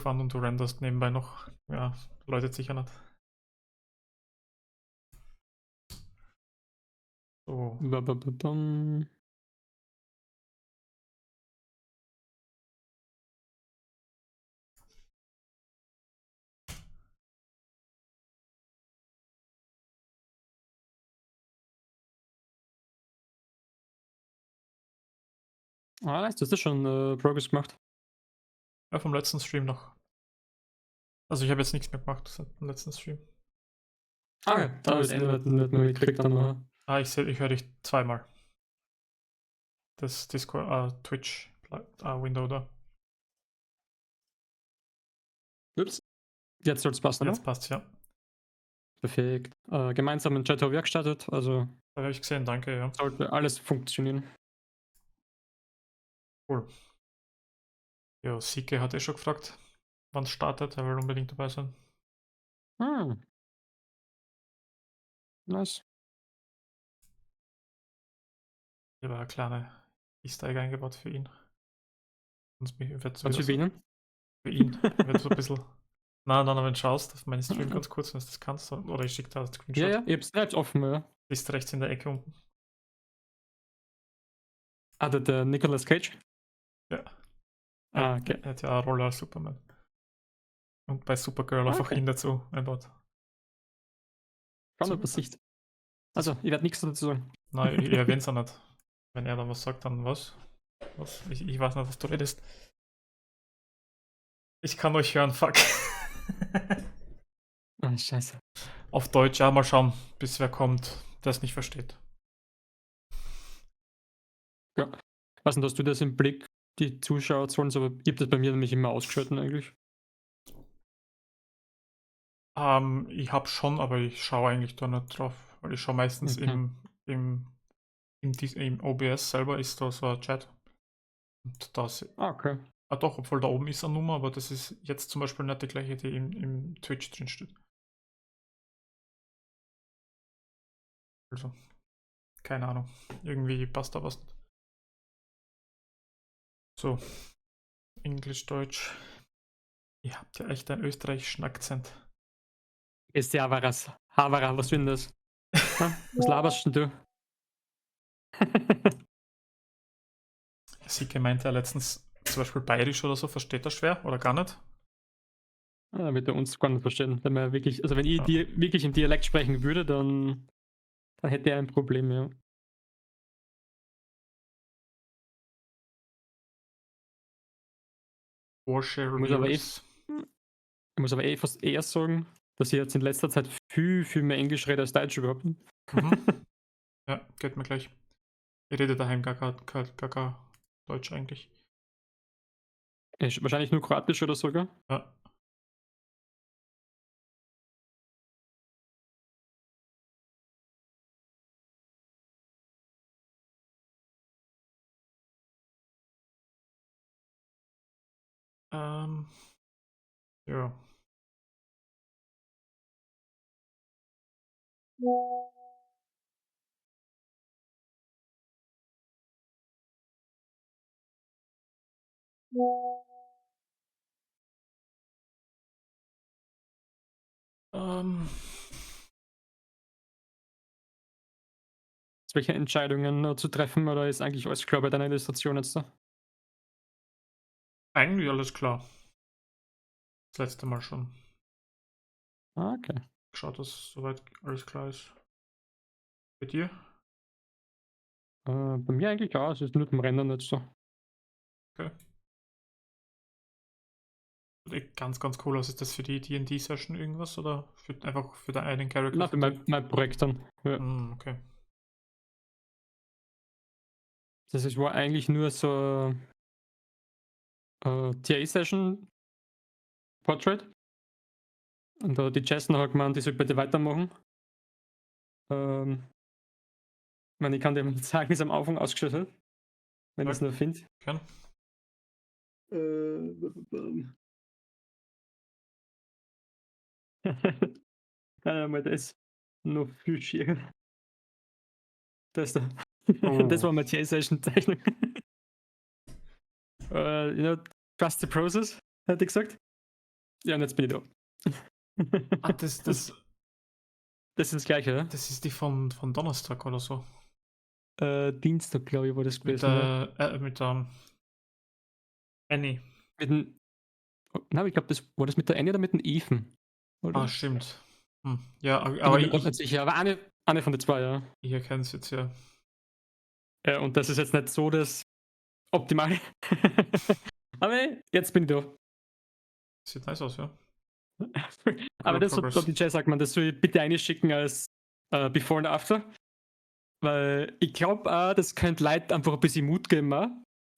hochfahren und du renderst nebenbei noch. Ja, läutet sicher nicht. So. Babababam. Ah, nice, du hast das schon Progress gemacht. Ja, vom letzten Stream noch. Also ich habe jetzt nichts mehr gemacht seit dem letzten Stream. Okay, da habe ich nicht mehr mitgekriegt dann noch. Ah, ich höre dich zweimal. Das Discord, Twitch Window da. Ups. Jetzt soll es passen, Jetzt oder? passt's, ja. Perfekt. Gemeinsam einen Chat habe ich gestartet, also Da habe ich gesehen, danke, ja. sollte alles funktionieren. Cool. Ja, Sike hat schon gefragt, wann es startet. Er will unbedingt dabei sein. Hm. Nice. Ich habe eine kleine Easter Egg eingebaut für ihn. Sonst wird es Kannst wieder du so. erwähnen? Für ihn wird so ein bisschen. Nein, wenn du schaust auf meinen Stream ganz kurz, wenn du das kannst. Oder ich schicke da einen Ja, Screenshot. ja, ich hab's offen, ja. Ist rechts in der Ecke unten. Ah, der Nicolas Cage? Ja. Okay. Er hat ja eine Rolle als Superman. Und bei Supergirl einfach ihn dazu einbaut. Kann man Sicht. Also, ich werde nichts dazu sagen. Nein, ich erwähne es auch nicht. Wenn er dann was sagt, dann was? Ich weiß nicht, was du redest. Ich kann euch hören, fuck. Scheiße. Auf Deutsch, ja, mal schauen, bis wer kommt, der es nicht versteht. Ja. Was denn, hast du das im Blick, die Zuschauerzahlen, aber ich habe das bei mir nämlich immer ausgeschalten eigentlich. Ich habe schon, aber ich schaue eigentlich da nicht drauf. Weil ich schaue meistens Okay. im OBS selber ist da so ein Chat. Und das. Okay. Ah doch, obwohl da oben ist eine Nummer, aber das ist jetzt zum Beispiel nicht die gleiche, die im Twitch drin steht. Also, keine Ahnung. Irgendwie passt da was nicht. So, Englisch, Deutsch. Ihr habt ja echt einen österreichischen Akzent. Ist ja Havara, was will denn das? Was laberst denn du? Sike meinte ja letztens, zum Beispiel Bayerisch oder so, versteht er schwer oder gar nicht? Da wird er uns gar nicht verstehen. Wenn man wirklich, also wenn ich Ja. wirklich im Dialekt sprechen würde, dann hätte er ein Problem, ja. Porsche Ich muss aber Reviews. fast eher sagen, dass ich jetzt in letzter Zeit viel, viel mehr Englisch rede als Deutsch überhaupt. Mhm. Ja, geht mir gleich. Ich rede daheim gar kein Deutsch eigentlich. Ist wahrscheinlich nur Kroatisch oder sogar. Ja. Ja. Welche Entscheidungen zu treffen oder ist eigentlich alles klar bei deiner Illustration jetzt da? Eigentlich alles klar. Das letzte Mal schon. Okay. Geschaut, dass soweit alles klar ist. Bei dir? Bei mir eigentlich auch, es ist nur beim Rennen nicht so. Okay. Ganz, ganz cool aus. Ist das für die D&D-Session irgendwas oder einfach für den einen Charakter? Na, für mein Projekt dann. Ja. Okay. Das war eigentlich nur so TA-Session Portrait. Und die Jason hat gemeint, ich soll bitte weitermachen. Ich meine, ich kann dir mal sagen, wie es am Anfang ausgeschaut hat, wenn ich es Sag, nur finde. gern. Mal das noch viel schwieriger. Das da. Oh. Das war meine TA-Session-Zeichnung. You know, trust the process, hätte ich gesagt. Ja, und jetzt bin ich da. Ah, das Das ist das Gleiche, oder? ist die von Donnerstag oder so. Dienstag, glaube ich, war das Mit gewesen, ja. mit Annie. Mit dem, nein, ich glaube, das war das mit der Annie oder mit dem Ethan, Ah, oder? stimmt. Ja, Bin ich aber mir gerade nicht sicher, aber eine von den zwei, ja. ich erkenne es jetzt ja. Ja, und das ist jetzt nicht so das Optimale. Aber hey, jetzt bin ich da. Sieht nice aus, ja. Aber Cool das hat Progress. DJ sagt man, das soll ich bitte einschicken als Before and After. Weil ich glaube auch, das könnte Leute einfach ein bisschen Mut geben. Auch.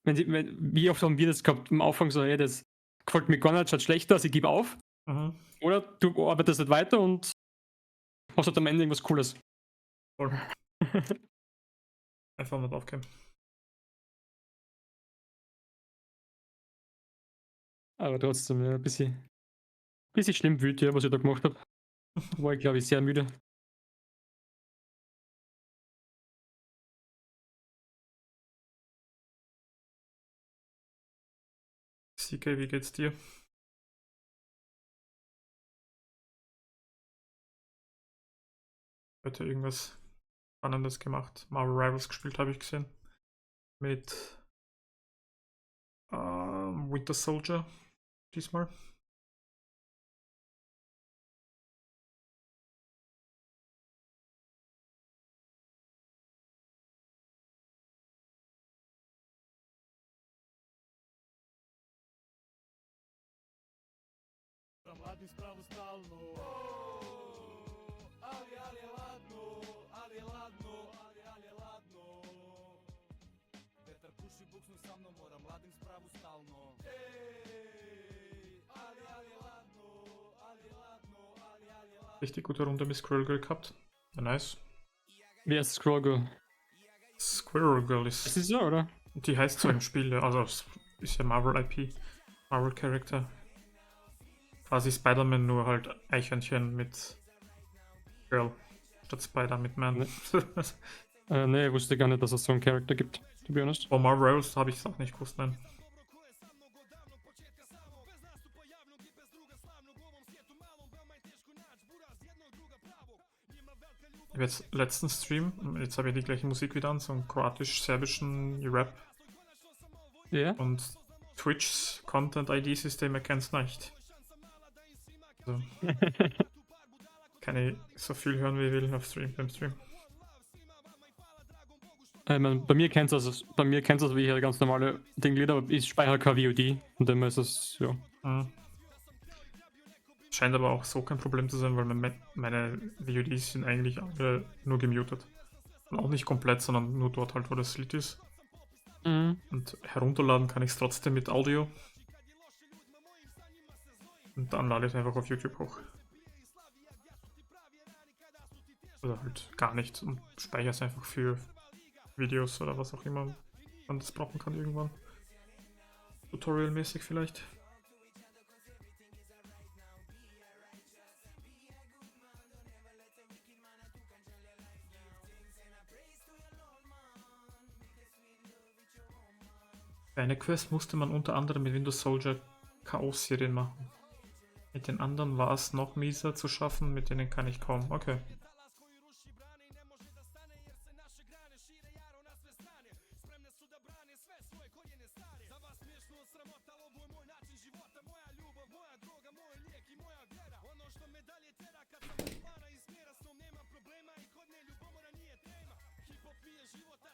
Wie oft haben wir das gehabt am Anfang so, hey, das gefällt mir gar nicht, schaut schlecht aus, ich gebe auf. Mhm. Oder du arbeitest nicht weiter und hast halt am Ende irgendwas Cooles. Voll. Einfach mal aufgeben. Aber trotzdem, ja, ein bisschen schlimm wütend, ja, was ich da gemacht habe. War ich, glaube ich, sehr müde. CK, wie geht's dir? Heute irgendwas Spannendes gemacht. Marvel Rivals gespielt, habe ich gesehen. Mit Winter Soldier diesmal. Mladim spravu stalno. Ali je ladno, ali je ladno, ali je ladno. Vetar puši buksnu sa mnom, moram mladim spravu stalno. Ali je ladno, ali je ladno, ali je ladno. Richtig gute Runde mit Squirrel Girl gehabt. Ja, nice. Wer ist Scroll Girl? Squirrel Girl Ist ist. das so, oder? Die heißt so im Spiel, ja. Also ist ja Marvel IP. Marvel Character. Quasi Spider-Man, nur halt Eichhörnchen mit Girl. Statt Spider mit Man. Ne. Nee, ich wusste gar nicht, dass es so einen Charakter gibt, to be honest. Bei Marvel Rivals habe ich es auch nicht gewusst, nein. Ich habe jetzt letzten Stream, jetzt habe ich die gleiche Musik wieder an, so einen kroatisch-serbischen Rap. Ja? Und Twitch's Content-ID-System erkennt es nicht. Also, kann ich so viel hören, wie ich will beim Stream. Ich mein, bei mir kennt es wie ich ganz normale Dinglieder, aber ich speichere kein VOD. Von dem ist es, ja. Mhm. Scheint aber auch so kein Problem zu sein, weil meine VODs sind eigentlich alle nur gemutet. Und auch nicht komplett, sondern nur dort halt, wo das Lied ist. Mhm. Und herunterladen kann ich es trotzdem mit Audio. Und dann lade ich es einfach auf YouTube hoch. Oder halt gar nicht und speichere es einfach für Videos oder was auch immer man das brauchen kann irgendwann. Tutorial-mäßig vielleicht. Bei einer Quest musste man unter anderem mit Windows Soldier Chaos-Serien machen. Mit den anderen war es noch mieser zu schaffen, mit denen kann ich kaum. Okay.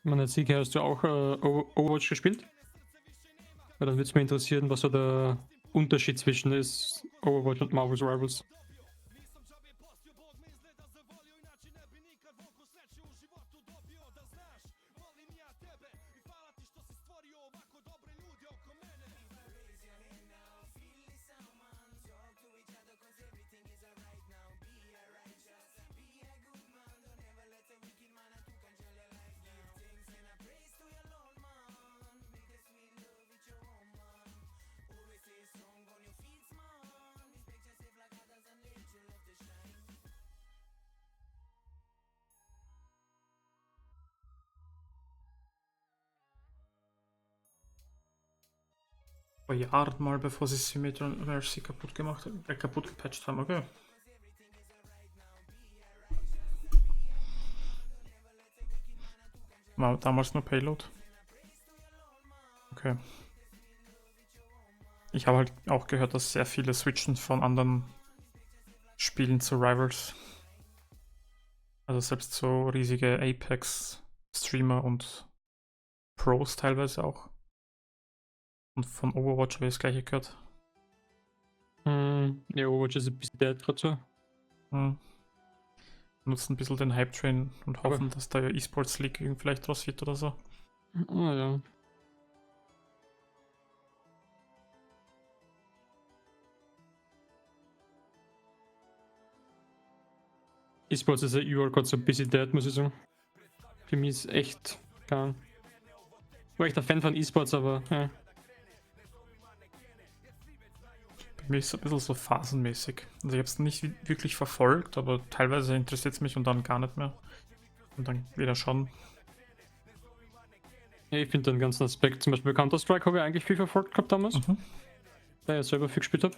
Ich meine, sicher hast du auch Overwatch gespielt? Weil dann würde es mich interessieren, was so der Unterschied zwischen ist Overwatch und Marvel's Rivals. Vor Jahren mal, bevor sie Symmetry und Mercy kaputt gepatcht haben, okay. War damals nur Payload. Okay. Ich habe halt auch gehört, dass sehr viele switchen von anderen Spielen zu Rivals. Also selbst so riesige Apex-Streamer und Pros teilweise auch. Und von Overwatch habe ich das gleiche gehört. Ja, Overwatch ist ein bisschen dead gerade so. Nutzen ein bisschen den Hype-Train und Aber- hoffen, dass da ja E-Sports League vielleicht draus wird oder so. Ah ja. E-Sports ist ja überall gerade so ein bisschen dead, muss ich sagen. Für mich ist echt gar. Ich war echt ein Fan von E-Sports, aber ja. Bei mir ist es ein bisschen so phasenmäßig. Also ich habe es nicht wirklich verfolgt, aber teilweise interessiert es mich und dann gar nicht mehr. Und dann wieder schon. Ja, ich finde den ganzen Aspekt, zum Beispiel Counter-Strike habe ich eigentlich viel verfolgt gehabt damals, da ich selber viel gespielt habe.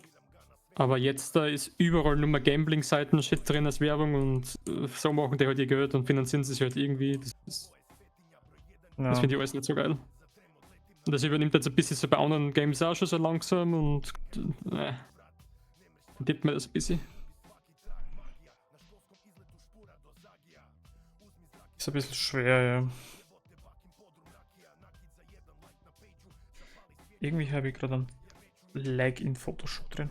Aber jetzt da ist überall nur mehr Gambling-Seiten, Shit drin als Werbung und so machen die halt ihr Geld und finanzieren sich halt irgendwie. Das Ja. finde ich alles nicht so geil. Und das übernimmt jetzt ein bisschen so bei anderen Games auch schon so langsam und tippt mir das ein bisschen. Ist ein bisschen schwer, ja. Irgendwie habe ich gerade einen Lag in Photoshop drin.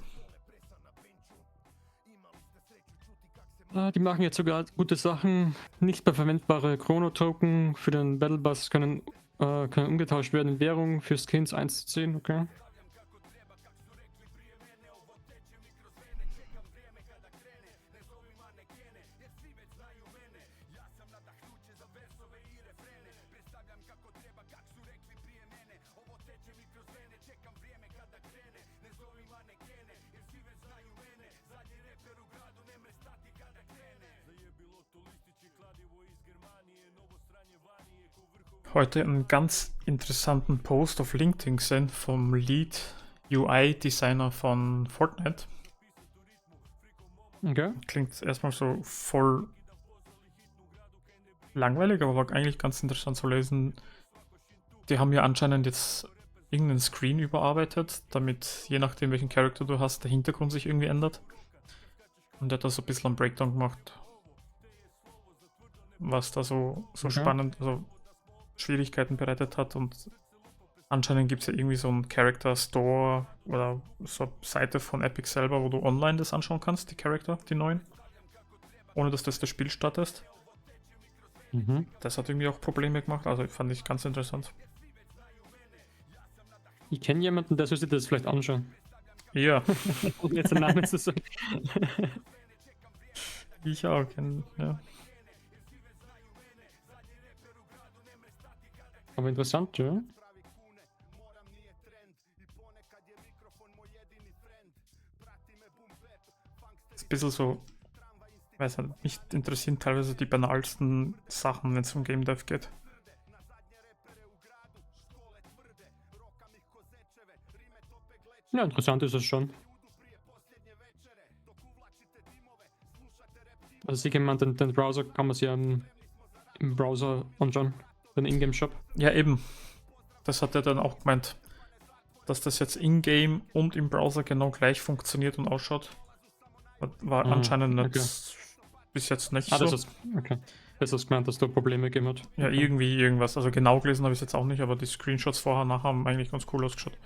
Die machen jetzt sogar gute Sachen. Nicht mehr verwendbare Chrono-Token für den Battle Pass können umgetauscht werden in Währung für Skins 1 zu 10, okay. Heute einen ganz interessanten Post auf LinkedIn gesehen vom Lead UI-Designer von Fortnite. Okay. Klingt erstmal so voll langweilig, aber war eigentlich ganz interessant zu lesen. Die haben ja anscheinend jetzt irgendeinen Screen überarbeitet, damit je nachdem welchen Charakter du hast, der Hintergrund sich irgendwie ändert. Und der hat da so ein bisschen einen Breakdown gemacht, was da so Okay. spannend, also Schwierigkeiten bereitet hat. Und anscheinend gibt es ja irgendwie so einen Character Store oder so eine Seite von Epic selber, wo du online das anschauen kannst, die Charakter, die neuen. Ohne dass du das Spiel startest. Mhm. Das hat irgendwie auch Probleme gemacht, also fand ich ganz interessant. Ich kenne jemanden, der soll sich das vielleicht anschauen. Ja, Ohne jetzt einen Namen zu sagen. ich auch. Ja. Aber interessant, ja. Ist ein bisschen so, weiß nicht, mich interessieren teilweise die banalsten Sachen, wenn es um Game Dev geht. Ja, interessant ist es schon. Also ich meine, den Browser kann man sich ja im Browser anschauen, den Ingame-Shop. Ja, eben. Das hat er dann auch gemeint, dass das jetzt in-game und im Browser genau gleich funktioniert und ausschaut. War anscheinend nicht okay. bis jetzt nicht Ah, so. das ist, okay. Das hast gemeint, dass da Probleme gegeben hat. Ja, Okay. irgendwie irgendwas. Also genau gelesen habe ich es jetzt auch nicht, aber die Screenshots vorher, nachher haben eigentlich ganz cool ausgeschaut.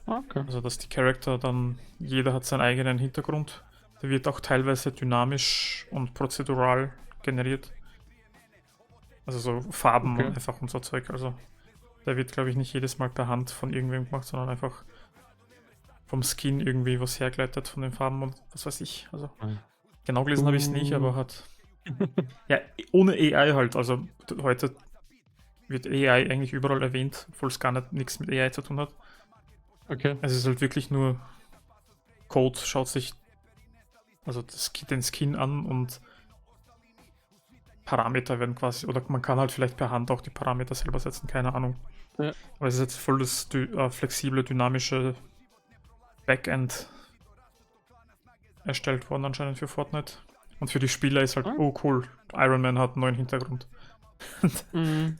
Okay. Also, dass die Charakter dann, jeder hat seinen eigenen Hintergrund. Der wird auch teilweise dynamisch und prozedural generiert. Also so Farben Okay. und einfach und so Zeug. Also, der wird, glaube ich, nicht jedes Mal per Hand von irgendwem gemacht, sondern einfach vom Skin irgendwie was hergeleitet von den Farben und was weiß ich. Also, genau gelesen habe ich es nicht, aber hat. Ja, ohne AI halt. Also, heute wird AI eigentlich überall erwähnt, obwohl es gar nichts mit AI zu tun hat. Okay. Es ist halt wirklich nur Code, schaut sich also den Skin an und Parameter werden quasi, oder man kann halt vielleicht per Hand auch die Parameter selber setzen, keine Ahnung. Ja. Aber es ist jetzt voll das flexible, dynamische Backend erstellt worden anscheinend für Fortnite. Und für die Spieler ist halt, Ah. oh cool, Iron Man hat einen neuen Hintergrund. Mhm.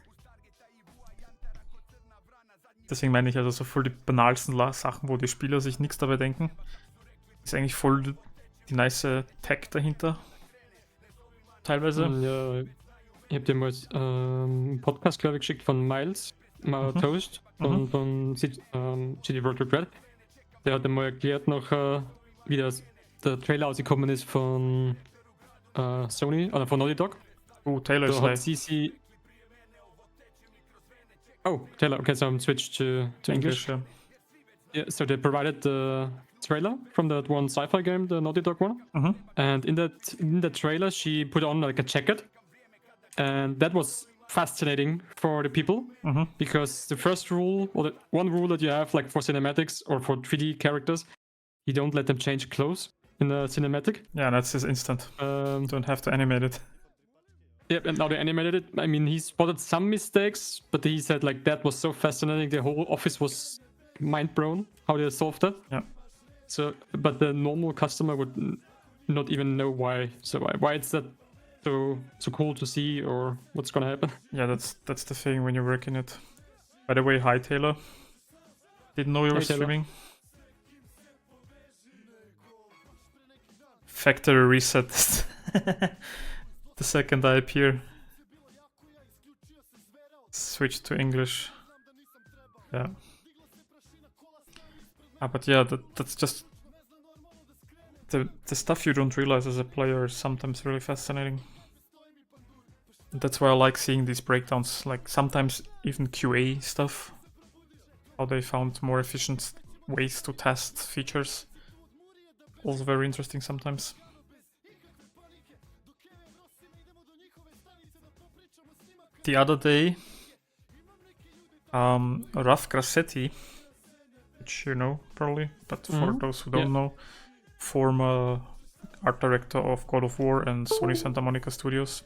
Deswegen meine ich also so voll die banalsten Sachen, wo die Spieler sich nichts dabei denken. Ist eigentlich voll die nice Tech dahinter. Teilweise. Ja, ich habe dir mal einen Podcast, glaube ich, geschickt von Miles Toast von CD Projekt Red. Der hat einmal erklärt noch, wie der Trailer ausgekommen ist von Sony oder von Naughty Dog. Oh, Taylor Da ist hat live. sie. Oh, Taylor. Okay, so I'm switched to English. Ja. Yeah, so they provided the trailer from that one sci-fi game, the Naughty Dog one. Mhm. And in the trailer, she put on like a jacket, and that was fascinating for the people Mhm. because the first rule, or the one rule that you have, like for cinematics or for 3D characters, you don't let them change clothes in the cinematic. Yeah, that's just instant. Don't have to animate it. Yep, and now they animated it. I mean, he spotted some mistakes, but he said like that was so fascinating. The whole office was mind blown how they solved that. Yeah. So, but the normal customer would not even know why. So why it's that so cool to see or what's gonna happen? Yeah, that's the thing when you're working it. By the way, hi Taylor. Didn't know you were Hi, Taylor. streaming. Factory reset. The second I appear. Switch to English. Yeah. But yeah, that's just the stuff you don't realize as a player is sometimes really fascinating. And that's why I like seeing these breakdowns, like sometimes even QA stuff. How they found more efficient ways to test features. Also very interesting sometimes. The other day, Raf Grassetti, which you know probably, but for those who don't know, former art director of God of War and Sony Santa Monica Studios.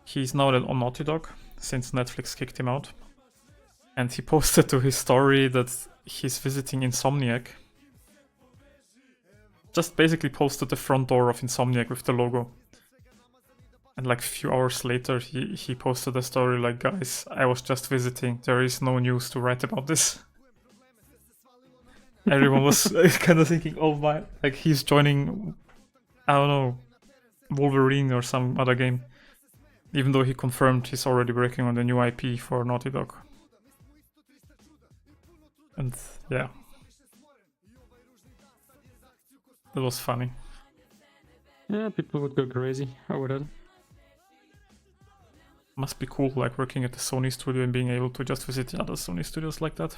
He's now on Naughty Dog since Netflix kicked him out. And he posted to his story that he's visiting Insomniac. Just basically posted the front door of Insomniac with the logo. And like a few hours later, he posted a story like, guys, I was just visiting. There is no news to write about this. Everyone was kind of thinking, oh my, like he's joining, I don't know, Wolverine or some other game. Even though he confirmed he's already working on the new IP for Naughty Dog. And yeah. That was funny. Yeah, people would go crazy over that. Must be cool, like working at the Sony studio and being able to just visit the other Sony studios like that.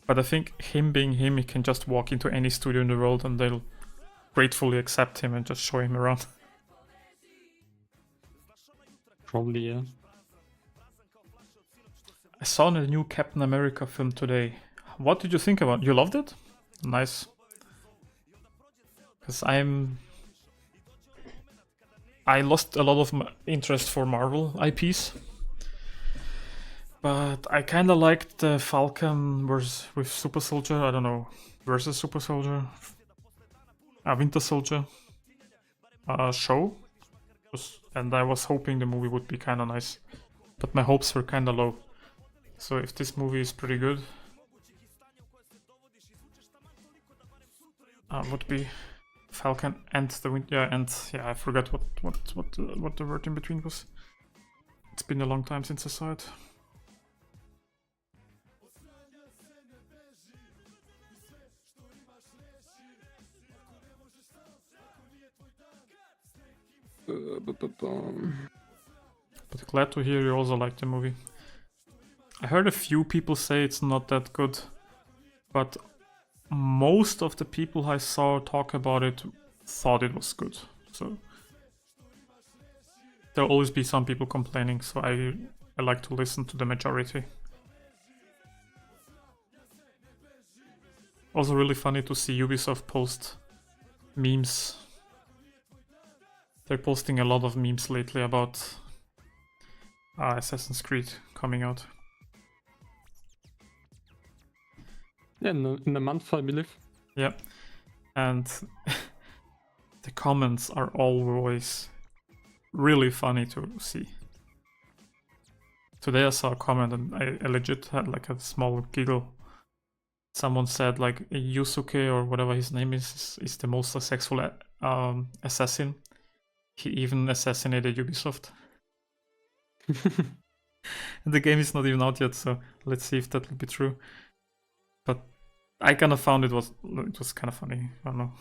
But I think him being him, he can just walk into any studio in the world and they'll gratefully accept him and just show him around. Probably, yeah. I saw the new Captain America film today. What did you think about it? You loved it? Nice. Because I lost a lot of interest for Marvel IPs. But I kind of liked the Falcon with Super Soldier, I don't know, versus Super Soldier, Winter Soldier show. And I was hoping the movie would be kind of nice. But my hopes were kind of low. So if this movie is pretty good, would be Falcon and the Winter. Yeah, I forgot what the word in between was. It's been a long time since I saw it. But glad to hear you also like the movie. I heard a few people say it's not that good, but most of the people I saw talk about it thought it was good. So there'll always be some people complaining, so I like to listen to the majority. Also really funny to see Ubisoft post memes They're posting a lot of memes lately about Assassin's Creed coming out. Yeah, in a month, I believe. Yep. And the comments are always really funny to see. Today I saw a comment and I legit had like a small giggle. Someone said like Yusuke or whatever his name is the most successful assassin. He even assassinated Ubisoft. And the game is not even out yet, so let's see if that will be true. But I kind of found it was kind of funny. I don't know.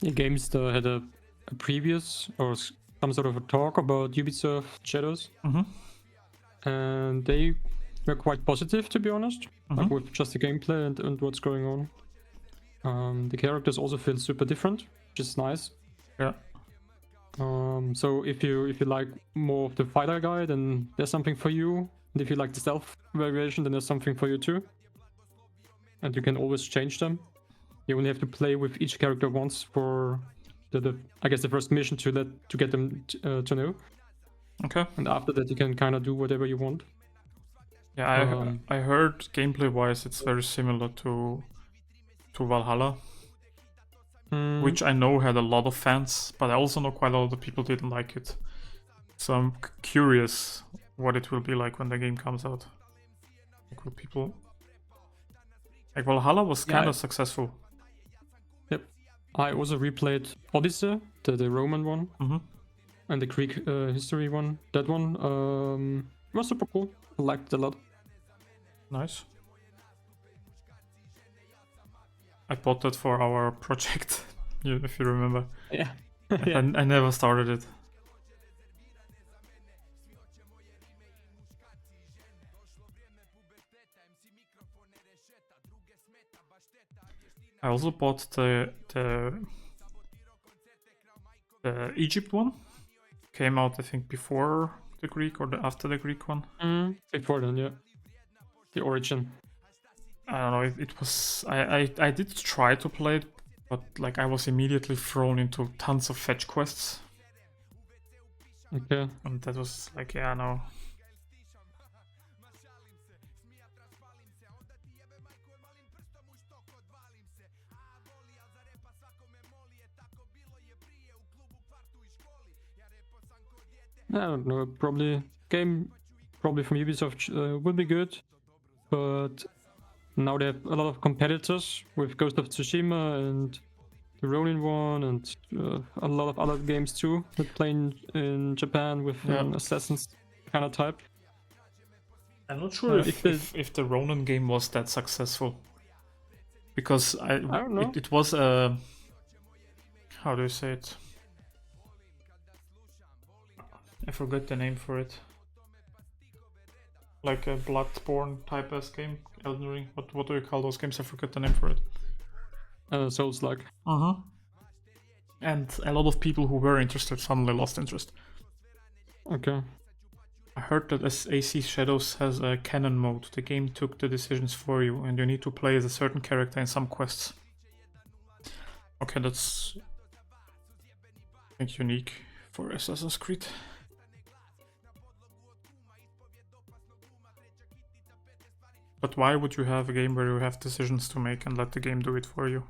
The games had a previous or some sort of a talk about Ubisoft Shadows, and they were quite positive, to be honest. Like with just the gameplay and what's going on. The characters also feel super different, which is nice. Yeah. So if you like more of the fighter guy, then there's something for you. And if you like the stealth variation, then there's something for you too. And you can always change them. You only have to play with each character once for the I guess the first mission to get them to know. Okay. And after that, you can kind of do whatever you want. Yeah, I heard gameplay wise it's very similar to Valhalla, which I know had a lot of fans, but I also know quite a lot of people didn't like it. So I'm curious what it will be like when the game comes out. Like will people like Valhalla was kind of successful. Yep. I also replayed Odyssey, the Roman one, and the Greek history one. That one was super cool. I liked it a lot. Nice. I bought that for our project, if you remember. Yeah. I never started it. I also bought the Egypt one. Came out I think before the Greek or after the Greek one. Before then, yeah. The origin. I don't know. It was I did try to play it, but like I was immediately thrown into tons of fetch quests. Okay. And that was like, yeah, no. I don't know. Probably from Ubisoft will be good, but now they have a lot of competitors with Ghost of Tsushima and the Ronin one, and a lot of other games too that play in Japan with an Assassin's kind of type. I'm not sure if the Ronin game was that successful, because I don't know. It was a how do you say it? I forgot the name for it. Like a Bloodborne type S game, Elden Ring. What do you call those games? I forgot the name for it. Souls-like. And a lot of people who were interested suddenly lost interest. Okay. I heard that AC Shadows has a canon mode. The game took the decisions for you, and you need to play as a certain character in some quests. Okay, that's I think unique for Assassin's Creed. But why would you have a game where you have decisions to make and let the game do it for you?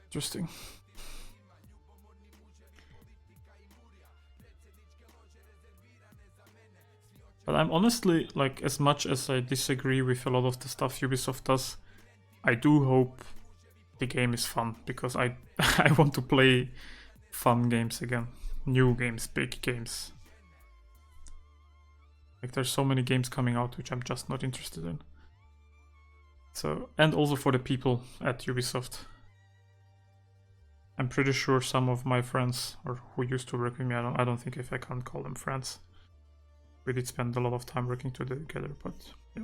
Interesting. But I'm honestly, like, as much as I disagree with a lot of the stuff Ubisoft does, I do hope the game is fun, because I want to play fun games again. New games, big games. Like, there's so many games coming out which I'm just not interested in. So, and also for the people at Ubisoft. I'm pretty sure some of my friends, or who used to work with me, I don't think if I can call them friends. We did spend a lot of time working together, but yeah.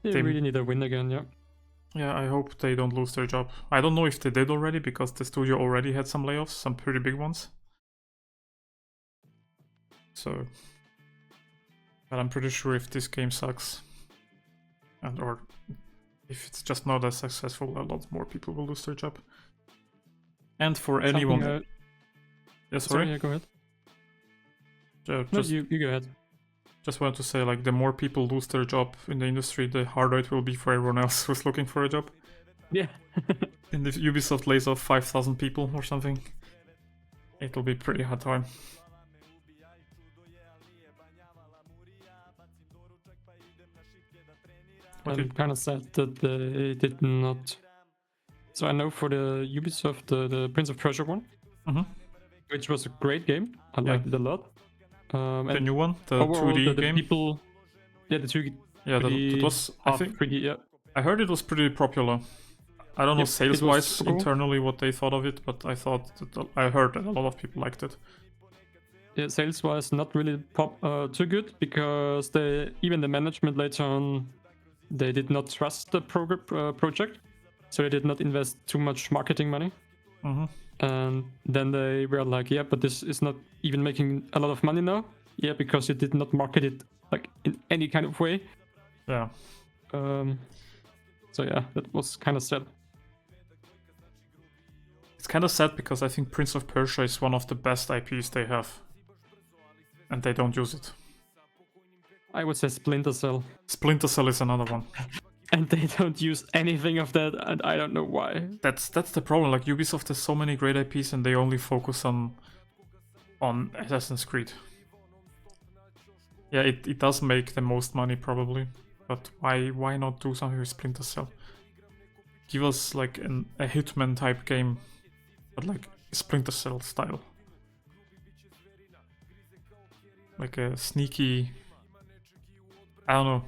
They really need a win again, yeah. Yeah, I hope they don't lose their job. I don't know if they did already because the studio already had some layoffs, some pretty big ones. So, but I'm pretty sure if this game sucks, and or if it's just not as successful, a lot more people will lose their job. And for anyone, yeah, sorry, yeah, go ahead. No, just you go ahead. just wanted to say, like, the more people lose their job in the industry, the harder it will be for everyone else who's looking for a job. Yeah. And if Ubisoft lays off 5,000 people or something, it'll be pretty hard time. I'm kind of sad that they did not. So I know for the Ubisoft, the Prince of Persia one, Mhm. which was a great game. I Yeah. liked it a lot. The And new one, the overall, 2D the game. people, yeah, the 2D, Yeah, that was. I half think 3D, yeah. I heard it was pretty popular. I don't know Yep, it was sales-wise super cool. internally what they thought of it, but I thought that I heard that a lot of people liked it. Yeah, sales was not really too good because even the management later on, they did not trust the project, so they did not invest too much marketing money. Mhm. And then they were like, yeah, but this is not even making a lot of money now. Yeah, because you did not market it like in any kind of way. Yeah. So yeah, that was kind of sad. It's kind of sad because I think Prince of Persia is one of the best IPs they have. And they don't use it. I would say Splinter Cell. Splinter Cell is another one. And they don't use anything of that, and I don't know why. That's the problem. Like, Ubisoft has so many great IPs and they only focus on Assassin's Creed. Yeah, it does make the most money probably, but why not do something with Splinter Cell? Give us like a Hitman type game, but like Splinter Cell style. Like a sneaky, I don't know.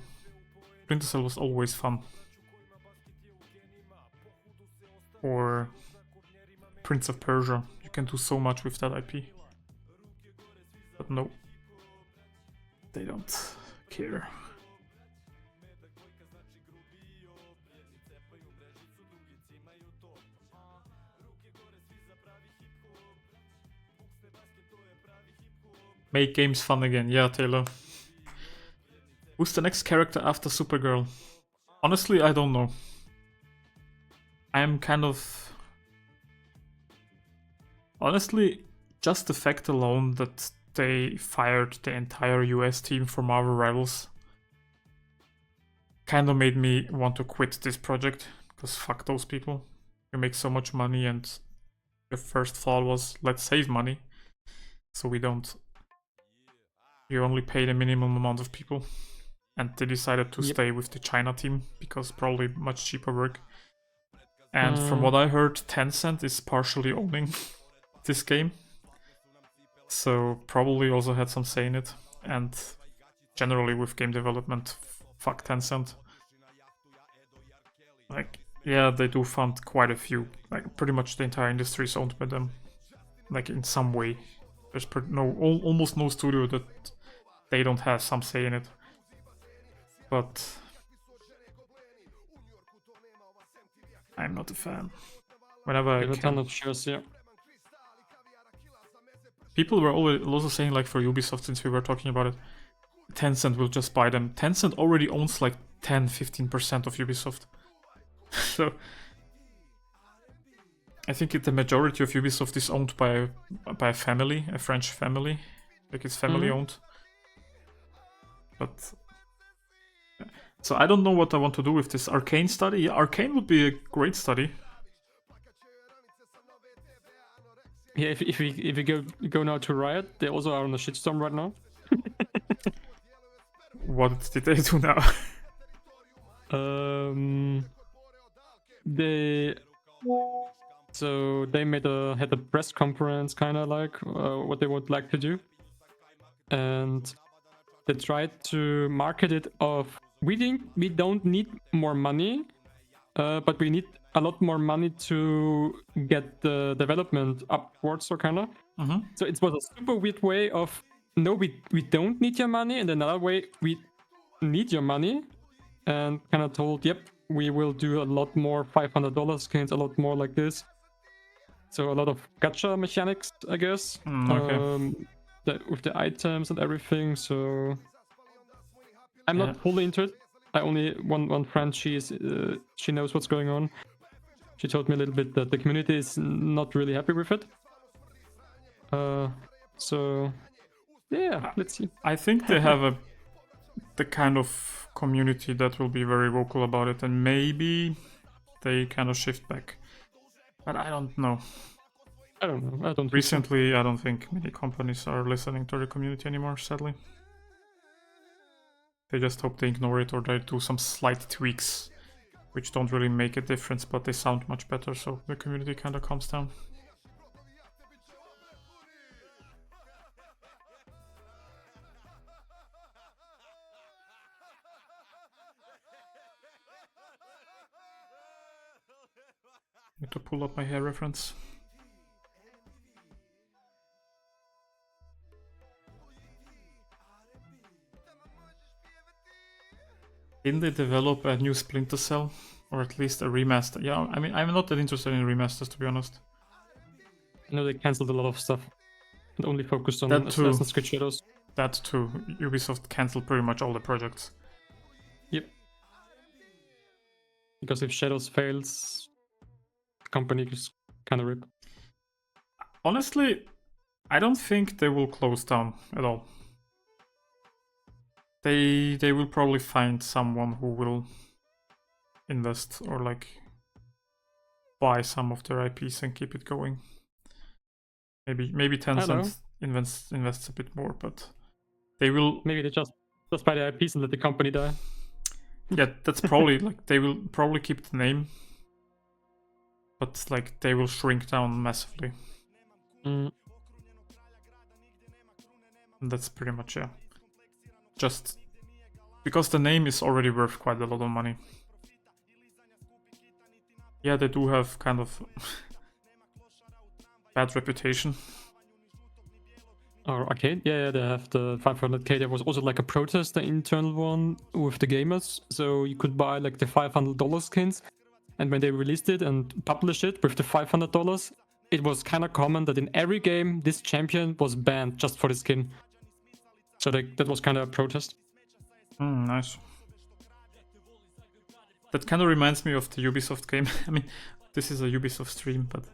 Splinter Cell was always fun. Or Prince of Persia. You can do so much with that IP. But no. They don't care. Make games fun again. Yeah, Taylor. Who's the next character after Supergirl? Honestly, I don't know. I'm kind of... Honestly, just the fact alone that they fired the entire US team for Marvel Rivals kind of made me want to quit this project, because fuck those people. You make so much money and your first thought was, let's save money, so we don't... You only pay the minimum amount of people. And they decided to stay with the China team, because probably much cheaper work. And from what I heard, Tencent is partially owning this game. So probably also had some say in it. And generally with game development, fuck Tencent. Like, yeah, they do fund quite a few. Like, pretty much the entire industry is owned by them. Like, in some way. There's almost no studio that they don't have some say in it. But I'm not a fan. Whenever I Give a can. ton of shares, yeah. People were also saying, like, for Ubisoft, since we were talking about it, Tencent will just buy them. Tencent already owns like 10-15% of Ubisoft. So I think the majority of Ubisoft is owned by a family, a French family. Like, it's family owned. But so I don't know what I want to do with this Arcane study. Yeah, Arcane would be a great study. Yeah, if we go now to Riot, they also are on a shitstorm right now. What did they do now? They had a press conference, kind of like what they would like to do, and they tried to market it of we don't need more money, but we need a lot more money to get the development upwards, or kind of. So it was a super weird way of no, we don't need your money, and another way we need your money, and kind of told, yep, we will do a lot more $500 skins, a lot more like this. So a lot of gacha mechanics, I guess. Okay. With the items and everything. So I'm Yeah. not fully into it. I only one friend. She knows what's going on. She told me a little bit that the community is not really happy with it. So yeah, let's see. I think they have the kind of community that will be very vocal about it, and maybe they kind of shift back. But I don't know. I don't know. I don't think so. Recently, I don't think many companies are listening to the community anymore, sadly. They just hope they ignore it or they do some slight tweaks, which don't really make a difference, but they sound much better, so the community kind of calms down. Need to pull up my hair reference. Didn't they develop a new Splinter Cell? Or at least a remaster? Yeah, I mean, I'm not that interested in remasters, to be honest. I know they cancelled a lot of stuff and only focused on That too. Assassin's Creed Shadows. That too. Ubisoft cancelled pretty much all the projects. Yep. Because if Shadows fails, the company is kind of rip. Honestly, I don't think they will close down at all. They will probably find someone who will invest or like buy some of their IPs and keep it going. Maybe Tencent invests a bit more, but they will. Maybe they just buy the IPs and let the company die. Yeah, that's probably like they will probably keep the name, but like they will shrink down massively. Mm. And that's pretty much, yeah. Just because the name is already worth quite a lot of money. Yeah, they do have kind of bad reputation. Oh, okay. Yeah, they have the 500k. There was also like a protest, the internal one with the gamers. So you could buy like the $500 skins. And when they released it and published it with the $500, it was kind of common that in every game, this champion was banned just for the skin. So that was kind of a protest. Nice. That kind of reminds me of the Ubisoft game. I mean, this is a Ubisoft stream, but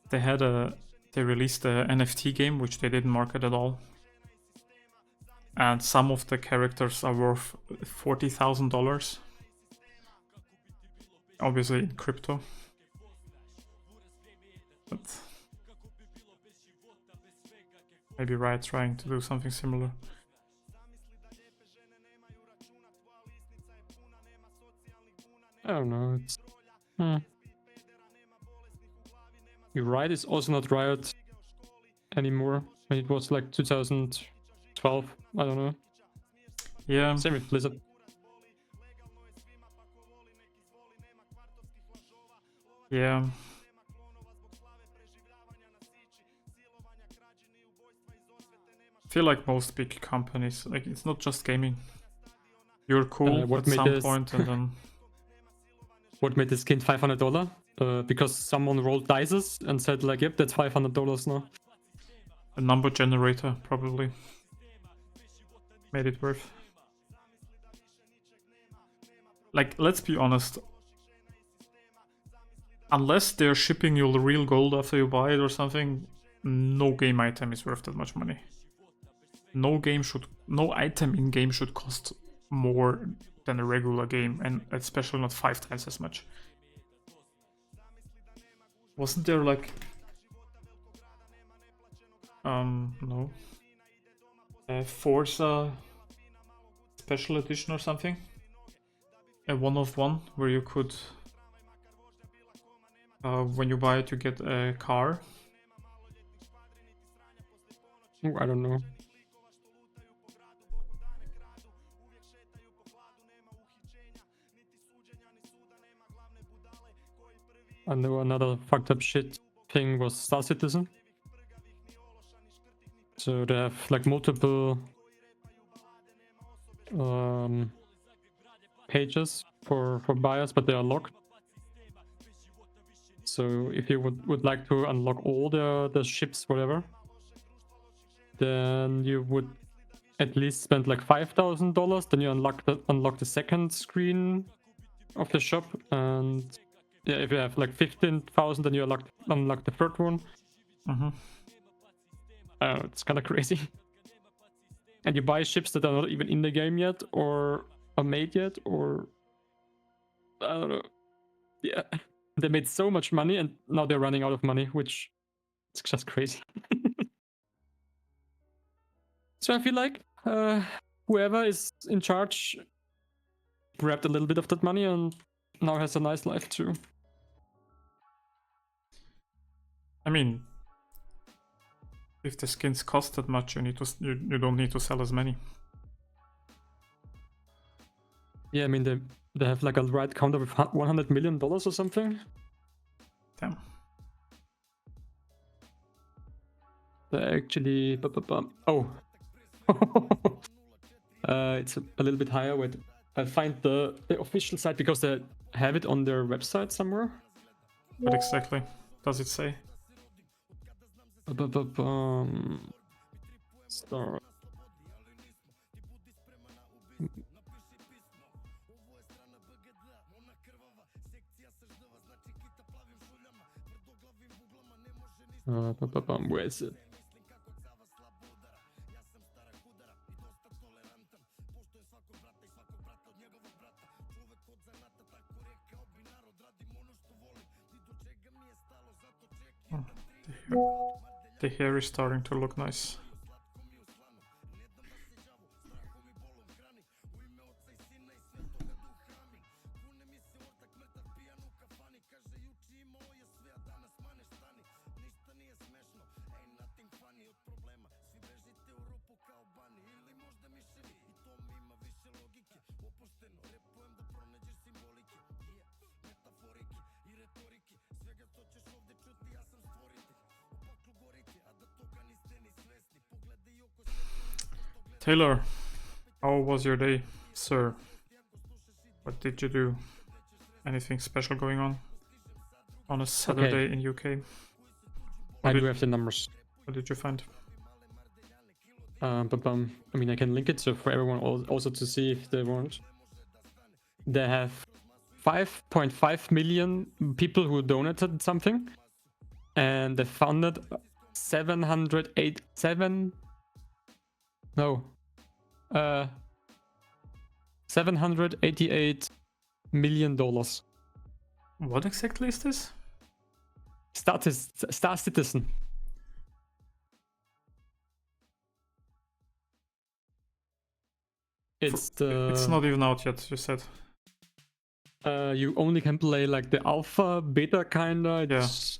they released a NFT game, which they didn't market at all. And some of the characters are worth $40,000. Obviously in crypto. But maybe Riot trying to do something similar. I don't know. It's You're right. It's also not Riot anymore. When it was like 2012. I don't know. Yeah. Same with Blizzard. Yeah. I feel like most big companies, like it's not just gaming. You're cool at some point and then... What made the skin $500? Because someone rolled dice and said like, yep, that's $500 now. A number generator probably made it worth. Like, let's be honest. Unless they're shipping you the real gold after you buy it or something, no game item is worth that much money. No item in game should cost more than a regular game, and especially not 5 times as much. Wasn't there like no Forza special edition or something? A 1 of 1 where you could when you buy it you get a car. Oh, I don't know. I know another fucked up shit thing was Star Citizen. So they have like multiple pages for buyers, but they are locked. So if you would like to unlock all the ships, whatever, then you would at least spend like $5,000. Then you unlock the second screen of the shop, and yeah, if you have like 15,000, then you unlock the third one. Mm-hmm. It's kind of crazy. And you buy ships that are not even in the game yet, or are made yet, or I don't know. Yeah, they made so much money, and now they're running out of money, which is just crazy. So I feel like whoever is in charge grabbed a little bit of that money and now has a nice life too. I mean, if the skins cost that much, you don't need to sell as many. Yeah, I mean they have like a right count of $100 million or something. Damn. They actually oh. It's a little bit higher. Wait, I'll find the official site because they have it on their website somewhere. What exactly does it say? Star. Where is it? The hair is starting to look nice. Taylor, how was your day, sir? What did you do? Anything special going on a Saturday in UK? I do have the numbers. What did you find? I mean, I can link it so for everyone also to see if they want. They have 5.5 million people who donated something, and they funded $788 million. What exactly is this? Star Citizen. It's not even out yet, you said. You only can play like the alpha, beta kinda. It's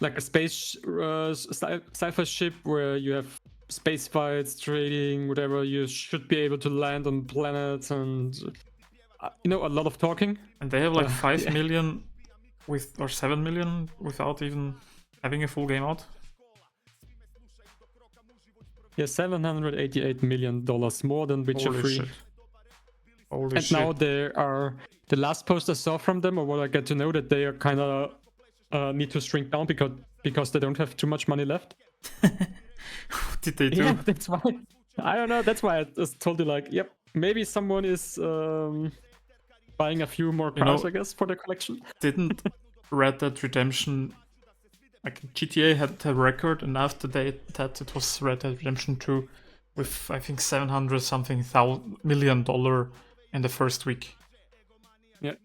like a space sci-fi ship where you have space fights, trading, whatever. You should be able to land on planets and a lot of talking. And they have like 5 million or 7 million without even having a full game out. Yeah, $788 million more than Witcher 3. Holy shit. Now there are the last post I saw from them, or what I get to know, that they are kind of need to shrink down because they don't have too much money left. What did they do? Yeah, that's why. I don't know. That's why I just told you, like, yep, maybe someone is buying a few more cars, I guess, for the collection. Didn't Red Dead Redemption, like GTA had a record, and after that it was Red Dead Redemption 2 with I think $700 million in the first week. Yeah.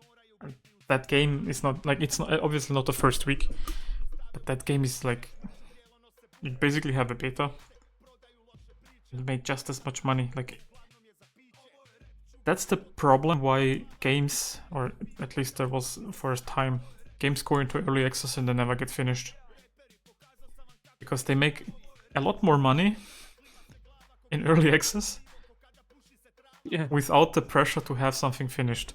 That game is not like, it's not, obviously not the first week, but that game is like, you basically have a beta. It made just as much money. Like, that's the problem why games, or at least there was for a time, games go into early access and they never get finished. Because they make a lot more money in early access without the pressure to have something finished.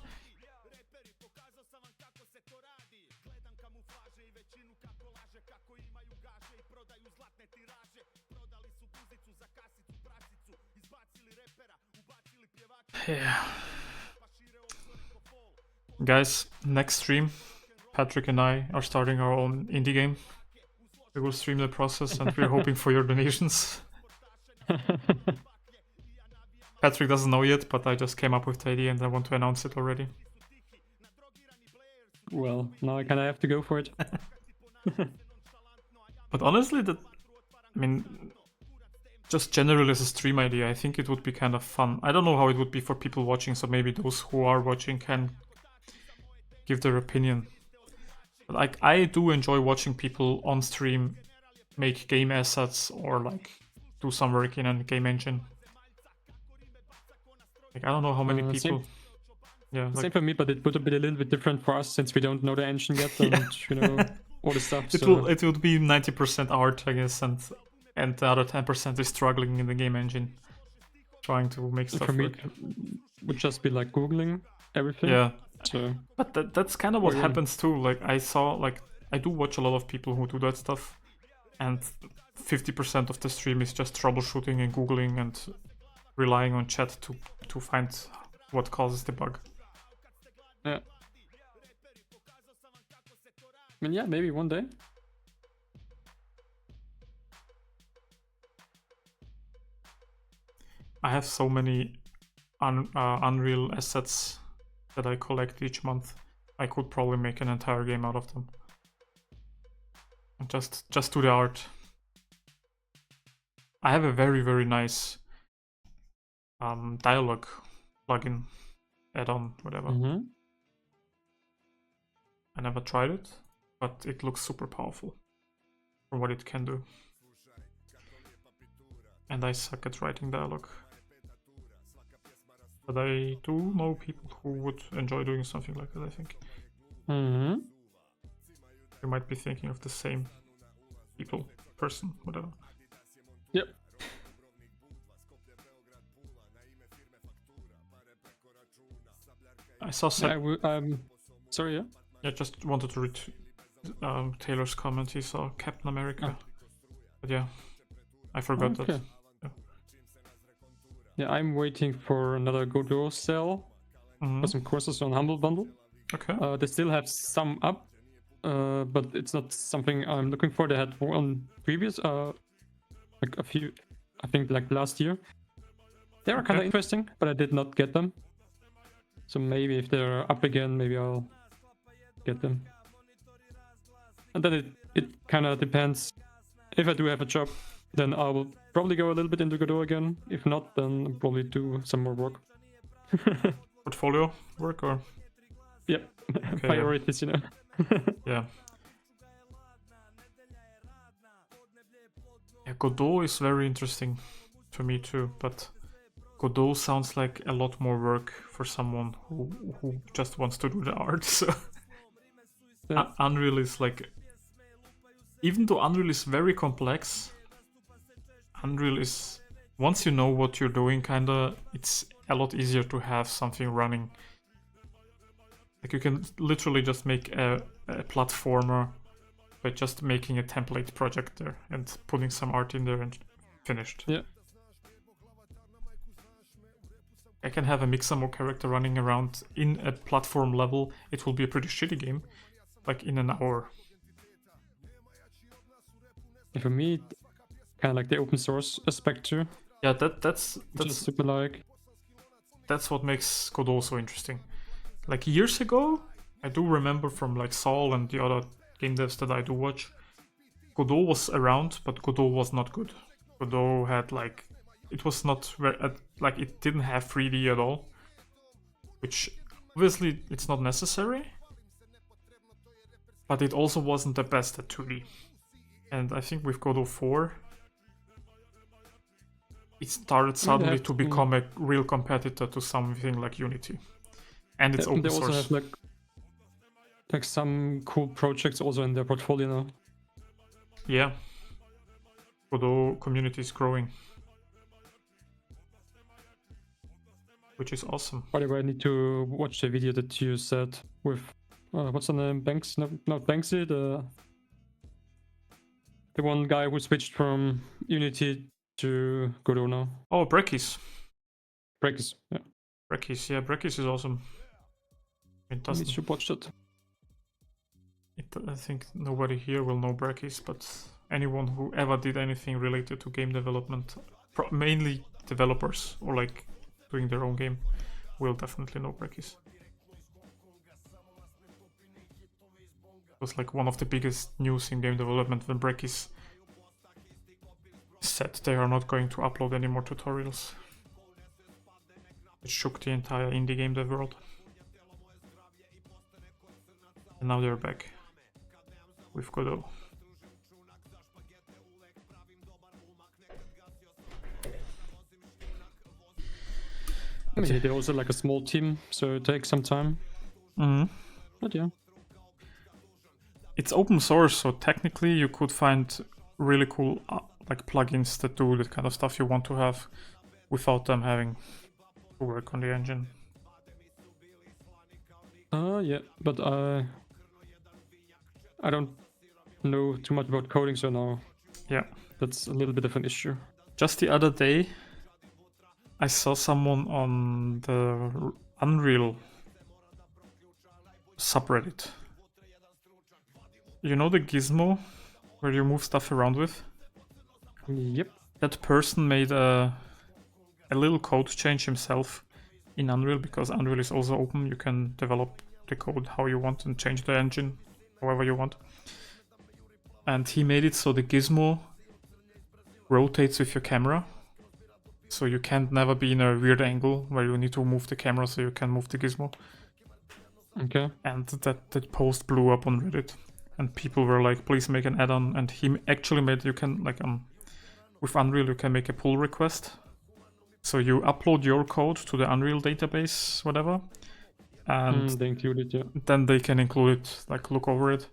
Yeah. Guys, next stream, Patrick and I are starting our own indie game. We will stream the process and we're hoping for your donations. Patrick doesn't know yet, but I just came up with the idea and I want to announce it already. Well, now I kind of have to go for it. But honestly, I mean, just generally as a stream idea, I think it would be kind of fun. I don't know how it would be for people watching, so maybe those who are watching can give their opinion. But like, I do enjoy watching people on stream make game assets or like do some work in a game engine. Like, I don't know how many people. Same. Yeah, Same like, for me, but it would be a little bit different for us since we don't know the engine yet and you know all the stuff. it would be 90% art, I guess, and the other 10% is struggling in the game engine, trying to make stuff for me, work. it would just be like googling everything. Yeah, So but that's kind of what yeah. happens too. Like, I saw, like, I do watch a lot of people who do that stuff, and 50% of the stream is just troubleshooting and googling and relying on chat to find what causes the bug. Yeah. I mean, yeah, maybe one day. I have so many Unreal assets that I collect each month. I could probably make an entire game out of them. And just do the art. I have a very, very nice dialogue plugin, add-on, whatever. Mm-hmm. I never tried it, but it looks super powerful for what it can do. And I suck at writing dialogue. But I do know people who would enjoy doing something like that, I think. Mm-hmm. You might be thinking of the same person, whatever. Yep. I saw some. Sorry, yeah. I just wanted to read Taylor's comment. He saw Captain America. But yeah, I forgot that. Okay. Yeah, I'm waiting for another Godot sale for some courses on Humble Bundle. Okay. They still have some up, but it's not something I'm looking for. They had one previous, like a few, I think like last year. They were kind of interesting, but I did not get them. So maybe if they're up again, maybe I'll get them. And then it kind of depends. If I do have a job, then I will probably go a little bit into Godot again. If not, then I'll probably do some more work. Portfolio work or? Yep. Okay, Priorities, you know. Yeah. Yeah, Godot is very interesting to me too, but Godot sounds like a lot more work for someone who just wants to do the art. So Yeah. Unreal is like, even though Unreal is very complex, Unreal is, once you know what you're doing, kinda, it's a lot easier to have something running. Like, you can literally just make a platformer by just making a template project there and putting some art in there and finished. Yeah. I can have a Mixamo character running around in a platform level. It will be a pretty shitty game, like in an hour. And for me, kind of like the open source aspect too. Yeah, that's Super like. That's what makes Godot so interesting. Like, years ago, I do remember from like Saul and the other game devs that I do watch, Godot was around, but Godot was not good. Godot had like, it was not very, like, it didn't have 3D at all, which obviously it's not necessary, but it also wasn't the best at 2D. And I think with Godot 4, it started suddenly to become a real competitor to something like Unity. And it's open they source. also have like some cool projects also in their portfolio now. Yeah. Godot community is growing, which is awesome. By the way, I need to watch the video that you said with what's the name? Banks? No, not Banksy. The one guy who switched from Unity to Godot now. Oh, Brekkies. Breakers. Yeah. Brekkies, yeah, Brekkies is awesome. It I doesn't. need to watch that. I think nobody here will know brackies, but anyone who ever did anything related to game development, mainly developers or like doing their own game, will definitely know brackies. It was like one of the biggest news in game development when brackies said they are not going to upload any more tutorials. It shook the entire indie game dev world. And now they're back with Godot. I mean, they're also like a small team, so it takes some time. But yeah. It's open source, so technically you could find really cool like plugins that do the kind of stuff you want to have without them having to work on the engine. Yeah, but I don't know too much about coding, so now Yeah. that's a little bit of an issue. Just the other day, I saw someone on the Unreal subreddit. You know the gizmo where you move stuff around with? Yep. That person made a little code change himself in Unreal, because Unreal is also open. You can develop the code how you want and change the engine however you want. And he made it so the gizmo rotates with your camera. So you can't never be in a weird angle where you need to move the camera so you can move the gizmo. Okay. And that post blew up on Reddit. And people were like, please make an add-on. And he actually made, you can like with Unreal you can make a pull request. So you upload your code to the Unreal database, whatever. And they include it, yeah. then they can include it, like look over it.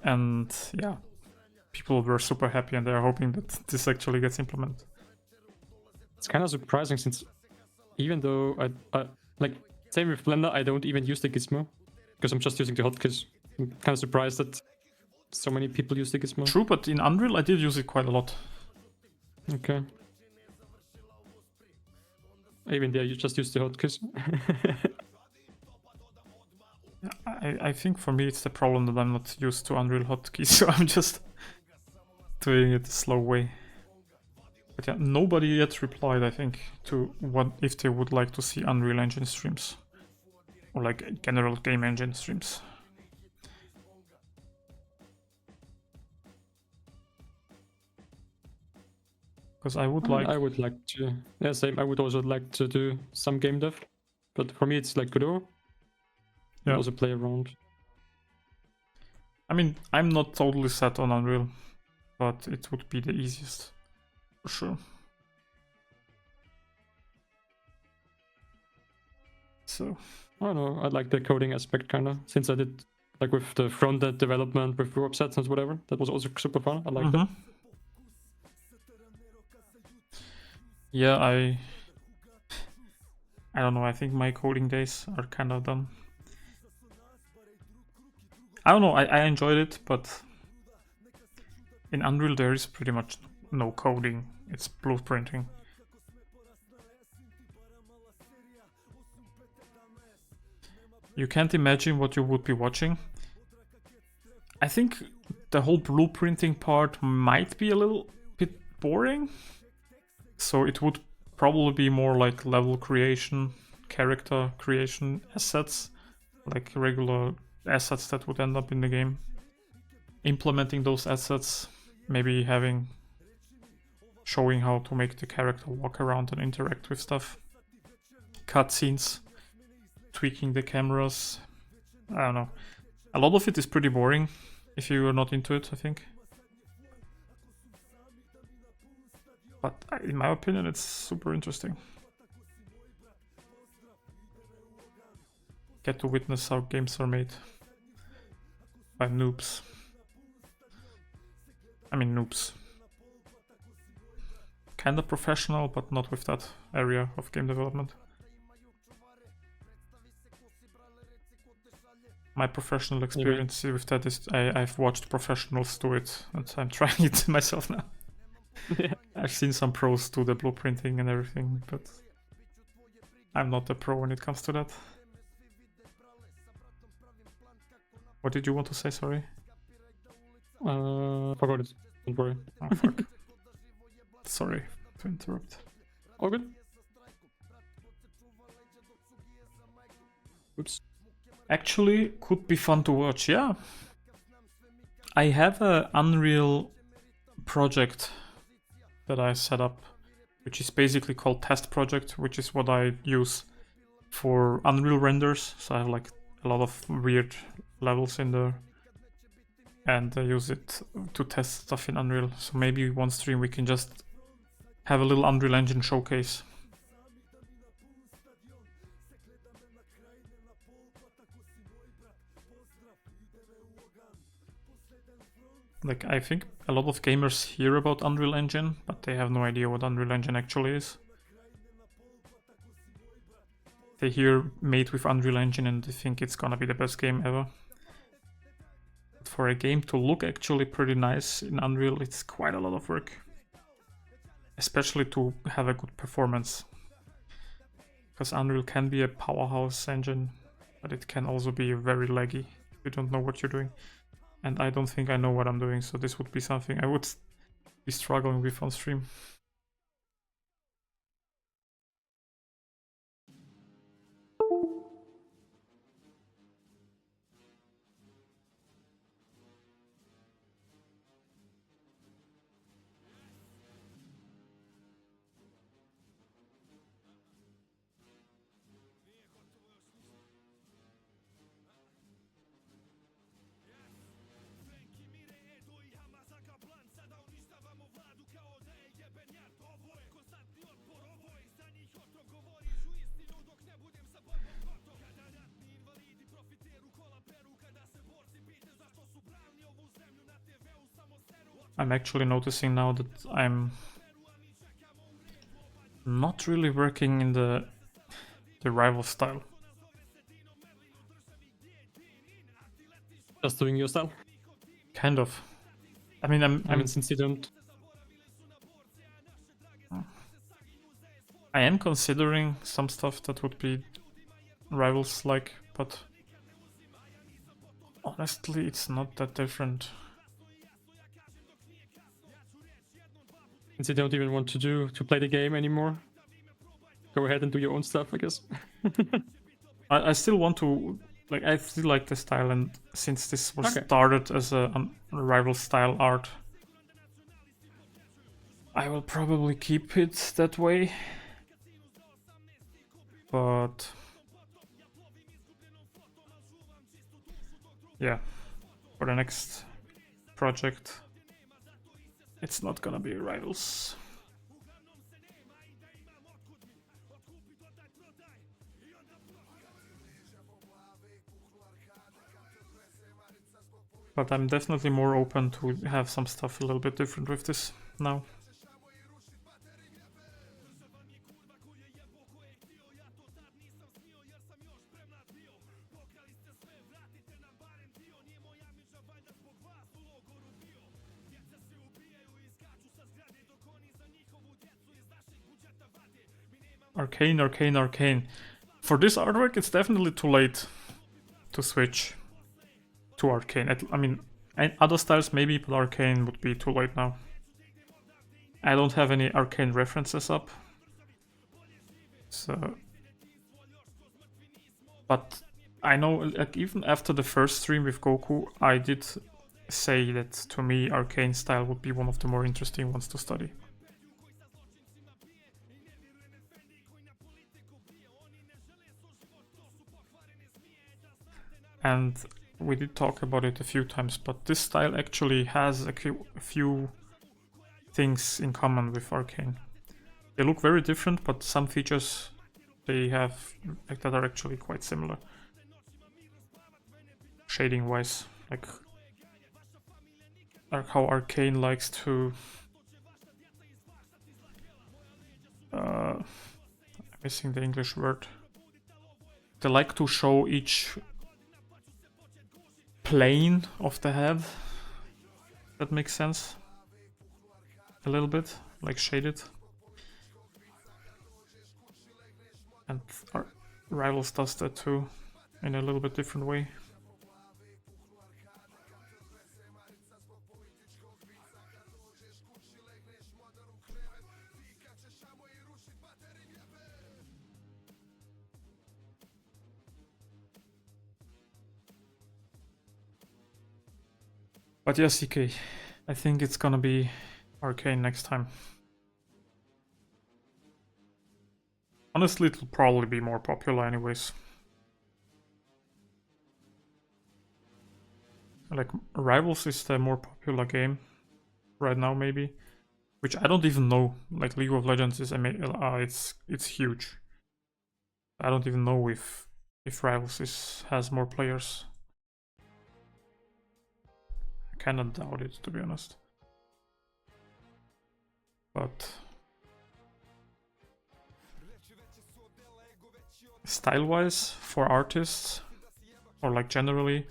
And yeah, people were super happy and they're hoping that this actually gets implemented. It's kind of surprising, since even though I like, same with Blender, I don't even use the gizmo because I'm just using the hotkeys. I'm kind of surprised that so many people use the gizmo. True, but in Unreal I did use it quite a lot. Okay. Even there, you just use the hotkeys. I think for me it's the problem that I'm not used to Unreal hotkeys, so I'm just doing it the slow way. But yeah, nobody yet replied, I think, to what if they would like to see Unreal Engine streams. Or like general game engine streams. Because I would like... I would like to... Yeah, same. I would also like to do some game dev. But for me, it's like Godot. Yeah. Also play around. I mean, I'm not totally set on Unreal, but it would be the easiest, for sure. So... I don't know, I like the coding aspect kinda, since I did like with the front-end development with websites and whatever. That was also super fun. I like that. Yeah, I don't know, I think my coding days are kind of done. I don't know, I enjoyed it, but in Unreal there is pretty much no coding, it's blueprinting. You can't imagine what you would be watching. I think the whole blueprinting part might be a little bit boring. So it would probably be more like level creation, character creation, assets, like regular assets that would end up in the game. Implementing those assets, maybe showing how to make the character walk around and interact with stuff. Cutscenes, tweaking the cameras. I don't know. A lot of it is pretty boring if you are not into it, I think. But in my opinion, it's super interesting. Get to witness how games are made by noobs. I mean noobs. Kinda professional, but not with that area of game development. My professional experience with that is I've watched professionals do it, and I'm trying it myself now. Yeah. I've seen some pros do the blueprinting and everything, but I'm not a pro when it comes to that. What did you want to say? Sorry. Forgot it. Don't worry. Oh, fuck. Sorry to interrupt. All good. Oops. Actually, could be fun to watch, yeah. I have a Unreal project that I set up, which is basically called Test Project, which is what I use for Unreal renders. So I have like a lot of weird levels in there, and I use it to test stuff in Unreal. So maybe one stream we can just have a little Unreal Engine showcase. Like, I think a lot of gamers hear about Unreal Engine, but they have no idea what Unreal Engine actually is. They hear made with Unreal Engine and they think it's gonna be the best game ever. But for a game to look actually pretty nice in Unreal, it's quite a lot of work. Especially to have a good performance. Because Unreal can be a powerhouse engine, but it can also be very laggy if you don't know what you're doing. And I don't think I know what I'm doing, so this would be something I would be struggling with on stream. I'm actually noticing now that I'm not really working in the rival style. Just doing your style. Kind of. I mean, I mean, since you don't. I am considering some stuff that would be rivals like, but honestly, it's not that different. Since you don't even want to play the game anymore, go ahead and do your own stuff, I guess. I still want to, like, I still like the style, and since this was Okay. started as a rival style art, I will probably keep it that way. But yeah, for the next project, it's not gonna be rivals. But I'm definitely more open to have some stuff a little bit different with this now. Arcane. For this artwork, it's definitely too late to switch to Arcane. I mean, other styles maybe, but Arcane would be too late now. I don't have any Arcane references up. So... But I know, like, even after the first stream with Goku, I did say that to me Arcane style would be one of the more interesting ones to study. And we did talk about it a few times, but this style actually has a few things in common with Arcane. They look very different, but some features they have like that are actually quite similar. Shading wise, like how Arcane likes to I'm missing the English word. They like to show each plane of the head. That makes sense. A little bit, like shaded. And our Rivals does that too, in a little bit different way. But yeah, CK, I think it's gonna be Arcane next time. Honestly, it'll probably be more popular anyways. Like, Rivals is the more popular game right now, maybe. Which I don't even know. Like, League of Legends is it's huge. I don't even know if Rivals has more players. I kinda doubt it, to be honest. But style-wise, for artists, or like generally,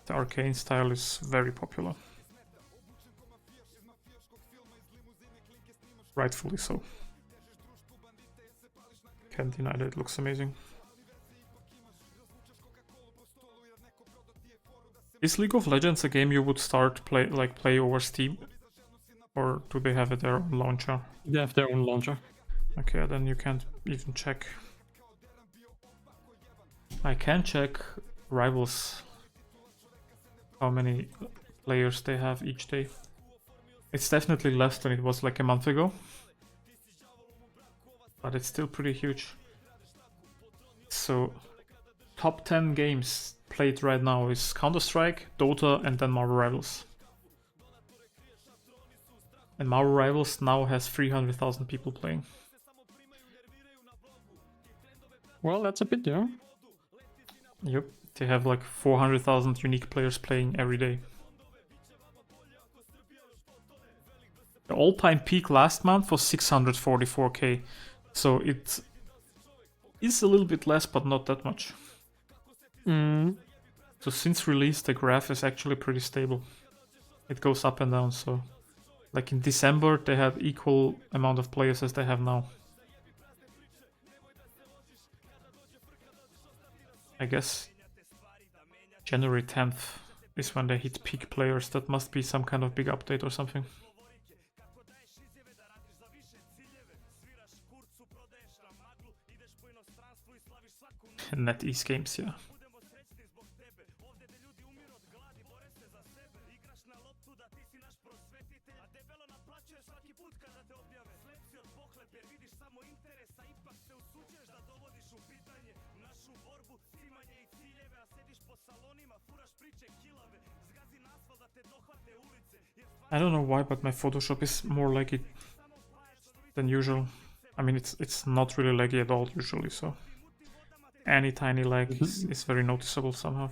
the Arcane style is very popular. Rightfully so. Can't deny that it looks amazing. Is League of Legends a game you would start play over Steam? Or do they have their own launcher? They have their own launcher. Okay, then you can't even check. I can check Rivals, how many players they have each day. It's definitely less than it was like a month ago. But it's still pretty huge. So, top 10 games played right now is Counter-Strike, Dota, and then Marvel Rivals. And Marvel Rivals now has 300,000 people playing. Well, that's a bit, yeah. Yep, they have like 400,000 unique players playing every day. The all-time peak last month was 644k, so it is a little bit less, but not that much. So since release, the graph is actually pretty stable. It goes up and down, so like in December, they had equal amount of players as they have now. I guess January 10th is when they hit peak players. That must be some kind of big update or something. NetEase games, yeah. I don't know why, but my Photoshop is more laggy than usual. I mean, it's not really laggy at all usually, so any tiny lag is very noticeable somehow.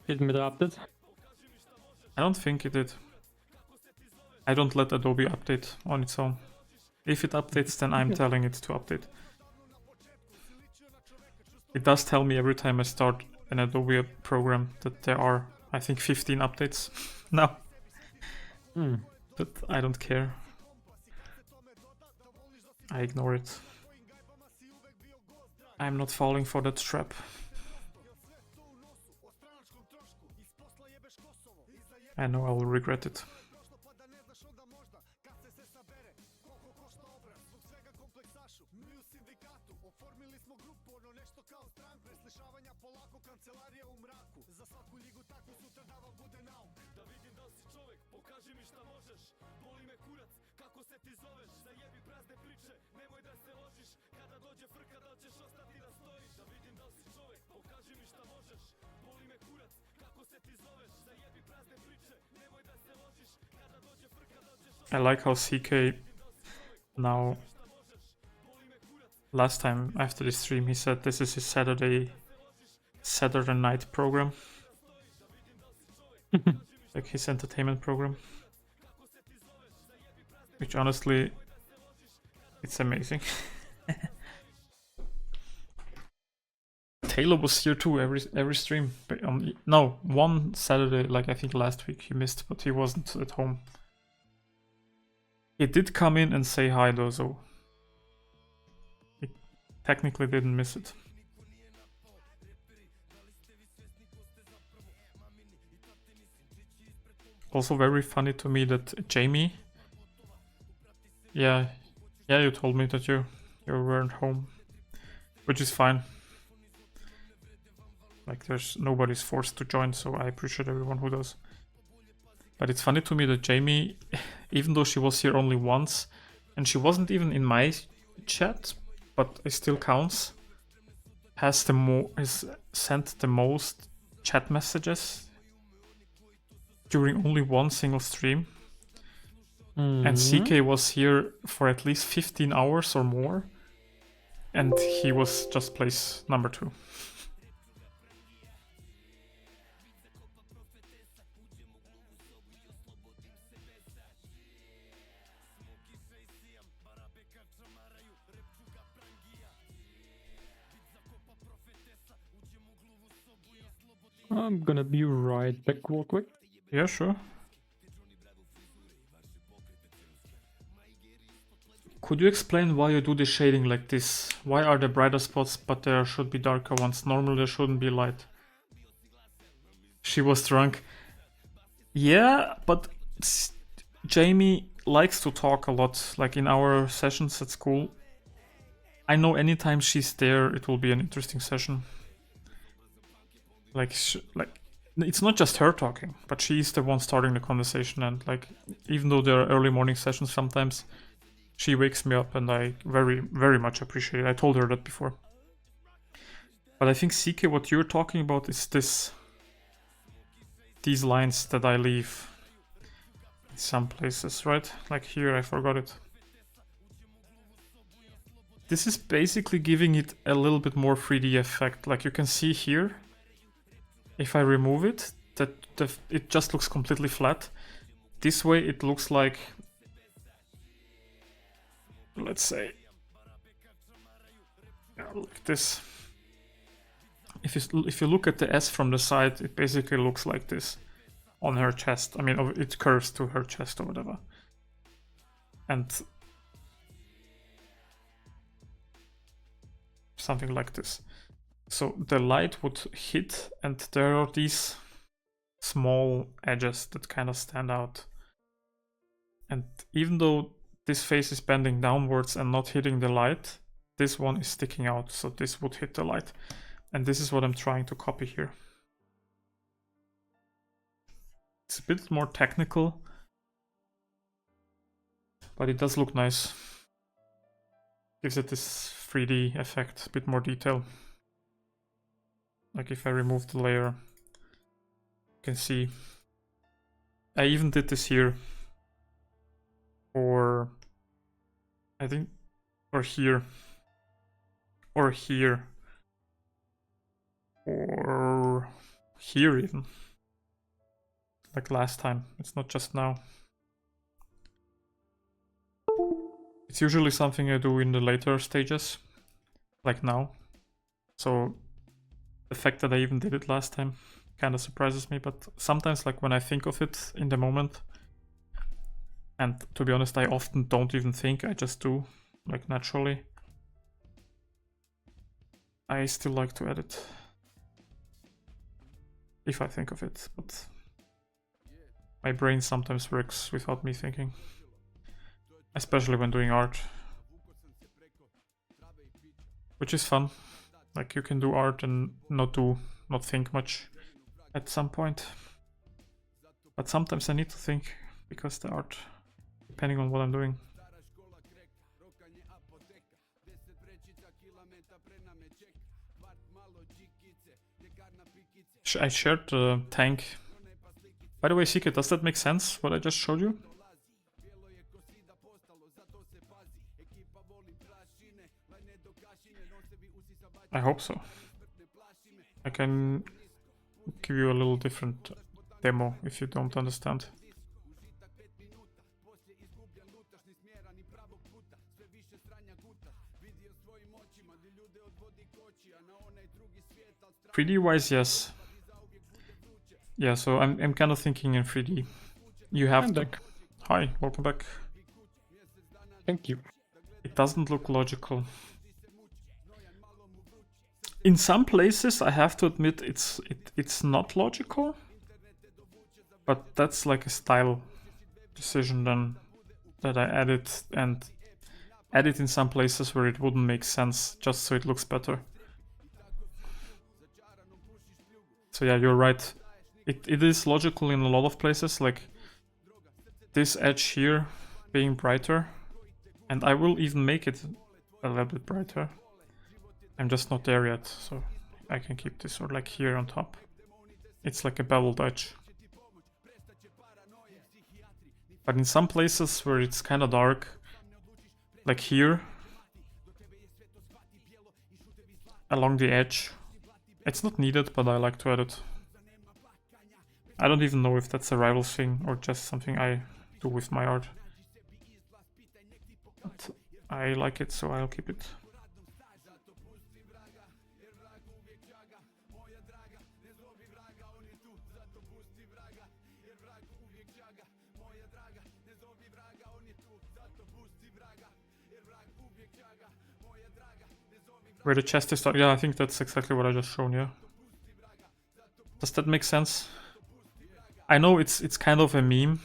Hit me the update. I don't think it did. I don't let Adobe update on its own. If it updates, then I'm telling it to update. It does tell me every time I start an Adobe program that there are, I think, 15 updates now. But I don't care. I ignore it. I'm not falling for that trap. I know I will regret it. I like how CK now, last time after the stream he said this is his Saturday night program. Like his entertainment program. Which honestly, it's amazing. Taylor was here too every stream. But no, one Saturday, like I think last week he missed, but he wasn't at home. He did come in and say hi though, so he technically didn't miss it. Also very funny to me that Jamie, yeah, you told me that you weren't home, which is fine. Like nobody's forced to join, so I appreciate everyone who does. But it's funny to me that Jamie, even though she was here only once, and she wasn't even in my chat, but it still counts, has sent the most chat messages during only one single stream. And CK was here for at least 15 hours or more, and he was just place number 2. I'm gonna be right back real quick. Yeah, sure. Could you explain why you do the shading like this? Why are there brighter spots but there should be darker ones? Normally there shouldn't be light. She was drunk. Yeah, but Jamie likes to talk a lot, like in our sessions at school. I know anytime she's there, it will be an interesting session. Like it's not just her talking, but she's the one starting the conversation. And like, even though there are early morning sessions sometimes, she wakes me up, and I very, very much appreciate it. I told her that before. But I think, CK, what you're talking about is these lines that I leave in some places, right? Like here, I forgot it. This is basically giving it a little bit more 3D effect. Like you can see here, if I remove it, that it just looks completely flat. This way it looks like, let's say, like this. If you look at the S from the side, it basically looks like this on her chest. I mean, it curves to her chest or whatever. And something like this. So the light would hit, and there are these small edges that kind of stand out. And even though this face is bending downwards and not hitting the light, this one is sticking out, so this would hit the light. And this is what I'm trying to copy here. It's a bit more technical, but it does look nice. Gives it this 3D effect, a bit more detail. Like if I remove the layer, you can see. I even did this here. Or I think, or here, or here, or here even, like last time. It's not just now. It's usually something I do in the later stages, like now. So the fact that I even did it last time kind of surprises me, but sometimes, like when I think of it in the moment, and to be honest, I often don't even think, I just do, like naturally, I still like to edit. If I think of it, but my brain sometimes works without me thinking. Especially when doing art. Which is fun. Like you can do art and not think much at some point. But sometimes I need to think, because the art, depending on what I'm doing. I shared the tank. By the way, CK, does that make sense, what I just showed you? I hope so. I can give you a little different demo if you don't understand. "3D wise, yes. Yeah, so I'm kind of thinking in 3D. You have to. Back. Hi, welcome back. Thank you. It doesn't look logical. In some places, I have to admit, it's not logical. But that's like a style decision then, that I added in some places where it wouldn't make sense, just so it looks better. So yeah, you're right. It is logical in a lot of places, like this edge here being brighter, and I will even make it a little bit brighter. I'm just not there yet, so I can keep this or like here on top. It's like a beveled edge. But in some places where it's kind of dark, like here, along the edge, it's not needed, but I like to add it. I don't even know if that's a rival thing or just something I do with my art. But I like it, so I'll keep it. Where the chest is, yeah, I think that's exactly what I just shown you. Does that make sense? I know it's kind of a meme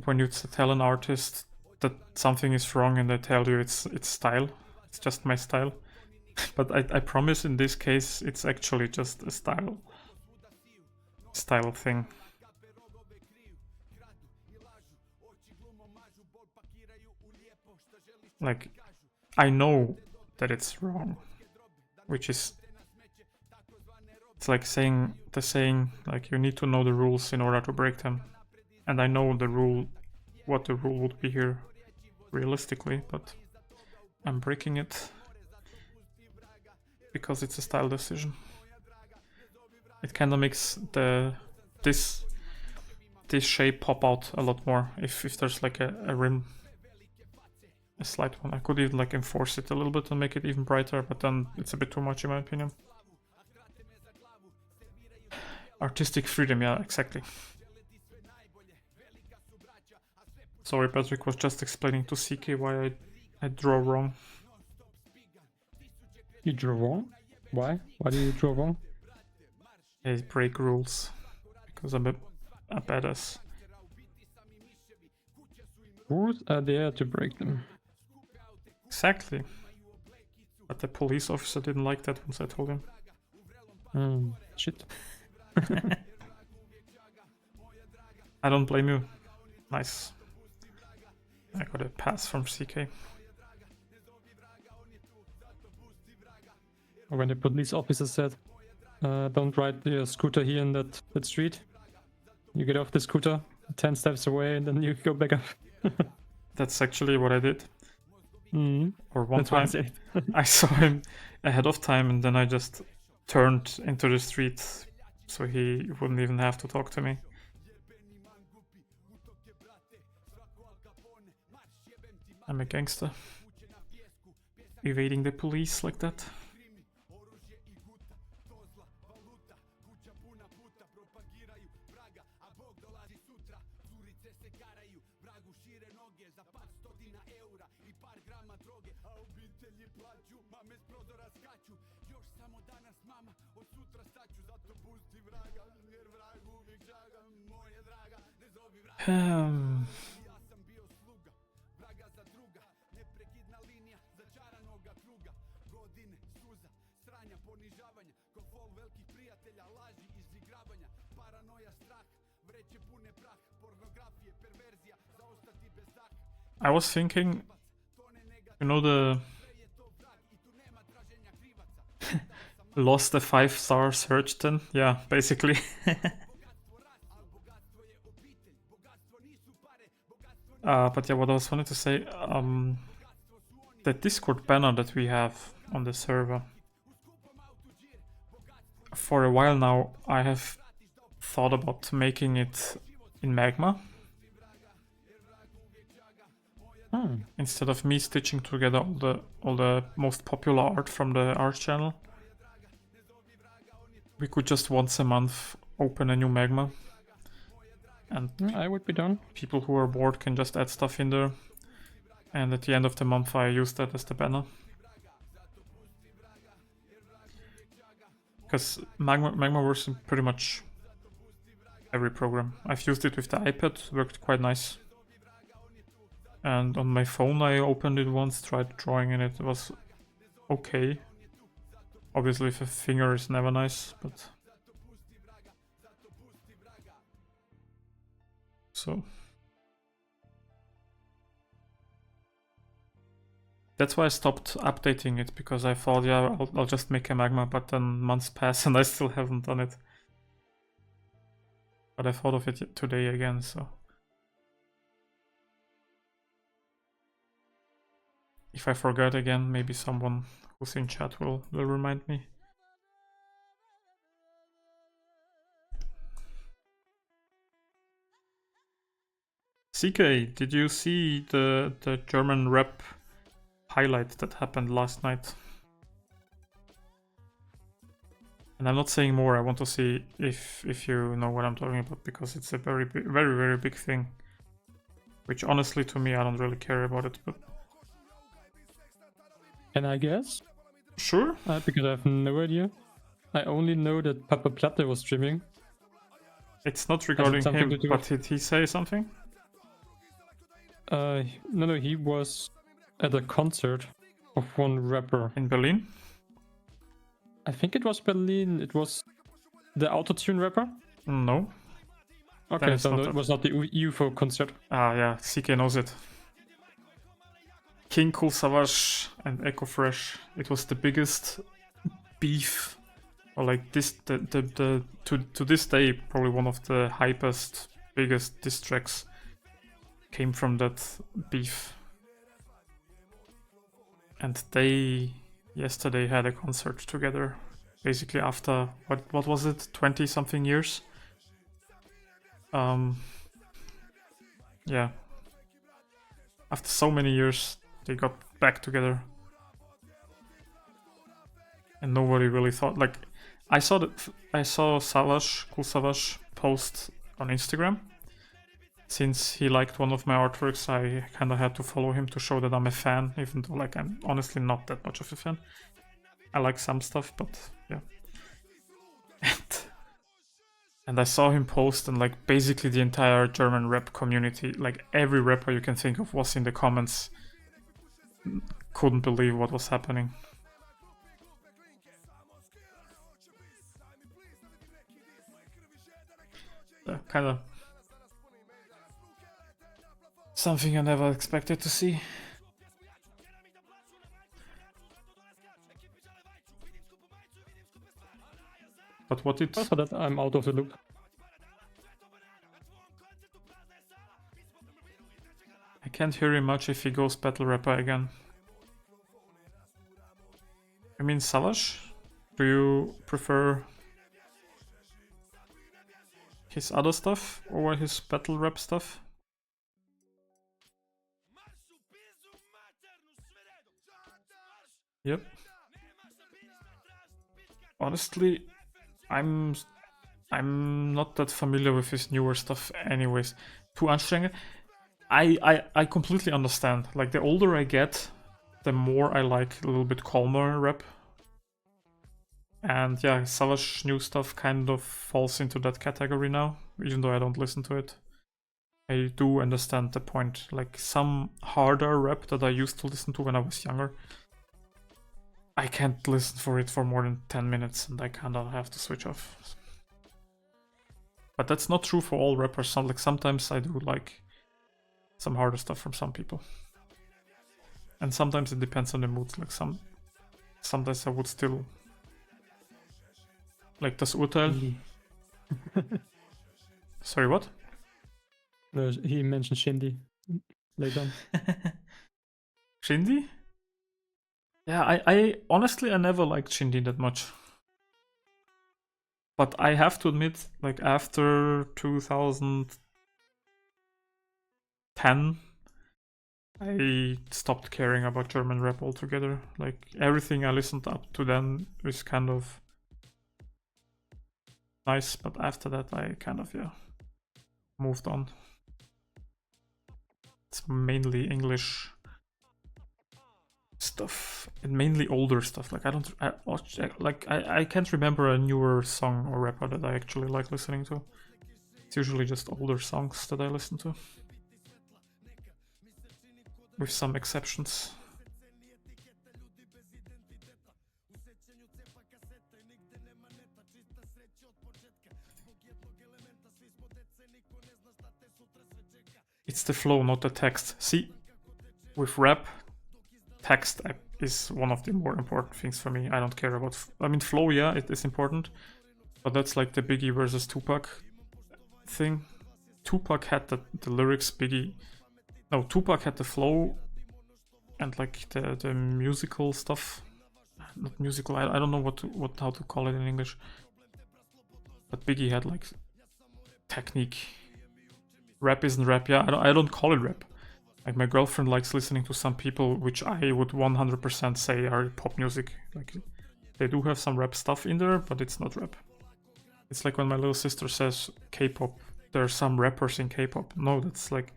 when you tell an artist that something is wrong and they tell you it's style. It's just my style. But I promise in this case it's actually just a style thing. Like, I know that it's wrong, which is, it's like saying like you need to know the rules in order to break them, and I know the rule, what the rule would be here realistically, but I'm breaking it because it's a style decision. It kind of makes this shape pop out a lot more if there's like a rim, a slight one. I could even like enforce it a little bit and make it even brighter, but then it's a bit too much in my opinion. Artistic freedom, yeah, exactly. Sorry, Patrick was just explaining to CK why I draw wrong. You draw wrong? Why? Why do you draw wrong? I break rules because I'm a badass. Rules are there to break them. Exactly. But the police officer didn't like that once I told him. Shit. I don't blame you. Nice. I got a pass from CK. When the police officer said, don't ride your scooter here in that street. You get off the scooter 10 steps away and then you go back up. That's actually what I did. Or one That's what I time said. I saw him ahead of time and then I just turned into the street so he wouldn't even have to talk to me. I'm a gangster. Evading the police like that. I was thinking, you know, the lost a 5-star search then? Yeah, basically. But yeah, what I was wanting to say, the Discord banner that we have on the server, for a while now I have thought about making it in Magma. Instead of me stitching together all the most popular art from the art channel, we could just once a month open a new Magma, and I would be done. people who are bored can just add stuff in there, and at the end of the month I use that as the banner. Because Magma works in pretty much every program. I've used it with the iPad, worked quite nice. And on my phone I opened it once, tried drawing in it, it was okay. Obviously if a finger is never nice, but... So, That's why I stopped updating it, because I thought, yeah, I'll just make a magma, but then months pass and I still haven't done it. But I thought of it today again, so. If I forget again, maybe someone who's in chat will remind me. CK, did you see the German rap highlight that happened last night? And I'm not saying more, I want to see if you know what I'm talking about, because it's a very, very big thing. Which honestly, to me, I don't really care about it, but... Can I guess? Sure? Because I have no idea. I only know that Papa Platte was streaming. It's not regarding something him, to do but with- did he say something? No, he was at a concert of one rapper. In Berlin? I think it was Berlin. It was the autotune rapper. No. Okay, it's so not it was not the UFO concert. Ah, yeah, CK knows it. King Cool Savage and Echo Fresh. It was the biggest beef, or like this, to this day, probably one of the hypest, biggest diss tracks came from that beef. And they yesterday had a concert together, basically after what was it, 20 something years. Yeah. After so many years, they got back together. And nobody really thought, like, I saw Savage, Cool Savage, post on Instagram. Since he liked one of my artworks, I kind of had to follow him to show that I'm a fan, even though, like, I'm honestly not that much of a fan. I like some stuff, but yeah. And I saw him post, and like basically the entire German rap community, like every rapper you can think of, was in the comments. Couldn't believe what was happening. Kind of something I never expected to see. But what it... For that, I'm out of the loop. I can't hear him much if he goes battle rapper again. I mean, Savage? Do you prefer his other stuff over his battle rap stuff? Yep. Honestly, I'm not that familiar with his newer stuff anyways. Too anstrengend. I completely understand. Like, the older I get, the more I like a little bit calmer rap. And yeah, Savage new stuff kind of falls into that category now, even though I don't listen to it. I do understand the point. Like, some harder rap that I used to listen to when I was younger, I can't listen for it for more than 10 minutes and I kinda have to switch off. But that's not true for all rappers. Like, sometimes I do like some harder stuff from some people. And sometimes it depends on the mood. Like, sometimes I would still... Like das Urteil. Sorry, what? No, he mentioned Shindy later on. Shindy? Yeah, I honestly, I never liked Shindy that much. But I have to admit, like, after 2010, I stopped caring about German rap altogether. Like, everything I listened up to then is kind of nice, but after that I kind of, yeah, moved on. It's mainly English stuff and mainly older stuff. Like, I can't remember a newer song or rapper that I actually like listening to. It's usually just older songs that I listen to, with some exceptions. It's the flow, not the text. See, with rap, text is one of the more important things for me. I don't care about. I mean, flow, yeah, it is important, but that's like the Biggie versus Tupac thing. Tupac had the lyrics. Tupac had the flow and like the musical stuff. Not musical. I don't know how to call it in English. But Biggie had like technique. Rap isn't rap. Yeah, I don't call it rap. Like my girlfriend likes listening to some people which I would 100% say are pop music. Like they do have some rap stuff in there, but it's not rap. It's like when my little sister says K-pop. There are some rappers in K-pop. No, that's like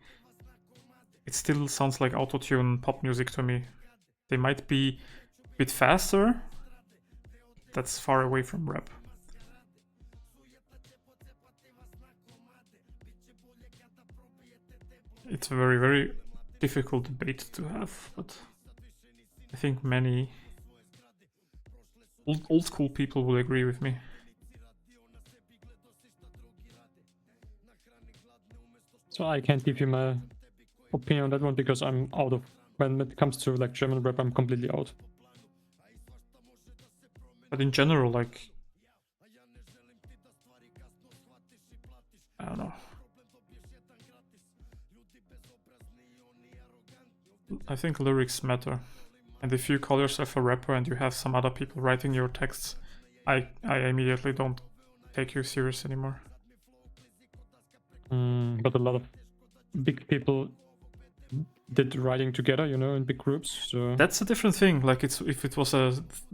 it still sounds like autotune pop music to me. They might be a bit faster. That's far away from rap. It's a very, very difficult debate to have, but I think many old school people will agree with me. So I can't give you my opinion on that one because I'm out of. When it comes to like German rap, I'm completely out. But in general, like I don't know. I think lyrics matter. And if you call yourself a rapper and you have some other people writing your texts, I immediately don't take you serious anymore. But a lot of big people did writing together, you know, in big groups. So That's a different thing. Like if it was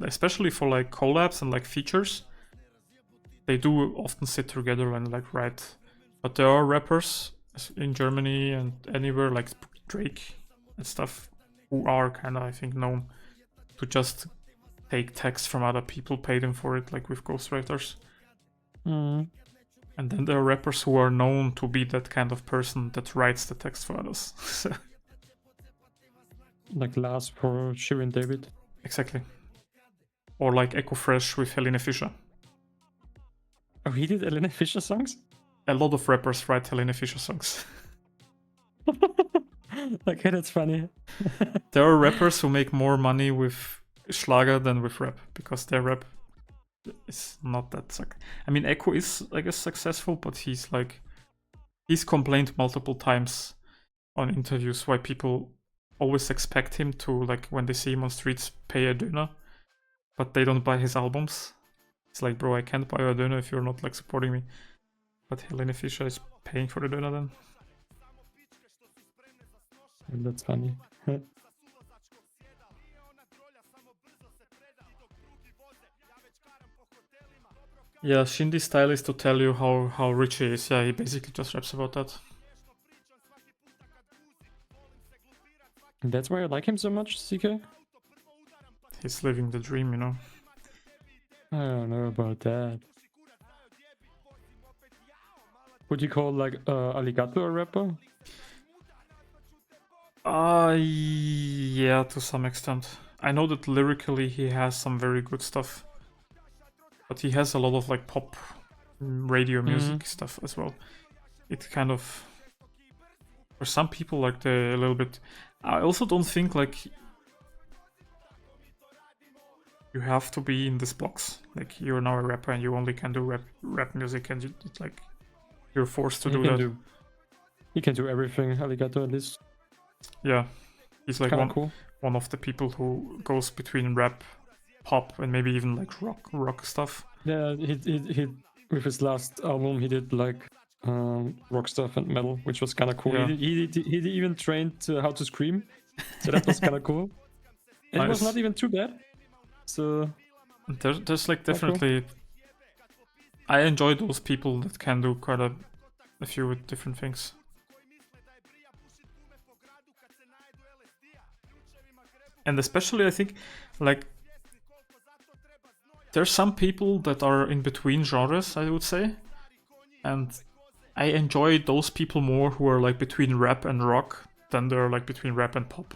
especially for like collabs and like features, they do often sit together and like write. But there are rappers in Germany and anywhere like Drake and stuff who are kind of, I think, known to just take text from other people, pay them for it, like with ghostwriters. And then there are rappers who are known to be that kind of person that writes the text for others. like Lars for Shirin David. Exactly. Or like Echo Fresh with Helene Fischer. Oh, he did Helene Fischer songs? A lot of rappers write Helene Fischer songs. Okay, that's funny. There are rappers who make more money with Schlager than with rap because their rap is not that I mean, Echo is, I guess, successful, but he's complained multiple times on interviews why people always expect him to, like, when they see him on streets, pay a döner, but they don't buy his albums. It's like, bro, I can't buy a döner if you're not like supporting me. But Helene Fischer is paying for the döner then. That's funny. Yeah, Shindy's style is to tell you how rich he is. Yeah, he basically just raps about that. That's why I like him so much, CK? He's living the dream, you know. I don't know about that. Would you call like Alligator a rapper? Yeah, to some extent. I know that lyrically he has some very good stuff. But he has a lot of like pop radio music stuff as well. It kind of, for some people, like a little bit. I also don't think like you have to be in this box. Like you're now a rapper and you only can do rap music, and it's like you're forced to do that. He can do everything, Alligator, at least. Yeah, he's like Cool. one of the people who goes between rap, pop, and maybe even like rock stuff. Yeah, he with his last album he did like rock stuff and metal, which was kind of cool. Yeah. He even trained how to scream, so that was kind of cool. And It was not even too bad. So there's like definitely, I enjoy those people that can do quite a few different things. And especially I think like there's some people that are in between genres, I would say, and I enjoy those people more who are like between rap and rock than they're like between rap and pop.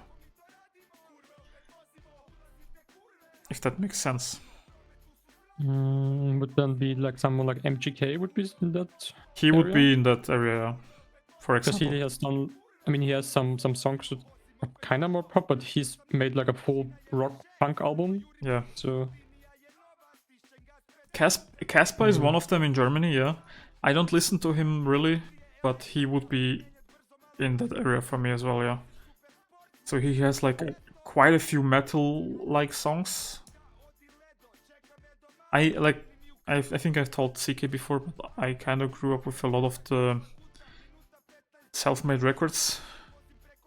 If that makes sense. Would then be like someone like MGK would be in that. He would be in that area, for example. Because he has done. I mean, he has some songs kind of more pop, but he's made like a full rock punk album. Yeah. So Casper is one of them in Germany, yeah. I don't listen to him really, but he would be in that area for me as well, yeah. So he has like quite a few metal-like songs. I think I've told CK before, but I kind of grew up with a lot of the self-made records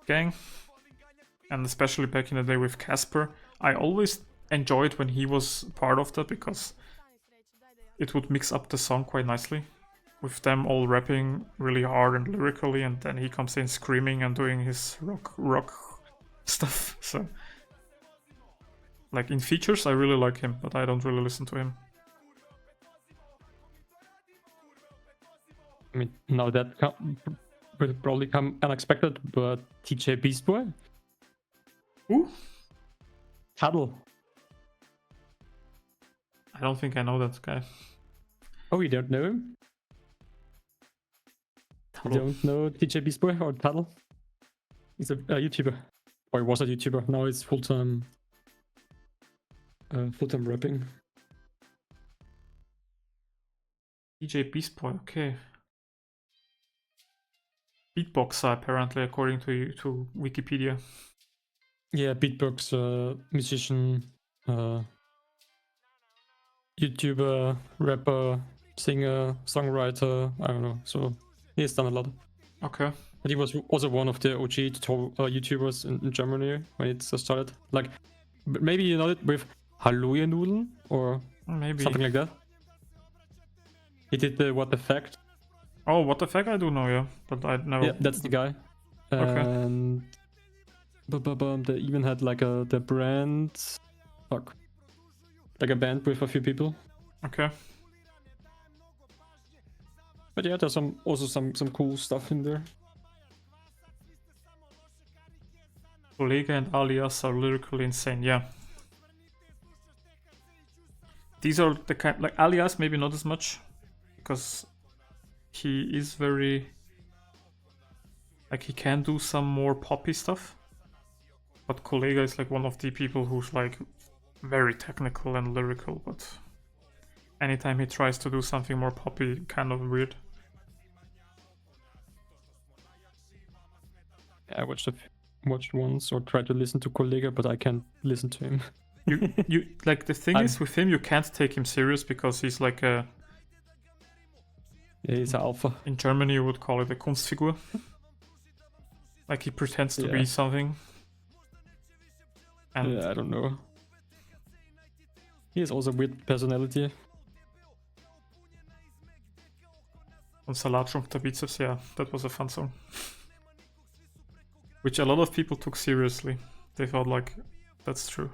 gang, and especially back in the day with Casper. I always enjoyed when he was part of that because it would mix up the song quite nicely with them all rapping really hard and lyrically, and then he comes in screaming and doing his rock stuff. So like in features I really like him, but I don't really listen to him. I mean, now that will probably come unexpected, but TJ Beast Boy, Who? Tuttle. I don't think I know that guy. Oh, you don't know him? You don't know TJ Beast Boy or Tuttle? He's a YouTuber. Or he was a YouTuber. Now he's full-time rapping. DJ Beast Boy, okay. Beatboxer apparently, according to Wikipedia. Yeah, beatbox, musician, YouTuber, rapper, singer, songwriter. I don't know. So he has done a lot. Okay. But he was also one of the OG YouTubers in Germany when it started. Like, maybe you know it with Hallo ihr Nudeln or Maybe. something like that. He did the What the Fact. Oh, what the fuck? I do know, yeah, but I never. Yeah, that's the guy. Okay. And they even had like the brand. Fuck. Like a band with a few people. Okay. But yeah, there's also some cool stuff in there. Kollege and Alias are lyrically insane, yeah. These are the kind, like Alias maybe not as much, because he is very, like he can do some more poppy stuff. But Kollega is like one of the people who's like very technical and lyrical, but anytime he tries to do something more poppy, kind of weird. I watched once or tried to listen to Kollega, but I can't listen to him. You like the thing is with him, you can't take him serious because he's like a. Yeah, he's an alpha. In Germany, you would call it a Kunstfigur. Like he pretends to be something. And yeah, I don't know. He has also weird personality. on Salat from the Biceps, yeah, that was a fun song. Which a lot of people took seriously. They thought like, that's true.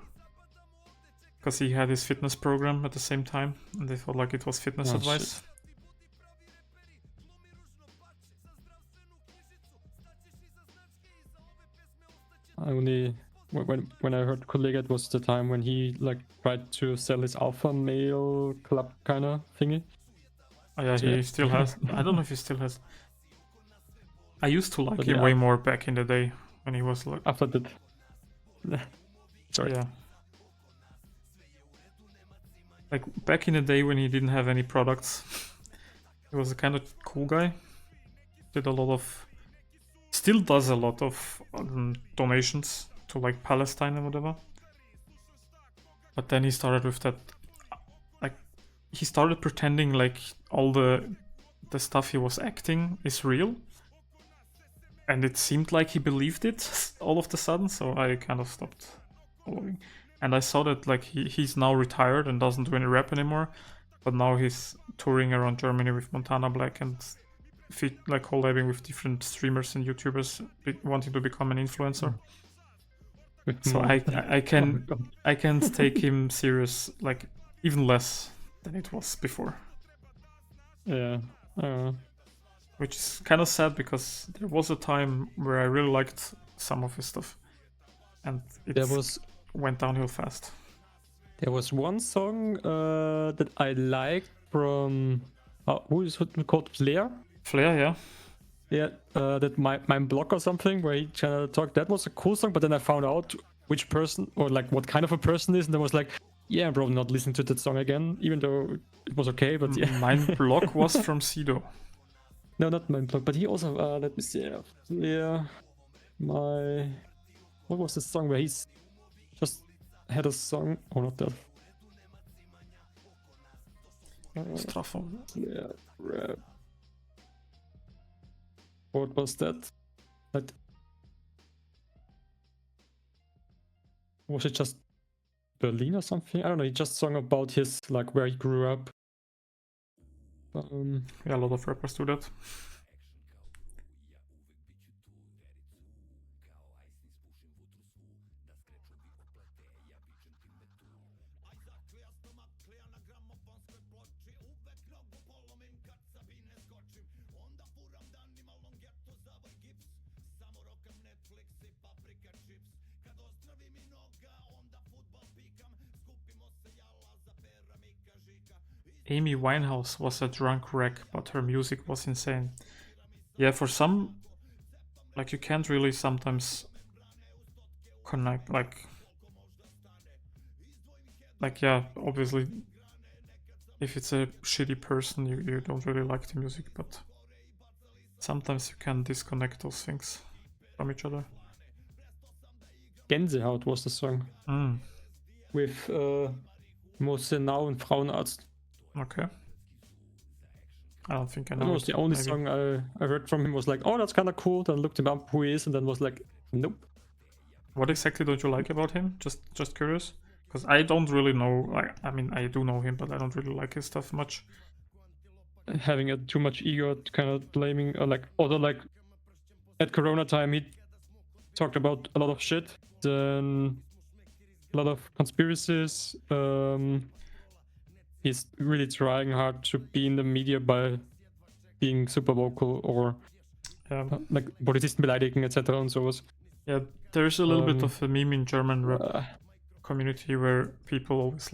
Because he had his fitness program at the same time, and they thought like it was fitness advice. Shit. I only when I heard Kollega, it was the time when he like tried to sell his alpha male club kind of thingy. Oh yeah, So, he yeah. still has. I don't know if he still has. I used to like But him yeah. way more back in the day when he was like. After that. Sorry. Yeah. Like back in the day when he didn't have any products, he was a kind of cool guy. Did a lot of. Still does a lot of donations to like Palestine and whatever. But then he started with that. Like, he started pretending like all the stuff he was acting is real. And it seemed like he believed it all of a sudden, so I kind of stopped following. And I saw that like he's now retired and doesn't do any rap anymore, but now he's touring around Germany with Montana Black and like collabing with different streamers and YouTubers wanting to become an influencer. So I can't take him serious, like even less than it was before. Yeah. Which is kind of sad because there was a time where I really liked some of his stuff, and it went downhill fast. There was one song that I liked from who is it called? Flair. Flair, yeah. yeah, that my block or something where he kind of talked. That was a cool song, but then I found out which person or like what kind of a person is, and I was like, yeah, I'm probably not listening to that song again, even though it was okay. But yeah, Mein Block was from Sido. no, not my block, but he also let me see, yeah, my what was the song where he's just had a song? Oh, not that. Strafo. Yeah, rap. What was that? That was it just Berlin or something? I don't know. He just sung about his like where he grew up. Yeah, a lot of rappers do that. Amy Winehouse was a drunk wreck, but her music was insane. Yeah, for some, like you can't really sometimes connect, like yeah, obviously, if it's a shitty person, you don't really like the music, but sometimes you can disconnect those things from each other. Gänsehaut was the song with Mose Now und Frauenarzt. Okay. I don't think I know. That was it, the only maybe. song I heard from him. Was like, oh, that's kind of cool. Then looked him up who he is, and then was like, nope. What exactly don't you like about him? Just curious, because I don't really know. Like, I mean, I do know him, but I don't really like his stuff much. Having a too much ego, kind of blaming, or like, although like at Corona time he talked about a lot of shit, then a lot of conspiracies. He's really trying hard to be in the media by being super vocal or like Polizisten beleidigen etc. und sowas. Yeah, there's a little bit of a meme in German rap community where people always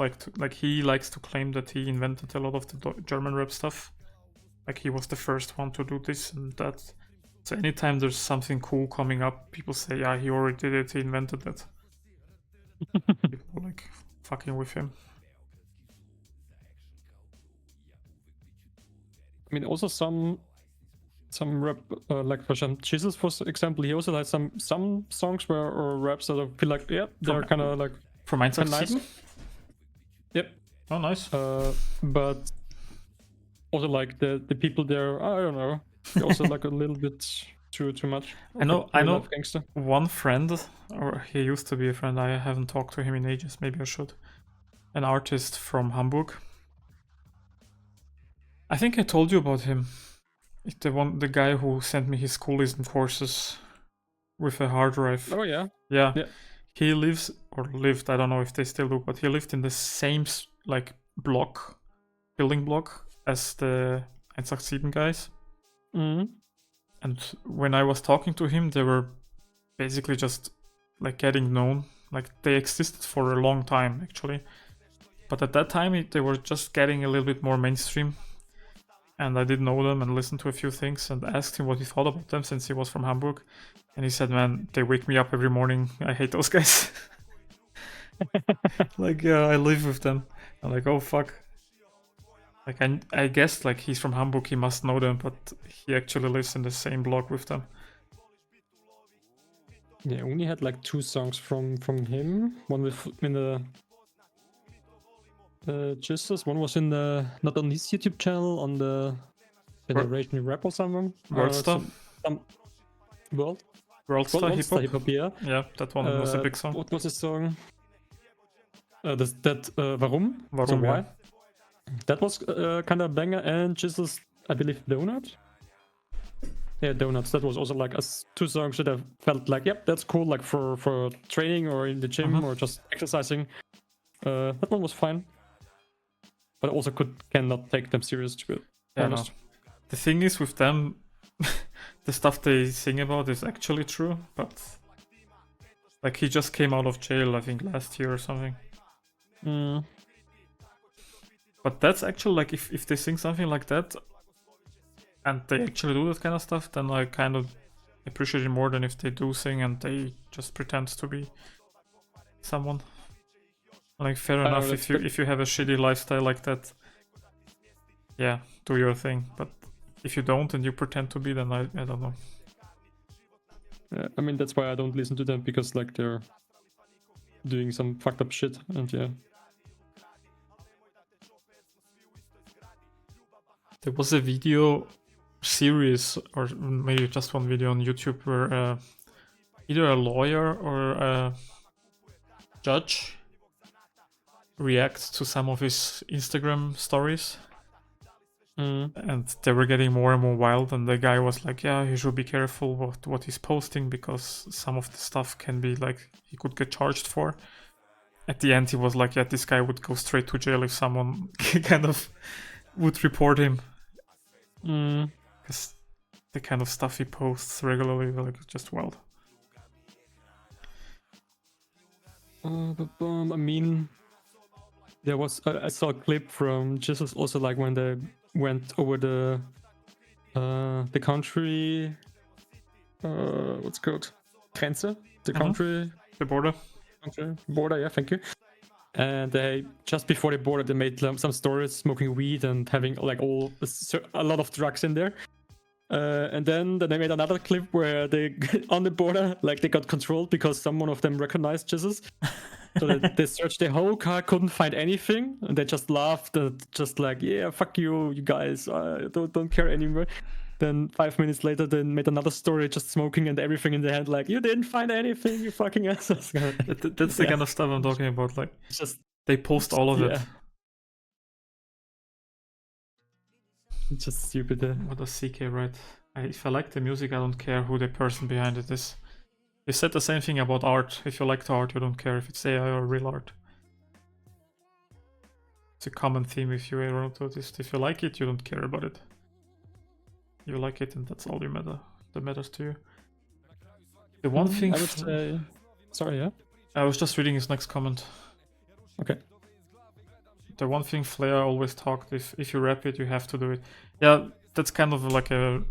he likes to claim that he invented a lot of the German rap stuff. Like he was the first one to do this and that. So anytime there's something cool coming up, people say, yeah, he already did it, he invented that. People like fucking with him. I mean, also some rap, like for some Jesus, for example, he also has some songs where or raps that I feel like, yeah, they're kind of like from nice. Yep. Oh, nice. But also like the people there, I don't know, they also like a little bit too much. I know one friend, or he used to be a friend. I haven't talked to him in ages. Maybe I should. An artist from Hamburg. I think I told you about him. The guy who sent me his schoolism courses with a hard drive. Oh yeah. Yeah. He lived, I don't know if they still do, but he lived in the same like building block as the 187 guys. And when I was talking to him, they were basically just like getting known. Like they existed for a long time actually. But at that time they were just getting a little bit more mainstream. And I did know them and listened to a few things and asked him what he thought about them since he was from Hamburg. And he said, man, they wake me up every morning. I hate those guys. Like, yeah, I live with them. I'm like, oh, fuck. Like, I guess, like, he's from Hamburg, he must know them, but he actually lives in the same block with them. Yeah, I only had like 2 songs from him. One in the Jesus. One was in the not on his YouTube channel, on the Generation Rap or something. Worldstar. Worldstar Hip Hop. Yeah, that one was a big song. What was the song? Warum? Warum? So why? Yeah. That was kind of a banger, and Jesus, I believe, Donut. Yeah, Donuts. That was also like 2 songs that I felt like, yep, that's cool, like for training or in the gym or just exercising. That one was fine. But I also cannot take them serious, to be honest. No. The thing is with them, the stuff they sing about is actually true, but like he just came out of jail, I think last year or something. But that's actually like if they sing something like that, and they actually do that kind of stuff, then I kind of appreciate it more than if they do sing and they just pretend to be someone. Like, fair enough, that's if you have a shitty lifestyle like that, yeah, do your thing. But if you don't and you pretend to be, then I don't know. I mean, that's why I don't listen to them, because like they're doing some fucked up shit, and yeah. There was a video series, or maybe just one video on YouTube, where either a lawyer or a judge reacts to some of his Instagram stories. And they were getting more and more wild, and the guy was like, yeah, he should be careful what he's posting, because some of the stuff can be like he could get charged for. At the end he was like, yeah, this guy would go straight to jail if someone kind of would report him, because the kind of stuff he posts regularly, like, just wild. I mean, there was I saw a clip from Jesus also, like when they went over the country, what's it called, Grenze, the country, The border. border. Yeah, thank you. And they, just before the border, they made some stories smoking weed and having like a lot of drugs in there. And then they made another clip where they on the border, like they got controlled because someone of them recognized Jesus. So they searched the whole car, couldn't find anything, and they just laughed, just like, yeah, fuck you guys, I don't care anymore. Then 5 minutes later, they made another story, just smoking and everything in their hand, like, you didn't find anything, you fucking assholes. That's the kind of stuff I'm talking about. Like, just they post all of it. It's just stupid. What does CK write? If I like the music, I don't care who the person behind it is. You said the same thing about art. If you like the art, you don't care if it's AI or real art. It's a common theme if you ever noticed. If you like it, you don't care about it. You like it, and that's all that matters to you. The one thing... I would say... Sorry, yeah? I was just reading his next comment. Okay. The one thing Flair always talked, if you rap it, you have to do it. Yeah, that's kind of like a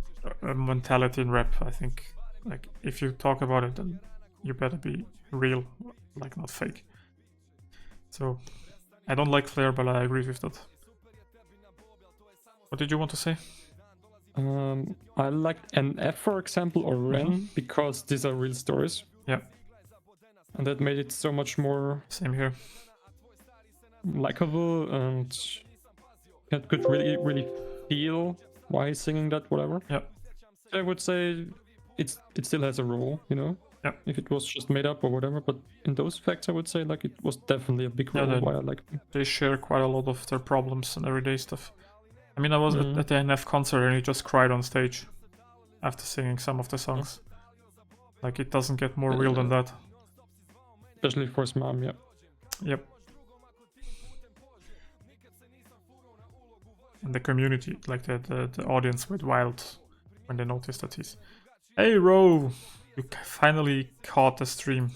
mentality in rap, I think. Like, if you talk about it, then you better be real, like, not fake. So, I don't like Flair, but I agree with that. What did you want to say? I liked NF, for example, or Ren, because these are real stories. Yeah. And that made it so much more... Same here. Likeable, and you could really feel why he's singing that, whatever. Yeah. I would say it still has a role, you know? Yeah. If it was just made up or whatever, but in those facts, I would say like it was definitely a big role why I like them. They share quite a lot of their problems and everyday stuff. I mean, I was at the NF concert and he just cried on stage after singing some of the songs. Like, it doesn't get more real than that. Especially for his mom, yeah. Yep. And the community, like the audience went wild when they noticed that he's... Hey, Ro! You finally caught the stream.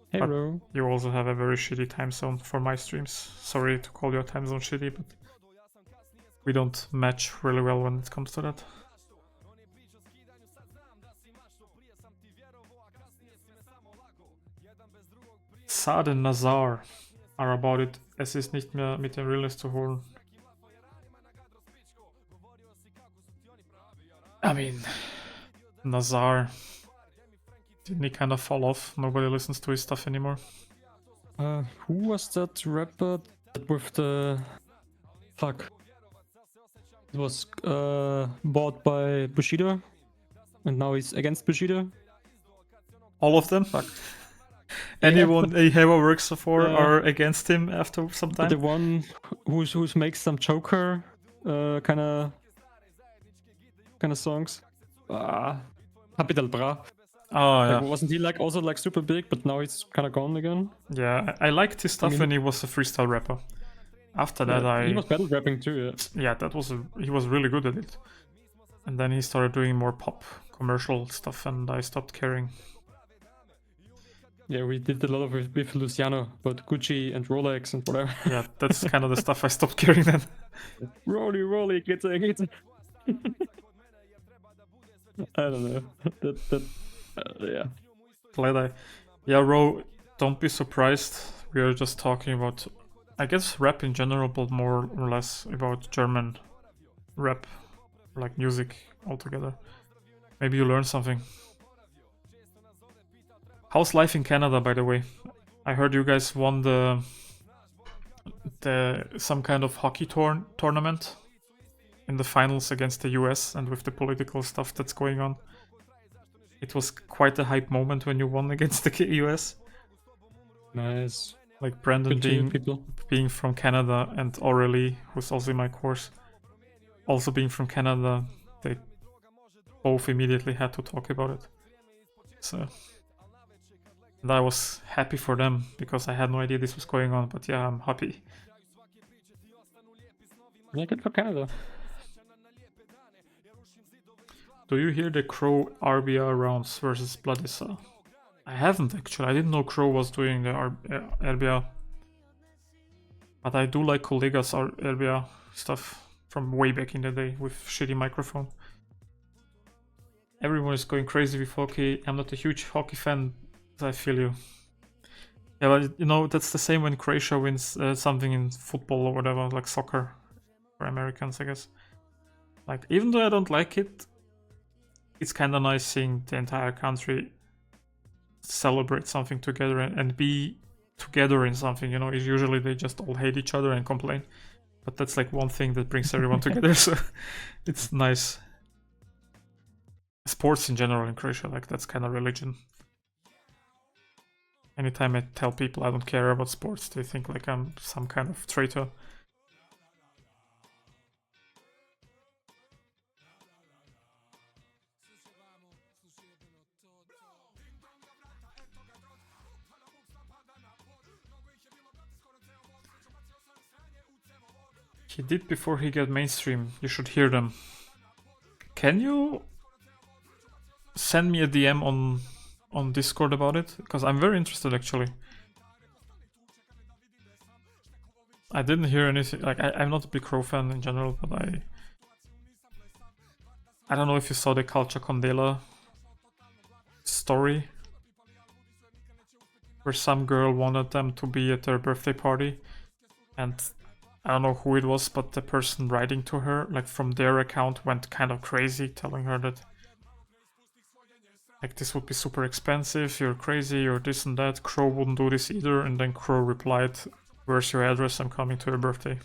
Hey, But Ro. you also have a very shitty time zone for my streams. Sorry to call your time zone shitty, but we don't match really well when it comes to that. Saad and Nazar are about it. Es ist nicht mehr mit dem Realness zu holen. I mean, Nazar, didn't he kind of fall off? Nobody listens to his stuff anymore. Who was that rapper with the... Fuck. It was bought by Bushido, and now he's against Bushido. All of them? Fuck. Anyone he ever works for are against him after some time? The one who's makes some Joker kind of songs. Capital Bra. Oh, yeah. Like, wasn't he like also like super big, but now he's kind of gone again? Yeah, I liked his stuff when he was a freestyle rapper. After that, he was battle rapping too. Yeah, he was really good at it. And then he started doing more pop commercial stuff, and I stopped caring. Yeah, we did a lot of with Luciano, but Gucci and Rolex and whatever. Yeah, that's kind of the stuff I stopped caring then. Rolly, geht's. I don't know. Yeah. Glad I. Yeah, Ro, don't be surprised. We are just talking about, I guess, rap in general, but more or less about German rap, like music altogether. Maybe you learn something. How's life in Canada, by the way? I heard you guys won the some kind of hockey tournament in the finals against the US, and with the political stuff that's going on. It was quite a hype moment when you won against the US. Nice. Like Brandon Good to hear, people. being from Canada, and Aurelie, who's also in my course, also being from Canada, they both immediately had to talk about it. So, and I was happy for them because I had no idea this was going on. But yeah, I'm happy. Yeah, good for Canada. Do you hear the Crow RBR rounds versus Bladissa? I haven't actually. I didn't know Crow was doing the RBR. But I do like Kollega's RBR stuff from way back in the day with shitty microphone. Everyone is going crazy with hockey. I'm not a huge hockey fan, but I feel you. Yeah, but you know, that's the same when Croatia wins something in football or whatever, like soccer for Americans, I guess. Like, even though I don't like it, it's kind of nice seeing the entire country celebrate something together and be together in something, you know. Usually they just all hate each other and complain, but that's like one thing that brings everyone together, so it's nice. Sports in general in Croatia, like, that's kind of religion. Anytime I tell people I don't care about sports, they think like I'm some kind of traitor. He did before he got mainstream. You should hear them. Can you send me a DM on Discord about it? Because I'm very interested actually. I didn't hear anything. Like, I'm not a big Crow fan in general, but I don't know if you saw the Calcia Condela story, where some girl wanted them to be at their birthday party, and I don't know who it was, but the person writing to her, like from their account, went kind of crazy, telling her that, like, this would be super expensive, you're crazy, you're this and that, Crow wouldn't do this either, and then Crow replied, "Where's your address? I'm coming to your birthday."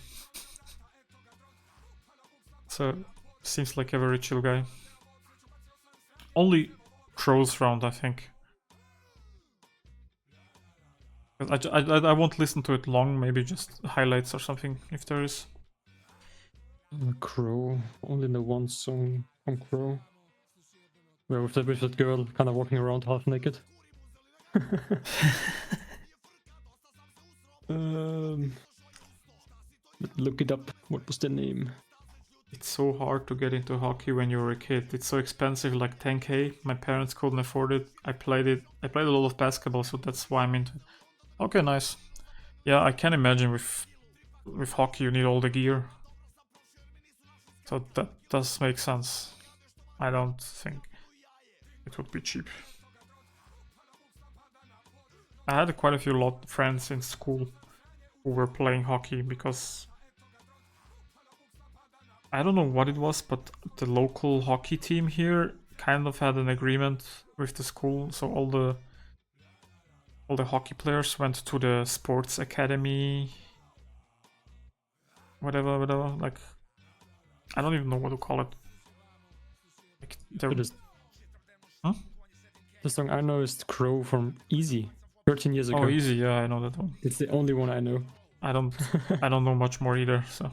So, seems like a very chill guy. Only Crow's round, I think. I won't listen to it long, maybe just highlights or something, if there is. Crow. Only the one song from Crow. Where with that girl kind of walking around half naked. Look it up. What was the name? It's so hard to get into hockey when you're a kid. It's so expensive, like 10k. My parents couldn't afford it. I played a lot of basketball, so that's why I'm into it. Okay, nice. Yeah, I can imagine with hockey you need all the gear. So that does make sense. I don't think it would be cheap. I had quite a few friends in school who were playing hockey because I don't know what it was, but the local hockey team here kind of had an agreement with the school, so all the hockey players went to the sports academy, whatever, like, I don't even know what to call it. Like, huh? The song I know is Crow from Easy, 13 years ago. Oh, Easy, yeah, I know that one. It's the only one I know. I don't know much more either, so.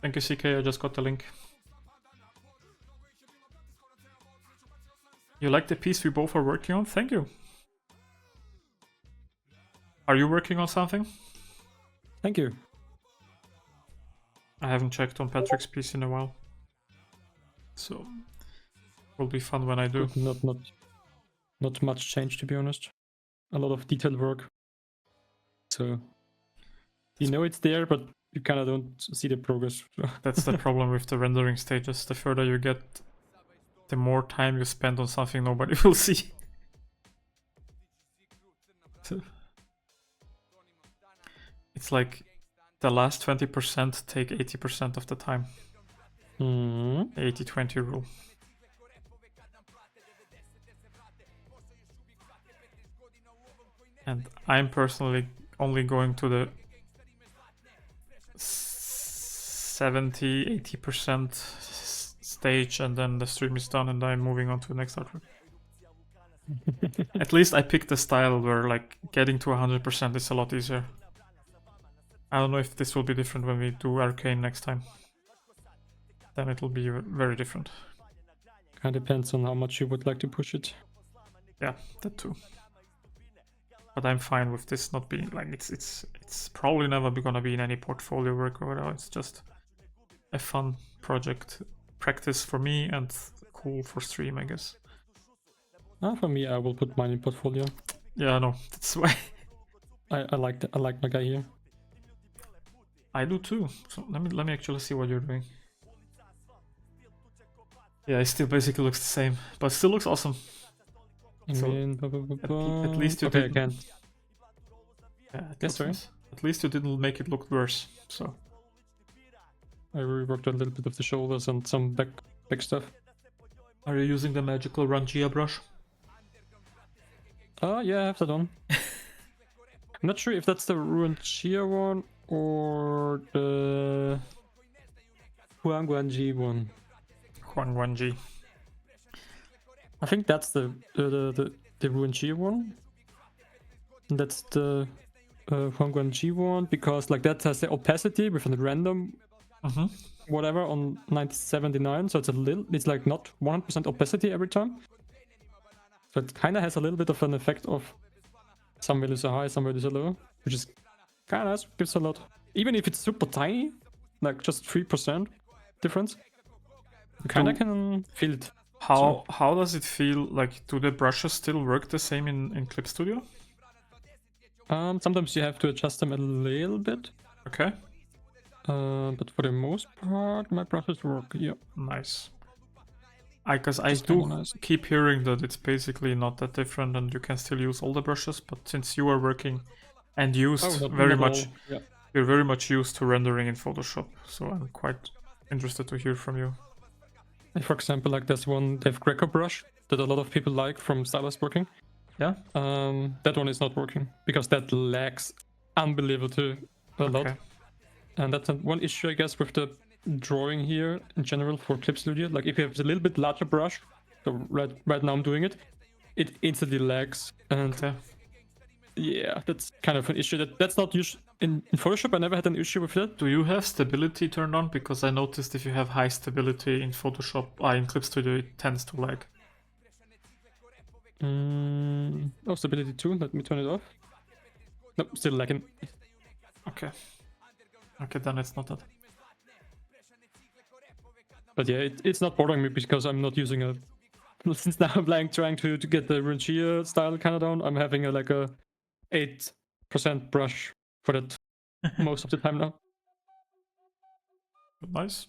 Thank you, CK, I just got the link. You like the piece we both are working on? Thank you. Are you working on something? Thank you. I haven't checked on Patrick's piece in a while. So will be fun when I do. Good, not much change, to be honest. A lot of detailed work. So you know it's there, but you kind of don't see the progress. That's the problem with the rendering stages. The further you get, the more time you spend on something nobody will see. So, it's like the last 20% take 80% of the time. 80-20 rule. And I'm personally only going to the 70-80% stage, and then the stream is done and I'm moving on to the next artwork. At least I picked a style where like getting to 100% is a lot easier. I don't know if this will be different when we do Arcane next time. Then it will be very different. Kind of depends on how much you would like to push it. Yeah, that too. But I'm fine with this not being like it's probably never gonna be in any portfolio work or whatever. It's just a fun project, practice for me and cool for stream, I guess. For me, I will put mine in portfolio. Yeah, no, that's why. I like my guy here. I do too. So let me actually see what you're doing. Yeah, it still basically looks the same, but still looks awesome. So, at least you okay, didn't. again. Yeah, Yes, sorry. nice. At least you didn't make it look worse. So I reworked a little bit of the shoulders and some back stuff. are you using the magical Rangia brush? Yeah, I have that on. I'm not sure if that's the Ruined Chia one or the Huangguanji one. Huangguanji. I think that's the Ruined Chia one. And that's the Huangguanji one, because like that has the opacity with a random whatever on 979, so it's like not 100% opacity every time. So it kind of has a little bit of an effect of some values are high, some values are low, which is kind of nice, gives a lot. Even if it's super tiny, like just 3% difference, you kind of can feel it. How does it feel? Like, do the brushes still work the same in Clip Studio? Sometimes you have to adjust them a little bit. Okay. But for the most part, my brushes work. Yeah. Nice. Because I Just do kinda nice. keep hearing that it's basically not that different, and you can still use all the brushes. But since you are working and used not very all. much, Yeah. you're very much used to rendering in Photoshop. So I'm quite interested to hear from you. For example, like there's one Dave Greco brush that a lot of people like from Stylus working. Yeah. That one is not working because that lags unbelievably a lot. And that's one issue, I guess, with the drawing here in general for Clip Studio. Like if you have a little bit larger brush, so right now I'm doing it, it instantly lags. And yeah, that's kind of an issue. That's not used in Photoshop. I never had an issue with that. Do you have stability turned on? Because I noticed if you have high stability in Photoshop, in Clip Studio, it tends to lag. Oh, stability 2. Let me turn it off. Nope, still lagging. Okay. Okay, then it's not that. But yeah, it's not bothering me because I'm not using a... Since now I'm trying to get the Ranchia style kind of down, I'm having like a 8% brush for that most of the time now. Nice.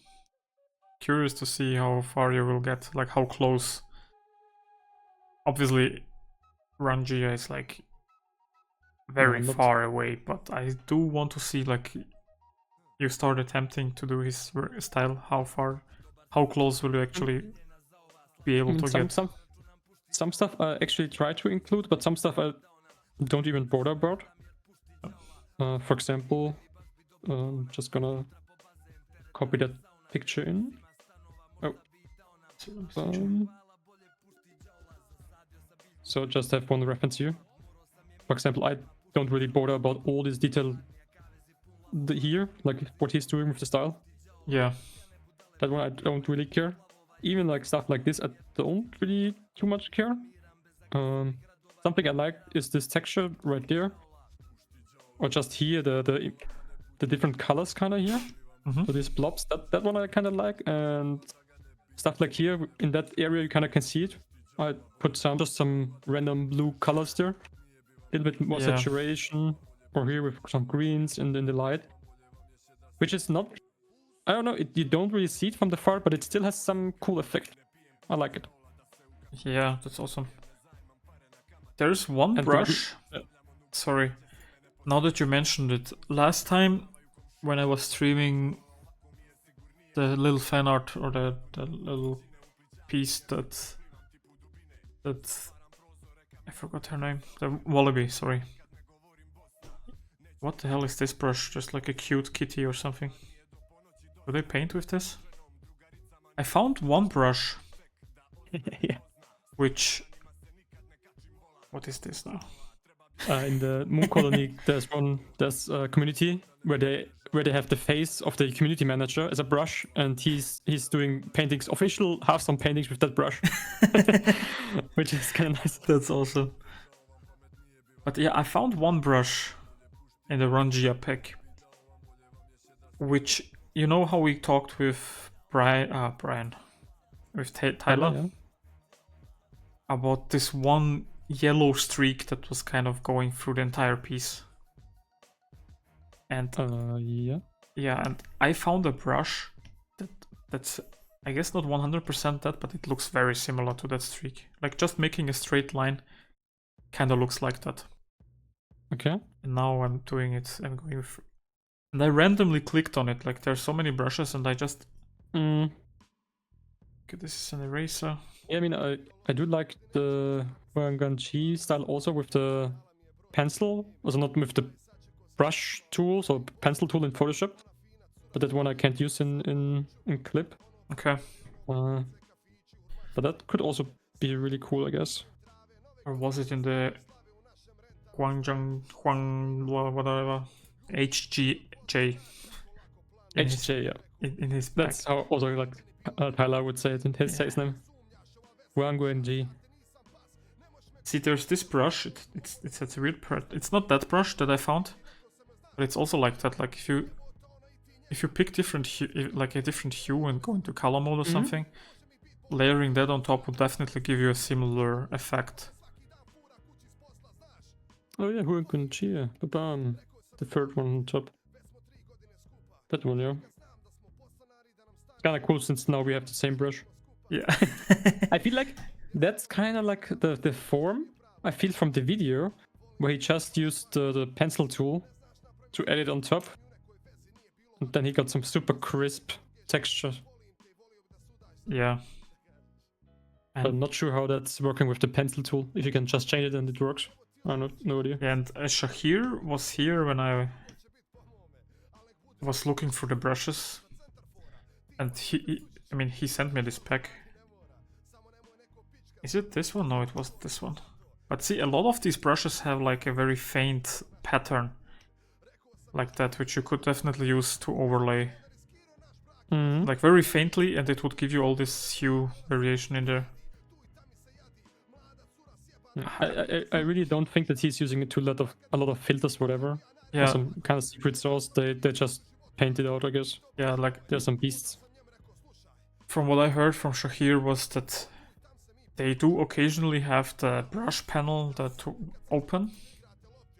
Curious to see how far you will get, like how close. Obviously, Rangia is like very far away, but I do want to see like you start attempting to do his style. How close will you actually be able to get? Some stuff I actually try to include, but some stuff I don't even bother about. For example, just gonna copy that picture in. Oh. So just have one reference here. For example, I don't really bother about all this detail here, like what he's doing with the style. Yeah. That one I don't really care. even like stuff like this, I don't really too much care. Something I like is this texture right there, or just here, the different colors kind of here. Mhm. So these blobs, that one I kind of like, and stuff like here in that area you kind of can see it. I put just some random blue colors there, a little bit more Yeah. saturation, or here with some greens in the light, which is not, I don't know, you don't really see it from the far, but it still has some cool effect. I like it. Yeah, that's awesome. There's one And brush. Sorry. Now that you mentioned it, last time when I was streaming the little fan art or the little piece that I forgot her name. The Wallaby, sorry. What the hell is this brush? Just like a cute kitty or something. Do they paint with this? I found one brush yeah. which... What is this now? In the Moon Colony, there's a community where they have the face of the community manager as a brush, and he's doing paintings, official Hearthstone paintings with that brush, which is kind of nice. That's awesome. But yeah, I found one brush in the Rangia pack, which, you know how we talked with Brian, with Tyler, Yeah. about this one yellow streak that was kind of going through the entire piece. And Yeah. yeah, and I found a brush that's I guess not 100% that, but it looks very similar to that streak. Like just making a straight line kind of looks like that. Okay. And now I'm doing it and going through. And I randomly clicked on it. Like there's so many brushes, and I just okay, this is an eraser. Yeah, I mean, I do like the Wanganchi style also with the pencil, also not with the brush tool, so pencil tool in Photoshop, but that one I can't use in Clip. Okay. But that could also be really cool, I guess. Or was it in the Huang whatever HGJ? HJ, yeah. In his back. That's how also like Tyler would say it in his say his name. Wanganchi. See, there's this brush. It's a weird part. It's not that brush that I found, but it's also like that. Like if you pick different like a different hue and go into color mode or something, layering that on top would definitely give you a similar effect. Oh yeah, Wanganchi, yeah. Ba-bam. The third one on top. That one, yeah. It's kind of cool since now we have the same brush. Yeah. I feel like that's kind of like the form I feel from the video, where he just used the pencil tool to add it on top, and then he got some super crisp texture. Yeah. But I'm not sure how that's working with the pencil tool. If you can just change it and it works, I don't no idea. Yeah, and Shahir was here when I was looking for the brushes, and he sent me this pack. Is it this one? No, it wasn't this one. But see, a lot of these brushes have like a very faint pattern like that, which you could definitely use to overlay. Like very faintly, and it would give you all this hue variation in there. I really don't think that he's using it to a lot of filters, whatever. Yeah. Or some kind of secret sauce. They just paint it out, I guess. Yeah, like There's some beasts. from what I heard from Shahir was that they do occasionally have the brush panel to open,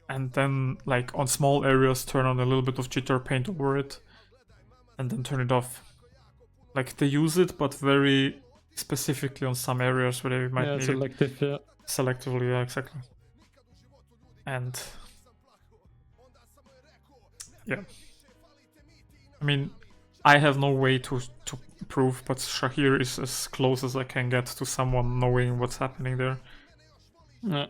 and then like on small areas turn on a little bit of jitter paint over it, and then turn it off. Like they use it, but very specifically on some areas where they might need selective, yeah. Selectively, yeah, exactly. And yeah, I mean, I have no way to prove, but Shahir is as close as I can get to someone knowing what's happening there. Yeah.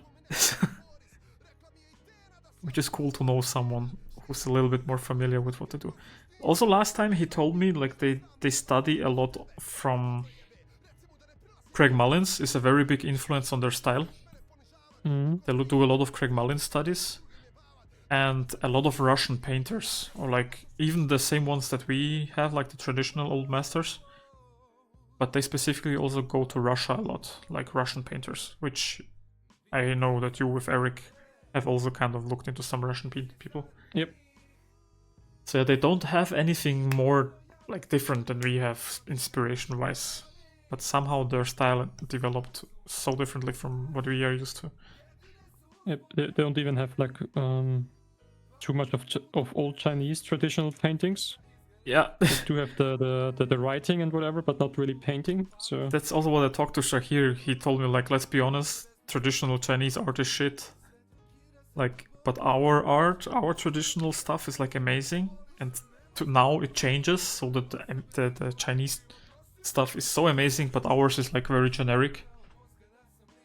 Which is cool to know someone who's a little bit more familiar with what to do. Also, last time he told me like they study a lot from Craig Mullins. Is a very big influence on their style. They do a lot of Craig Mullins studies, and a lot of Russian painters, or like even the same ones that we have, like the traditional old masters. but they specifically also go to Russia a lot, like Russian painters, which I know that you with Eric have also kind of looked into some Russian people. Yep. So they don't have anything more like different than we have inspiration-wise, but somehow their style developed so differently from what we are used to. Yep. They don't even have like too much of old Chinese traditional paintings. Yeah, They do have the writing and whatever, but not really painting. So that's also what I talked to Shahir. He told me, like, let's be honest, traditional Chinese art is shit. Like, but our art, our traditional stuff is like amazing, and now it changes so that the Chinese stuff is so amazing, but ours is like very generic.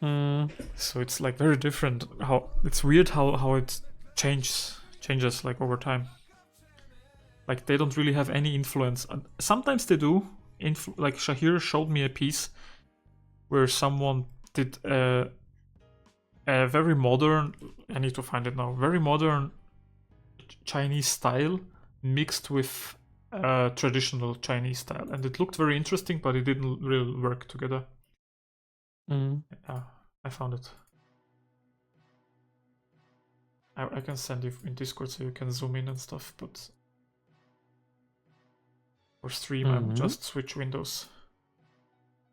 So it's like very different. How it's weird how it changes like over time. Like they don't really have any influence. Sometimes they do. Like Shahir showed me a piece where someone did a very modern. I need to find it now. Very modern Chinese style mixed with traditional Chinese style, and it looked very interesting, but it didn't really work together. Yeah, I found it. I can send you in Discord so you can zoom in and stuff, but for stream I'm just switch windows.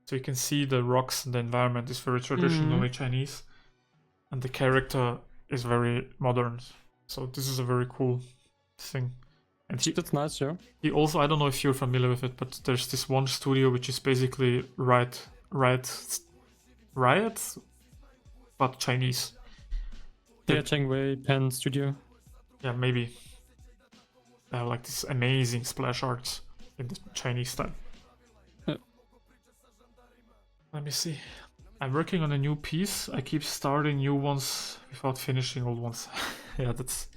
So you can see the rocks and the environment is very traditionally Chinese, and the character is very modern. So this is a very cool thing. And that's nice, yeah. He also, I don't know if you're familiar with it, but there's this one studio which is basically Riot, but Chinese. Yeah, Chengwei Pen Studio. Yeah, maybe. They have like this amazing splash arts in the Chinese style. Let me see. I'm working on a new piece. I keep starting new ones without finishing old ones. Yeah, that's...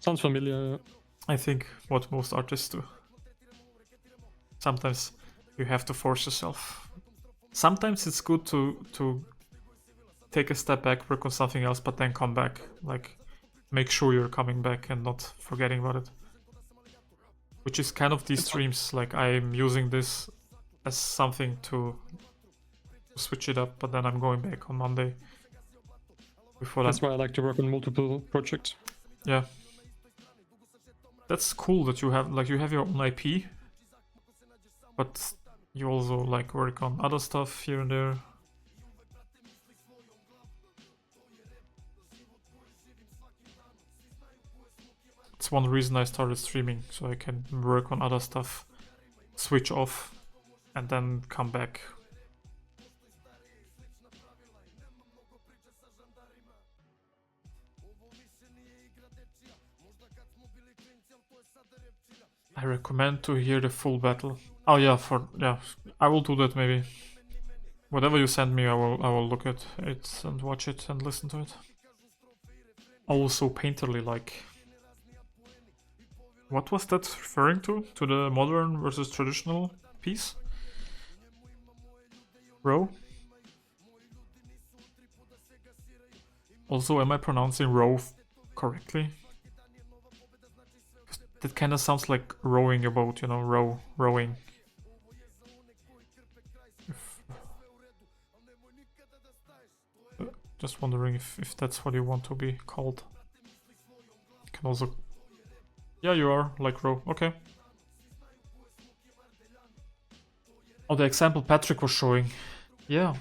Sounds familiar. I think what most artists do. Sometimes you have to force yourself. Sometimes it's good to take a step back, work on something else, but then come back. Like, make sure you're coming back and not forgetting about it. Which is kind of these streams. Like, I'm using this as something to switch it up, but then I'm going back on Monday. That's why I like to work on multiple projects. Yeah. That's cool that you have your own IP, but you also like work on other stuff here and there. It's one reason I started streaming, so I can work on other stuff, switch off, and then come back. I recommend to hear the full battle. Oh yeah, I will do that maybe. Whatever you send me, I will look at it and watch it and listen to it. Also painterly like. What was that referring to? To the modern versus traditional piece? Row? Also, am I pronouncing row correctly? That kind of sounds like rowing a boat, you know, rowing. Just wondering if that's what you want to be called. You can also... Yeah, you are, like row, okay. Oh, the example Patrick was showing. Yeah.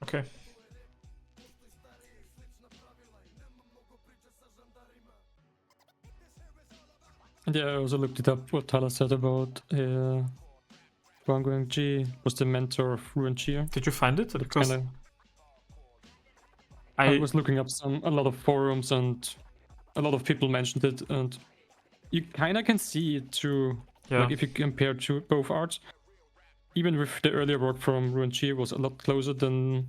Okay. And yeah, I also looked it up what Tyler said about Wang Guangji was the mentor of Ruan Chia. Did you find it? Because I was looking up a lot of forums and a lot of people mentioned it, and you kind of can see it too. Yeah. Like if you compare to both arts, even with the earlier work from Ruan Chia was a lot closer than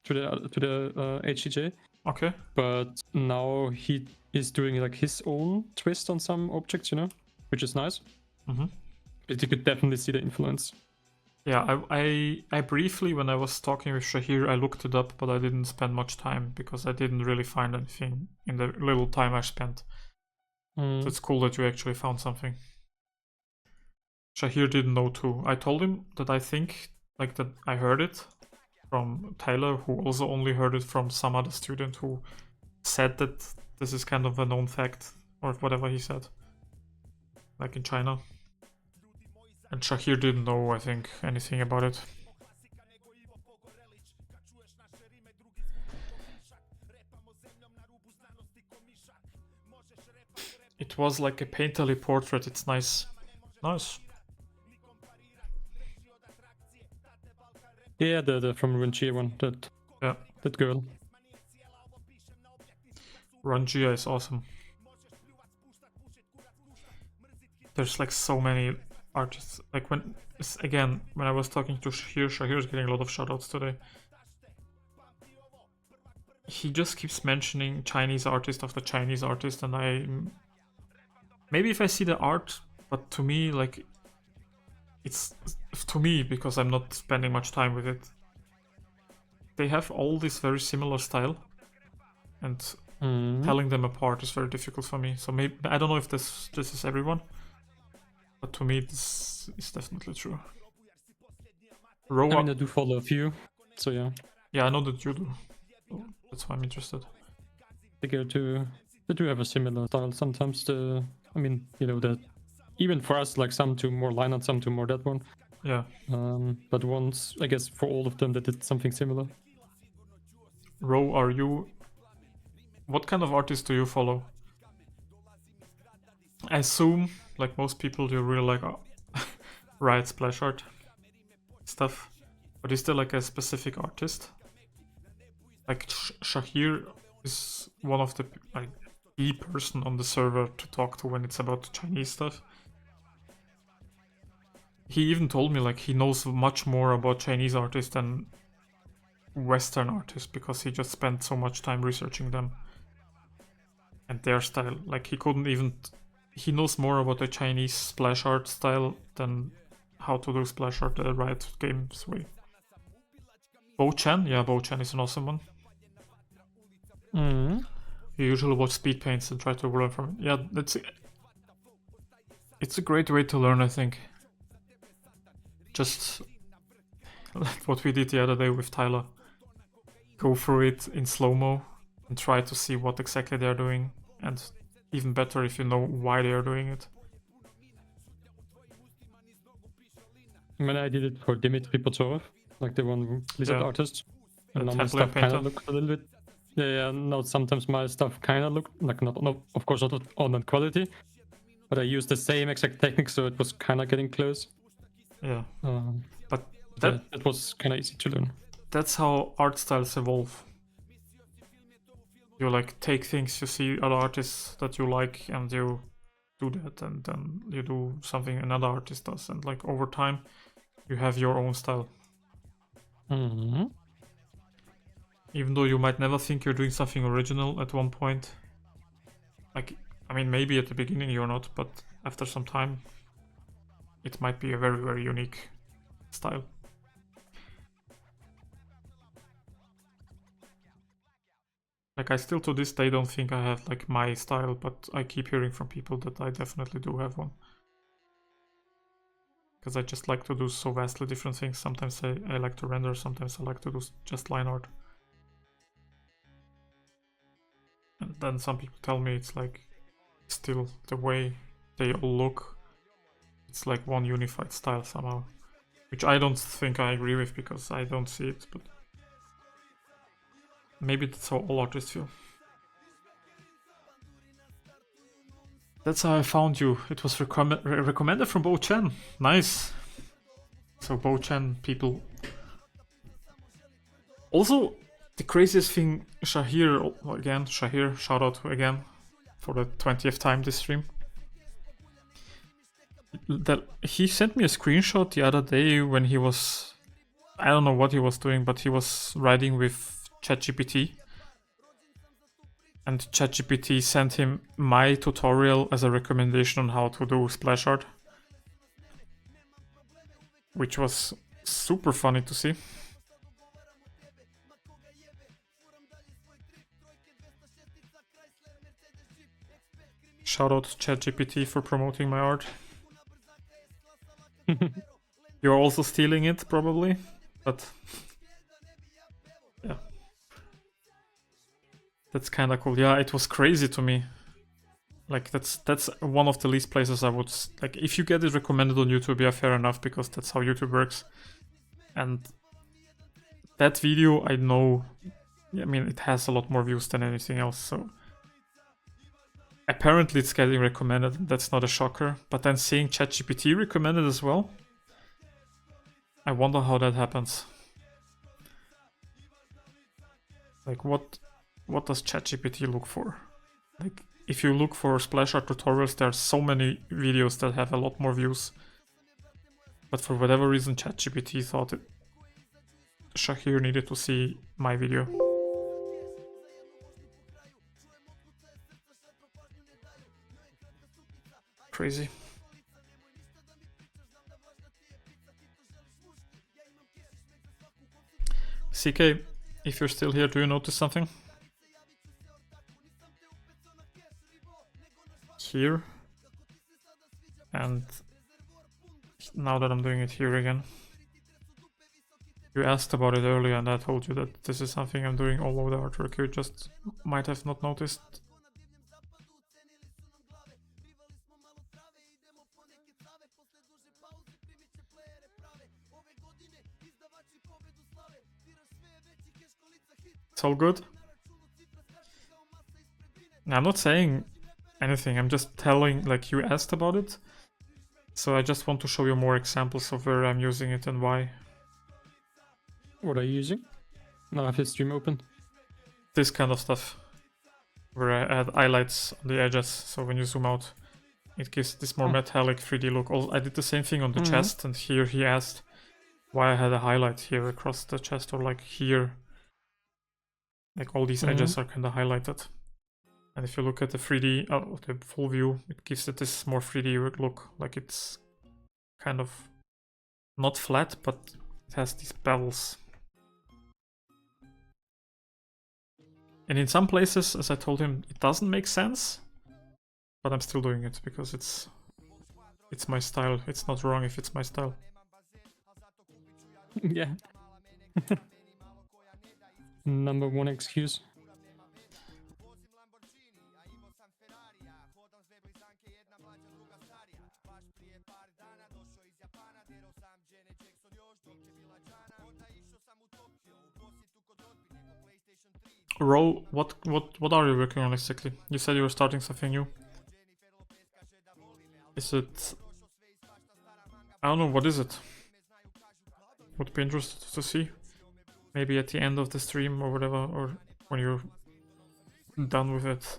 to the HCJ. Okay. But now he is doing like his own twist on some objects, you know, which is nice. But you could definitely see the influence. Yeah, I briefly, when I was talking with Shahir, I looked it up, but I didn't spend much time because I didn't really find anything in the little time I spent. So it's cool that you actually found something. Shahir didn't know too. I told him that I think, like, that I heard it from Tyler, who also only heard it from some other student who said that this is kind of a known fact, or whatever he said, like in China. And Shahir didn't know, I think, anything about it. It was like a painterly portrait. It's nice. Nice. Yeah, the from Runchi one, Yeah. that girl. Ranjia is awesome. There's like so many artists. Like when I was talking to Shahir's getting a lot of shoutouts today. He just keeps mentioning Chinese artist after Chinese artist, and maybe if I see the art, but to me, like, it's to me, because I'm not spending much time with it. They have all this very similar style, and telling them apart is very difficult for me. So maybe I don't know if this is everyone, but to me this is definitely true. I mean, I do follow a few, so yeah. Yeah, I know that you do. So that's why I'm interested. They do have a similar style sometimes. I mean, you know, that even for us, like some do more line art, some do more that one. Yeah. But once, I guess, for all of them, they did something similar. Ro, what kind of artists do you follow? I assume, like most people, you really like Riot splash art stuff. But is there like a specific artist? Like Shahir is one of the person on the server to talk to when it's about Chinese stuff. He even told me like he knows much more about Chinese artists than Western artists because he just spent so much time researching them and their style. Like he knows more about the Chinese splash art style than how to do splash art the Riot Games way. Bo Chen, yeah, Bo Chen is an awesome one. You usually watch speed paints and try to learn from it. Yeah, it's a great way to learn, I think. Just like what we did the other day with Tyler. Go through it in slow-mo and try to see what exactly they're doing, and even better if you know why they are doing it. When I did it for Dimitri Potsorov, like the one lizard artist, and now my template stuff kind painter. of looked a little bit. Yeah, no, sometimes my stuff kind of looked like not, of course, not on that quality, but I used the same exact technique, so it was kind of getting close. Yeah, but that was kind of easy to learn. That's how art styles evolve. You like take things you see other artists that you like, and you do that, and then you do something another artist does, and like over time, you have your own style. Even though you might never think you're doing something original at one point. Like, I mean, maybe at the beginning you're not, but after some time, it might be a very, very unique style. Like, I still to this day don't think I have like my style, but I keep hearing from people that I definitely do have one. Because I just like to do so vastly different things. Sometimes I like to render, sometimes I like to do just line art. And then some people tell me it's like still the way they all look. It's like one unified style somehow. Which I don't think I agree with because I don't see it, but maybe that's how all artists feel. That's how I found you. It was recommended from Bo Chen. Nice. So Bo Chen people. Also, the craziest thing, Shahir, shout out again for the 20th time this stream. That he sent me a screenshot the other day when he was, I don't know what he was doing, but he was riding with ChatGPT. And ChatGPT sent him my tutorial as a recommendation on how to do splash art. Which was super funny to see. Shout out to ChatGPT for promoting my art. You're also stealing it, probably, but yeah, that's kind of cool. Yeah, it was crazy to me. Like that's one of the least places I would like. If you get it recommended on YouTube, yeah, fair enough, because that's how YouTube works. And that video, I know, I mean, it has a lot more views than anything else. So apparently, it's getting recommended. That's not a shocker. But then seeing ChatGPT recommended as well, I wonder how that happens. Like, what does ChatGPT look for? Like, if you look for splash art tutorials, there are so many videos that have a lot more views. But for whatever reason, ChatGPT thought it, Shahir needed to see my video. Crazy. CK, if you're still here, do you notice something? Here. And now that I'm doing it here again. You asked about it earlier and I told you that this is something I'm doing all over the artwork. You just might have not noticed. It's all good. I'm not saying anything, I'm just telling, like, you asked about it. So I just want to show you more examples of where I'm using it and why. What are you using? Now I have the stream open. This kind of stuff. Where I add highlights on the edges, so when you zoom out, it gives this more metallic 3D look. Also, I did the same thing on the chest, and here he asked why I had a highlight here across the chest, or like here. Like all these edges are kind of highlighted. And if you look at the 3D, the full view, it gives it this more 3D look. Like it's kind of not flat, but it has these bevels. And in some places, as I told him, it doesn't make sense. But I'm still doing it because it's my style. It's not wrong if it's my style. Yeah. Number one excuse. Ro, what are you working on exactly? You said you were starting something new. Is it... I don't know, what is it? Would be interested to see. Maybe at the end of the stream or whatever, or when you're done with it.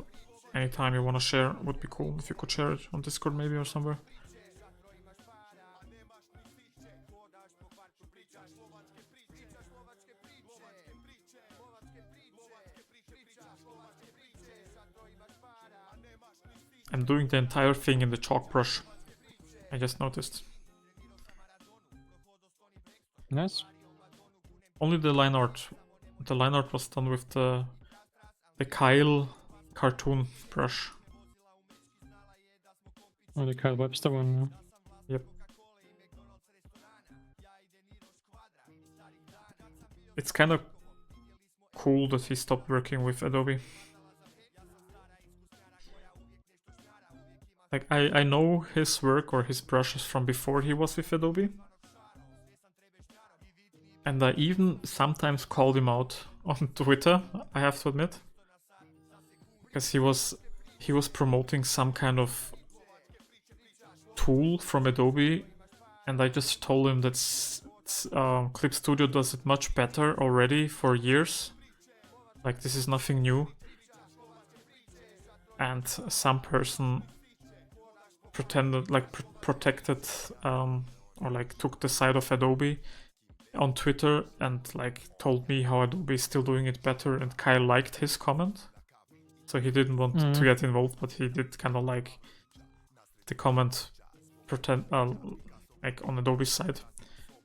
Anytime you want to share would be cool if you could share it on Discord maybe or somewhere. I'm doing the entire thing in the chalk brush. I just noticed. Nice. Only the line art. The line art was done with the Kyle cartoon brush. Oh, the Kyle Webster one. Yep. It's kind of cool that he stopped working with Adobe. Like, I know his work or his brushes from before he was with Adobe. And I even sometimes called him out on Twitter, I have to admit. Because he was promoting some kind of tool from Adobe. And I just told him that Clip Studio does it much better already for years. Like, this is nothing new. And some person pretended, like, protected or like took the side of Adobe on Twitter and like told me how Adobe is still doing it better, and Kyle liked his comment. So he didn't want to get involved, but he did kind of like the comment like on Adobe's side.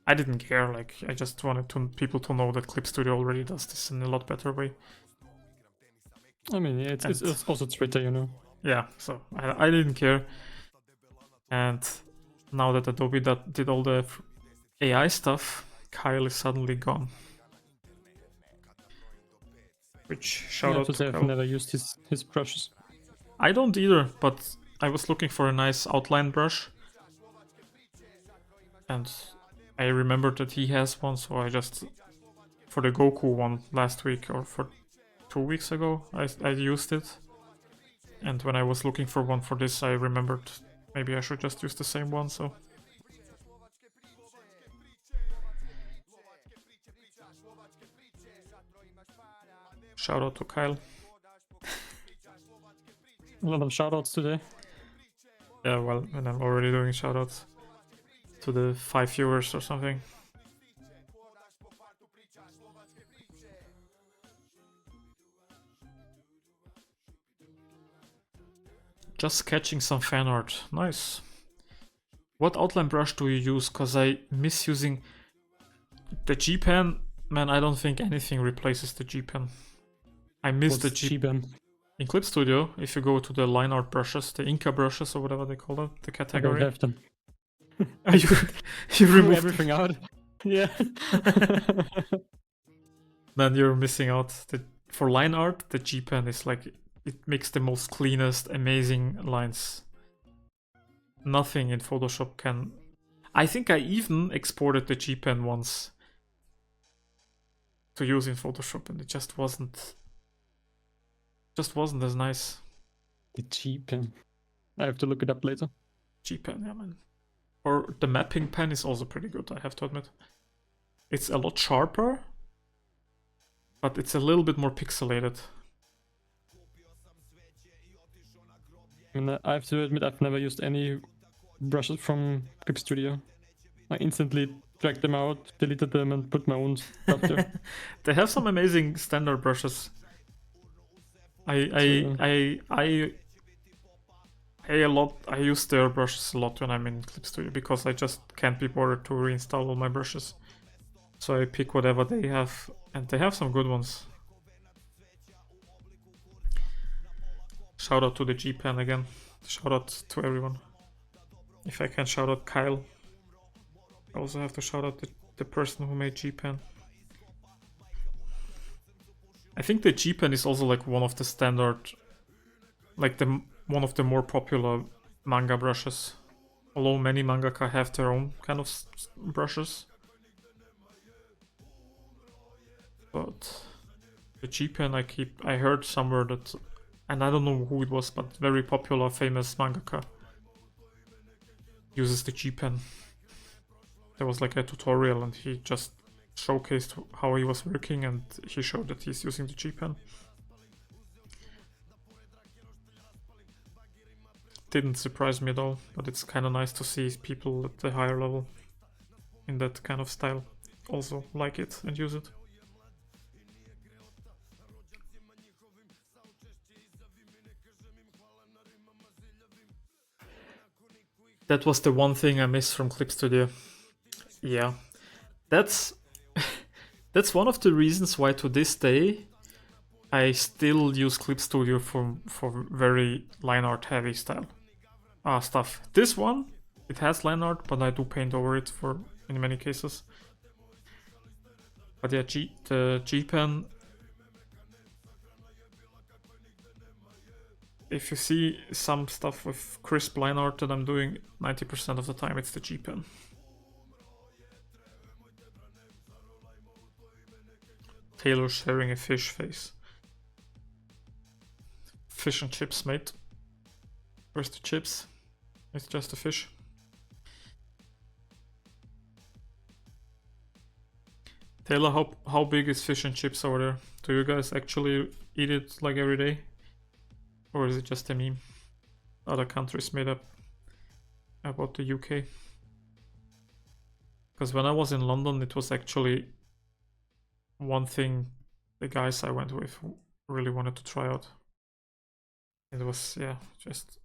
I didn't care, like I just wanted people to know that Clip Studio already does this in a lot better way. I mean, yeah, it's also Twitter, you know. Yeah, so I didn't care. And now that Adobe did all the AI stuff, Kyle is suddenly gone. Which shout Yeah, out because to I've Kyle. never used his brushes. I don't either, but I was looking for a nice outline brush. And I remembered that he has one, so I just, for the Goku one last week or for 2 weeks ago, I used it. And when I was looking for one for this, I remembered maybe I should just use the same one, so. Shout out to Kyle. A lot of shoutouts today. Yeah, well, and I'm already doing shoutouts to the 5 viewers or something. Just sketching some fan art. Nice. What outline brush do you use? Cause I miss using the G Pen. Man, I don't think anything replaces the G Pen. I miss the G Pen. In Clip Studio, if you go to the line art brushes, the Inca brushes or whatever they call it, the I don't category. have them. you Threw removed everything out. Yeah. Then you're missing out. For line art, the G Pen is like, it makes the most cleanest, amazing lines. Nothing in Photoshop can. I think I even exported the G Pen once to use in Photoshop, and it just wasn't as nice. The G Pen. I have to look it up later. G Pen, yeah, man. Or the mapping pen is also pretty good, I have to admit. It's a lot sharper, but it's a little bit more pixelated. And I have to admit, I've never used any brushes from Clip Studio. I instantly dragged them out, deleted them, and put my own stuff there. They have some amazing standard brushes. I use their brushes a lot when I'm in Clip Studio because I just can't be bothered to reinstall all my brushes. So I pick whatever they have, and they have some good ones. Shout out to the G Pen again. Shout out to everyone. If I can shout out Kyle, I also have to shout out the person who made G Pen. I think the G Pen is also like one of the standard, like one of the more popular manga brushes. Although many mangaka have their own kind of brushes. But the G Pen I heard somewhere that, and I don't know who it was, but very popular, famous mangaka uses the G Pen. There was like a tutorial and he just showcased how he was working and he showed that he's using the G Pen. Didn't surprise me at all, but it's kind of nice to see people at the higher level in that kind of style also like it and use it. That was the one thing I missed from Clip Studio. Yeah, that's one of the reasons why to this day I still use Clip Studio for very line art heavy style stuff. This one, it has line art, but I do paint over it in many cases. But yeah, the G Pen. If you see some stuff with crisp line art that I'm doing, 90% of the time it's the G Pen. Taylor sharing a fish face. Fish and chips, mate. Where's the chips? It's just a fish. Taylor, how big is fish and chips over there? Do you guys actually eat it like every day? Or is it just a meme other countries made up about the UK? Because when I was in London, it was actually one thing the guys I went with really wanted to try out. It was, yeah, just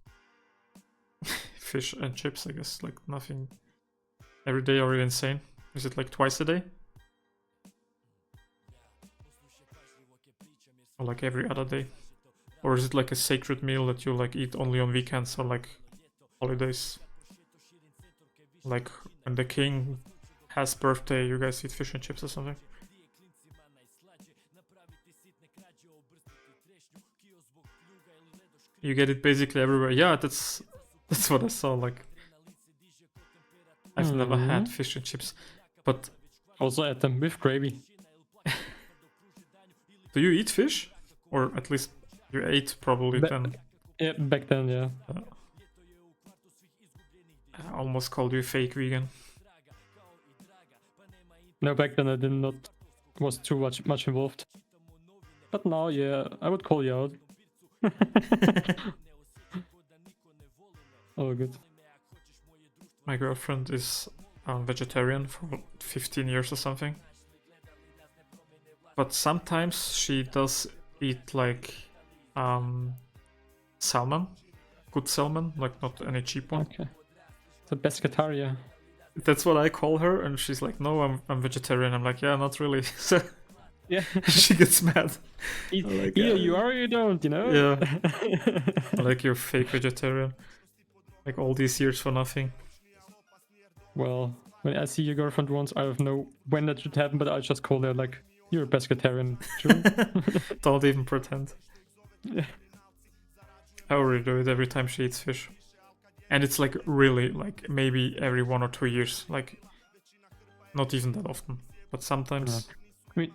fish and chips, I guess, like nothing. Every day, are you insane? Is it like twice a day? Or like every other day? Or is it like a sacred meal that you like eat only on weekends or like holidays? Like when the king has birthday, you guys eat fish and chips or something. You get it basically everywhere. Yeah, that's what I saw. Like I've never had fish and chips, but Also at them with gravy. do you eat fish, or at least you ate probably Ba- then? Yeah, back then, yeah. I almost called you fake vegan. No, back then I did not was too much involved. But now, yeah, I would call you out. Oh, good. My girlfriend is vegetarian for 15 years or something. But sometimes she does eat like salmon, good salmon, like not any cheap one. Okay. The pescataria. That's what I call her, and she's like, "No, I'm vegetarian." I'm like, "Yeah, not really." So Yeah. she gets mad. Like, Either you are or you don't, you know? Yeah. Like you're fake vegetarian. Like all these years for nothing. Well, when I see your girlfriend once, I don't know when that should happen, but I just call her like, you're a pescatarian, true? Don't even pretend. Yeah. I already do it every time she eats fish. And it's like really like maybe every 1 or 2 years. Like not even that often. But sometimes I mean,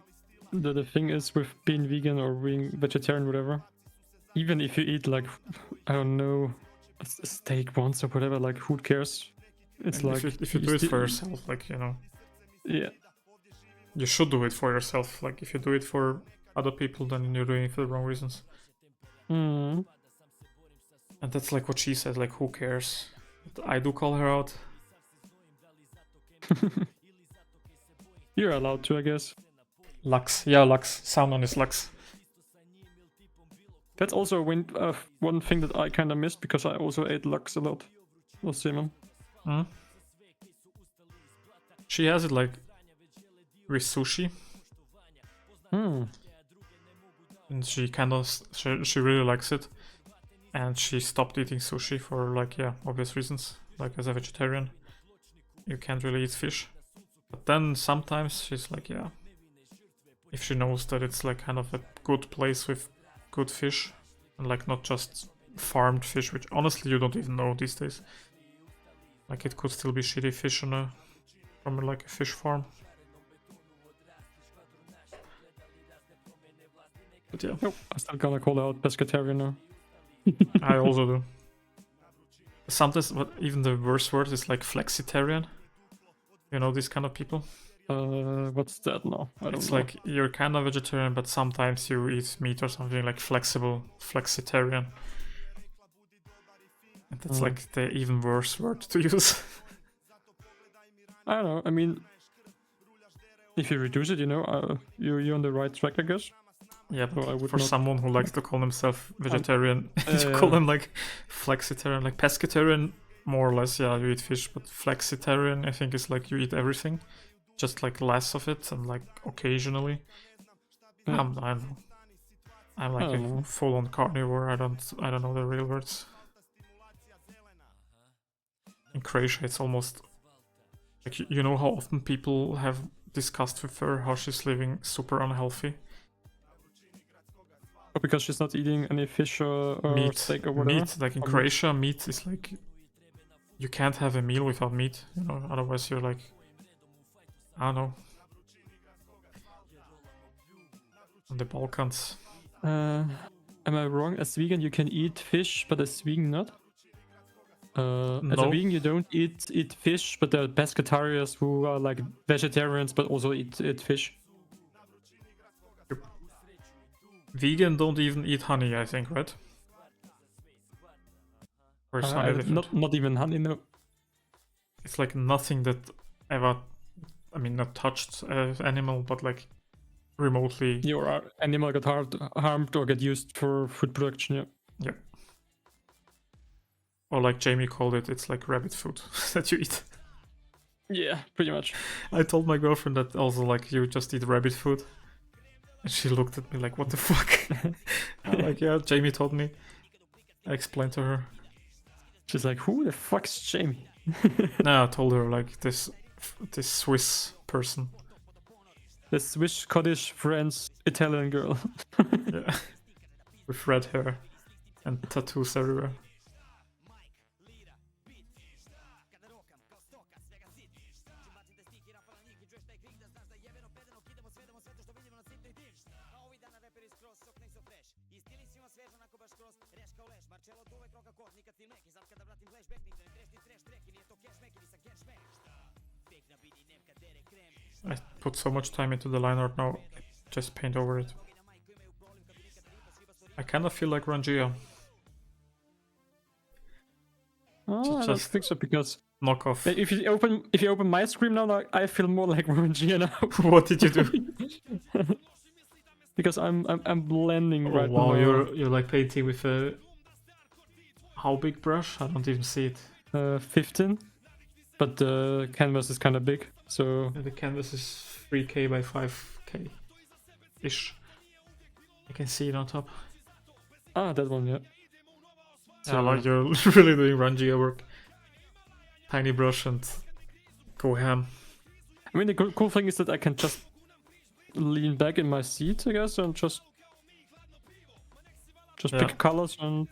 the thing is with being vegan or being vegetarian, whatever, even if you eat like, I don't know, a steak once or whatever, like who cares? It's like if you do it for yourself, like, you know, yeah, you should do it for yourself. Like if you do it for other people, then you're doing it for the wrong reasons. mm. And that's like what she said, like who cares? But I do call her out. You're allowed to, I guess. Lux. Yeah, Lux. Salmon is Lux. That's also one thing that I kind of missed because I also ate lux a lot, or salmon. Mm. She has it like with sushi. Hmm. And she kind of she really likes it, and she stopped eating sushi for like, yeah, obvious reasons. Like as a vegetarian, you can't really eat fish. But then sometimes she's like, yeah, if she knows that it's like kind of a good place with good fish and like not just farmed fish, which honestly you don't even know these days. Like it could still be shitty fish on from like a fish farm. But yeah, Nope, I'm still gonna call out pescatarian now. I also do. Sometimes, but even the worst word is like flexitarian. You know these kind of people? What's that now? I don't It's know. like you're kind of vegetarian, but sometimes you eat meat or something, like flexible, flexitarian. And that's like the even worse word to use. I don't know. I mean, if you reduce it, you know, you're on the right track, I guess. Yeah, but So I would for not- someone who likes to call himself vegetarian, you call them like flexitarian, like pescatarian, more or less. Yeah, you eat fish, but flexitarian, I think, is like you eat everything, just like less of it and like occasionally. Yeah. I don't know. I'm like I don't a know. full-on carnivore. I don't know the real words. In Croatia, it's almost like you know how often people have discussed with her how she's living super unhealthy. Oh, because she's not eating any fish or Meat, steak or whatever. meat. Like in Or meat. Croatia, meat is like you can't have a meal without meat. You know, otherwise you're like, I don't know. On the Balkans, Am I wrong? As vegan, you can eat fish, but as vegan, not. As a No. vegan, you don't eat fish, but there are pescatarians who are like vegetarians, but also eat fish. vegan don't even eat honey. I think, right? Or is honey different? Not even honey, no. It's like nothing that ever, I mean, not touched animal, but like remotely. Your animal got harmed or get used for food production. Yeah. Yep. Or like Jamie called it, it's like rabbit food that you eat. Yeah, pretty much. I told my girlfriend that also, like, you just eat rabbit food. And she looked at me like, what the fuck? I'm like, yeah, Jamie told me. I explained to her. She's like, who the fuck's Jamie? No, I told her like this Swiss person. The Swiss, Scottish, French, Italian girl. Yeah. With red hair and tattoos everywhere. I put so much time into the line art now, just paint over it. I kind of feel like Rangia. Oh, I don't Just think so, because knockoff. if you open my screen now, I feel more like Rangia now. What did you do? Because I'm blending Oh right wow, now. you're like painting with a how big brush? I don't even see it. 15, but the canvas is kind of big, so The canvas is 3K by 5K ish. I can see it on top. that one, yeah. Yeah, like you're really doing Rangia work. Tiny brush and go ham. I mean, the cool thing is that I can just lean back in my seat, I guess, and just Yeah. pick colors and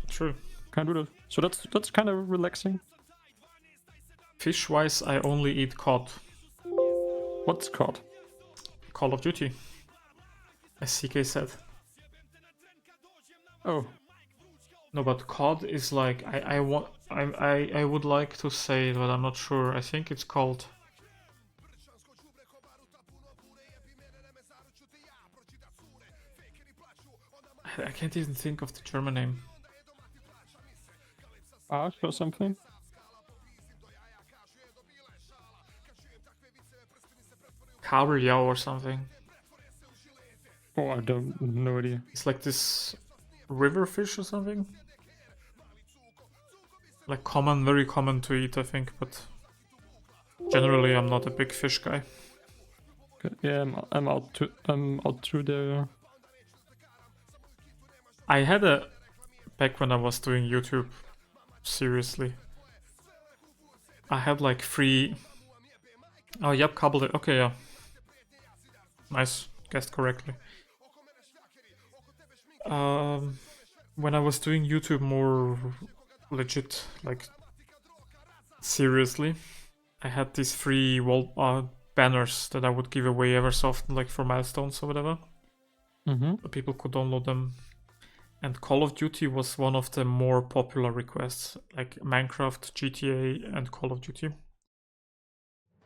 True. kind of do that. So that's kind of relaxing. Fish wise, I only eat cod. What's it called? Call of Duty. As CK said. Oh, No, but cod is like I would like to say it, but I'm not sure. I think it's called. I can't even think of the German name. Arch or something. Kabeljau or something. Oh, I don't, no idea. It's like this river fish or something. Like common, very common to eat, I think, but generally I'm not a big fish guy. Okay, yeah, I'm out through there. I had a back when I was doing YouTube seriously. I had like 3. Oh, yep, Kabel. Okay, yeah. Nice, guessed correctly. When I was doing YouTube more legit, like seriously, I had these 3 wall banners that I would give away ever so often, like for milestones or whatever. People could download them. And Call of Duty was one of the more popular requests, like Minecraft, GTA, and Call of Duty.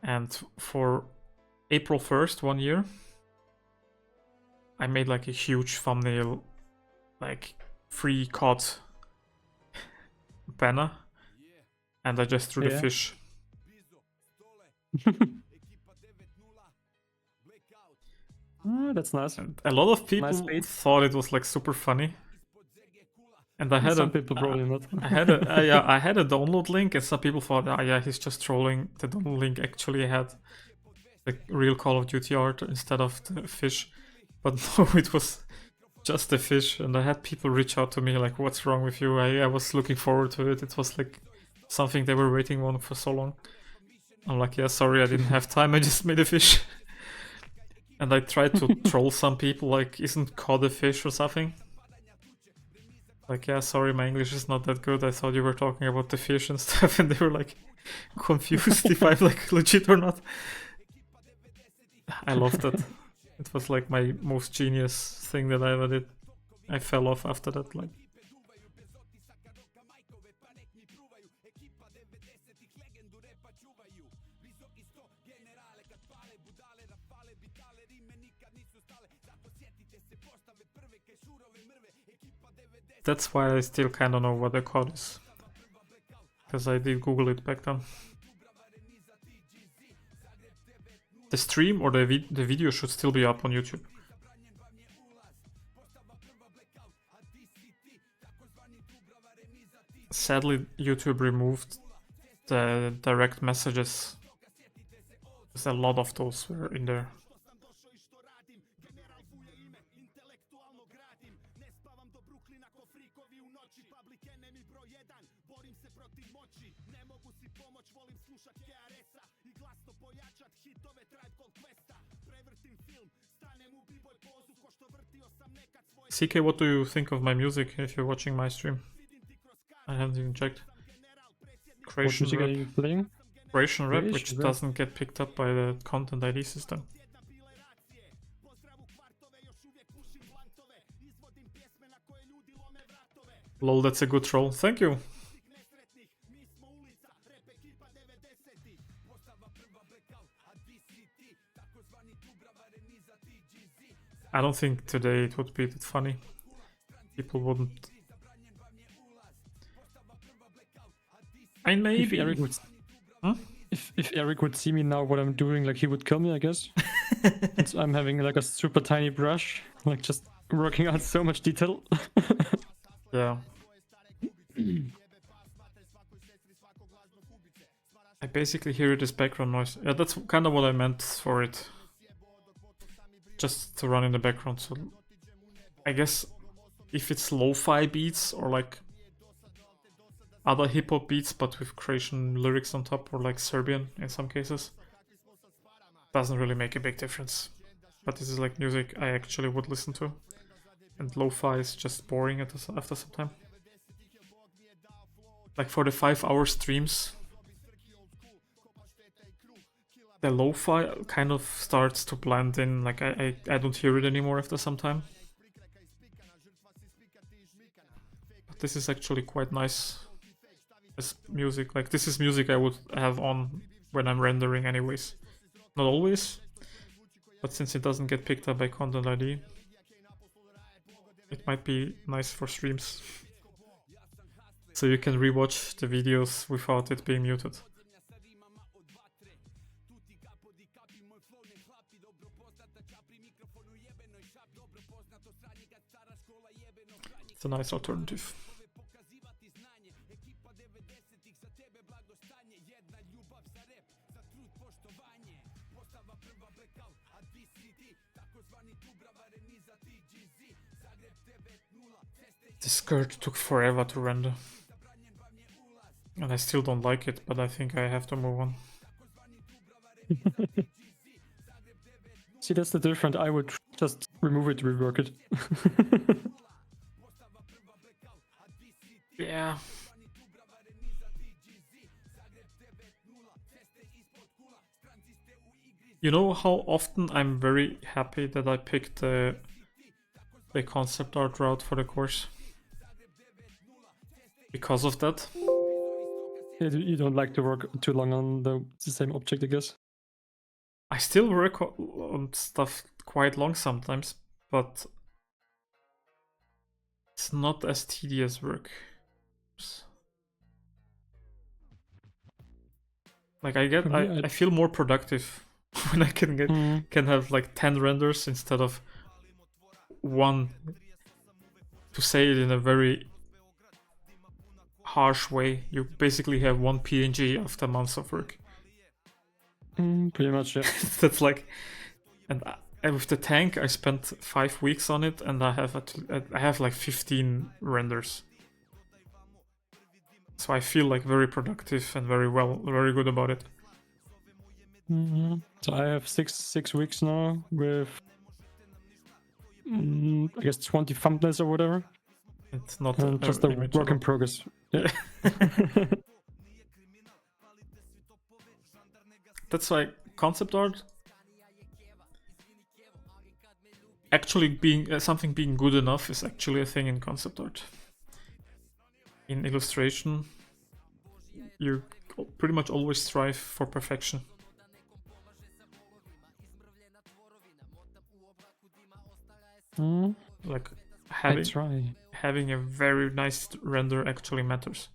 And for April 1st, 1 year, I made like a huge thumbnail, like free COD banner, and I just drew the Yeah. fish. That's nice. And a lot of people Nice bait. thought it was like super funny. And I had Some people probably not. I had a yeah, I had a download link, and some people thought, oh yeah, he's just trolling. The download link actually had the real Call of Duty art instead of the fish, but no, it was just the fish. And I had people reach out to me like, "What's wrong with you?" I was looking forward to it. It was like something they were waiting on for so long. I'm like, yeah, sorry, I didn't have time. I just made a fish. And I tried to troll some people, like, isn't cod a fish or something? Like, yeah, sorry, my English is not that good. I thought you were talking about the fish and stuff, and they were like confused if I'm like legit or not. I loved it. It was like my most genius thing that I ever did. I fell off after that, like. That's why I still kinda know what the code is. Because I did Google it back then. The stream or the video should still be up on YouTube. Sadly, YouTube removed the direct messages. Because a lot of those were in there. CK, what do you think of my music if you're watching my stream? I haven't even checked. What Creation music are rap. you playing? Creation rap, Creation which rap. doesn't get picked up by the content ID system. Lol, that's a good troll. Thank you. I don't think today it would be that funny. People wouldn't. I If maybe. Eric would, Hmm? if Eric would see me now, what I'm doing, like he would kill me, I guess. Since I'm having like a super tiny brush, like just working out so much detail. Yeah. I basically hear it as background noise. Yeah, that's kind of what I meant for it. Just to run in the background. So I guess if it's lo-fi beats or like other hip-hop beats but with Croatian lyrics on top, or like Serbian in some cases, doesn't really make a big difference. But this is like music I actually would listen to, and lo-fi is just boring after some time. Like for the 5-hour streams, the lo-fi kind of starts to blend in. Like I don't hear it anymore after some time. But this is actually quite nice as music. Like this is music I would have on when I'm rendering anyways. Not always, but since it doesn't get picked up by content ID, it might be nice for streams. So you can rewatch the videos without it being muted. It's a nice alternative. The skirt took forever to render. And I still don't like it, but I think I have to move on. See, that's the difference. I would just remove it, rework it. Yeah. You know how often I'm very happy that I picked the concept art route for the course? Because of that. You don't like to work too long on the same object, I guess. I still work on stuff quite long sometimes, but it's not as tedious work. Like I feel more productive when I can have like 10 renders instead of one. To say it in a very harsh way, you basically have one PNG after months of work. Pretty much, yeah. That's like, and with the tank, I spent 5 weeks on it, and I have like 15 renders. So I feel like very productive and very good about it. So I have six weeks now with, I guess 20 thumbnails or whatever. It's not just a work in progress. Yeah. That's why concept art actually being something being good enough is actually a thing in concept art. In illustration, you pretty much always strive for perfection. Like having a very nice render actually matters.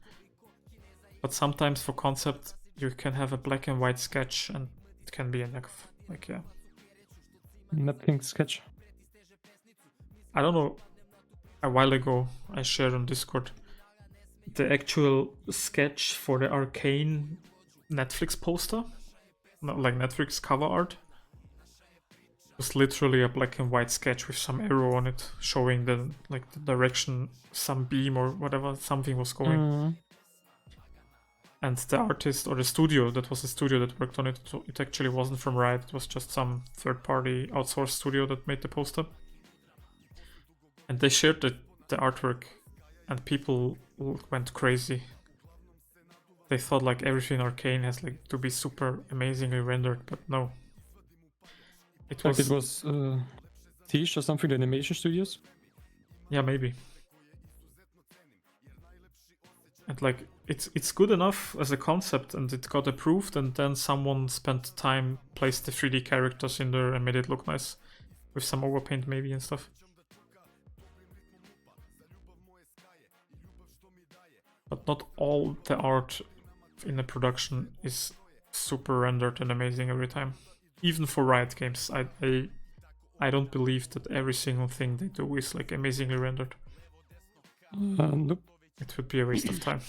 But sometimes for concept, you can have a black and white sketch, and it can be enough. Like, yeah. Mapping sketch. I don't know. A while ago, I shared on Discord the actual sketch for the Arcane Netflix poster, not like Netflix cover art. was literally a black and white sketch with some arrow on it, showing the direction some beam or whatever something was going. Mm. And the artist or the studio, that was the studio that worked on it, so it actually wasn't from Riot, it was just some third-party outsourced studio that made the poster. And they shared the artwork, and people went crazy. They thought like everything Arcane has like to be super amazingly rendered, but no. It Like was, it was Tish or something, the animation studios. yeah, maybe. And like it's good enough as a concept, and it got approved, and then someone spent time, placed the 3D characters in there and made it look nice with some overpaint maybe and stuff. But not all the art in the production is super rendered and amazing every time. Even for Riot games, I don't believe that every single thing they do is like amazingly rendered. Nope. It would be a waste of time.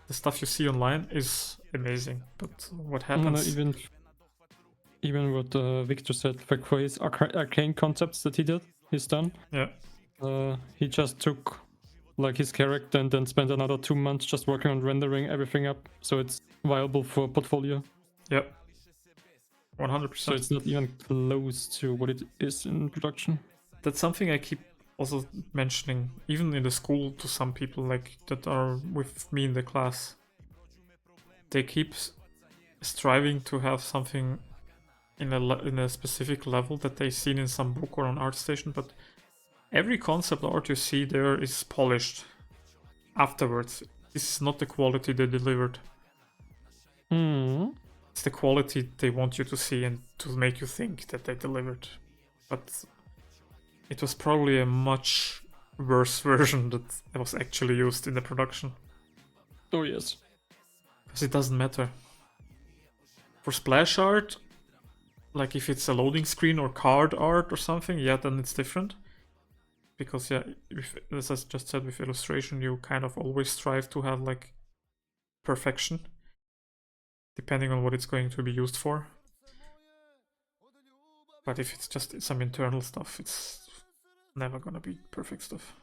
The stuff you see online is amazing, but what No, happens? even what Victor said, like for his arcane concepts that he's done. Yeah, He just took like his character and then spent another 2 months just working on rendering everything up, so it's viable for portfolio. yeah, 100%. So it's not even close to what it is in production. That's something I keep also mentioning, even in the school, to some people like that are with me in the class. They keep striving to have something in a specific level that they've seen in some book or on ArtStation, but every concept art you see there is polished afterwards. This is not the quality they delivered. It's the quality they want you to see and to make you think that they delivered. But it was probably a much worse version that was actually used in the production. Oh yes. Because it doesn't matter. For splash art, like if it's a loading screen or card art or something, yeah, then it's different. Because yeah, as I just said, with illustration, you kind of always strive to have like perfection, depending on what it's going to be used for. But if it's just some internal stuff, it's never gonna be perfect stuff.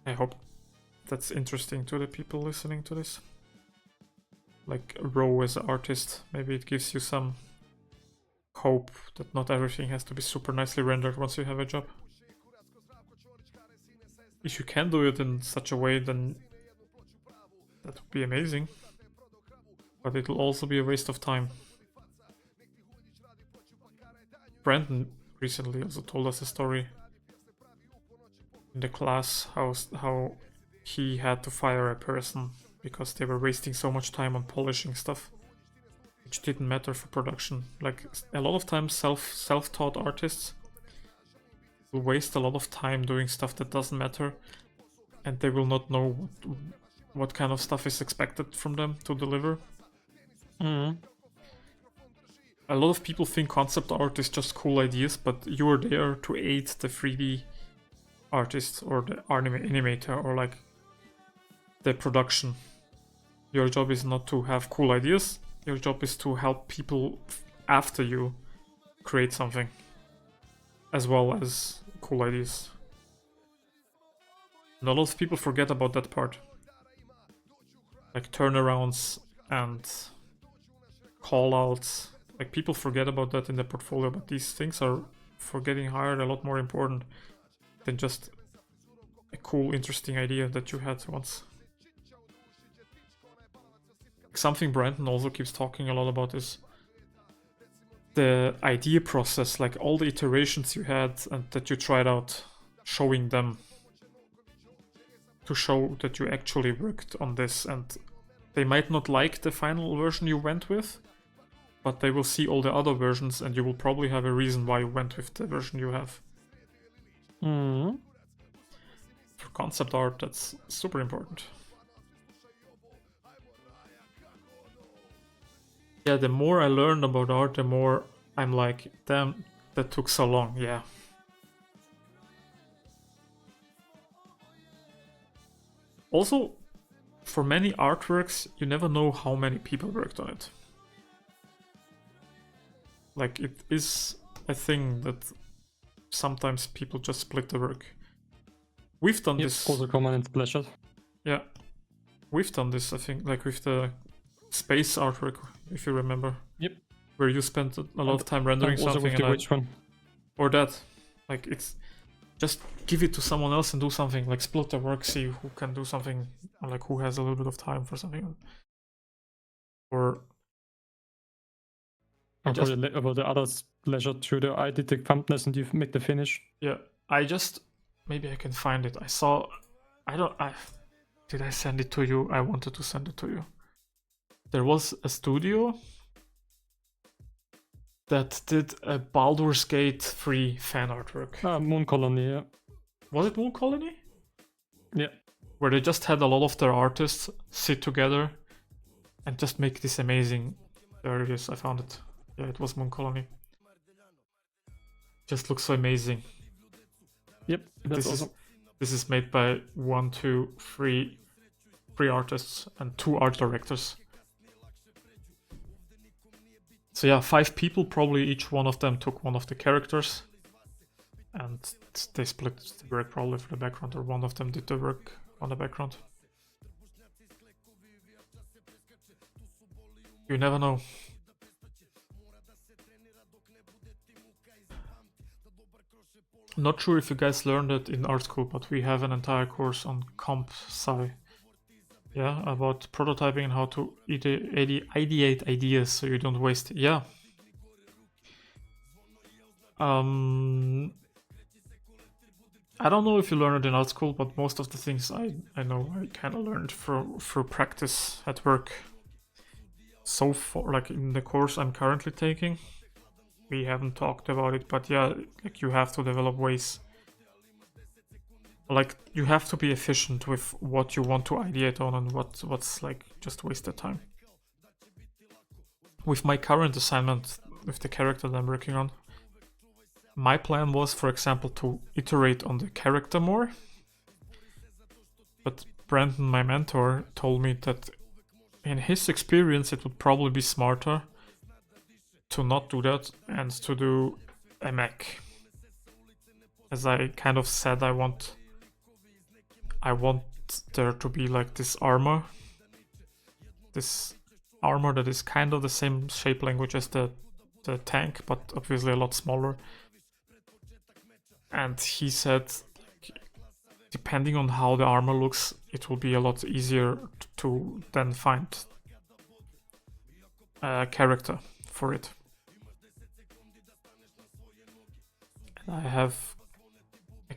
I hope that's interesting to the people listening to this. Like Row as an artist, maybe it gives you some hope that not everything has to be super nicely rendered once you have a job. If you can do it in such a way, then that would be amazing. But it will also be a waste of time. Brandon recently also told us a story in the class how he had to fire a person because they were wasting so much time on polishing stuff, which didn't matter for production. Like a lot of times self-taught artists will waste a lot of time doing stuff that doesn't matter, and they will not know what kind of stuff is expected from them to deliver. A lot of people think concept art is just cool ideas, but you are there to aid the 3D artist or the animator or like the production. Your job is not to have cool ideas, your job is to help people after you create something, as well as cool ideas. And a lot of people forget about that part. Like turnarounds and callouts. Like people forget about that in the portfolio, but these things are, for getting hired, a lot more important than just a cool, interesting idea that you had once. Something Brandon also keeps talking a lot about is the idea process, like all the iterations you had and that you tried out, showing them to show that you actually worked on this. And they might not like the final version you went with, but they will see all the other versions and you will probably have a reason why you went with the version you have. For concept art, that's super important. Yeah, the more I learned about art, the more I'm like, damn, that took so long, yeah. Also, for many artworks, you never know how many people worked on it. Like, it is a thing that sometimes people just split the work. We've done Yep, this. also common in Splasher. Yeah. We've done this, I think, like with the space artwork, if you remember. Yep. Where you spent a lot of time rendering Also something with the witch one. or that. Like, it's just give it to someone else and do something. Like, split the work, see who can do something, or like who has a little bit of time for something. Or just, about the other Splasher too. I did the thumbnails and you made the finish. yeah, maybe I can find it. Did I send it to you? I wanted to send it to you. There was a studio that did a Baldur's Gate 3 fan artwork. Moon Colony, yeah. Was it Moon Colony? Yeah. Where they just had a lot of their artists sit together and just make this amazing. There it is, I found it. Yeah, it was Moon Colony. Just looks so amazing. Yep, that's awesome. This is made by 3 artists and 2 art directors. So yeah, 5 people, probably each one of them took one of the characters. And they split the work probably for the background, or one of them did the work on the background. You never know. Not sure if you guys learned it in art school, but we have an entire course on comp sci. Yeah, about prototyping and how to ideate ideas so you don't waste. Yeah. I don't know if you learned it in art school, but most of the things I know I kind of learned through practice at work. So far, like in the course I'm currently taking, we haven't talked about it, but yeah, like you have to develop ways. Like, you have to be efficient with what you want to ideate on and what's like just wasted time. With my current assignment, with the character that I'm working on, my plan was, for example, to iterate on the character more. But Brandon, my mentor, told me that in his experience it would probably be smarter to not do that and to do a mech. As I kind of said, I want there to be like this armor that is kind of the same shape language as the tank, but obviously a lot smaller. And he said, depending on how the armor looks, it will be a lot easier to then find a character for it. And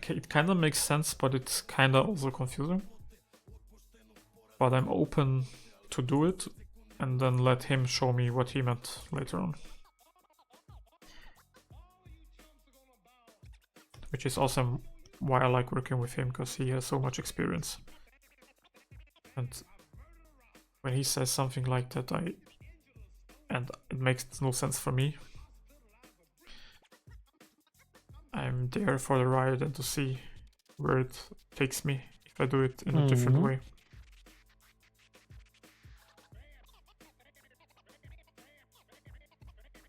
it kind of makes sense, but it's kind of also confusing. But I'm open to do it and then let him show me what he meant later on. Which is awesome, why I like working with him, because he has so much experience. And when he says something like that, and it makes no sense for me, I'm there for the ride and to see where it takes me if I do it in a different way.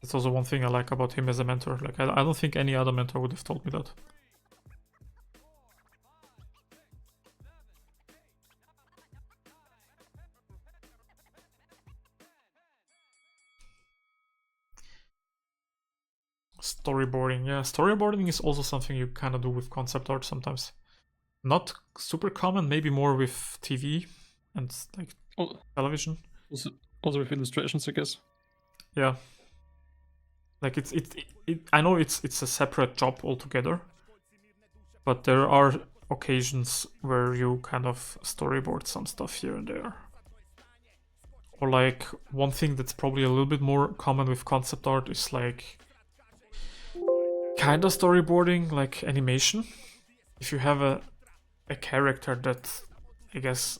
That's also one thing I like about him as a mentor. Like, I don't think any other mentor would have told me that. Storyboarding, yeah. Storyboarding is also something you kind of do with concept art sometimes. Not super common, maybe more with TV and like television. Also with illustrations, I guess. Yeah. Like I know it's a separate job altogether, but there are occasions where you kind of storyboard some stuff here and there. Or like one thing that's probably a little bit more common with concept art is like kind of storyboarding, like animation. If you have a character that, I guess,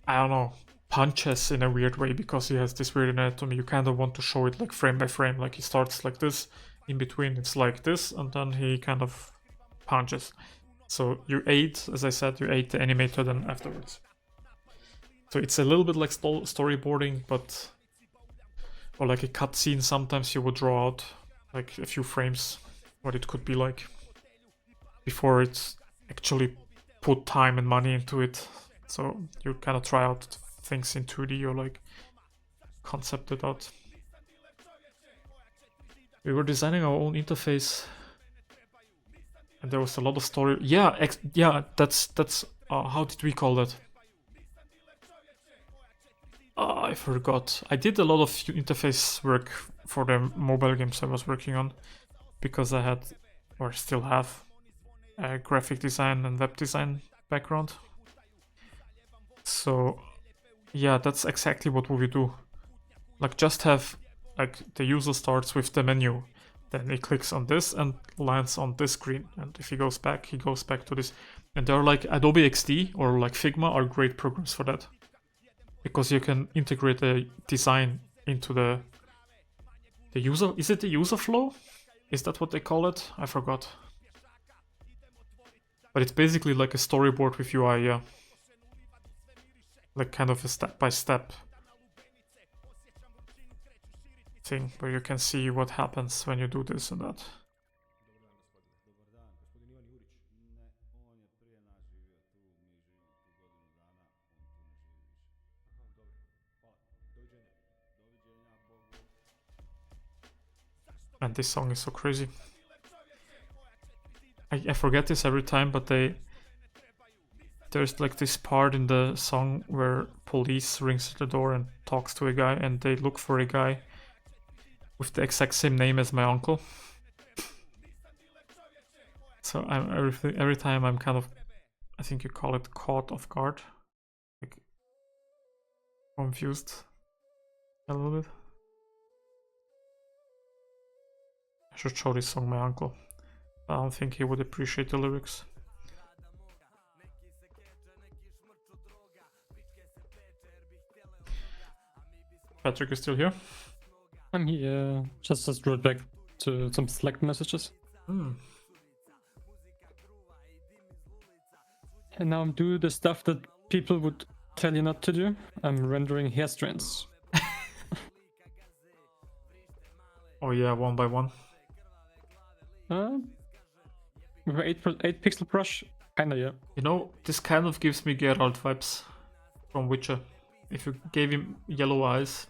I don't know, punches in a weird way because he has this weird anatomy, you kind of want to show it like frame by frame, like he starts like this, in between it's like this, and then he kind of punches. So you aid, as I said, you aid the animator then afterwards. So it's a little bit like storyboarding, but or like a cutscene. Sometimes you would draw out like a few frames what it could be like before it's actually put time and money into it. So you kind of try out things in 2D or like concept it out. We were designing our own interface, and there was a lot of story. Yeah, yeah, that's how did we call that? I forgot. I did a lot of interface work for the mobile games I was working on because I had, or still have, a graphic design and web design background. So yeah, that's exactly what we do. Like just have like the user starts with the menu, then he clicks on this and lands on this screen, and if he goes back to this. And there are like Adobe XD or like Figma are great programs for that, because you can integrate a design into the user. Is it the user flow? Is that what they call it? I forgot. But it's basically like a storyboard with UI, yeah. Like kind of a step-by-step thing where you can see what happens when you do this and that. And this song is so crazy. I forget this every time, but there's like this part in the song where police rings at the door and talks to a guy, and they look for a guy with the exact same name as my uncle. So I'm every time I'm kind of, I think you call it caught off guard, like confused a little bit. I should show this song my uncle. I don't think he would appreciate the lyrics. Patrick is still here? I'm here. Just wrote back to some Slack messages. Hmm. And now I'm doing the stuff that people would tell you not to do. I'm rendering hair strands. Oh yeah, one by one. With an 8 pixel brush, kinda, yeah. You know, this kind of gives me Geralt vibes from Witcher. If you gave him yellow eyes,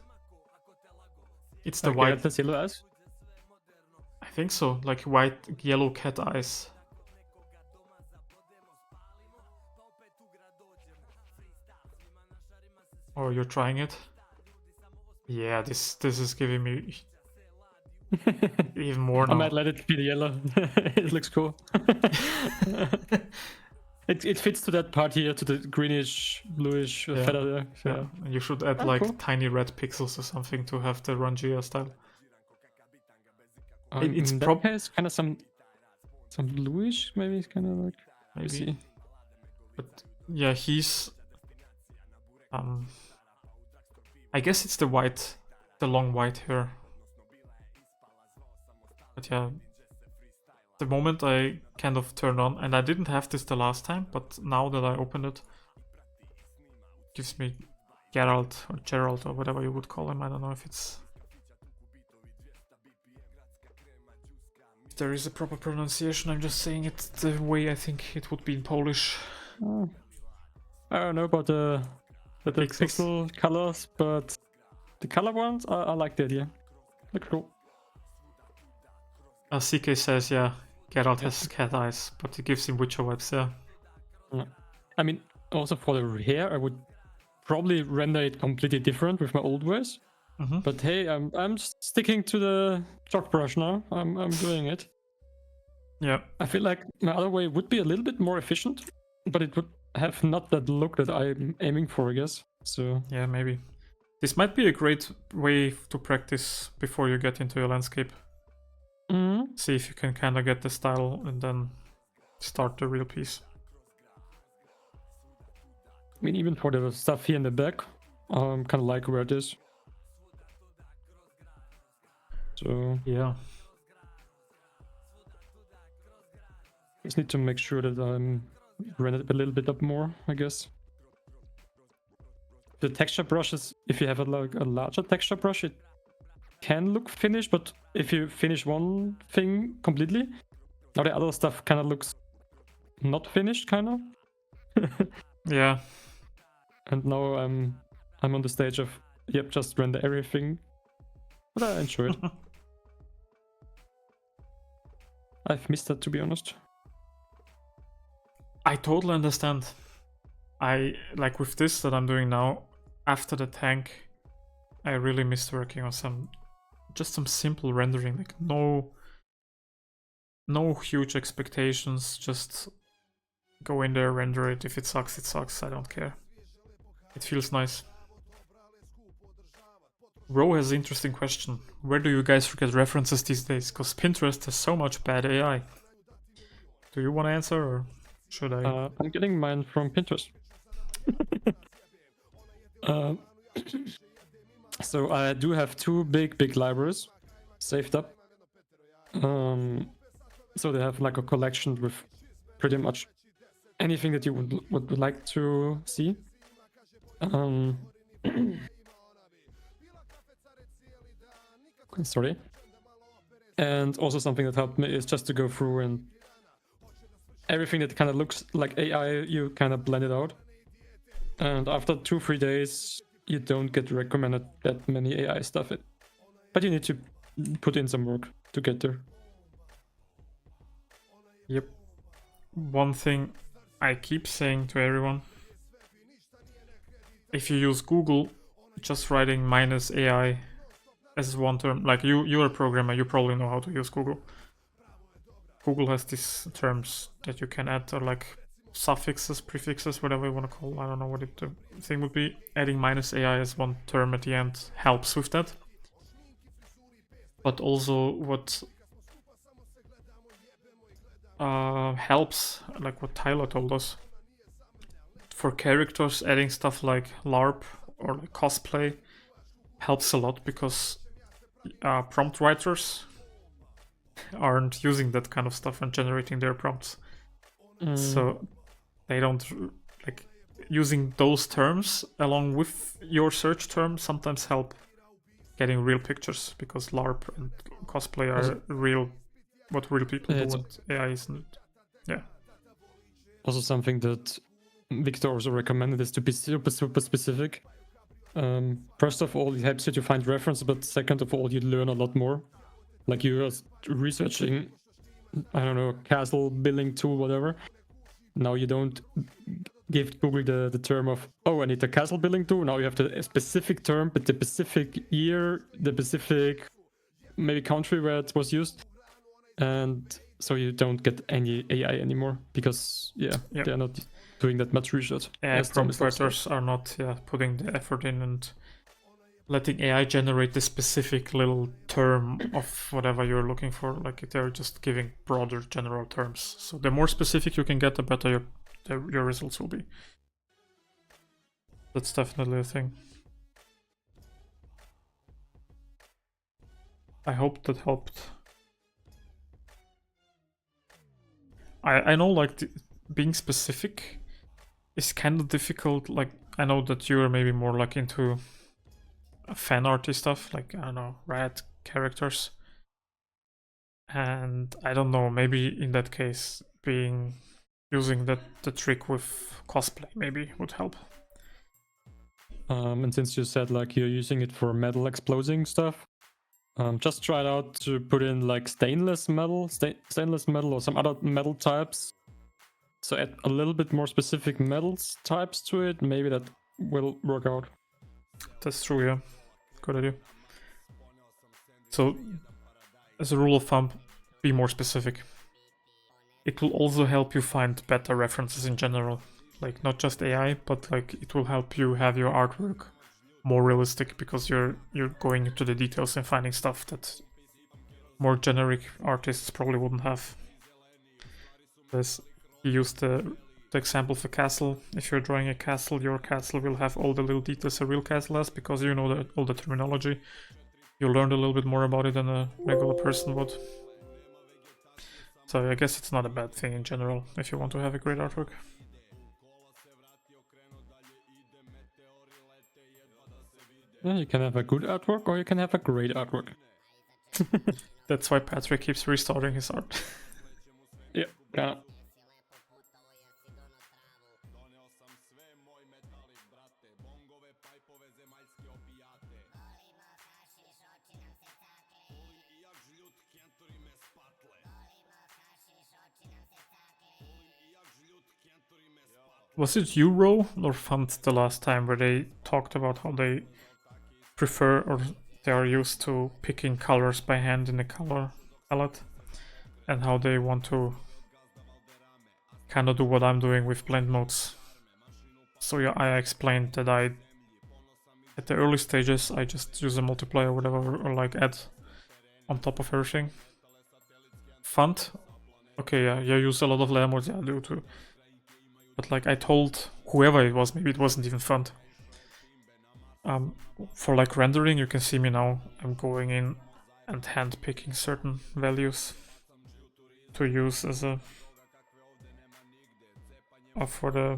it's the Okay, white. that's yellow eyes. I think so, like white, yellow cat eyes. Oh, you're trying it? Yeah, this is giving me even more I might now. let it be the yellow. It looks cool. It fits to that part here, to the greenish, bluish Yeah. feather there. So. Yeah, and you should add Oh, like cool. tiny red pixels or something to have the Rangia style. It's in that case, kind of some bluish, maybe. It's kind of like maybe. see. But yeah, he's I guess it's the white, the long white hair. But yeah, the moment I kind of turned on, and I didn't have this the last time, but now that I opened it, gives me Geralt or Gerald or whatever you would call him. I don't know if there is a proper pronunciation. I'm just saying it the way I think it would be in Polish. I don't know about the Pixels. pixel colors, but the color ones, I like the idea. Look cool. CK says, yeah, Geralt has cat eyes, but it gives him Witcher vibes, yeah. I mean, also for the hair, I would probably render it completely different with my old ways. Mhm. But hey, I'm sticking to the chalk brush now. I'm doing it. Yeah. I feel like my other way would be a little bit more efficient, but it would have not that look that I'm aiming for, I guess. So Yeah, maybe. This might be a great way to practice before you get into your landscape. See if you can kind of get the style and then start the real piece. I mean, even for the stuff here in the back, kind of like where it is. So Yeah. Just need to make sure that I'm rendered a little bit up more, I guess. The texture brushes, if you have a larger texture brush, it can look finished, but if you finish one thing completely, now the other stuff kind of looks not finished, kind of. Yeah. And now I'm on the stage of, yep, just render everything. But I enjoy it. I've missed that, to be honest. I totally understand. I like with this that I'm doing now, after the tank, I really missed working on some simple rendering, like no huge expectations, just go in there, render it. If it sucks, I don't care. It feels nice. Ro has an interesting question. Where do you guys get references these days? Because Pinterest has so much bad AI. Do you want to answer or should I? I'm getting mine from Pinterest. So I do have two big libraries saved up. So they have like a collection with pretty much anything that you would like to see. Sorry. And also something that helped me is just to go through and everything that kind of looks like AI, you kind of blend it out. And after 2-3 days, you don't get recommended that many AI stuff. But you need to put in some work to get there. Yep. One thing I keep saying to everyone, if you use Google, just writing -AI as one term, like you're a programmer, you probably know how to use Google. Google has these terms that you can add, or like suffixes, prefixes, whatever you want to call. I don't know what the thing would be. Adding -AI as one term at the end helps with that. But also what helps, like what Tyler told us, for characters, adding stuff like LARP or like cosplay helps a lot, because prompt writers aren't using that kind of stuff and generating their prompts. So they don't, like, using those terms along with your search term sometimes help getting real pictures, because LARP and cosplay are what real people do, and AI isn't. Yeah. Also something that Victor also recommended is to be super specific. First of all, it helps you to find reference, but second of all, you learn a lot more. Like you are researching, I don't know, castle building tool, whatever. Now you don't give Google the term of, oh, I need a castle building tool. Now you have the specific term, but the specific year, the specific maybe country where it was used. And so you don't get any AI anymore, because they're not doing that much research. Prompt writers are not putting the effort in and letting AI generate the specific little term of whatever you're looking for. Like they're just giving broader general terms. So the more specific you can get, the better your results will be. That's definitely a thing. I hope that helped. I know, like, being specific is kind of difficult. Like, I know that you're maybe more like into fan arty stuff, like, I don't know, red characters. And I don't know, maybe in that case, using the trick with cosplay maybe would help. And since you said like you're using it for metal exploding stuff, just try it out to put in like stainless metal or some other metal types. So add a little bit more specific metals types to it. Maybe that will work out. That's true, yeah. Good idea. So, as a rule of thumb, be more specific. It will also help you find better references in general. Like, not just AI, but like it will help you have your artwork more realistic, because you're going into the details and finding stuff that more generic artists probably wouldn't have. As you used the example of a castle. If you're drawing a castle, your castle will have all the little details a real castle has, because you know all the terminology. You learned a little bit more about it than a regular person would. So I guess it's not a bad thing in general if you want to have a great artwork. Yeah, you can have a good artwork or you can have a great artwork. That's why Patrick keeps restarting his art. Yeah, yeah. Was it Euro or Font the last time where they talked about how they prefer or they are used to picking colors by hand in the color palette and how they want to kind of do what I'm doing with blend modes. So yeah, I explained that at the early stages I just use a multiplier or whatever or like add on top of everything. Font, okay, yeah, you use a lot of layer modes, yeah, I do too. But like I told whoever it was, maybe it wasn't even Font. For like rendering, you can see me now. I'm going in and hand picking certain values to use as a for the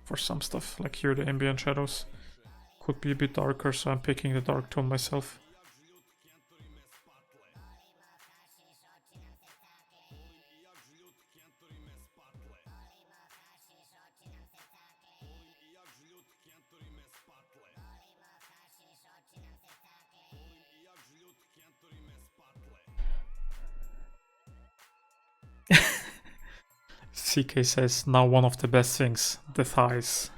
for some stuff like here the ambient shadows could be a bit darker, so I'm picking the dark tone myself. CK says, now one of the best things, the thighs.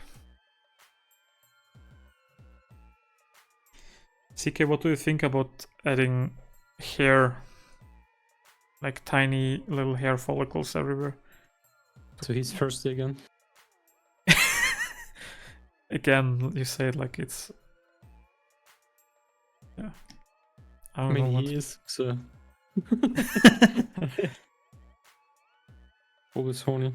CK, what do you think about adding hair, like tiny little hair follicles everywhere? So he's thirsty again. Again, you say it like it's... Yeah. I I don't mean, know he is, so... Always horny.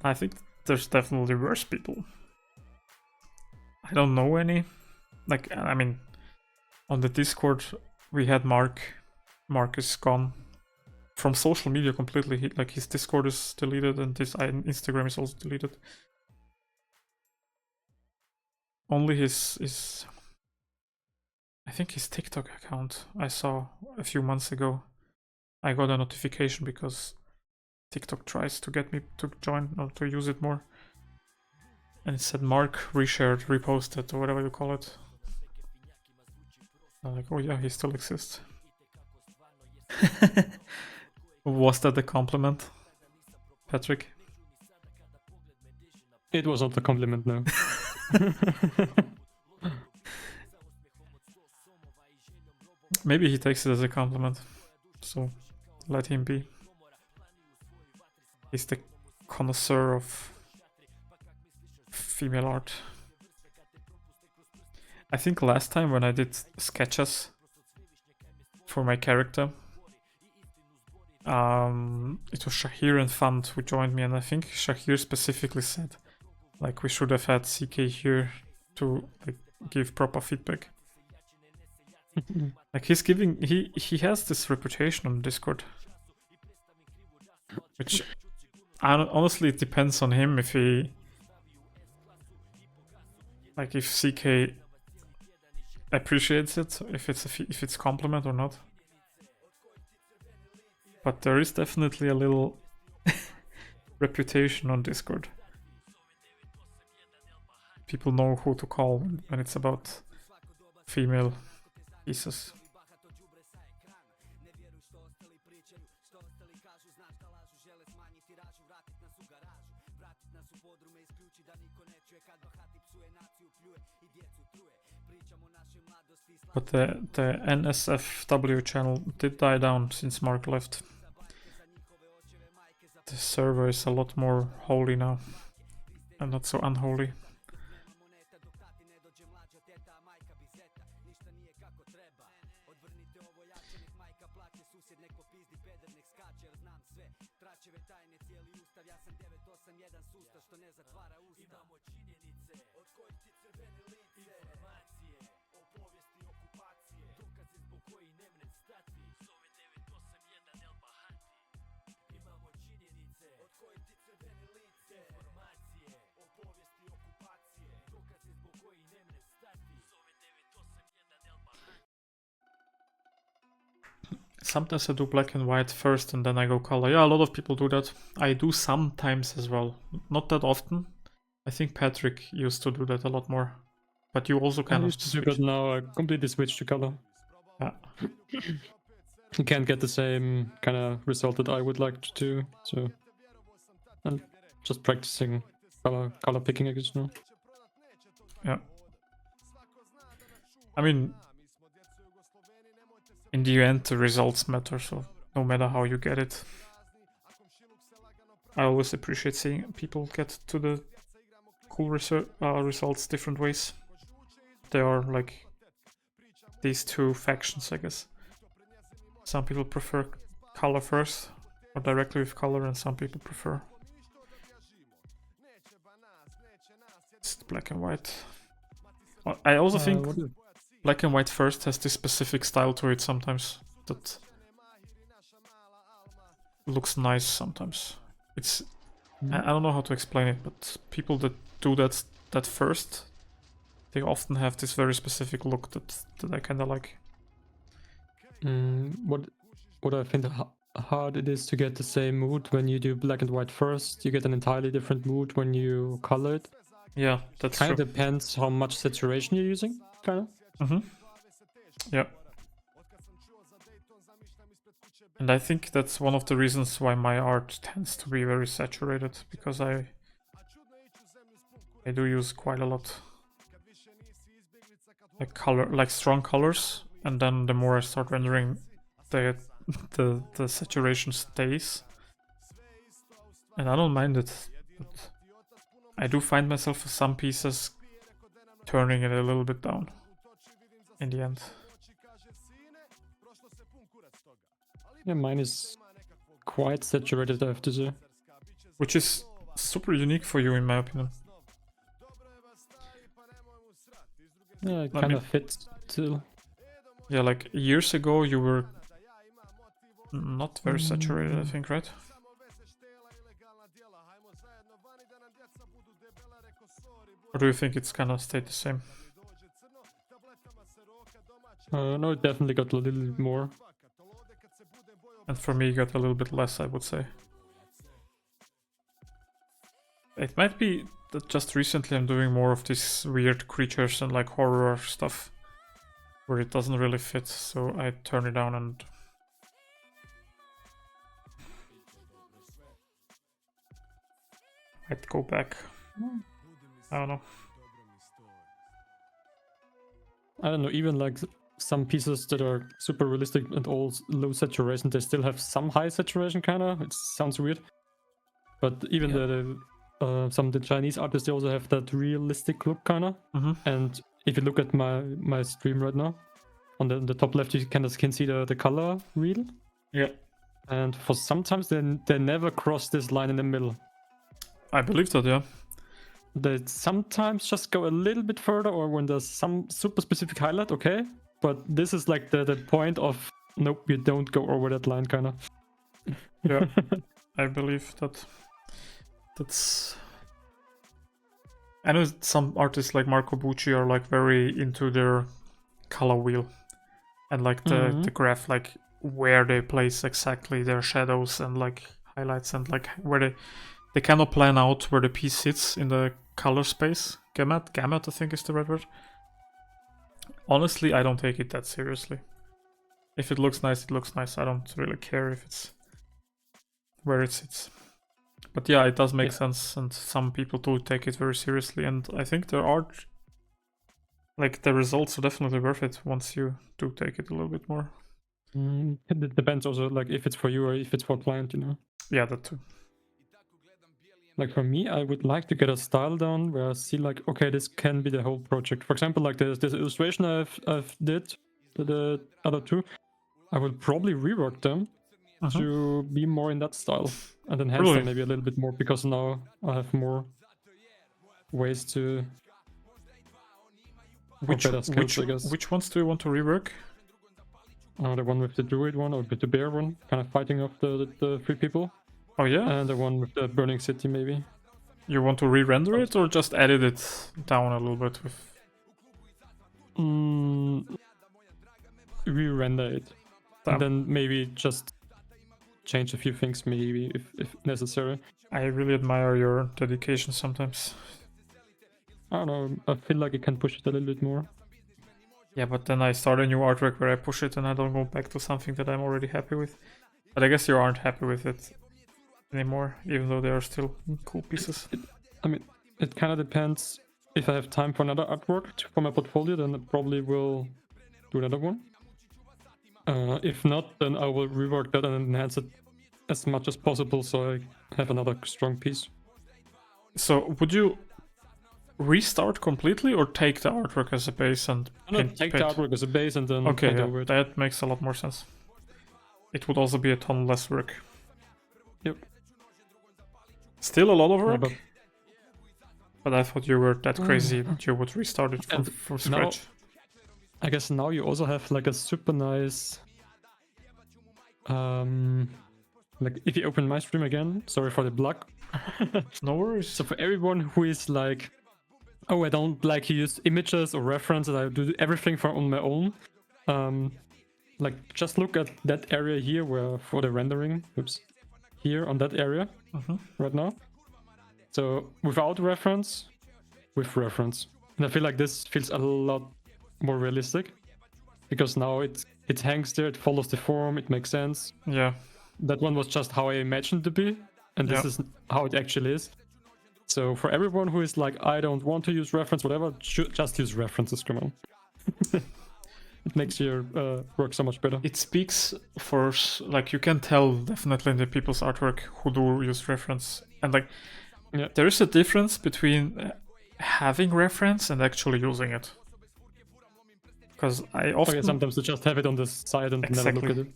I think there's definitely worse people. I don't know any. Like, I mean, on the Discord, we had Mark. Mark is gone from social media completely. Like, his Discord is deleted and his Instagram is also deleted. Only his I think his TikTok account I saw a few months ago. I got a notification because TikTok tries to get me to join or to use it more. And it said Mark reshared, reposted, or whatever you call it. I'm like, oh yeah, he still exists. Was that a compliment, Patrick? It was not a compliment, no. Maybe he takes it as a compliment, so let him be. He's the connoisseur of female art. I think last time when I did sketches for my character, it was Shahir and Fant who joined me, and I think Shahir specifically said, like, we should have had CK here to like give proper feedback. Like he's giving, he has this reputation on Discord, which honestly it depends on him if he, like, if CK appreciates it, if it's compliment or not. But there is definitely a little reputation on Discord. People know who to call when it's about female pieces. But the NSFW channel did die down since Mark left. The server is a lot more holy now, and not so unholy. Sometimes I do black and white first and then I go color. Yeah, a lot of people do that. I do sometimes as well. Not that often. I think Patrick used to do that a lot more. But you also I kind of used to do, switch. but now I completely switched to color. Yeah. You can't get the same kind of result that I would like to do. So I'm just practicing color picking, I guess now. Yeah. I mean, in the end, the results matter, so no matter how you get it. I always appreciate seeing people get to the cool results different ways. There are like these two factions, I guess. Some people prefer color first, or directly with color, and some people prefer it's black and white. I also think black and white first has this specific style to it sometimes that looks nice sometimes. It's I don't know how to explain it, but people that do that first, they often have this very specific look that I kind of like. What I find hard it is to get the same mood when you do black and white first. You get an entirely different mood when you color it. Yeah, that's kind true. of depends how much saturation you're using, kind of. Yeah. And I think that's one of the reasons why my art tends to be very saturated, because I do use quite a lot like color, like strong colors, and then the more I start rendering, the saturation stays, and I don't mind it. But I do find myself for some pieces turning it a little bit down in the end. Yeah, mine is quite saturated, I have to say. Which is super unique for you, in my opinion. Yeah, it kind of fits still. Yeah, like years ago you were not very saturated, I think, right? Or do you think it's kind of stayed the same? No, it definitely got a little bit more. And for me, it got a little bit less, I would say. It might be that just recently I'm doing more of these weird creatures and like horror stuff, where it doesn't really fit, so I turn it down and I'd go back. I don't know. I don't know, even like some pieces that are super realistic and all low saturation, they still have some high saturation, kind of. It sounds weird. But even some of the Chinese artists, they also have that realistic look, kind of. And if you look at my stream right now, on the top left, you can see the color wheel. Yeah. And for sometimes they never cross this line in the middle. I believe that, yeah. They sometimes just go a little bit further, or when there's some super specific highlight, okay. But this is like the point of, nope, you don't go over that line, kind of. Yeah, I believe that. That's... I know some artists like Marco Bucci are like very into their color wheel and like the graph, like where they place exactly their shadows and like highlights, and like where they cannot plan out where the piece sits in the color space. Gamut, I think is the right word. Honestly, I don't take it that seriously. If it looks nice, it looks nice. I don't really care if it's where it sits. But yeah, it does make sense, and some people do take it very seriously, and I think there are like the results are definitely worth it once you do take it a little bit more. It depends also, like if it's for you or if it's for client, you know. Yeah, that too. Like for me, I would like to get a style down where I see like, okay, this can be the whole project. For example, like this illustration I've did, the other two, I will probably rework them to be more in that style, and enhance them maybe a little bit more, because now I have more ways to Which better skills, I guess. which ones do you want to rework? The one with the druid one, or with the bear one, kind of fighting off the three people. Oh yeah, And the one with the burning city, maybe. you want to re-render it or just edit it down a little bit with? Re-render it. Damn. And then maybe just change a few things, maybe, if necessary. I really admire your dedication sometimes. I don't know, I feel like I can push it a little bit more. Yeah, but then I start a new artwork where I push it and I don't go back to something that I'm already happy with. But I guess you aren't happy with it anymore, even though they are still cool pieces. I mean, it kind of depends. If I have time for another artwork for my portfolio, then I probably will do another one. If not, then I will rework that and enhance it as much as possible so I have another strong piece. So would you restart completely or take the artwork as a base and Take the artwork as a base and then okay, paint yeah, over it. that makes a lot more sense. It would also be a ton less work. Yep. Still a lot of Yeah, work, but I thought you were that crazy that you would restart it from now- scratch. I guess now you also have like a super nice like if you open my stream again, sorry for the plug. No worries. So for everyone who is like, oh, I don't like to use images or references, I do everything on my own. Like just look at that area here where for the rendering, oops, here on that area right now. So without reference, with reference. And I feel like this feels a lot more realistic because now it hangs there, it follows the form, it makes sense. Yeah. That one was just how I imagined to be, and this is how it actually is. So for everyone who is like, I don't want to use reference, whatever, just use references, come on. It makes your work so much better. It speaks for, like, you can tell definitely in the people's artwork who do use reference. And like, there is a difference between having reference and actually using it. Because I often sometimes you just have it on the side and never look at it.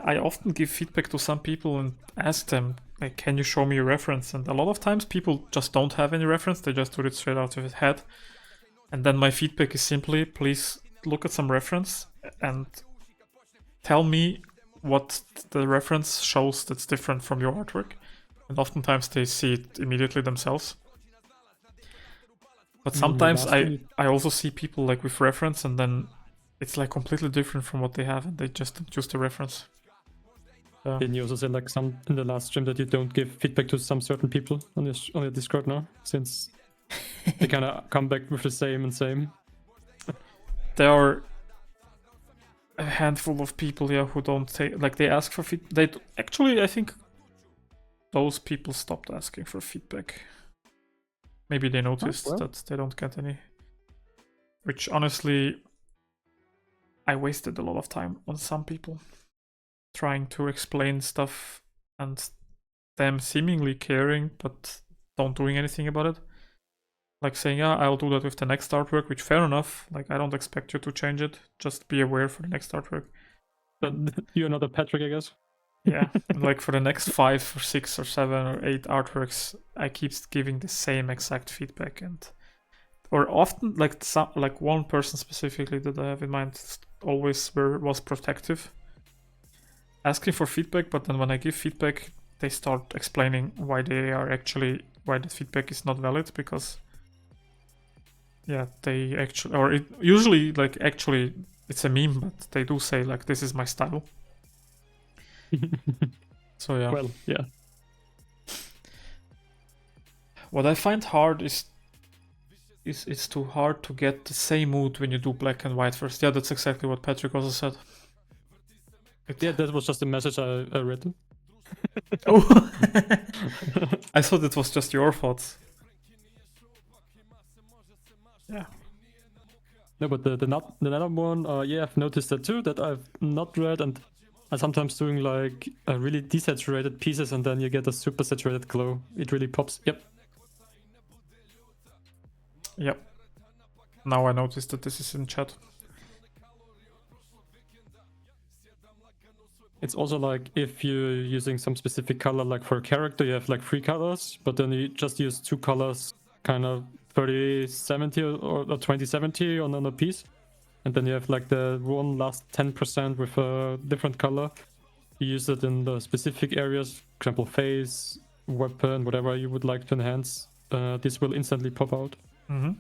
I often give feedback to some people and ask them, like, can you show me a reference? And a lot of times people just don't have any reference, they just do it straight out of his head. And then my feedback is simply, please look at some reference and tell me what the reference shows that's different from your artwork. And oftentimes they see it immediately themselves. But sometimes I also see people like with reference and then it's like completely different from what they have and they just don't use the reference. Didn't you also say like some in the last stream that you don't give feedback to some certain people on your Discord now, since they kind of come back with the same and same? There are a handful of people, yeah, who don't take, like, they ask for feedback. Actually, I think those people stopped asking for feedback. Maybe they noticed that they don't get any. Which honestly, I wasted a lot of time on some people trying to explain stuff and them seemingly caring but don't doing anything about it. Like saying, yeah, I'll do that with the next artwork, which fair enough. Like, I don't expect you to change it. Just be aware for the next artwork. But you're not a Patrick, I guess. Yeah, like for the next 5 or 6 or 7 or 8 artworks, I keep giving the same exact feedback, or often like one person specifically that I have in mind always was protective, asking for feedback, but then when I give feedback, they start explaining why the feedback is not valid because they actually, or usually it's a meme, but they do say like, this is my style. So yeah. Well, yeah. What I find hard is it's too hard to get the same mood when you do black and white first. Yeah, that's exactly what Patrick also said. Yeah, that was just the message I read. Oh, I thought it was just your thoughts. Yeah. No, but the another one, yeah, I've noticed that too, that I've not read, and I'm sometimes doing like really desaturated pieces and then you get a super saturated glow. It really pops. Yep. Now I noticed that this is in chat. It's also like if you're using some specific color, like for a character, you have like 3 colors, but then you just use 2 colors kind of 3070 or 2070 on a piece, and then you have like the one last 10% with a different color. You use it in the specific areas, for example, face, weapon, whatever you would like to enhance. This will instantly pop out. Mm-hmm.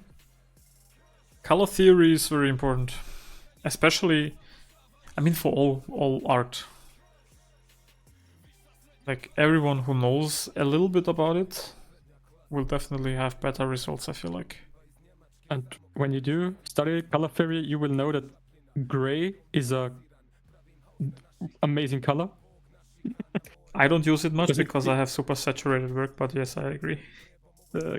Color theory is very important, especially, I mean, for all art. Like everyone who knows a little bit about it will definitely have better results, I feel like. And when you do study color theory, you will know that gray is a amazing color. I don't use it much Does it- because I have super saturated work, but yes, I agree.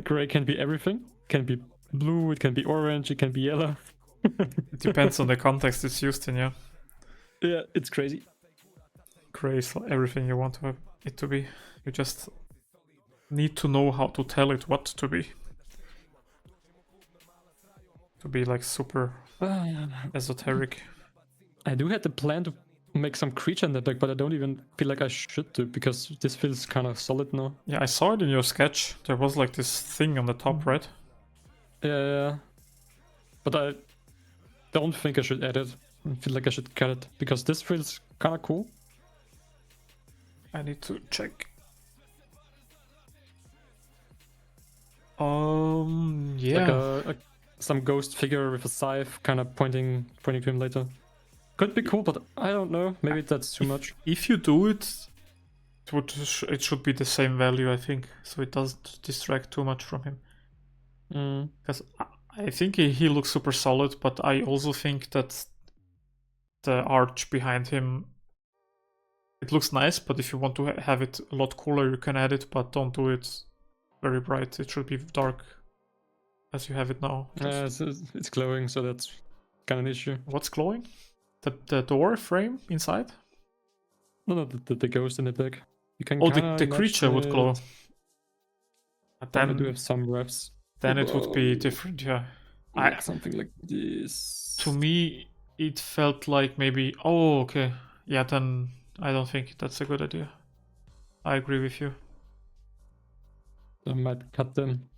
Gray can be everything. It can be blue, it can be orange, it can be yellow. It depends on the context it's used in, yeah. Yeah, it's crazy. Gray is everything you want to have it to be. You just need to know how to tell it what to be. To be like super esoteric. I do have the plan to make some creature in the deck, but I don't even feel like I should do because this feels kind of solid now. Yeah, I saw it in your sketch. There was like this thing on the top, right? Yeah. But I don't think I should add it. I feel like I should cut it because this feels kind of cool. I need to check. Yeah. Like some ghost figure with a scythe kind of pointing to him later. Could be cool, but I don't know. Maybe that's too much. If you do it, it should be the same value, I think, so it doesn't distract too much from him. Because I think he looks super solid, but I also think that the arch behind him, it looks nice, but if you want to have it a lot cooler, you can add it, but don't do it very bright. It should be dark as you have it now. Yeah, it's glowing, so that's kind of an issue. What's glowing? The door frame inside? No, the ghost in the back. You can. Oh, the creature would glow. But I then do have some refs. Then it would be different, yeah. Something like this. To me, it felt like maybe. Oh, okay. Yeah, then I don't think that's a good idea. I agree with you. I might cut them.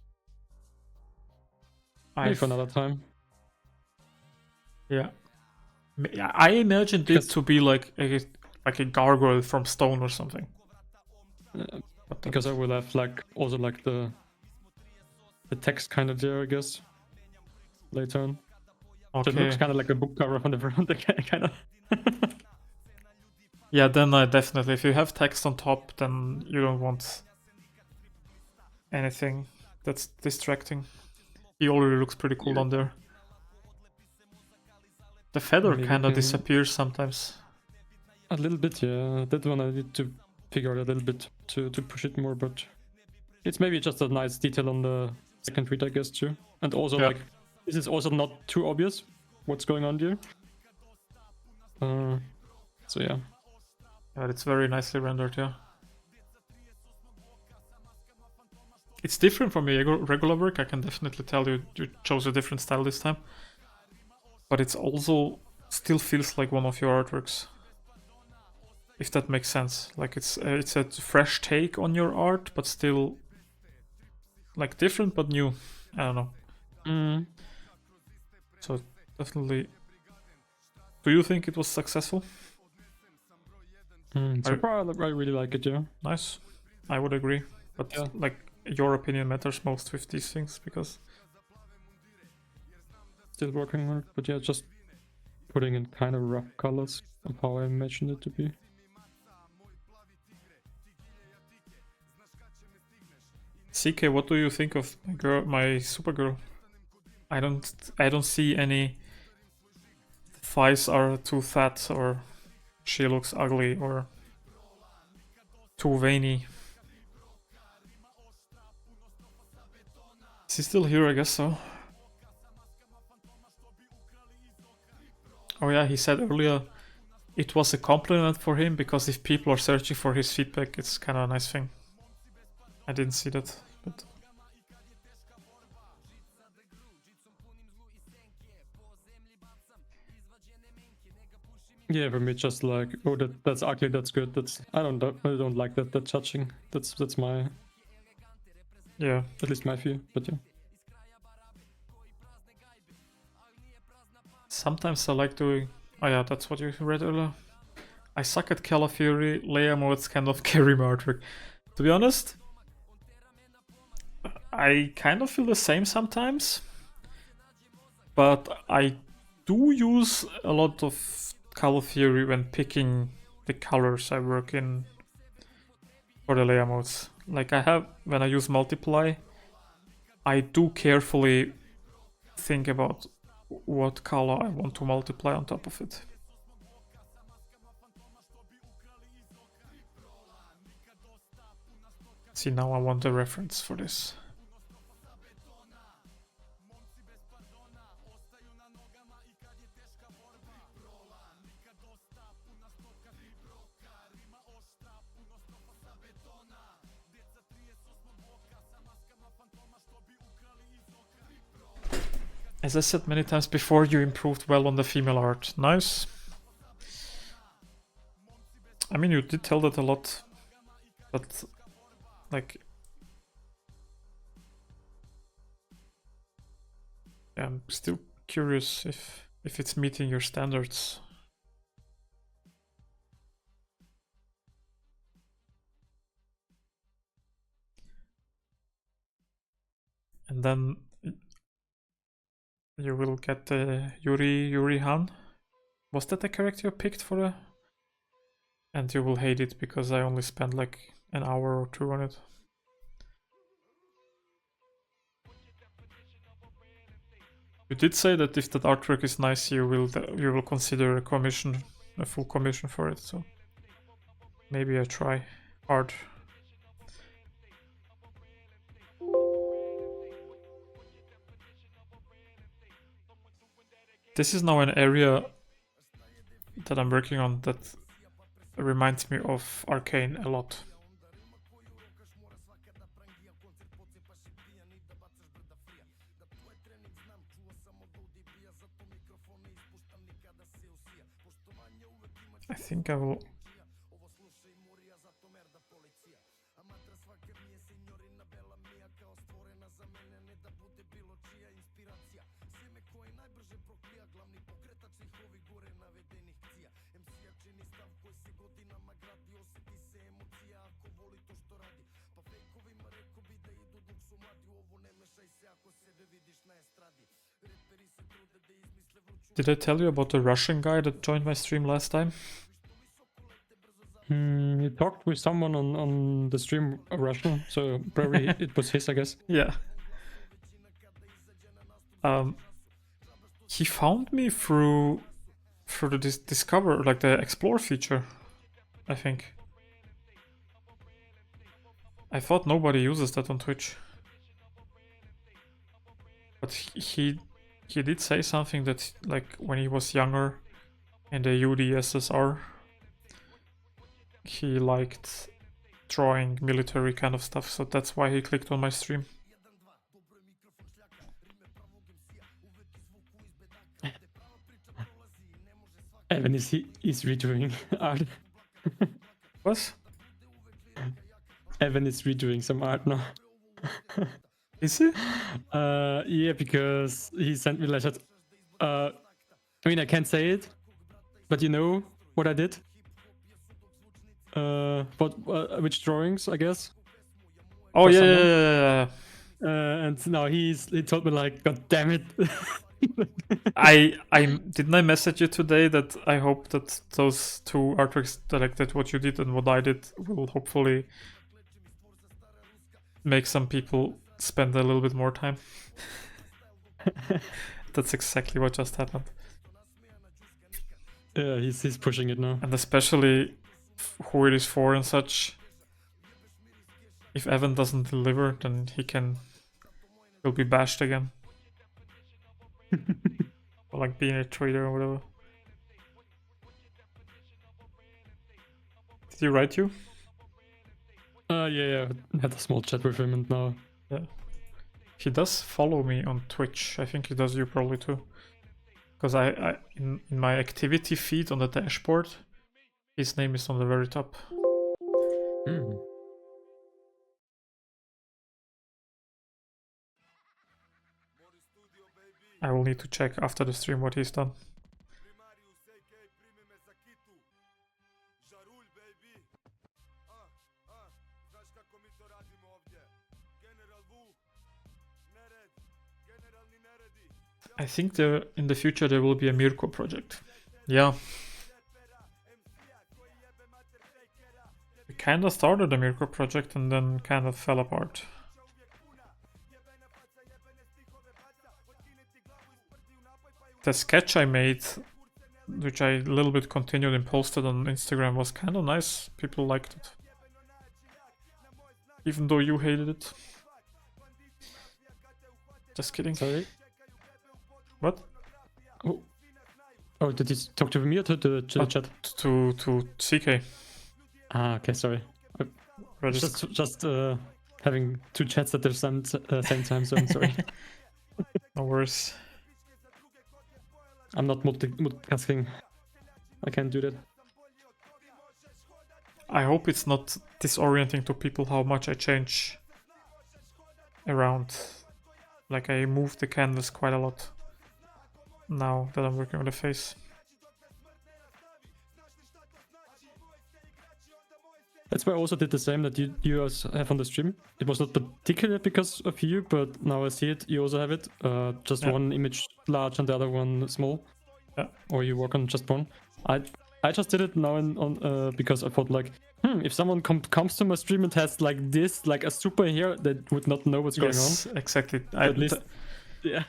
Maybe for another time. Yeah. I imagined it to be like a gargoyle from stone or something. Because I will have like also like the text kind of there, I guess. Later on. Okay. So it looks kind of like a book cover on the front, kind of. Yeah, then definitely. If you have text on top, then you don't want anything that's distracting. He already looks pretty cool on there. The feather kind of disappears sometimes. A little bit, yeah. That one I need to figure out a little bit to push it more, but it's maybe just a nice detail on the second read, I guess, too. And also, like, this is also not too obvious what's going on here. So, yeah. Yeah, it's very nicely rendered, yeah. It's different from your regular work, I can definitely tell you chose a different style this time. But it's also still feels like one of your artworks. If that makes sense. Like it's a fresh take on your art, but still like different but new. I don't know. So definitely. Do you think it was successful? So far, I really like it, yeah. Nice. I would agree. But like your opinion matters most with these things because still working on it, but yeah, just putting in kind of rough colors of how I imagined it to be. CK, what do you think of my Supergirl? I don't see any thighs are too fat or she looks ugly or too veiny. Is he still here? I guess so. Oh yeah, he said earlier it was a compliment for him because if people are searching for his feedback, it's kind of a nice thing. I didn't see that, but... Yeah, for me, just like, oh, that's ugly, that's good. I don't like that touching. That's my, yeah, at least my view. But yeah. Sometimes I like doing... Oh yeah, that's what you read earlier. I suck at Color Fury, layer modes kind of carry my artwork. To be honest, I kind of feel the same sometimes. But I do use a lot of Color Fury when picking the colors I work in for the layer modes. Like I have, when I use Multiply, I do carefully think about what color I want to multiply on top of it. See, now I want the reference for this. As I said many times before, you improved well on the female art. Nice. I mean, you did tell that a lot, but like, yeah, I'm still curious if it's meeting your standards. And then you will get the Yuri Han. Was that the character you picked for the? And you will hate it because I only spent like an hour or two on it. You did say that if that artwork is nice, you will consider a full commission for it. So maybe I try hard. This is now an area that I'm working on that reminds me of Arcane a lot. I think I will... Did I tell you about the Russian guy that joined my stream last time? You talked with someone on the stream Russian, so probably it was his, I guess. Yeah. He found me through the discover, like the explore feature, I think. I thought nobody uses that on Twitch. But he did say something that, like, when he was younger in the UdSSR, he liked drawing military kind of stuff, so that's why he clicked on my stream. Evan is redoing art. What? Evan is redoing some art now. Is he? Yeah, because he sent me letters. I mean, I can't say it, but you know what I did? Which drawings, I guess? Oh, For yeah, someone. yeah. And now he told me, like, God damn it. I didn't I message you today that I hope that those two artworks, that what you did and what I did, will hopefully make some people spend a little bit more time. That's exactly what just happened. Yeah, he's pushing it now. And especially who it is for and such. If Evan doesn't deliver, then he'll be bashed again. Or like being a traitor or whatever. Did he write you? Yeah, I had a small chat with him and now. Yeah. He does follow me on Twitch. I think he does you probably too. Because I in my activity feed on the dashboard, his name is on the very top. I will need to check after the stream what he's done. Žarulj, baby. Znaš kako mi to radimo ovdje? General Wu. Nered. Generalni neredi. I think there in the future there will be a Mirko project. Yeah. We kind of started the Mirko project and then kind of fell apart. The sketch I made, which I a little bit continued and posted on Instagram, was kind of nice. People liked it. Even though you hated it. Just kidding. Sorry. What? Oh, did you talk to me or to the chat? To CK. Ah, okay, sorry. Just having two chats at the same time, so I'm sorry. No worries. I'm not multitasking. I can't do that. I hope it's not disorienting to people how much I change around. Like I move the canvas quite a lot now that I'm working on the face. That's why I also did the same that you guys have on the stream. It was not particularly because of you, but now I see it. You also have it. Just one image large and the other one small. Yeah. Or you work on just one. I just did it now on because I thought like, if someone comes to my stream and has like this, like a super here, they would not know what's going on. Yes, exactly. At least, yeah.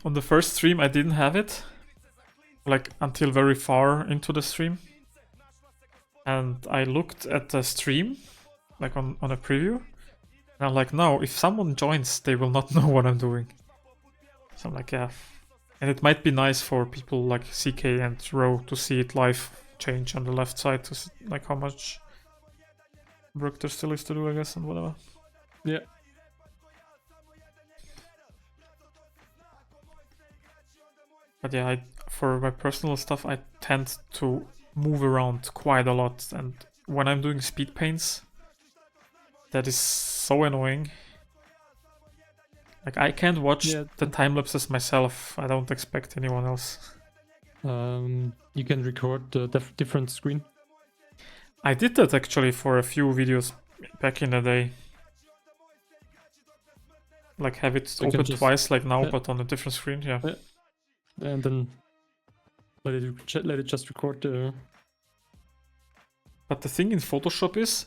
On the first stream I didn't have it, like until very far into the stream. And I looked at the stream, like on a preview, and I'm like, no, if someone joins, they will not know what I'm doing. So I'm like, yeah. And it might be nice for people like CK and Ro to see it live change on the left side to see, like how much work there still is to do, I guess, and whatever. Yeah. But yeah, for my personal stuff, I tend to move around quite a lot, and when I'm doing speed paints, that is so annoying. Like I can't watch the time lapses myself. I don't expect anyone else. You can record the different screen. I did that actually for a few videos back in the day. Like have it So open twice like now, yeah. but on a different screen, yeah. And then let it just record the... But the thing in Photoshop is,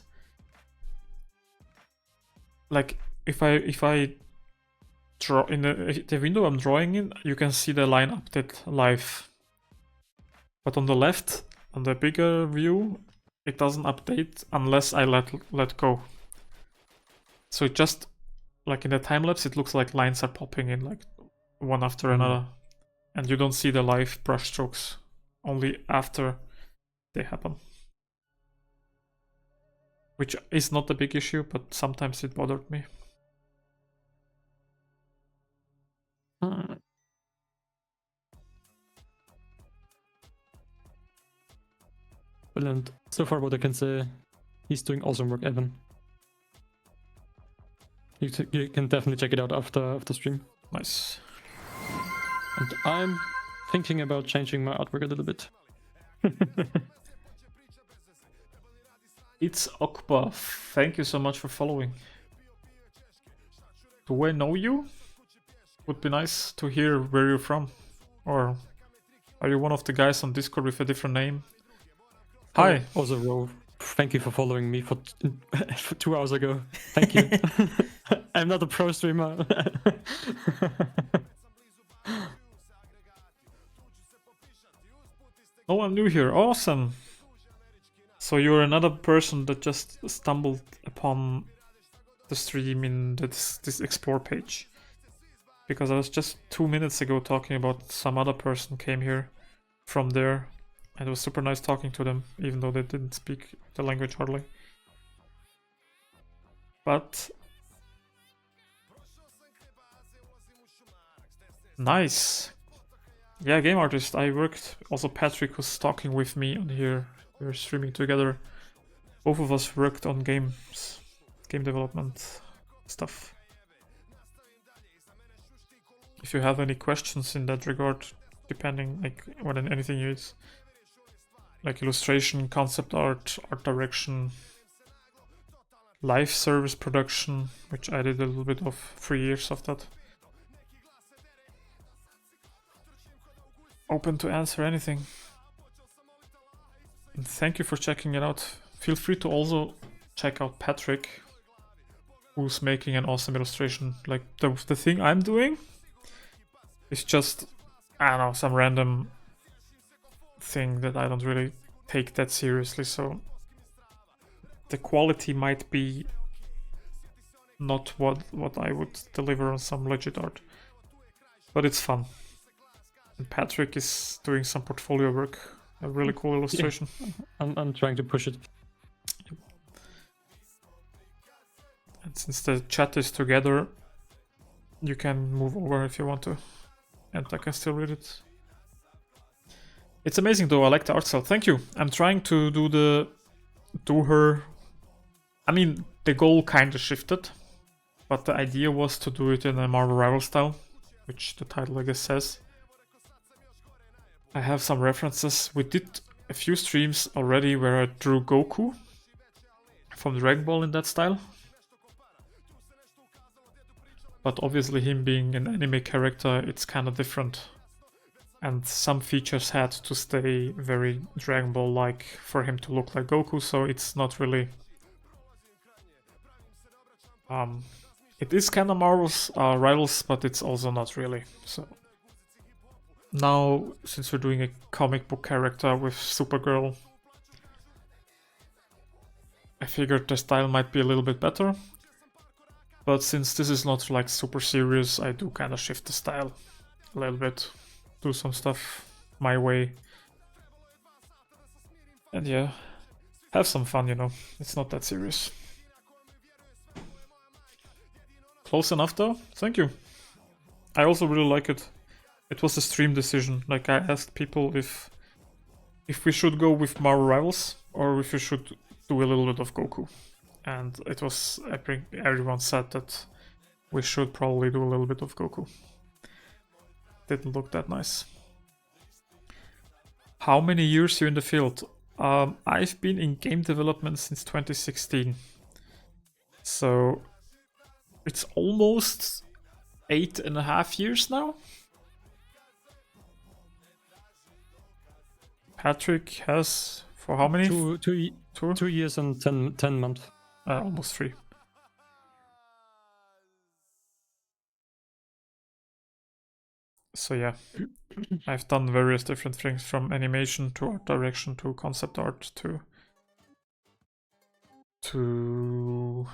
like if I draw in the window I'm drawing in, you can see the line update live. But on the left, on the bigger view, it doesn't update unless I let go. So it just, like in the time lapse, it looks like lines are popping in like one after another, and you don't see the live brush strokes, only after they happen. Which is not a big issue, but sometimes it bothered me. Brilliant. So far what I can say, he's doing awesome work, Evan. You can definitely check it out after stream. Nice. And I'm thinking about changing my artwork a little bit. It's Okpa. Thank you so much for following. Do I know you? Would be nice to hear where you're from. Or are you one of the guys on Discord with a different name? Hi. Also, Ro, thank you for following me for 2 hours ago. Thank you. I'm not a pro streamer. Oh, I'm new here. Awesome. So you're another person that just stumbled upon the stream in this explore page. Because I was just 2 minutes ago talking about some other person came here from there. And it was super nice talking to them, even though they didn't speak the language hardly. But nice. Yeah, game artist. I worked. Also, Patrick was talking with me on here. We were streaming together. Both of us worked on games, game development stuff. If you have any questions in that regard, depending like what anything is, like illustration, concept art, art direction, live service production, which I did a little bit of 3 years of that. Open to answer anything. And thank you for checking it out. Feel free to also check out Patrick, who's making an awesome illustration. Like the thing I'm doing is just, I don't know, some random thing that I don't really take that seriously, so the quality might be not what I would deliver on some legit art, but it's fun. And Patrick is doing some portfolio work, a really cool illustration. Yeah. I'm trying to push it. And since the chat is together, you can move over if you want to, and I can still read it. It's amazing though, I like the art style. Thank you. I'm trying to do her. I mean, the goal kind of shifted, but the idea was to do it in a Marvel Rival style, which the title I guess says. I have some references. We did a few streams already where I drew Goku from Dragon Ball in that style. But obviously him being an anime character, it's kind of different. And some features had to stay very Dragon Ball-like for him to look like Goku, so it's not really... it is kind of Marvel's Rivals, but it's also not really, so... Now, since we're doing a comic book character with Supergirl, I figured the style might be a little bit better. But since this is not like super serious, I do kind of shift the style a little bit. Do some stuff my way. And yeah, have some fun, you know. It's not that serious. Close enough though? Thank you. I also really like it. It was a stream decision. Like I asked people if we should go with Marvel Rivals or if we should do a little bit of Goku. And it was, everyone said that we should probably do a little bit of Goku. Didn't look that nice. How many years you're in the field? I've been in game development since 2016. So it's almost 8.5 years now. Patrick has, for how many? 2 years and 10 months. Almost 3. So yeah, I've done various different things from animation to art direction to concept art to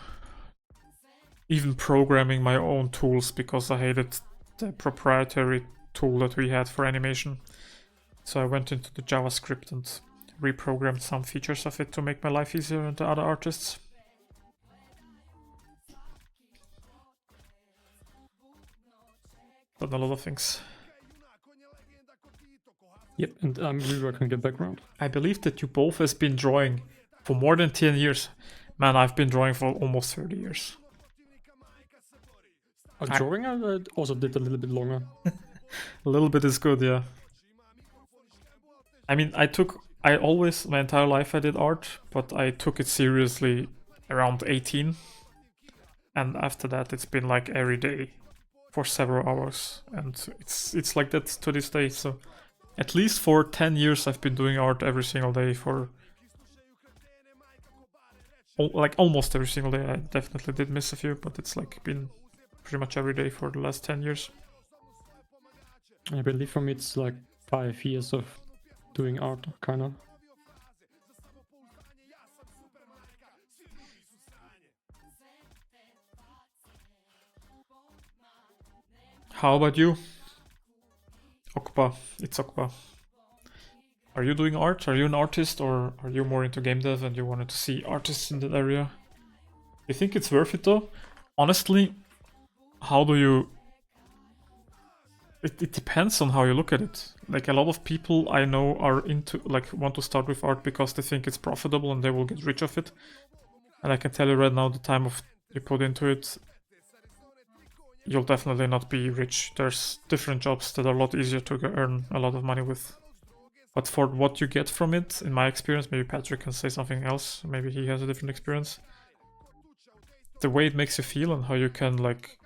even programming my own tools because I hated the proprietary tool that we had for animation. So I went into the JavaScript and reprogrammed some features of it to make my life easier and the other artists. Done a lot of things. Yep, and I'm reworking the background. I believe that you both has been drawing for more than 10 years. Man, I've been drawing for almost 30 years. Drawing I also did a little bit longer. A little bit is good, yeah. I mean, I always, my entire life I did art, but I took it seriously around 18. And after that, it's been like every day for several hours. And it's like that to this day. So at least for 10 years, I've been doing art every single day for like almost every single day. I definitely did miss a few, but it's like been pretty much every day for the last 10 years. I believe for me it's like 5 years of doing art, kind of. How about you? Okpa, it's Okpa. Are you doing art? Are you an artist, or are you more into game dev and you wanted to see artists in that area? You think it's worth it though? Honestly, how do you... It depends on how you look at it. Like a lot of people I know are into, like, want to start with art because they think it's profitable and they will get rich off it. And I can tell you right now, the time of you put into it, you'll definitely not be rich. There's different jobs that are a lot easier to earn a lot of money with. But for what you get from it, in my experience, maybe Patrick can say something else. Maybe he has a different experience. The way it makes you feel and how you can like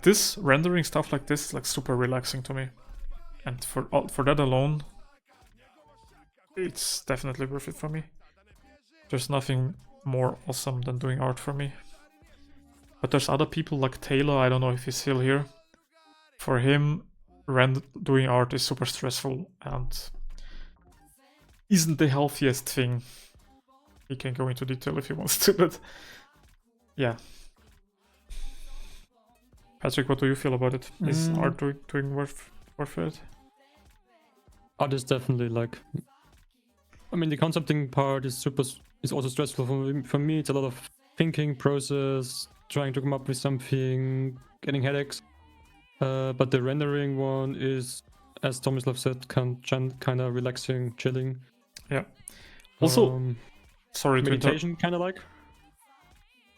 this rendering stuff like this is like super relaxing to me. And for that alone, it's definitely worth it for me. There's nothing more awesome than doing art for me. But there's other people like Taylor, I don't know if he's still here. For him, doing art is super stressful and isn't the healthiest thing. He can go into detail if he wants to, but yeah. Patrick, what do you feel about it? Is art doing worth it? Art is definitely like, I mean, the concepting part is also stressful for me. It's a lot of thinking process, trying to come up with something, getting headaches. But the rendering one is, as Tomislav said, kind of relaxing, chilling. Yeah. Also, sorry to meditation, kind of like.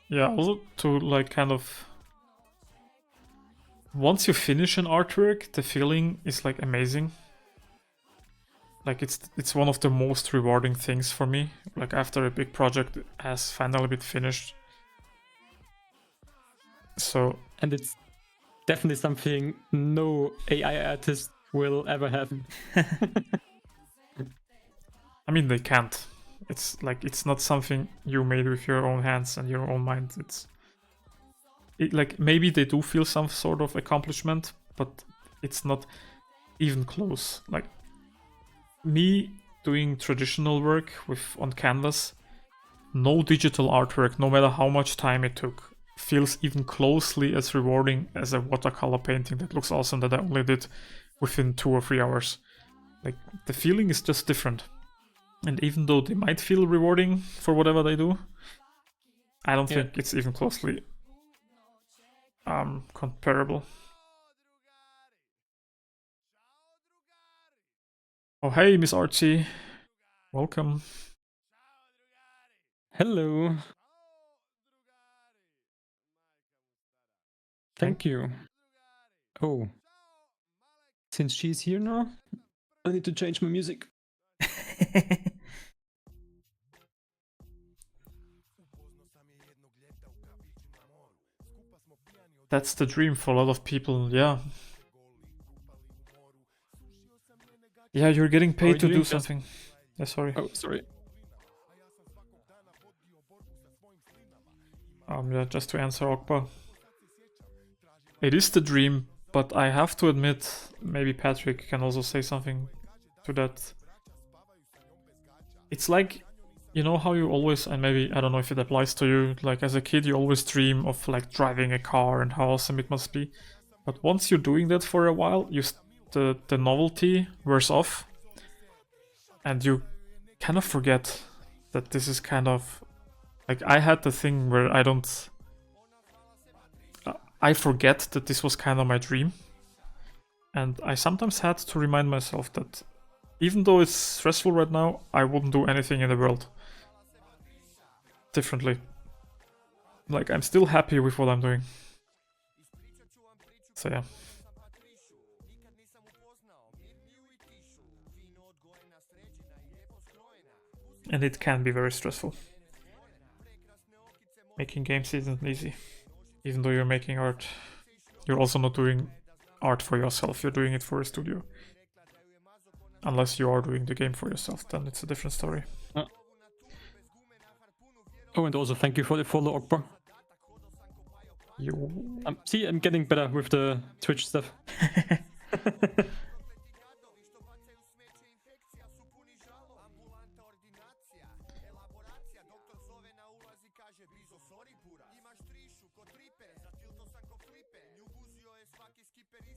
Yeah, also to like kind of, once you finish an artwork, the feeling is like amazing. Like it's one of the most rewarding things for me. Like after a big project has finally been finished. So, and it's definitely something no AI artist will ever have. I mean, they can't. It's like, it's not something you made with your own hands and your own mind. Like maybe they do feel some sort of accomplishment, but it's not even close. Like me doing traditional work on canvas, no digital artwork, no matter how much time it took, feels even closely as rewarding as a watercolor painting that looks awesome that I only did within 2 or 3 hours. Like the feeling is just different. And even though they might feel rewarding for whatever they do, I don't think it's even closely comparable. Oh hey, Miss Archie, welcome. Hello. Thank you. Oh, since she's here now, I need to change my music. That's the dream for a lot of people, yeah. Yeah, you're getting paid to do something. Yeah, sorry. Oh, sorry. Yeah, just to answer Okpa. It is the dream, but I have to admit, maybe Patrick can also say something to that. It's like, you know how you always, and maybe, I don't know if it applies to you, like as a kid you always dream of like driving a car and how awesome it must be. But once you're doing that for a while, the novelty wears off. And you kind of forget that this is kind of, like I had the thing where I forget that this was kind of my dream. And I sometimes had to remind myself that even though it's stressful right now, I wouldn't do anything in the world differently. Like I'm still happy with what I'm doing. So yeah. And it can be very stressful. Making games isn't easy. Even though you're making art, you're also not doing art for yourself, you're doing it for a studio. Unless you are doing the game for yourself, then it's a different story. Oh, and also thank you for the follow, Okpa. See, I'm getting better with the Twitch stuff.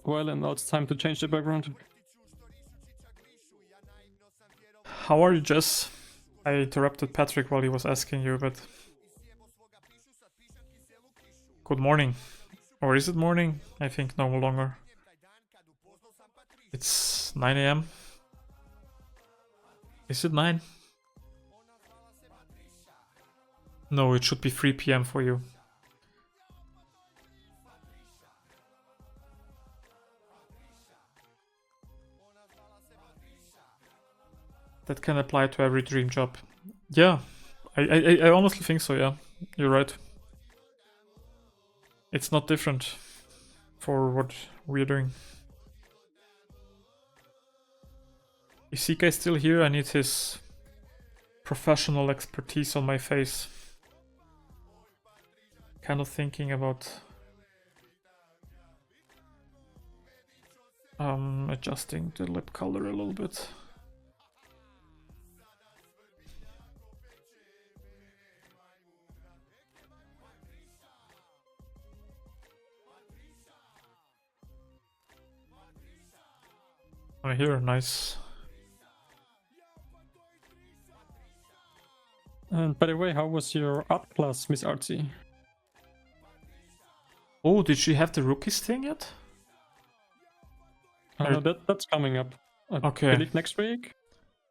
Well, and now it's time to change the background. How are you, Jess? I interrupted Patrick while he was asking you, but... Good morning. Or is it morning? I think no longer. It's 9 AM. Is it 9? No, it should be 3 PM for you. that can apply to every dream job. Yeah, I honestly think so. Yeah, you're right. It's not different for what we're doing. Is CK still here? I need his professional expertise on my face. Kind of thinking about adjusting the lip color a little bit. Oh, here, nice. And by the way, how was your art class, Miss Artsy? Oh, did she have the rookies thing yet? No, that's coming up. I Okay. believe next week.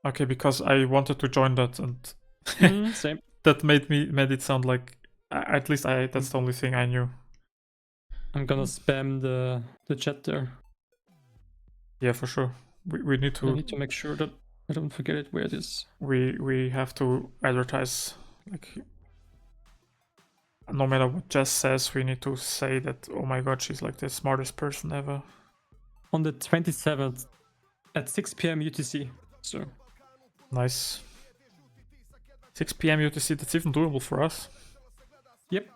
Okay, because I wanted to join that, and Same. that made it sound like at least that's the only thing I knew. I'm gonna spam the chat there. Yeah, for sure. We need to. I need to make sure that I don't forget it where it is. We have to advertise, like, no matter what Jess says, we need to say that, oh my god, she's like the smartest person ever. On the 27th at 6 p.m. UTC. So Nice. 6 p.m. UTC, that's even doable for us. yep.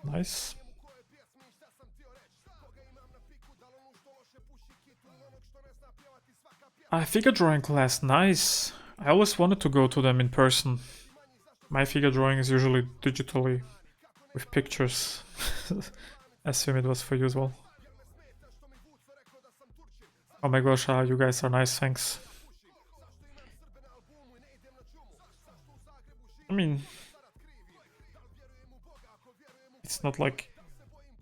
Nice. Figure drawing class, nice. I always wanted to go to them in person. My figure drawing is usually digitally with pictures. I assume it was for you as well. Oh my gosh, you guys are nice, thanks. I mean, it's not like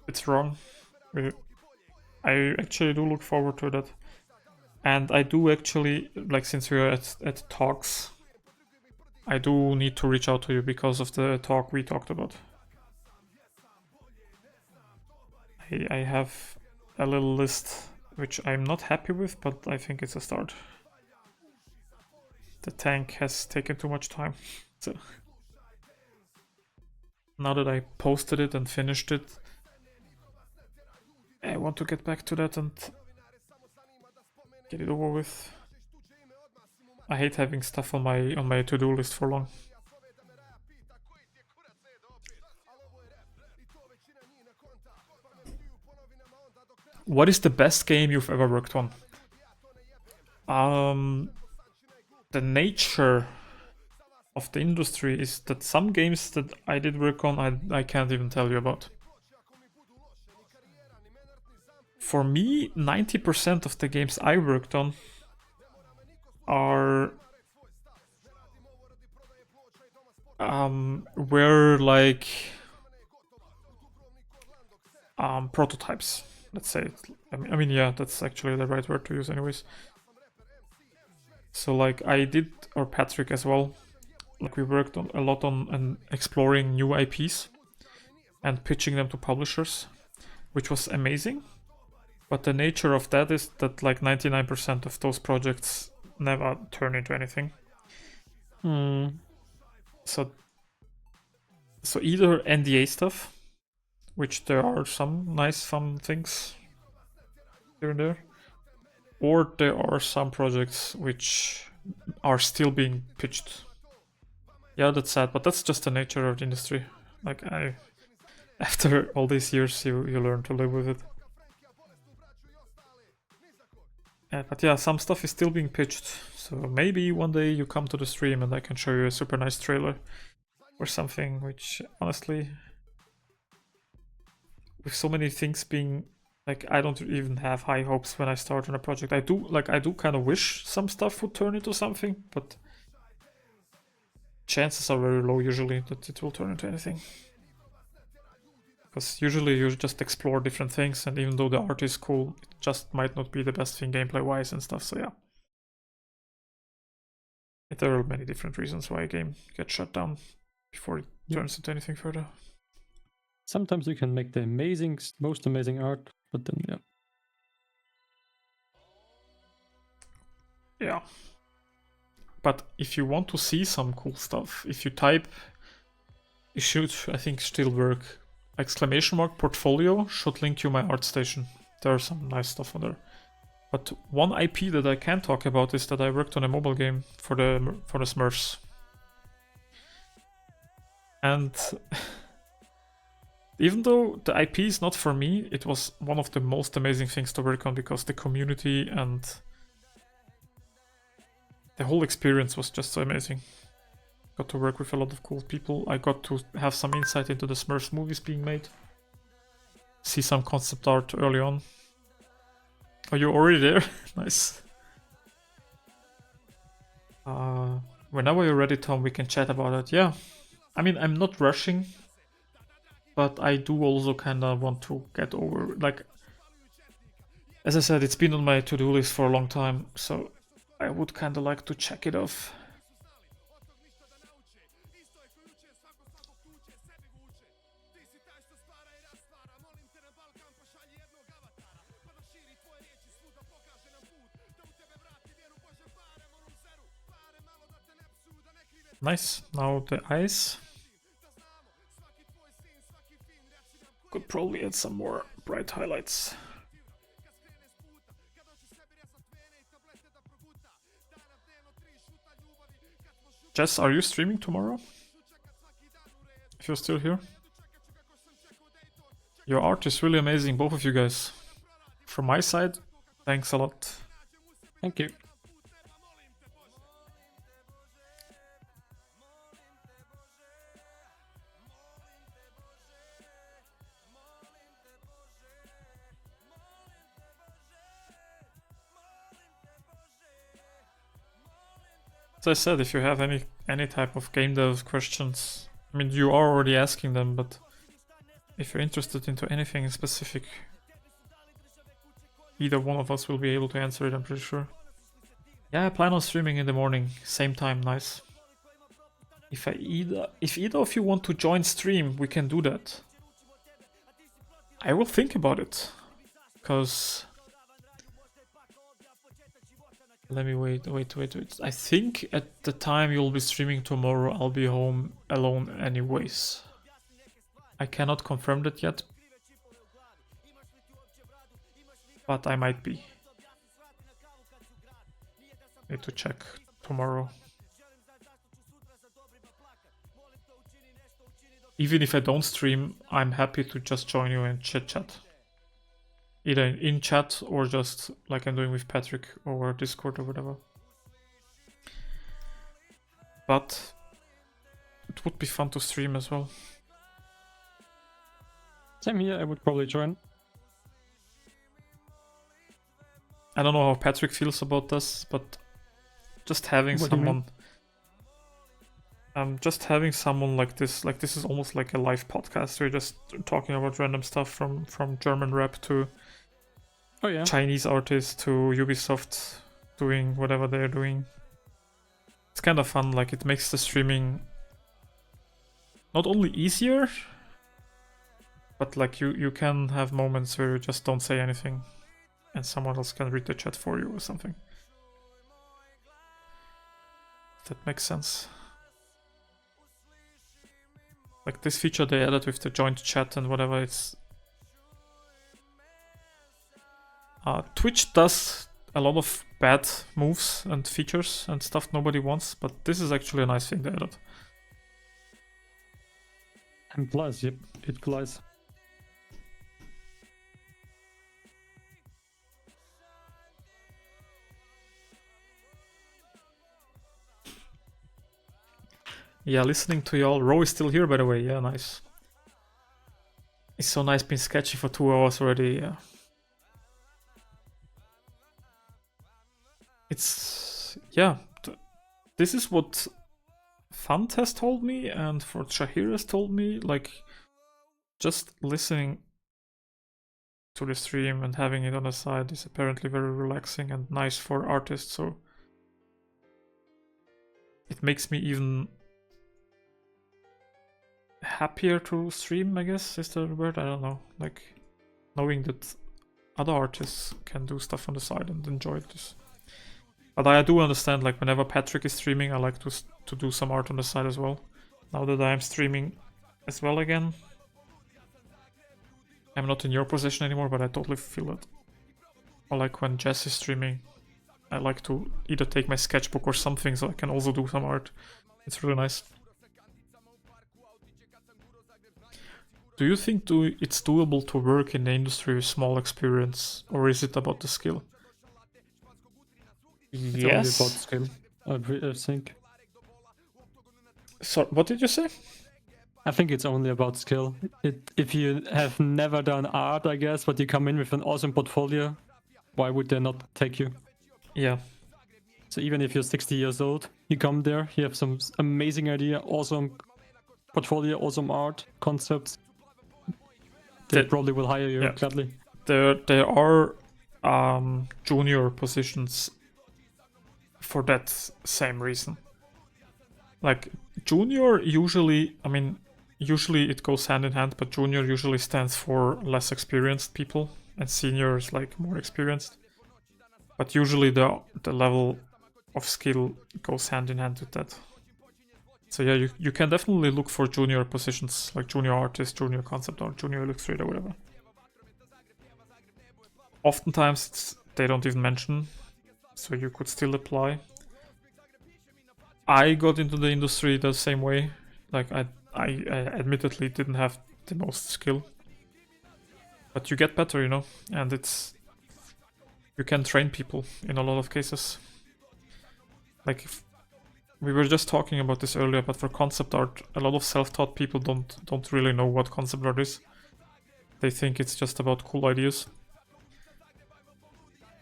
it's wrong. I actually do look forward to that. And I do actually, like, since we are at talks, I do need to reach out to you because of the talk we talked about. I have a little list which I'm not happy with, but I think it's a start. The tank has taken too much time. So now that I posted it and finished it, I want to get back to that and get it over with. I hate having stuff on my to-do list for long. What is the best game you've ever worked on? The nature of the industry is that some games that I did work on, I can't even tell you about. For me, 90% of the games I worked on are were like prototypes, let's say. I mean, yeah, that's actually the right word to use anyways. So like I did, or Patrick as well, like we worked on a lot on exploring new IPs and pitching them to publishers, which was amazing. But the nature of that is that like 99% of those projects never turn into anything. So either NDA stuff, which there are some nice fun things here and there, or there are some projects which are still being pitched. Yeah, that's sad, but that's just the nature of the industry. Like after all these years, you learn to live with it. But yeah, some stuff is still being pitched, so maybe one day you come to the stream and I can show you a super nice trailer or something, which honestly, with so many things being, like, I don't even have high hopes when I start on a project. I do kind of wish some stuff would turn into something, but chances are very low usually that it will turn into anything. Because usually you just explore different things, and even though the art is cool, it just might not be the best thing gameplay-wise and stuff, so yeah. There are many different reasons why a game gets shut down before it turns into anything further. Sometimes you can make the most amazing art, but then yeah. Yeah. but if you want to see some cool stuff, if you type, it should, I think, still work. ! portfolio should link you my ArtStation. There's some nice stuff on there. But one IP that I can talk about is that I worked on a mobile game for the Smurfs. And even though the IP is not for me, it was one of the most amazing things to work on because the community and the whole experience was just so amazing. Got to work with a lot of cool people. I got to have some insight into the Smurfs movies being made. See some concept art early on. Are you already there? Nice. Whenever you're ready, Tom, we can chat about it. Yeah. I mean, I'm not rushing, but I do also kind of want to get over, like, as I said, it's been on my to-do list for a long time, so I would kind of like to check it off. Nice. Now the eyes. Could probably add some more bright highlights. Jess, are you streaming tomorrow? If you're still here. Your art is really amazing, both of you guys. From my side, thanks a lot. Thank you. As I said, if you have any type of game dev questions, I mean, you are already asking them, but if you're interested into anything specific, either one of us will be able to answer it, I'm pretty sure. Yeah, I plan on streaming in the morning, same time, nice. If either of you want to join stream, we can do that. I will think about it, because... Let me wait. I think at the time you'll be streaming tomorrow, I'll be home alone anyways. I cannot confirm that yet, but I might be. Need to check tomorrow. Even if I don't stream, I'm happy to just join you and chat. Either in chat or just like I'm doing with Patrick or Discord or whatever. But it would be fun to stream as well. Same here, I would probably join. I don't know how Patrick feels about this, but just having someone... just having someone like this is almost like a live podcast. We're just talking about random stuff from German rap to Chinese artists to Ubisoft doing whatever they're doing. It's kind of fun, like it makes the streaming not only easier, but like you can have moments where you just don't say anything and someone else can read the chat for you or something. If that makes sense. Like this feature they added with the joint chat and whatever, it's... Twitch does a lot of bad moves and features and stuff nobody wants, but this is actually a nice thing they added. And plus, yep, it flies. Yeah, listening to y'all. Ro is still here, by the way. Yeah, nice. It's so nice being sketchy for 2 hours already. Yeah. It's... yeah. This is what Fant has told me and for Shahir has told me. Like, just listening to the stream and having it on the side is apparently very relaxing and nice for artists. So it makes me even... happier to stream, I guess, is the word. I don't know. Like, knowing that other artists can do stuff on the side and enjoy this. But I do understand, like, whenever Patrick is streaming, I like to do some art on the side as well. Now that I'm streaming as well again, I'm not in your position anymore, but I totally feel it. Or like when Jess is streaming, I like to either take my sketchbook or something so I can also do some art. It's really nice. Do you think it's doable to work in the industry with small experience, or is it about the skill? It's only about skill, I think. So, what did you say? I think it's only about skill. If you have never done art, I guess, but you come in with an awesome portfolio, why would they not take you? Yeah. So even if you're 60 years old, you come there, you have some amazing idea, awesome portfolio, awesome art, concepts. They probably will hire you gladly. There are junior positions for that same reason. Like junior usually, I mean, usually it goes hand in hand, but junior usually stands for less experienced people, and senior is like more experienced. But usually the level of skill goes hand in hand with that. So yeah, you can definitely look for junior positions, like junior artist, junior concept art, junior illustrator, whatever. Oftentimes they don't even mention, so you could still apply. I got into the industry the same way. Like I admittedly didn't have the most skill, but you get better, you know, and you can train people in a lot of cases. Like we were just talking about this earlier, but for concept art, a lot of self-taught people don't really know what concept art is. They think it's just about cool ideas.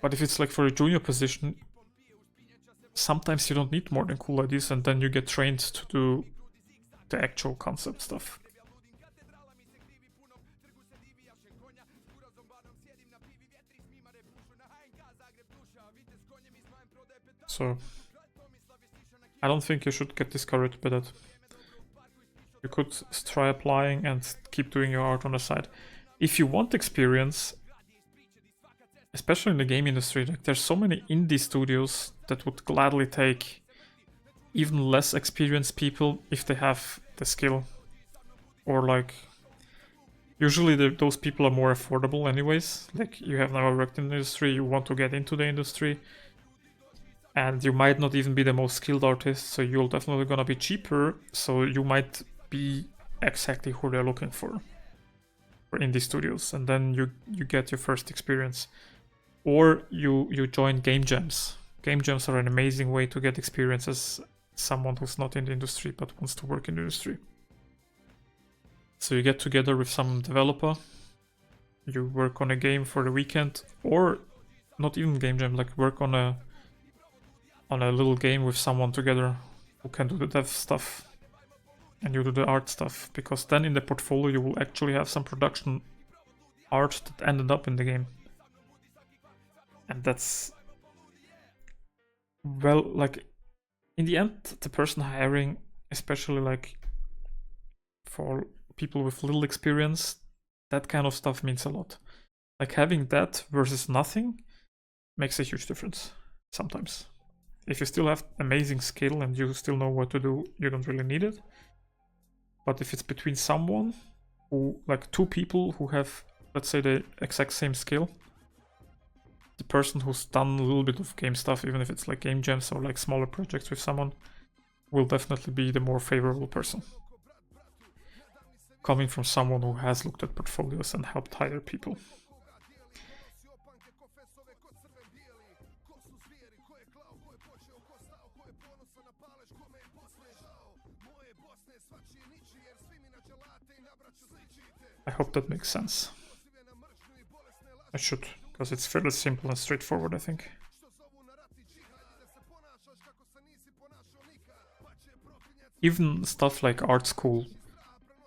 But if it's like for a junior position, sometimes you don't need more than cool ideas, and then you get trained to do the actual concept stuff. So I don't think you should get discouraged by that. You could try applying and keep doing your art on the side. If you want experience, especially in the game industry, like there's so many indie studios that would gladly take even less experienced people if they have the skill. Or like, usually those people are more affordable anyways. Like you have never worked in the industry, you want to get into the industry, and you might not even be the most skilled artist, so you're definitely gonna be cheaper, so you might be exactly who they're looking for indie studios, and then you get your first experience. Or you join game jams. Game jams are an amazing way to get experience as someone who's not in the industry but wants to work in the industry. So you get together with some developer, you work on a game for the weekend, or not even game jam, like work on a little game with someone together who can do the dev stuff and you do the art stuff, because then in the portfolio you will actually have some production art that ended up in the game. And that's, well, like in the end, the person hiring, especially like for people with little experience, that kind of stuff means a lot. Like having that versus nothing makes a huge difference sometimes. If you still have amazing skill and you still know what to do, you don't really need it. But if it's between someone who, like two people who have, let's say, the exact same skill, the person who's done a little bit of game stuff, even if it's like game jams or like smaller projects with someone, will definitely be the more favorable person. Coming from someone who has looked at portfolios and helped hire people. I hope that makes sense. I should, because it's fairly simple and straightforward, I think. Even stuff like art school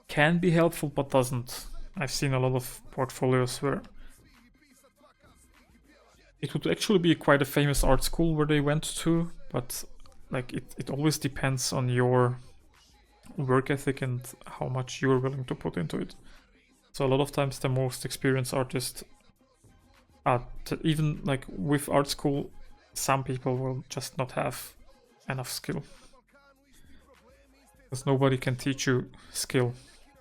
can be helpful, but doesn't. I've seen a lot of portfolios where it would actually be quite a famous art school where they went to, but like it always depends on your work ethic and how much you're willing to put into it. So a lot of times the most experienced artists, even like with art school, some people will just not have enough skill. Because nobody can teach you skill.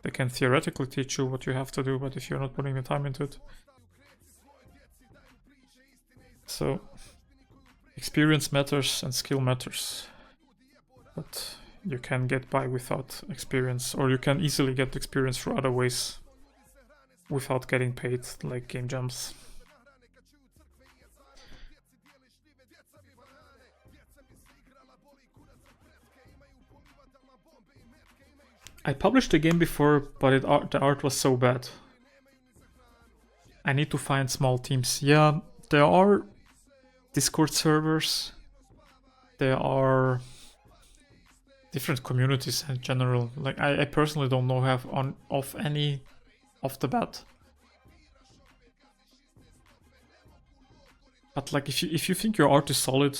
They can theoretically teach you what you have to do, but if you're not putting the time into it. So, experience matters and skill matters. But you can get by without experience, or you can easily get experience through other ways without getting paid, like game jams. I published the game before, but the art was so bad. I need to find small teams. Yeah, there are Discord servers. There are different communities in general. Like I personally don't know of any off the bat. But like if you think your art is solid,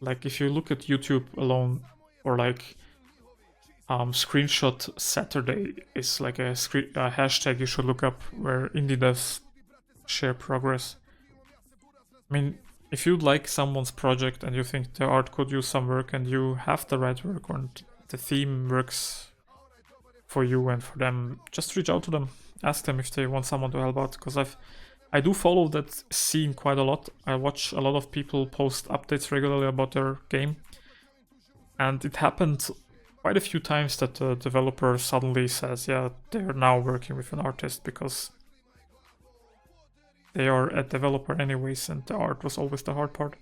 like if you look at YouTube alone, or like Screenshot Saturday is like a hashtag you should look up where indie devs share progress. I mean, if you like someone's project and you think their art could use some work and you have the right work and the theme works for you and for them, just reach out to them. Ask them if they want someone to help out, because I do follow that scene quite a lot. I watch a lot of people post updates regularly about their game. And it happened quite a few times that the developer suddenly says, yeah, they're now working with an artist because they are a developer anyways, and the art was always the hard part.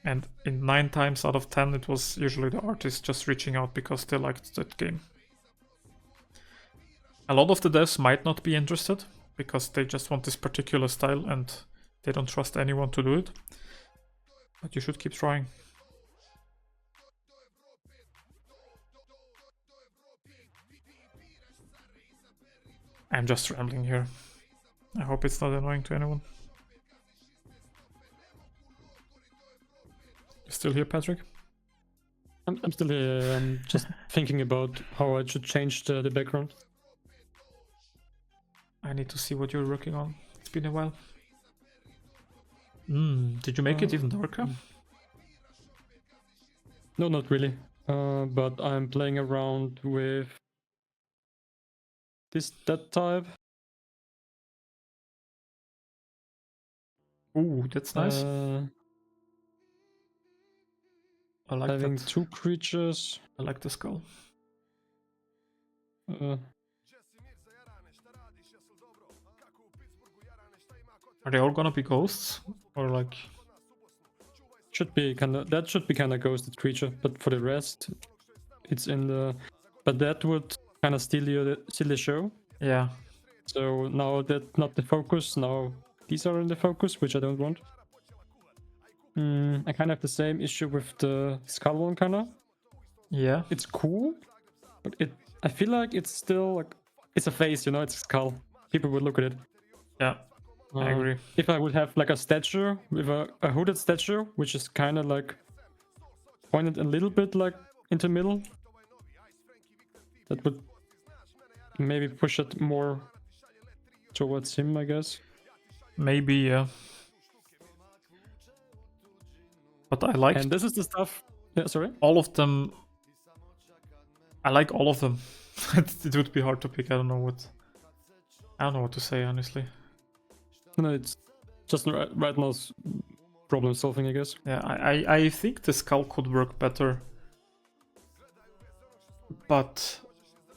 And in 9 times out of 10, it was usually the artist just reaching out because they liked that game. A lot of the devs might not be interested because they just want this particular style and they don't trust anyone to do it. But you should keep trying. I'm just rambling here. I hope it's not annoying to anyone. You still here, Patrick? I'm still here. I'm just thinking about how I should change the background. I need to see what you're working on. It's been a while. Did you make it even darker? No, not really. But I'm playing around with that type. Ooh, that's nice. I like Having that. 2 creatures. I like the skull. Are they all gonna be ghosts? Or like... Should be kinda ghosted creature, but for the rest, it's in the... But that would kinda steal the show. Yeah. So now that's not the focus, now these are in the focus, which I don't want. I kind of have the same issue with the skull one, kinda. Yeah. It's cool, but I feel like it's still like... It's a face, you know, it's a skull. People would look at it. Yeah. I agree. If I would have like a statue with a hooded statue, which is kind of like pointed a little bit like into the middle, that would maybe push it more towards him, I guess. Maybe, yeah. But I like... And this is the stuff... Yeah, sorry? all of them. I like all of them. It would be hard to pick. I don't know what to say, honestly. No, it's just right now problem solving, I guess. Yeah, I think the skull could work better, but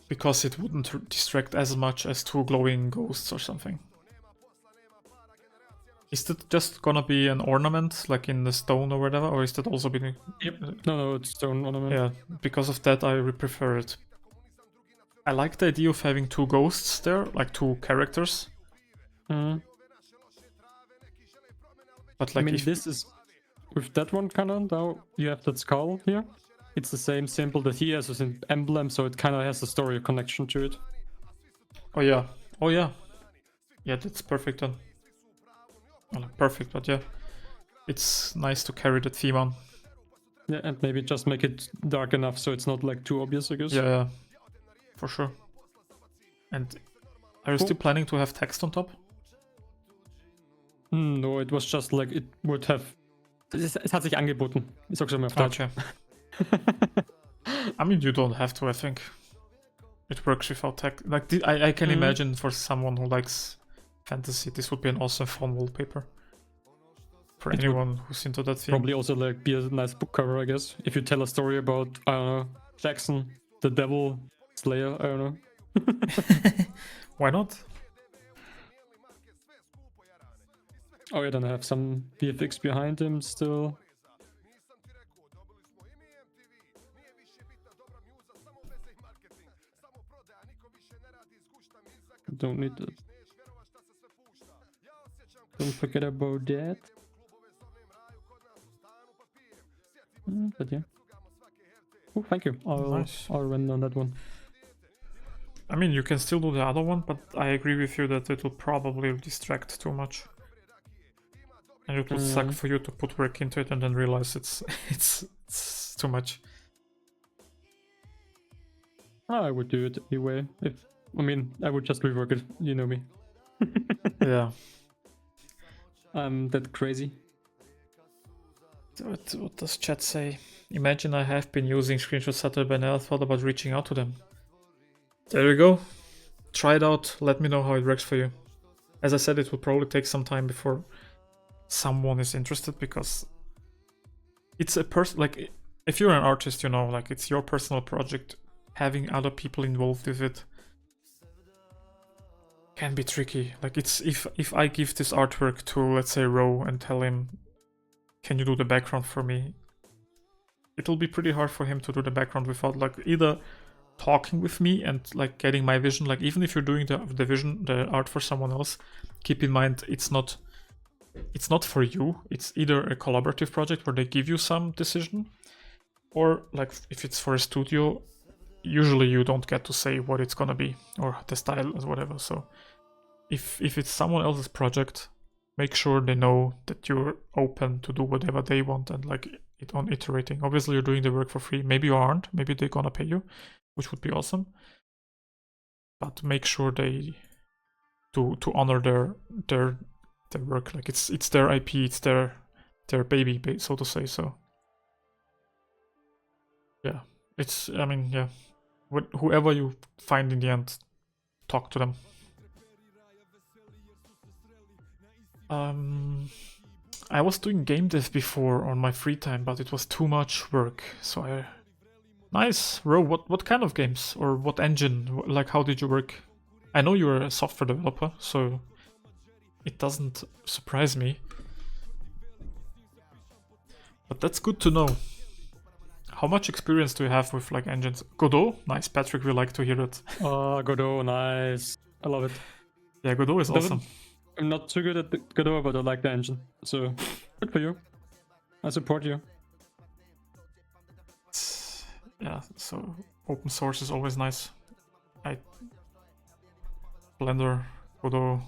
because it wouldn't distract as much as 2 glowing ghosts or something. Is that just gonna be an ornament, like in the stone or whatever, or is that also being... Yep. No, it's stone ornament. Yeah, because of that I prefer it. I like the idea of having 2 ghosts there, like 2 characters. But like, I mean, this is with that one kind of, now you have that skull here. It's the same symbol that he has as an emblem, so it kind of has a story connection to it. Oh yeah, yeah, that's perfect then. Well, not perfect, but yeah, it's nice to carry that theme on. Yeah, and maybe just make it dark enough so it's not like too obvious, I guess. Yeah, for sure. And are you still planning to have text on top? No, it was just like it would have Es hat sich angeboten. Ich sag's mal auf Deutsch. Okay. I mean, you don't have to, I think. It works without tech. Like, I can imagine for someone who likes fantasy, this would be an awesome fun wallpaper. For It would anyone who's into that theme. Probably also like be a nice book cover, I guess. If you tell a story about, I don't know, Jackson, the Devil Slayer, I don't know. Why not? Oh yeah, then I have some VFX behind him still. Don't need that. Don't forget about that. But yeah. Oh, thank you. Nice. I'll run on that one. I mean, you can still do the other one, but I agree with you that it will probably distract too much. And it would suck for you to put work into it and then realize it's too much. I would do it anyway. I would just rework it. You know me. Yeah. I'm that crazy. What does chat say? Imagine I have been using screenshot Saturday and I thought about reaching out to them. There you go. Try it out. Let me know how it works for you. As I said, it will probably take some time before someone is interested, because it's a person, like, if you're an artist, you know, like, it's your personal project. Having other people involved with it can be tricky. Like, it's if I give this artwork to, let's say, Ro and tell him, can you do the background for me? It'll be pretty hard for him to do the background without, like, either talking with me and, like, getting my vision. Like, even if you're doing the art for someone else, keep in mind it's not for you. It's either a collaborative project where they give you some decision, or, like, if it's for a studio, usually you don't get to say what it's gonna be or the style or whatever. So if it's someone else's project, make sure they know that you're open to do whatever they want and, like, it on iterating. Obviously you're doing the work for free. Maybe you aren't. Maybe they're gonna pay you, which would be awesome. But make sure they to honor their work. Like, it's their IP, it's their baby, so to say. So yeah, I mean, yeah, whoever you find in the end, talk to them. I was doing game dev before on my free time, but it was too much work. So nice, Ro. What kind of games, or what engine? Like, how did you work? I know you're a software developer, so it doesn't surprise me. But that's good to know. How much experience do you have with, like, engines? Godot? Nice, Patrick, we like to hear it. Oh, Godot, nice. I love it. Yeah, Godot is awesome. I'm not too good at Godot, but I like the engine. So, good for you. I support you. Yeah, so open source is always nice. Blender, Godot,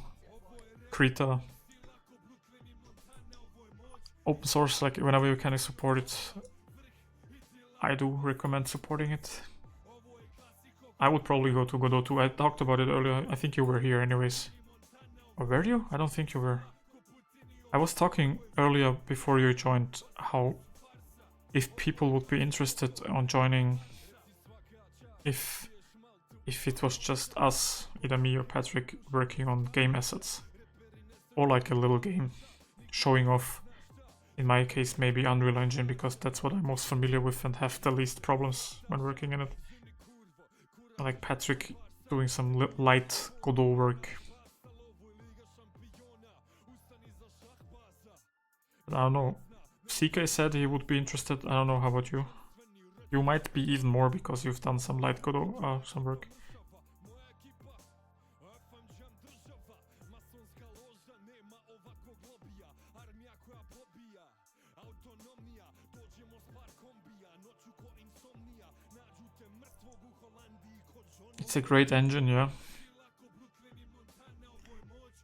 Krita. Open source, like, whenever you can support it, I do recommend supporting it. I would probably go to Godot too. I talked about it earlier. I think you were here anyways. Or were you? I don't think you were. I was talking earlier before you joined how if people would be interested on joining, if it was just us, either me or Patrick, working on game assets, or like a little game showing off. In my case, maybe Unreal Engine, because that's what I'm most familiar with and have the least problems when working in it. Like Patrick doing some light Godot work. But I don't know. CK said he would be interested. I don't know, how about you? You might be even more because you've done some light Godot, some work. It's a great engine, yeah.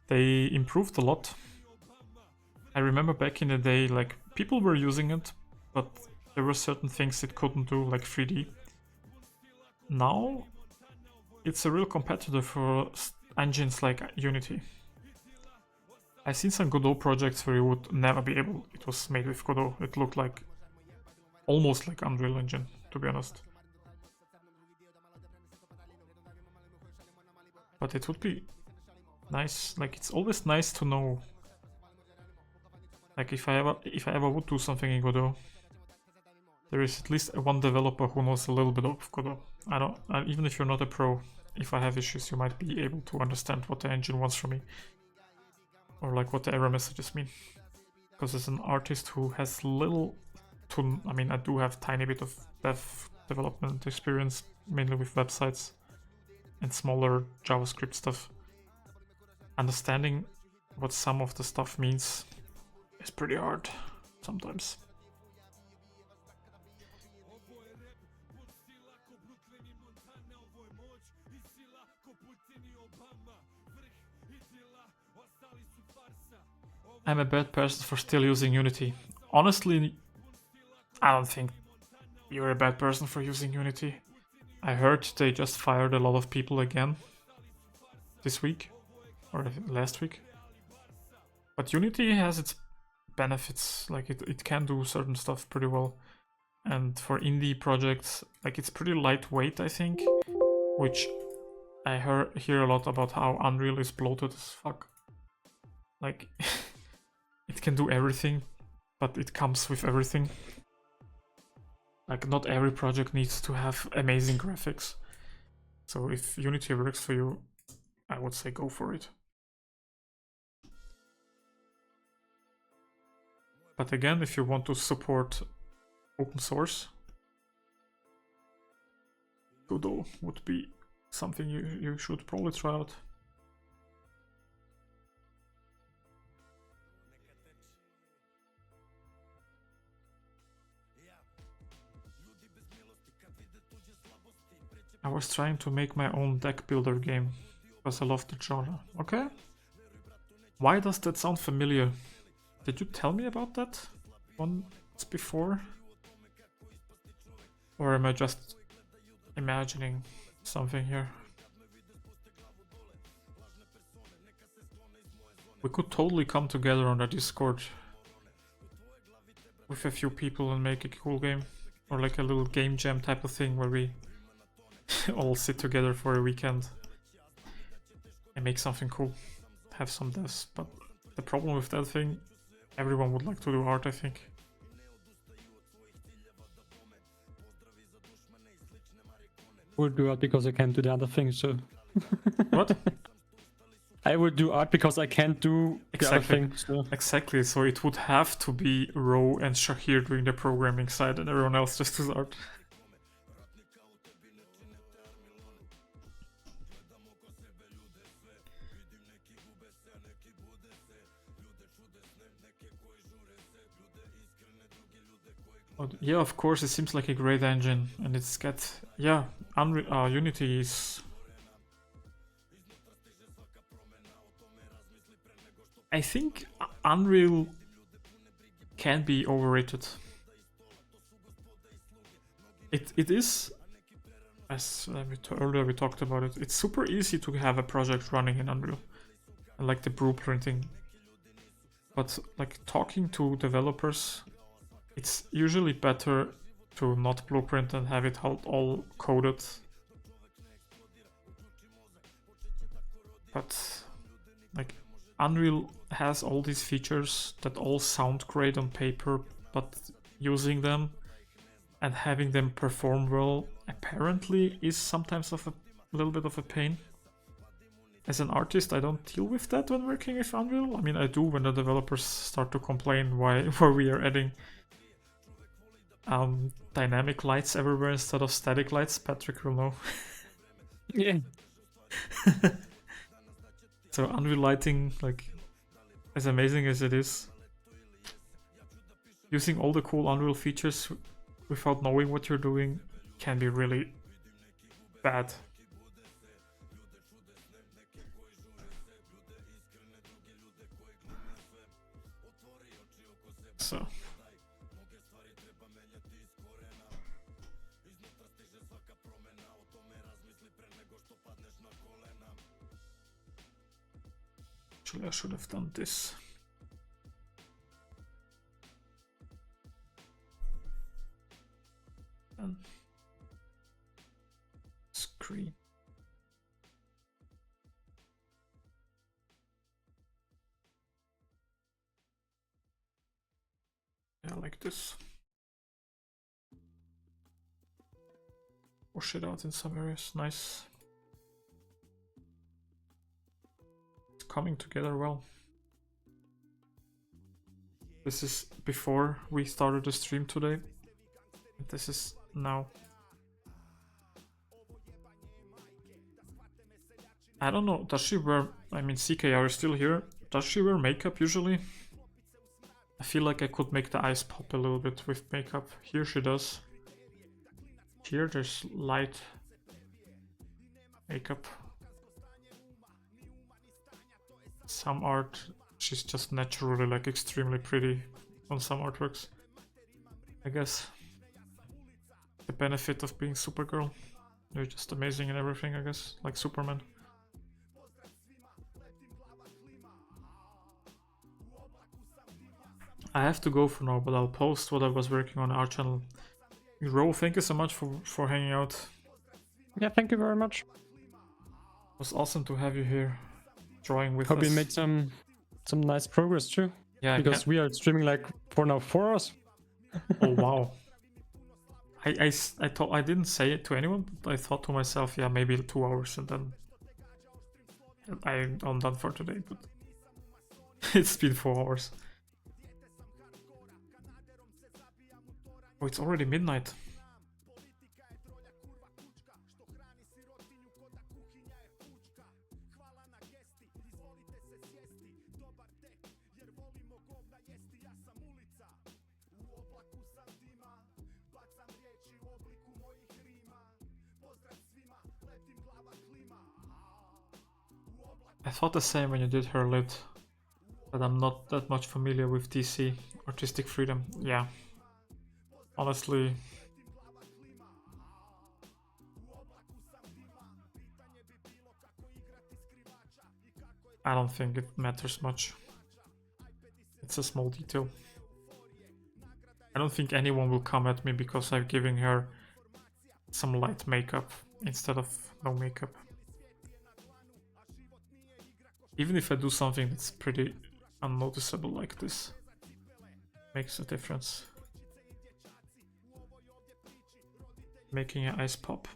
They improved a lot. I remember back in the day, like, people were using it, but there were certain things it couldn't do, like 3D. Now, it's a real competitor for engines like Unity. I've seen some Godot projects where you would never be able. It was made with Godot. It looked like almost like Unreal Engine, to be honest. But it would be nice. Like, it's always nice to know. Like, if I ever would do something in Godot, there is at least one developer who knows a little bit of Godot. Even if you're not a pro, if I have issues, you might be able to understand what the engine wants from me. Or like what the error messages mean. Because as an artist who has little to, I mean, I do have tiny bit of dev development experience, mainly with websites and smaller JavaScript stuff. Understanding what some of the stuff means is pretty hard sometimes. I'm a bad person for still using Unity. Honestly, I don't think you're a bad person for using Unity. I heard they just fired a lot of people again this week or last week. But Unity has its benefits, like it can do certain stuff pretty well. And for indie projects, like it's pretty lightweight, I think, which I hear a lot about how Unreal is bloated as fuck. Like, it can do everything, but it comes with everything. Like, not every project needs to have amazing graphics. So if Unity works for you, I would say go for it. But again, if you want to support open source, Godot would be something you should probably try out. I was trying to make my own deck builder game because I love the genre. Okay. Why does that sound familiar? Did you tell me about that once before? Or am I just imagining something here? We could totally come together on a Discord with a few people and make a cool game. Or like a little game jam type of thing where we all sit together for a weekend and make something cool. Have some devs. But the problem with that thing, everyone would like to do art, I think. Would do art because I can't do the other thing, so. What? I would do art because I can't do the other Exactly. thing. So. Exactly, so it would have to be Ro and Shahir doing the programming side and everyone else just does art. But yeah, of course, it seems like a great engine, and it's got, yeah, Unity is... I think Unreal can be overrated. It is, as earlier we talked about it, it's super easy to have a project running in Unreal. I like the blueprinting. But like talking to developers, it's usually better to not blueprint and have it all coded. But like Unreal has all these features that all sound great on paper, but using them and having them perform well apparently is sometimes a little bit of a pain. As an artist, I don't deal with that when working with Unreal. I mean, I do when the developers start to complain why we are adding dynamic lights everywhere instead of static lights. Patrick will know. Yeah. So Unreal lighting, like, as amazing as it is, using all the cool Unreal features without knowing what you're doing can be really bad. So Actually, I should have done this. And screen. Yeah, like this. Wash it out in some areas. Nice. It's coming together well. This is before we started the stream today. This is now. I don't know, does she wear, I mean CKR is still here, does she wear makeup usually? I feel like I could make the eyes pop a little bit with makeup. Here she does. Here there's light makeup. Some art, she's just naturally like extremely pretty on some artworks. I guess. The benefit of being Supergirl. You're just amazing in everything, I guess, like Superman. I have to go for now, but I'll post what I was working on our channel. Ro, thank you so much for hanging out. Yeah, thank you very much. It was awesome to have you here, drawing with Hope us. we made some nice progress too. Yeah, because we are streaming like for now 4 hours. Oh wow. I thought I didn't say it to anyone, but I thought to myself, yeah, maybe 2 hours, and then I'm done for today. But it's been 4 hours. Oh, it's already midnight. I thought the same when you did her lid, but I'm not that much familiar with DC, artistic freedom. Yeah. Honestly, I don't think it matters much. It's a small detail. I don't think anyone will come at me because I'm giving her some light makeup instead of no makeup. Even if I do something that's pretty unnoticeable like this, makes a difference. Making an eyes pop.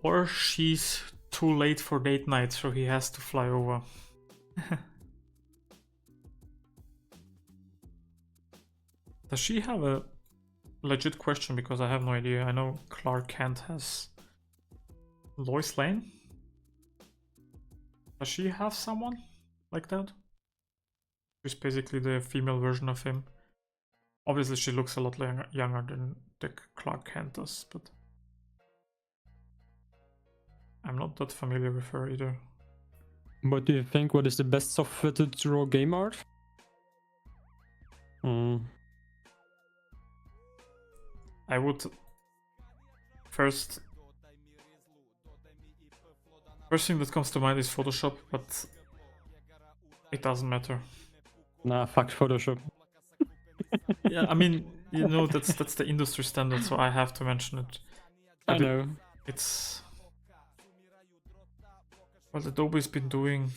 Or she's too late for date night, so he has to fly over. Does she have a legit question? Because I have no idea. I know Clark Kent has Lois Lane. Does she have someone like that? She's basically the female version of him. Obviously, she looks a lot younger than the Clark Kent does, but I'm not that familiar with her either. What do you think? What is the best software to draw game art? I would first thing that comes to mind is Photoshop, but it doesn't matter. Nah, fuck Photoshop. Yeah, I mean, you know, that's the industry standard, so I have to mention it. I But know. It's what Adobe's been doing.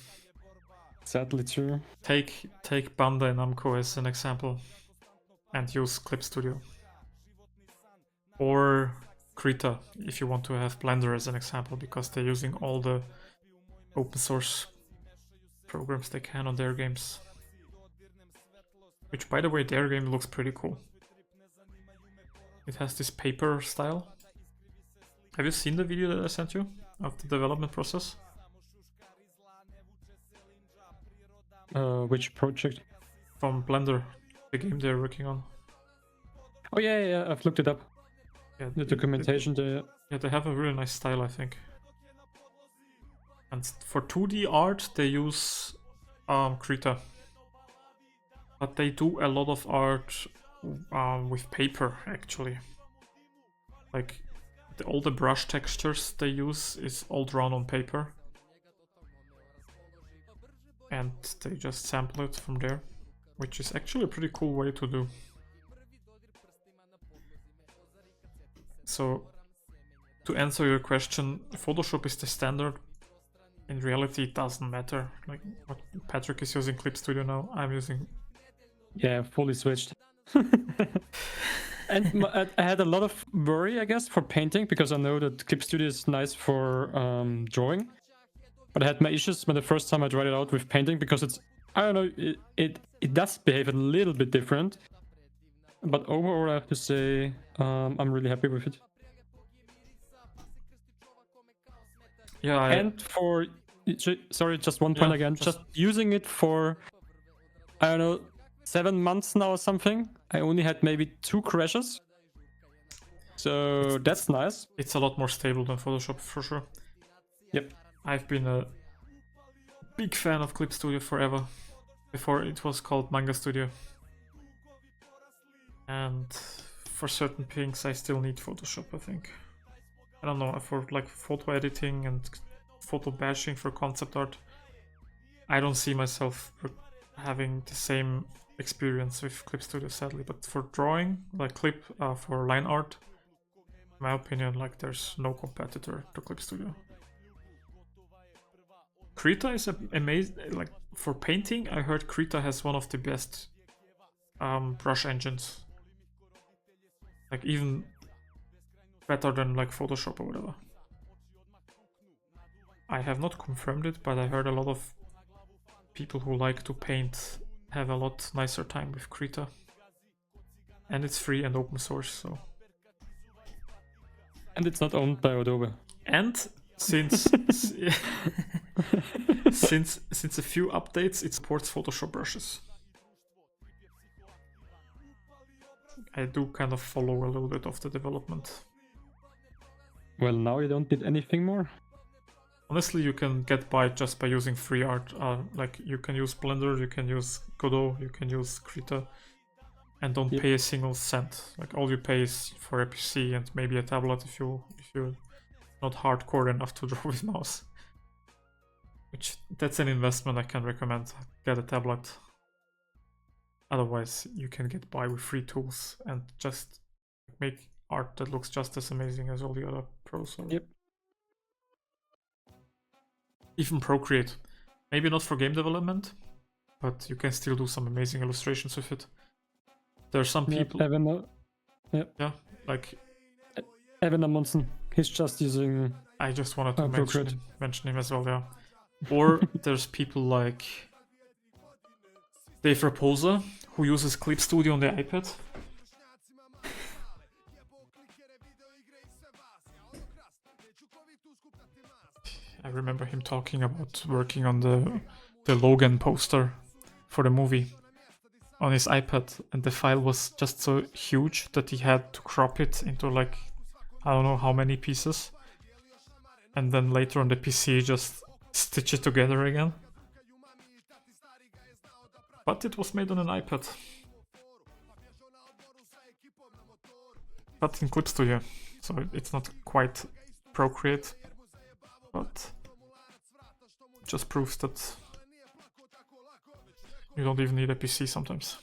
Sadly true. Take Bandai Namco as an example, and use Clip Studio. Or Krita, if you want to have Blender as an example, because they're using all the open source programs they can on their games. Which, by the way, their game looks pretty cool. It has this paper style. Have you seen the video that I sent you of the development process? Which project? from Blender, the game they're working on. Oh yeah, I've looked it up. Yeah, The documentation there. yeah, they have a really nice style, I think. And for 2D art, they use Krita. But they do a lot of art with paper, actually. Like, all the brush textures they use is all drawn on paper. And they just sample it from there, which is actually a pretty cool way to do. So, to answer your question, Photoshop is the standard. In reality, it doesn't matter. Like, what Patrick is using Clip Studio now, I'm using... Yeah, fully switched. And I had a lot of worry, I guess, for painting, because I know that Clip Studio is nice for drawing. But I had my issues when the first time I tried it out with painting, because it's, I don't know, it does behave a little bit different. But overall, I have to say, I'm really happy with it. Yeah, And for, sorry, just one point again, just using it for, I don't know, 7 months now or something. I only had maybe 2 crashes. So that's nice. It's a lot more stable than Photoshop, for sure. Yep. I've been a big fan of Clip Studio forever. Before it was called Manga Studio. And for certain things, I still need Photoshop, I think. I don't know, for like photo editing and photo bashing for concept art, I don't see myself having the same experience with Clip Studio, sadly. But for drawing, like for line art, in my opinion, like there's no competitor to Clip Studio. Krita is amazing. Like for painting, I heard Krita has one of the best brush engines. Like even better than like Photoshop or whatever. I have not confirmed it, but I heard a lot of people who like to paint have a lot nicer time with Krita. And it's free and open source, so. And it's not owned by Adobe. And since since a few updates, it supports Photoshop brushes. I do kind of follow a little bit of the development. Well, now you don't need anything more. Honestly, you can get by just by using free art. Like you can use Blender, you can use Godot, you can use Krita, and don't pay a single cent. Like all you pay is for a PC and maybe a tablet if you're not hardcore enough to draw with mouse. Which that's an investment I can recommend. Get a tablet. Otherwise, you can get by with free tools and just make art that looks just as amazing as all the other pros. Yep. Even Procreate. Maybe not for game development, but you can still do some amazing illustrations with it. There are some people... Yeah, like... Evan Amundsen. He's just using... I just wanted to mention him as well, yeah. Or there's people like Dave Raposa, who uses Clip Studio on the iPad. I remember him talking about working on the Logan poster for the movie on his iPad, and the file was just so huge that he had to crop it into like, I don't know how many pieces, and then later on the PC just stitch it together again. But it was made on an iPad. But in Clip Studio, so it's not quite Procreate, but just proves that you don't even need a PC sometimes.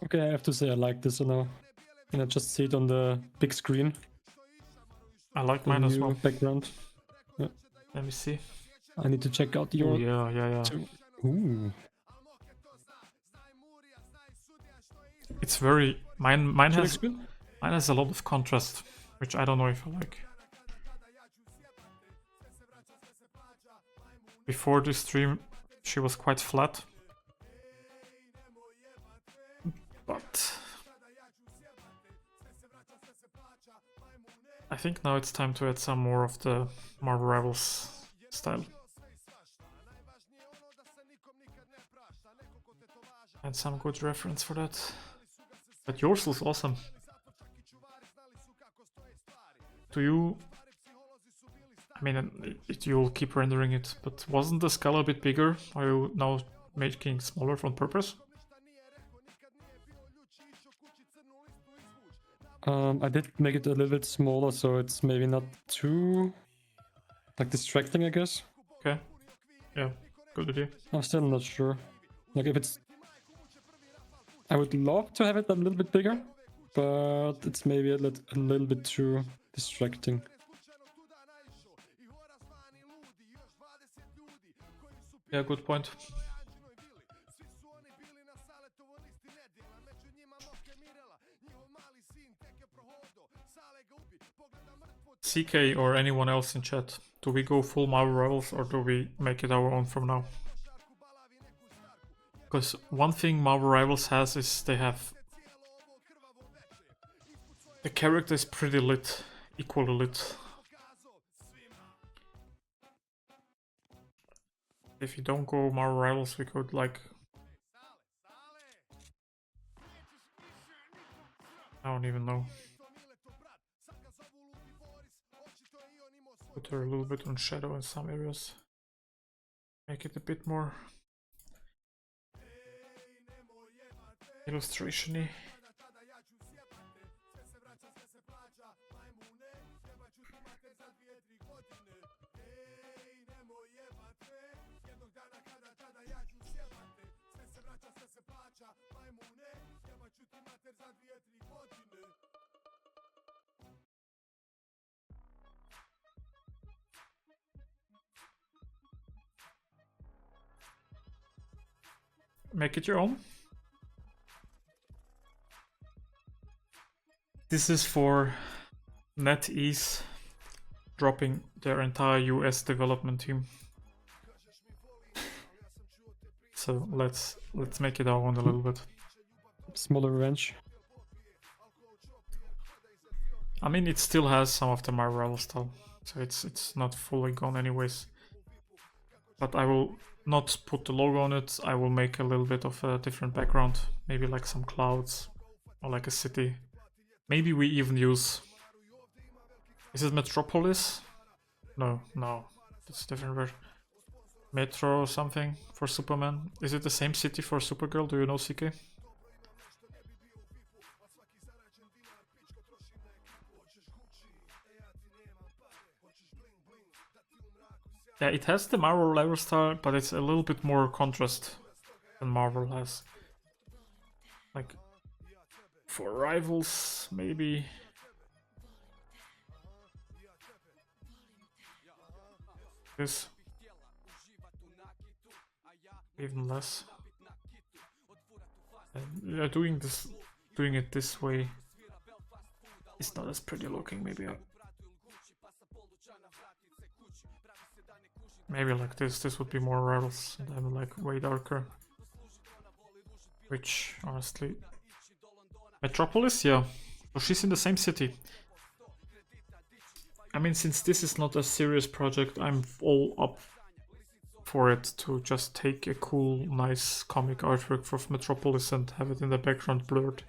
Okay, I have to say I like this now. And I just see it on the big screen. I like mine as well. Background. Yeah. Let me see. I need to check out your... Ooh, yeah. Ooh. It's very... Mine has a lot of contrast, which I don't know if I like. Before this stream, she was quite flat. But I think now it's time to add some more of the Marvel Rivals style. And some good reference for that. But yours looks awesome. Do you... I mean, you'll keep rendering it, but wasn't the skull a bit bigger? Are you now making it smaller on purpose? I did make it a little bit smaller, so it's maybe not too like distracting, I guess. Okay. Yeah, good idea. I'm still not sure. Like if it's, I would love to have it a little bit bigger, but it's maybe a little bit too distracting. Yeah, good point. CK or anyone else in chat, do we go full Marvel Rivals or do we make it our own from now? Because one thing Marvel Rivals has is they have... The character is pretty lit, equally lit. If you don't go Marvel Rivals, we could like... I don't even know. Put her a little bit on shadow in some areas. Make it a bit more illustration-y. Make it your own. This is for NetEase dropping their entire US development team. So let's make it our own a little bit. Smaller range. I mean, it still has some of the Marvel Rival style, so it's not fully gone anyways. But I will not put the logo on it. I will make a little bit of a different background, maybe like some clouds or like a city. Maybe we even use... Is it Metropolis? No, that's a different word. Metro or something for Superman. Is it the same city for Supergirl? Do you know, CK? Yeah, it has the Marvel level style, but it's a little bit more contrast than Marvel has. Like, for Rivals, maybe... This. Even less. Yeah, doing it this way is not as pretty looking, maybe. Maybe like this would be more Rivals, and then like way darker. Which, honestly... Metropolis? Yeah. So she's in the same city. I mean, since this is not a serious project, I'm all up for it to just take a cool, nice comic artwork from Metropolis and have it in the background blurred.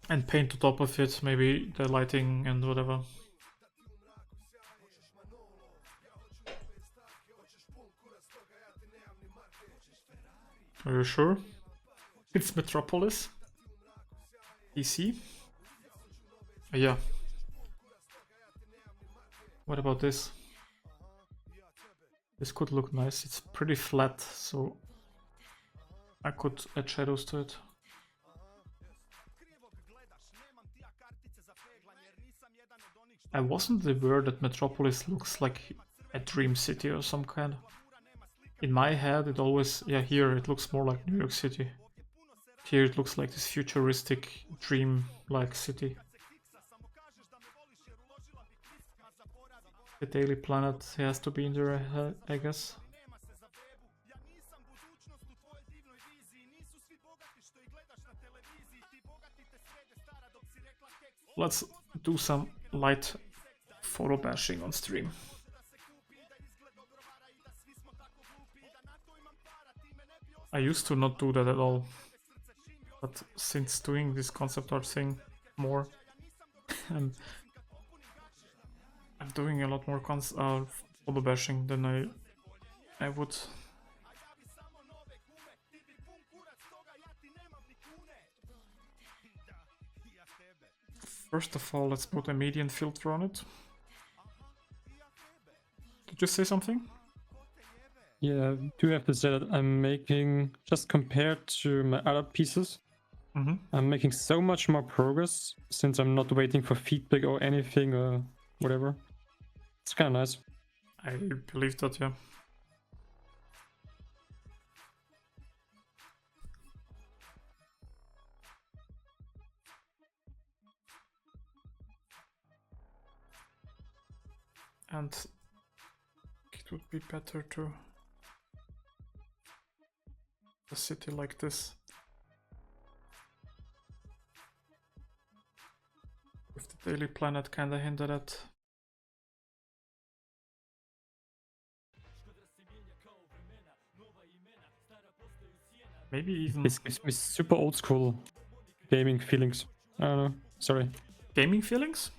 And paint on top of it, maybe the lighting and whatever. Are you sure? It's Metropolis? DC? Yeah. What about this? This could look nice. It's pretty flat, so I could add shadows to it. I wasn't aware that Metropolis looks like a dream city or some kind. In my head it always... yeah, here it looks more like New York City. Here it looks like this futuristic dream-like city. The Daily Planet has to be in there, I guess. let's do some light photo bashing on stream. I used to not do that at all, but since doing this concept art thing more, I'm doing a lot more photo bashing than I would. First of all, let's put a median filter on it. Did you say something? Yeah, do have to say that I'm making, just compared to my other pieces, I'm making so much more progress since I'm not waiting for feedback or anything or whatever. It's kind of nice. I believe that, yeah. And it would be better to a city like this with the Daily Planet kinda hinted at. Maybe even This gives me super old school gaming feelings. I don't know. Sorry. gaming feelings?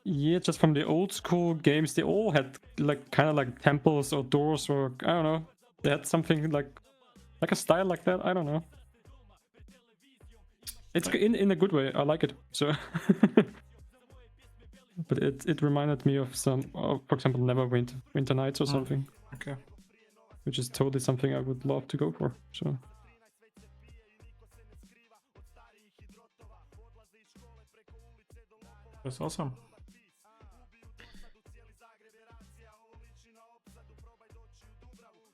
Yeah, just from the old school games, they all had like kind of like temples or doors or I don't know. They had something like a style like that. I don't know. It's in a good way. I like it. So, but it reminded me of some, for example, Winter Nights or something. Okay. Which is totally something I would love to go for. So. That's awesome.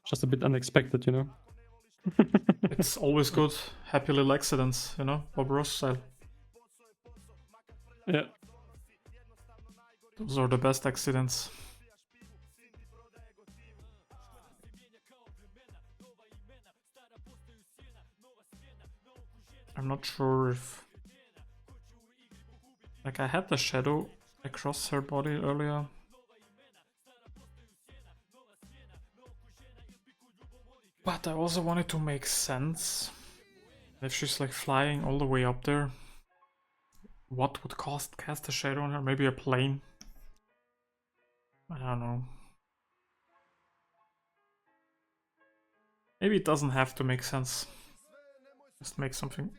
Just a bit unexpected, you know. It's always good. Happy little accidents, you know, Bob Ross style. Yeah. Those are the best accidents. I'm not sure if... Like, I had the shadow across her body earlier. But I also wanted to make sense. If she's like flying all the way up there, what would cast a shadow on her? Maybe a plane? I don't know. Maybe it doesn't have to make sense. Just make something.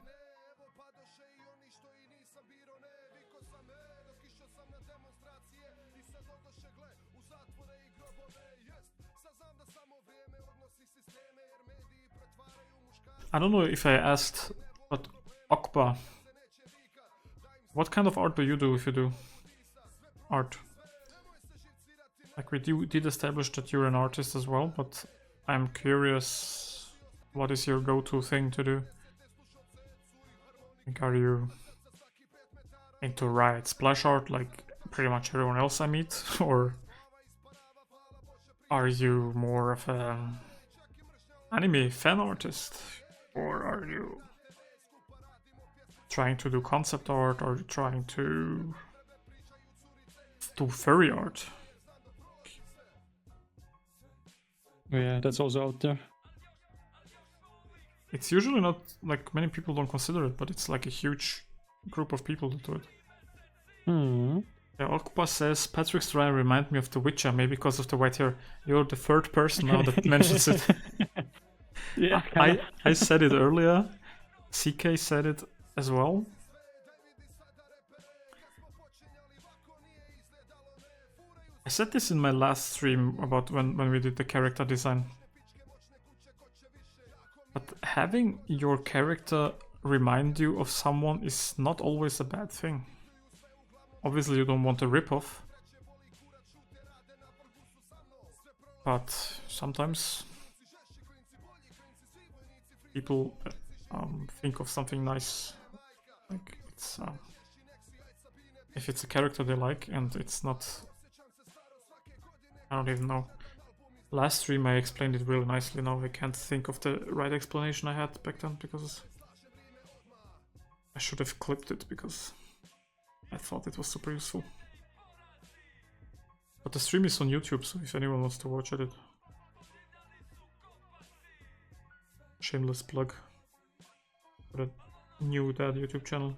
I don't know if I asked, but Okpa, what kind of art do you do if you do art? Like, we did establish that you're an artist as well, but I'm curious, what is your go-to thing to do? Like, are you into riot splash art like pretty much everyone else I meet? Or are you more of an anime fan artist? Or are you trying to do concept art or trying to do furry art? Yeah, that's also out there. It's usually not, like, many people don't consider it, but it's like a huge group of people that do it. Yeah, Okpa says, Patrick's try remind me of The Witcher, maybe because of the white hair. You're the third person now that mentions it. Yeah, I said it earlier. CK said it as well. I said this in my last stream about when we did the character design. But having your character remind you of someone is not always a bad thing. Obviously you don't want a ripoff. But sometimes people think of something nice. Like, it's if it's a character they like and it's not... I don't even know. Last stream I explained it really nicely. Now I can't think of the right explanation I had back then because I should have clipped it because I thought it was super useful. But the stream is on YouTube, so if anyone wants to watch it. Shameless plug for a new dad YouTube channel.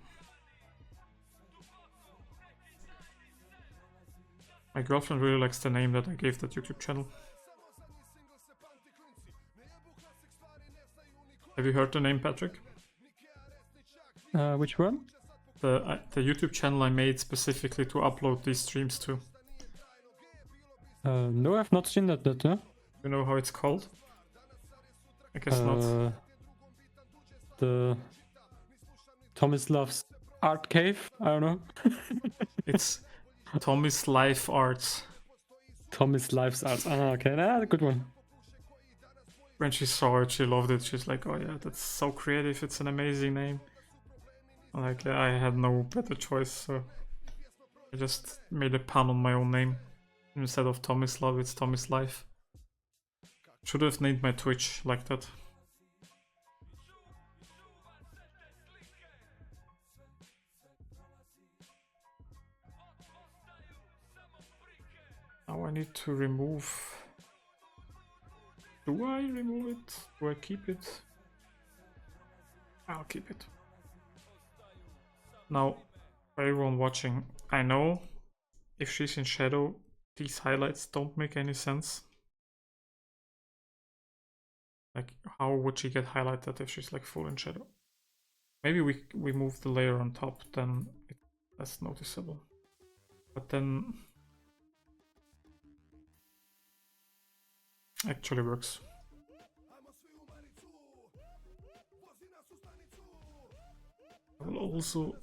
My girlfriend really likes the name that I gave that YouTube channel. Have you heard the name, Patrick? Which one? The YouTube channel I made specifically to upload these streams to. No, I've not seen that. You know how it's called? I guess not. The Tomislav Art Cave? I don't know. It's Tommy's Life Arts. Tomislav's Art. Ah, okay, a good one. When she saw it, she loved it. She's like, oh yeah, that's so creative. It's an amazing name. Like, I had no better choice, so I just made a pun on my own name. Instead of Tomislav, it's Tommy's Life. Should have named my Twitch like that. Now I need to remove... Do I remove it? Do I keep it? I'll keep it. Now, for everyone watching, I know if she's in shadow, these highlights don't make any sense. Like, how would she get highlighted if she's like full in shadow? Maybe we move the layer on top, then it's less noticeable. But then actually works. I will also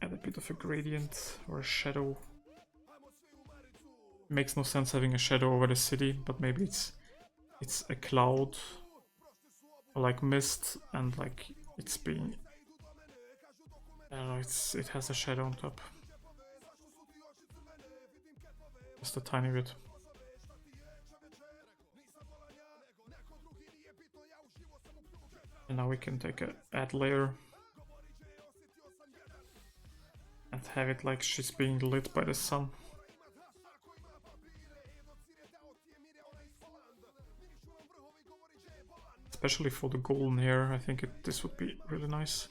add a bit of a gradient or a shadow. Makes no sense having a shadow over the city, but maybe it's a cloud or like mist, and like it's being, I don't know, it has a shadow on top. Just a tiny bit. And now we can take a add layer and have it like she's being lit by the sun. Especially for the golden hair, I think this would be really nice.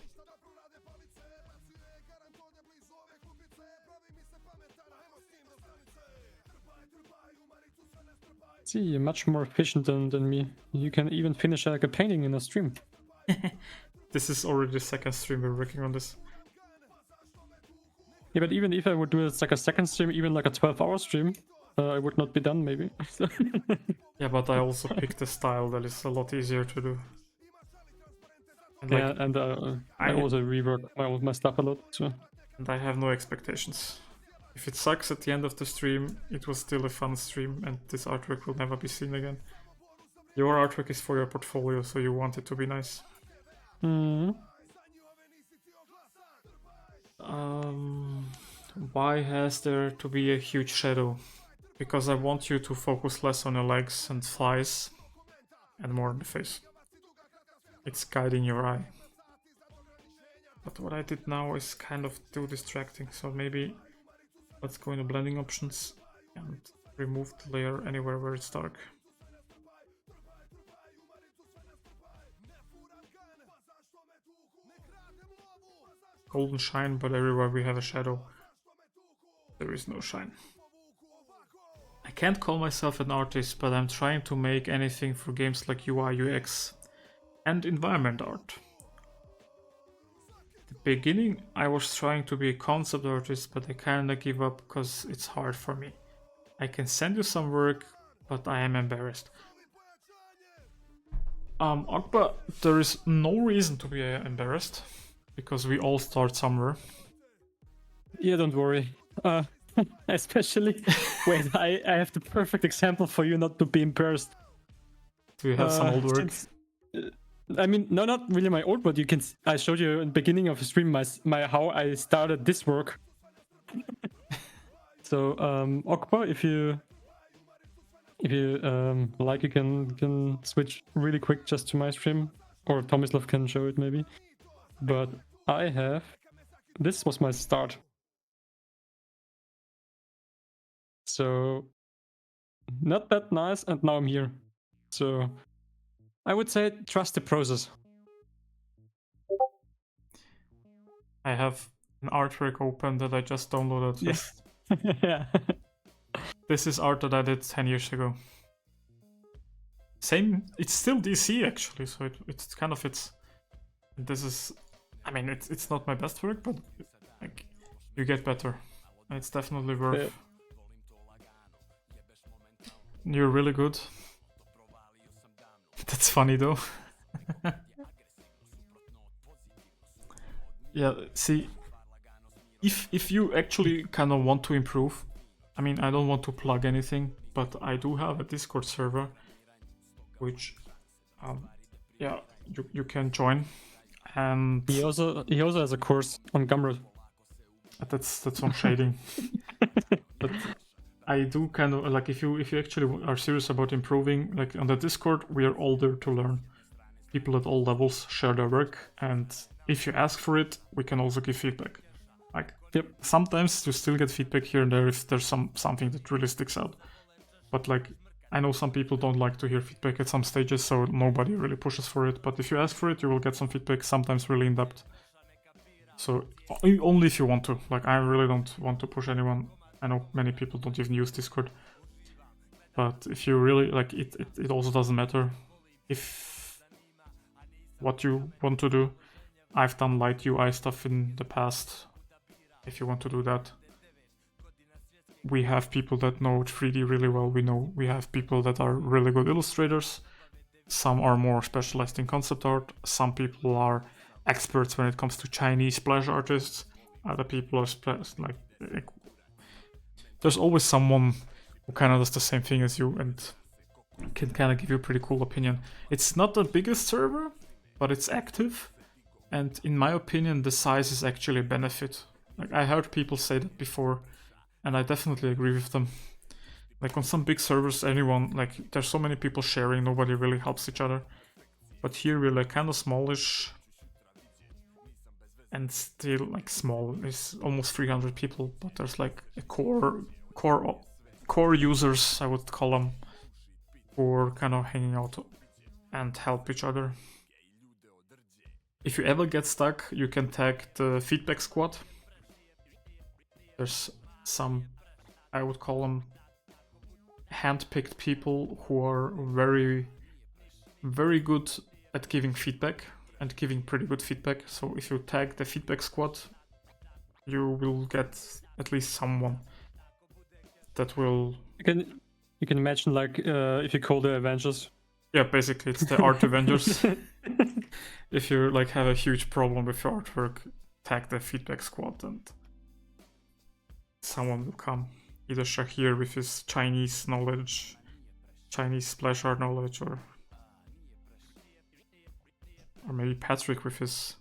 See, you're much more efficient than me. You can even finish like a painting in a stream. This is already the second stream we're working on this. Yeah, but even if I would do it like a second stream, even like a 12-hour stream, I would not be done maybe. Yeah, but I also picked a style that is a lot easier to do. And yeah, and I also rework my stuff a lot. So. And I have no expectations. If it sucks at the end of the stream, it was still a fun stream, and this artwork will never be seen again. Your artwork is for your portfolio, so you want it to be nice. Why has there to be a huge shadow? Because I want you to focus less on your legs and thighs and more on the face. It's guiding your eye. But what I did now is kind of too distracting, so maybe let's go into blending options and remove the layer anywhere where it's dark. Golden shine, but everywhere we have a shadow, there is no shine. I can't call myself an artist, but I'm trying to make anything for games like UI, UX and environment art. At the beginning I was trying to be a concept artist, but I kinda give up because it's hard for me. I can send you some work, but I am embarrassed. Akba, there is no reason to be embarrassed, because we all start somewhere. Yeah, don't worry. Especially, wait, I have the perfect example for you not to be embarrassed. Do you have some old work? I mean, no, not really my old, but you can. I showed you in the beginning of the stream my how I started this work. So, Okpa, if you like, you can switch really quick just to my stream, or Tomislav can show it maybe. But I have. This was my start. So not that nice, and now I'm here. So I would say trust the process. I have an artwork open that I just downloaded. Yeah. Yeah. This is art that I did 10 years ago. Same, it's still DC actually, so it's kind of fits. This is, I mean, it's not my best work, but like you get better. And it's definitely worth. Yeah. You're really good. That's funny though. Yeah, see, if you actually kind of want to improve, I mean, I don't want to plug anything, but I do have a Discord server, which, yeah, you can join, and He also has a course on Gumroad. that's on shading. But I do kind of like if you actually are serious about improving, like on the Discord, we are all there to learn. People at all levels share their work, and if you ask for it, we can also give feedback. Like, Yep. sometimes you still get feedback here and there if there's something that really sticks out. But like, I know some people don't like to hear feedback at some stages, so nobody really pushes for it. But if you ask for it, you will get some feedback, sometimes really in depth. So only if you want to. Like, I really don't want to push anyone. I know many people don't even use Discord. But if you really like it, it also doesn't matter if what you want to do. I've done light UI stuff in the past. If you want to do that, we have people that know 3D really well. We have people that are really good illustrators. Some are more specialized in concept art. Some people are experts when it comes to Chinese splash artists. Other people are like there's always someone who kind of does the same thing as you and can kind of give you a pretty cool opinion. It's not the biggest server, but it's active. And in my opinion, the size is actually a benefit. Like, I heard people say that before, and I definitely agree with them. Like, on some big servers, anyone, like, there's so many people sharing, nobody really helps each other. But here we're like kind of smallish, and still like small. It's almost 300 people, but there's like a core users, I would call them, who are kind of hanging out and help each other. If you ever get stuck, you can tag the feedback squad. There's some, I would call them, hand-picked people who are very, very good at giving feedback and giving pretty good feedback. So if you tag the feedback squad, you will get at least someone that will. You can imagine like if you call the Avengers. Yeah, basically it's the art Avengers. If you like have a huge problem with your artwork, tag the feedback squad and someone will come. Either Shahir with his Chinese knowledge, Chinese splash art knowledge, or maybe Patrick with his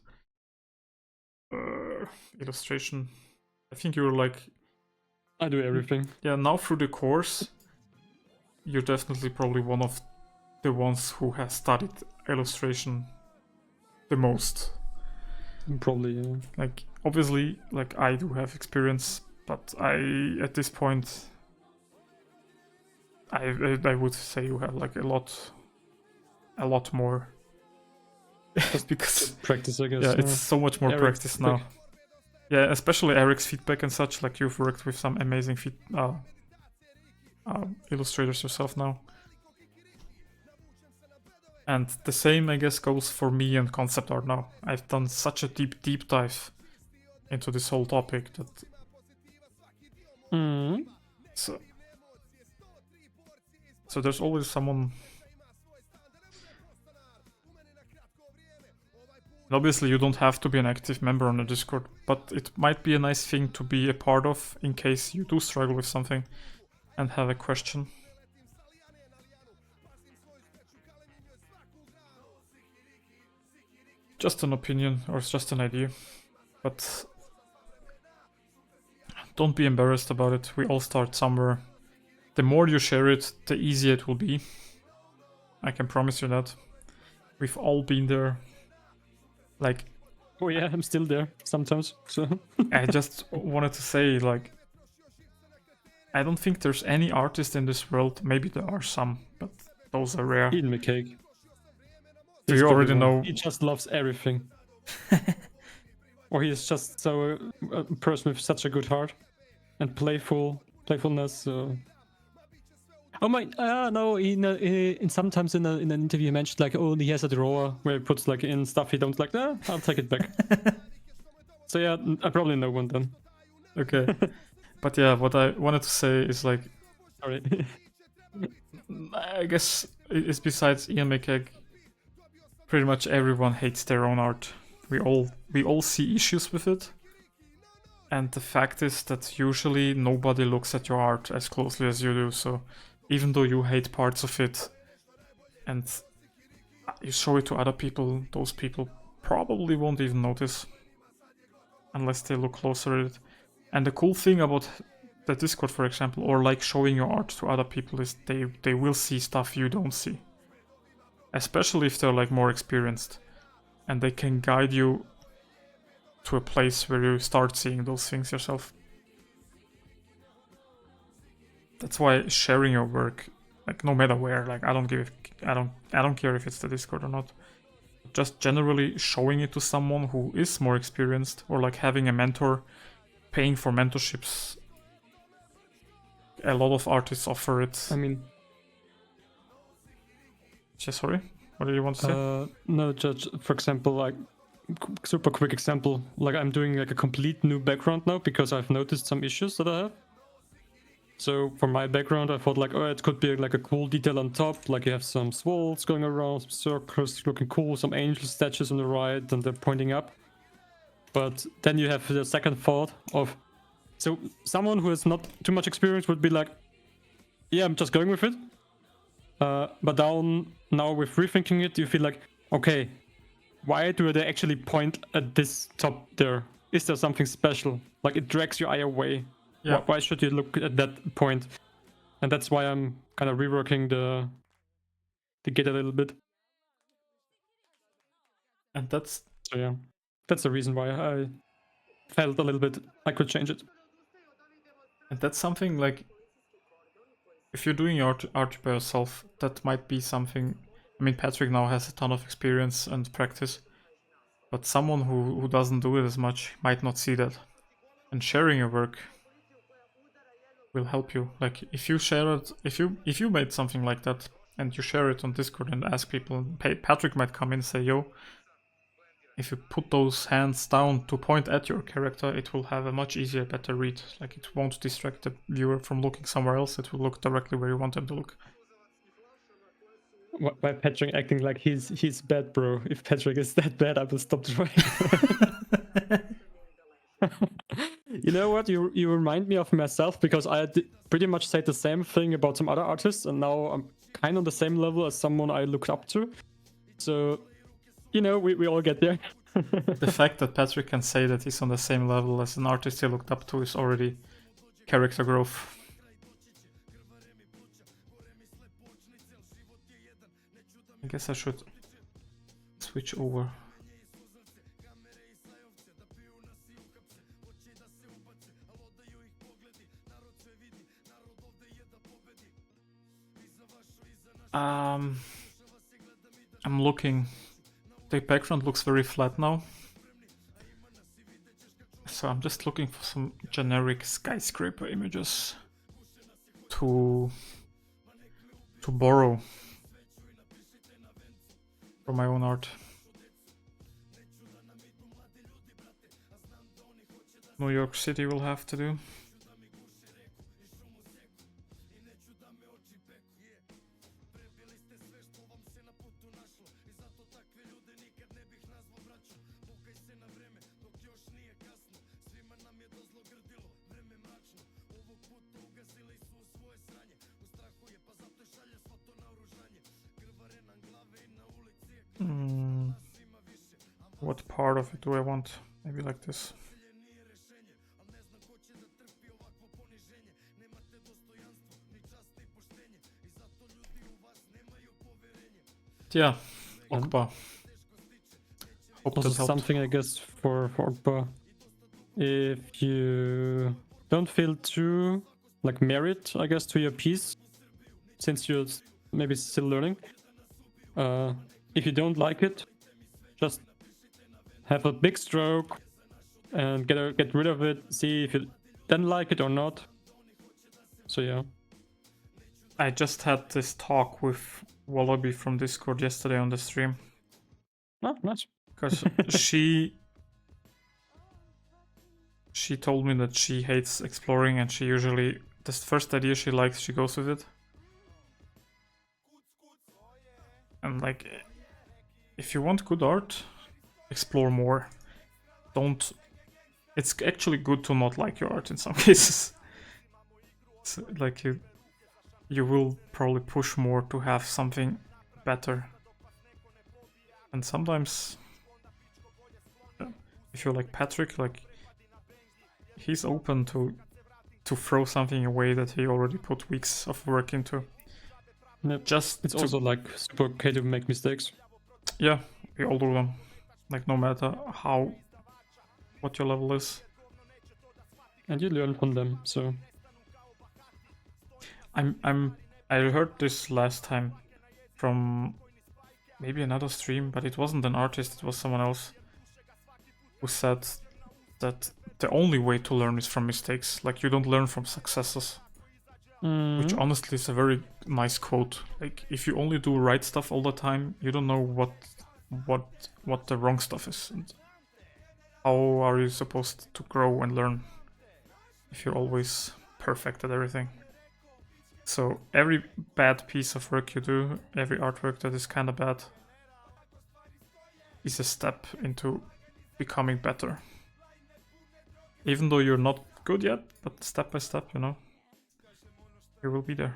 illustration. I think you're like... I do everything. Yeah, now through the course, you're definitely probably one of the ones who has studied illustration the most. Probably, yeah. Like, obviously, like, I do have experience, but at this point, I would say you have like a lot more. Just because practice, I guess. Yeah, it's so much more Eric's practice now. Yeah, especially Eric's feedback and such. Like, you've worked with some amazing illustrators yourself now. And the same, I guess, goes for me and concept art now. I've done such a deep dive into this whole topic that... So there's always someone... And obviously you don't have to be an active member on the Discord, but it might be a nice thing to be a part of in case you do struggle with something and have a question. Just an opinion, or it's just an idea, but don't be embarrassed about it. We all start somewhere. The more you share it, the easier it will be. I can promise you that. We've all been there. Like, oh yeah, I'm still there sometimes. So I just wanted to say, like, I don't think there's any artist in this world. Maybe there are some, but those are rare. Ian McCaig. Do He's you already probably one. know? He just loves everything. Or he's just so a person with such a good heart and playfulness. So. Oh my! No. In sometimes in an interview he mentioned like, oh, he has a drawer where he puts like in stuff he don't like. I'll take it back. So yeah, I probably know one then. Okay. But yeah, what I wanted to say is like, Sorry. I guess it's besides Ian McCaig, pretty much everyone hates their own art. We all see issues with it. And the fact is that usually nobody looks at your art as closely as you do. So even though you hate parts of it and you show it to other people, those people probably won't even notice unless they look closer at it. And the cool thing about the Discord, for example, or like showing your art to other people, is they will see stuff you don't see. Especially if they're like more experienced. And they can guide you to a place where you start seeing those things yourself. That's why sharing your work, like no matter where, like I don't care if it's the Discord or not. Just generally showing it to someone who is more experienced, or like having a mentor, paying for mentorships. A lot of artists offer it. I mean, sorry, what do you want to say? No, just for example, like super quick example, like I'm doing like a complete new background now because I've noticed some issues that I have. So for my background, I thought like, oh, it could be like a cool detail on top, like you have some swirls going around, some circles looking cool, some angel statues on the right, and they're pointing up. But then you have the second thought of, so someone who has not too much experience would be like, yeah, I'm just going with it. But now with rethinking it, you feel like, okay, why do they actually point at this top there? Is there something special? Like it drags your eye away. Yeah. Why should you look at that point? And that's why I'm kind of reworking the gate a little bit. And that's So yeah, that's the reason why I felt a little bit I could change it. And that's something like, if you're doing your art by yourself, that might be something. I mean, Patrick now has a ton of experience and practice, but someone who doesn't do it as much might not see that. And sharing your work will help you. Like if you share it, if you made something like that and you share it on Discord and ask people, Patrick might come in and say, yo, if you put those hands down to point at your character, it will have a much easier, better read. Like it won't distract the viewer from looking somewhere else. It will look directly where you want them to look. Why Patrick acting like he's bad, bro? If Patrick is that bad, I will stop trying. You know what? You remind me of myself, because I pretty much said the same thing about some other artists, and now I'm kind of on the same level as someone I looked up to. So, you know, we all get there. The fact that Patrick can say that he's on the same level as an artist he looked up to is already character growth. I guess I should switch over. I'm looking. The background looks very flat now. So I'm just looking for some generic skyscraper images to borrow for my own art. New York City will have to do. What part of it do I want? Maybe like this. Yeah, Okpa. Hope Also that helped. something, I guess, for Okpa. If you don't feel too like merit, I guess, to your piece, since you're maybe still learning. If you don't like it, just have a big stroke and get rid of it. See if you then like it or not. So yeah. I just had this talk with Wallaby from Discord yesterday on the stream. Oh, nice. Because she told me that she hates exploring and she usually, the first idea she likes, she goes with it. And like, if you want good art, explore more. Don't. It's actually good to not like your art in some cases. So, like you will probably push more to have something better. And sometimes, if you're like Patrick, like he's open to throw something away that he already put weeks of work into. Yep. Just it's also like super okay to make mistakes. Yeah, we all do them. Like no matter what your level is. And you learn from them, so I heard this last time from maybe another stream, but it wasn't an artist, it was someone else who said that the only way to learn is from mistakes. Like you don't learn from successes. Which honestly is a very nice quote. Like if you only do right stuff all the time, you don't know what the wrong stuff is. And how are you supposed to grow and learn if you're always perfect at everything? So every bad piece of work you do, every artwork that is kind of bad, is a step into becoming better. Even though you're not good yet, but step by step, you know, you will be there.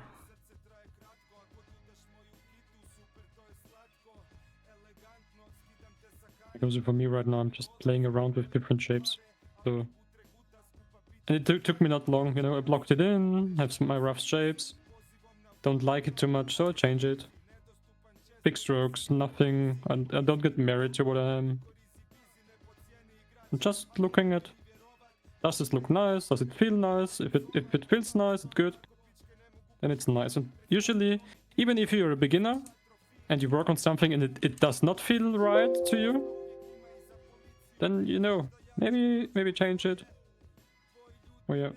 Because for me right now, I'm just playing around with different shapes. So, and it took me not long, you know. I blocked it in, have my rough shapes. Don't like it too much, so I change it. Big strokes, nothing. I don't get married to what I am. I'm just looking at, does this look nice? Does it feel nice? If it feels nice, it's good. Then it's nice. And usually, even if you're a beginner and you work on something and it does not feel right to you, then you know, maybe change it. Oh yeah.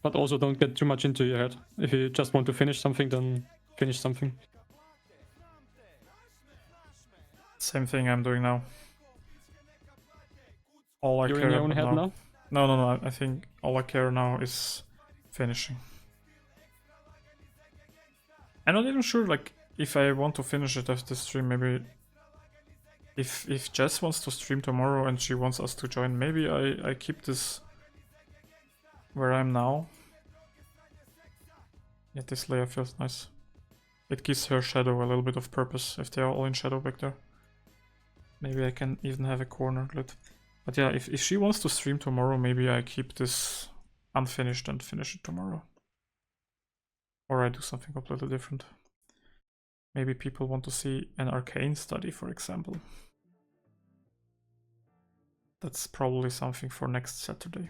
But also don't get too much into your head. If you just want to finish something, then finish something. Same thing I'm doing now. All I You're care in your own about head now? No. I think all I care now is finishing. I'm not even sure, like, if I want to finish it after the stream. Maybe if Jess wants to stream tomorrow and she wants us to join, maybe I keep this where I'm now. Yeah, this layer feels nice. It gives her shadow a little bit of purpose if they are all in shadow back there. Maybe I can even have a corner lit. But yeah, if she wants to stream tomorrow, maybe I keep this unfinished and finish it tomorrow. Or I do something completely different. Maybe people want to see an arcane study, for example. That's probably something for next Saturday.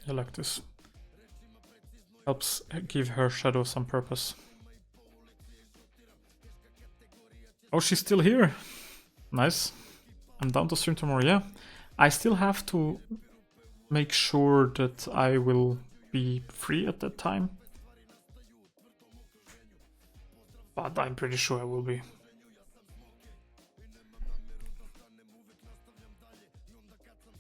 I like this. Helps give her shadow some purpose. Oh, she's still here. Nice. I'm down to stream tomorrow, yeah. I still have to make sure that I will be free at that time. But I'm pretty sure I will be.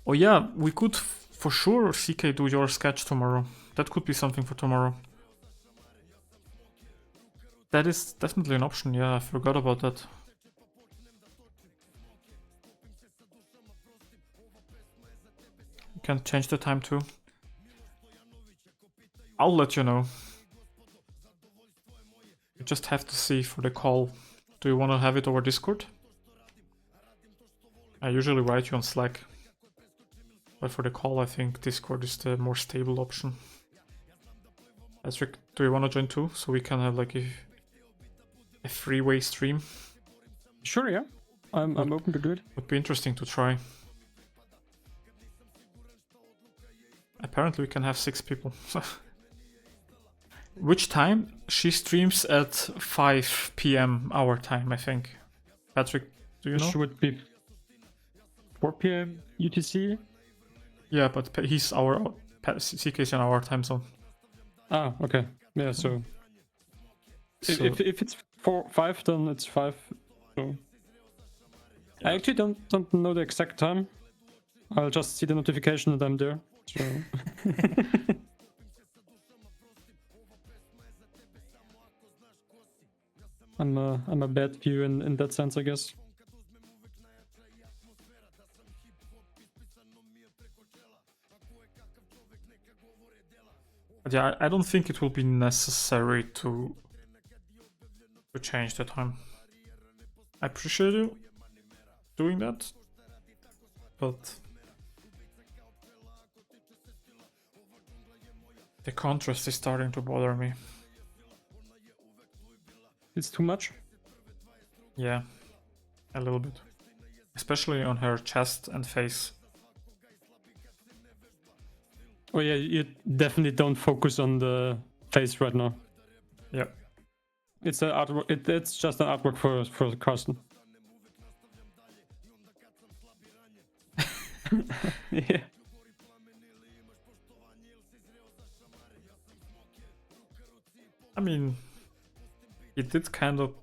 Oh yeah, we could for sure, CK, do your sketch tomorrow. That could be something for tomorrow. That is definitely an option, yeah, I forgot about that. You can change the time too. I'll let you know. We just have to see for the call. Do you want to have it over Discord? I usually write you on Slack. But for the call, I think Discord is the more stable option. Patrick, do you want to join too? So we can have like a three-way stream. Sure, yeah. I'm open to do it. Would be interesting to try. Apparently we can have 6 people. Which time? She streams at 5 p.m. our time, I think. Patrick, do you know? Which would be 4 p.m. UTC. Yeah, but he's our CK's in our time zone. Ah, okay. Yeah, so So if it's 5, then it's 5. So I actually don't know the exact time. I'll just see the notification that I'm there. So I'm a bad view in that sense, I guess. But yeah, I don't think it will be necessary to change the time. I appreciate you doing that, but the contrast is starting to bother me. It's too much. Yeah, a little bit. Especially on her chest and face. Oh yeah, you definitely don't focus on the face right now. Yeah. It's an artwork. It's just an artwork for Carsten. Yeah. I mean, he did kind of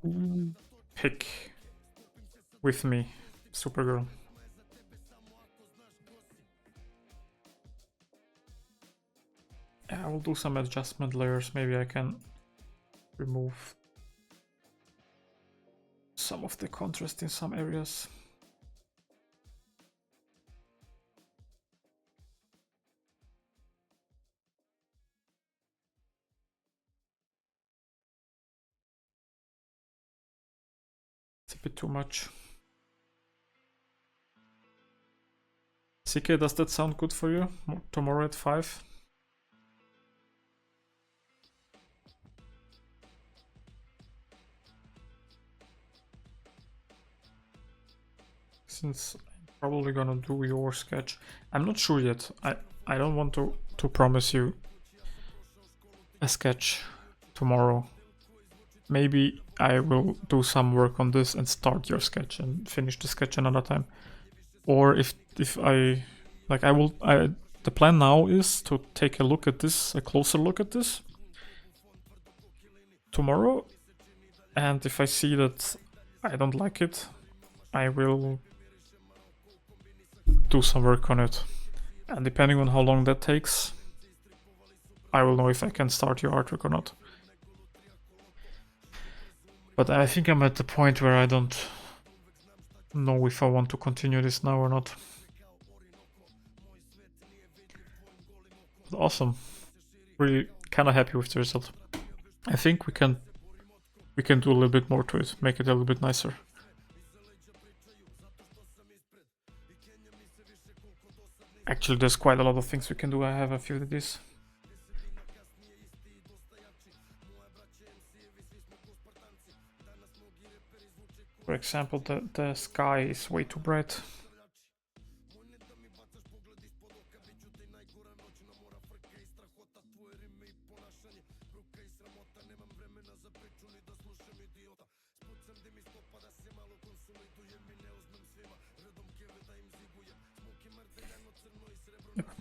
pick with me, Supergirl. I will do some adjustment layers. Maybe I can remove some of the contrast in some areas. It's a bit too much. CK, does that sound good for you? Tomorrow at 5? Since I'm probably gonna do your sketch. I'm not sure yet. I don't want to promise you a sketch tomorrow. Maybe I will do some work on this and start your sketch and finish the sketch another time. Or if I like, the plan now is to take a closer look at this tomorrow, and if I see that I don't like it, I will do some work on it, and depending on how long that takes, I will know if I can start your artwork or not. But I think I'm at the point where I don't know if I want to continue this now or not. But awesome. Really kind of happy with the result. I think we can do a little bit more to it, make it a little bit nicer. Actually, there's quite a lot of things we can do. I have a few of these. For example, the sky is way too bright.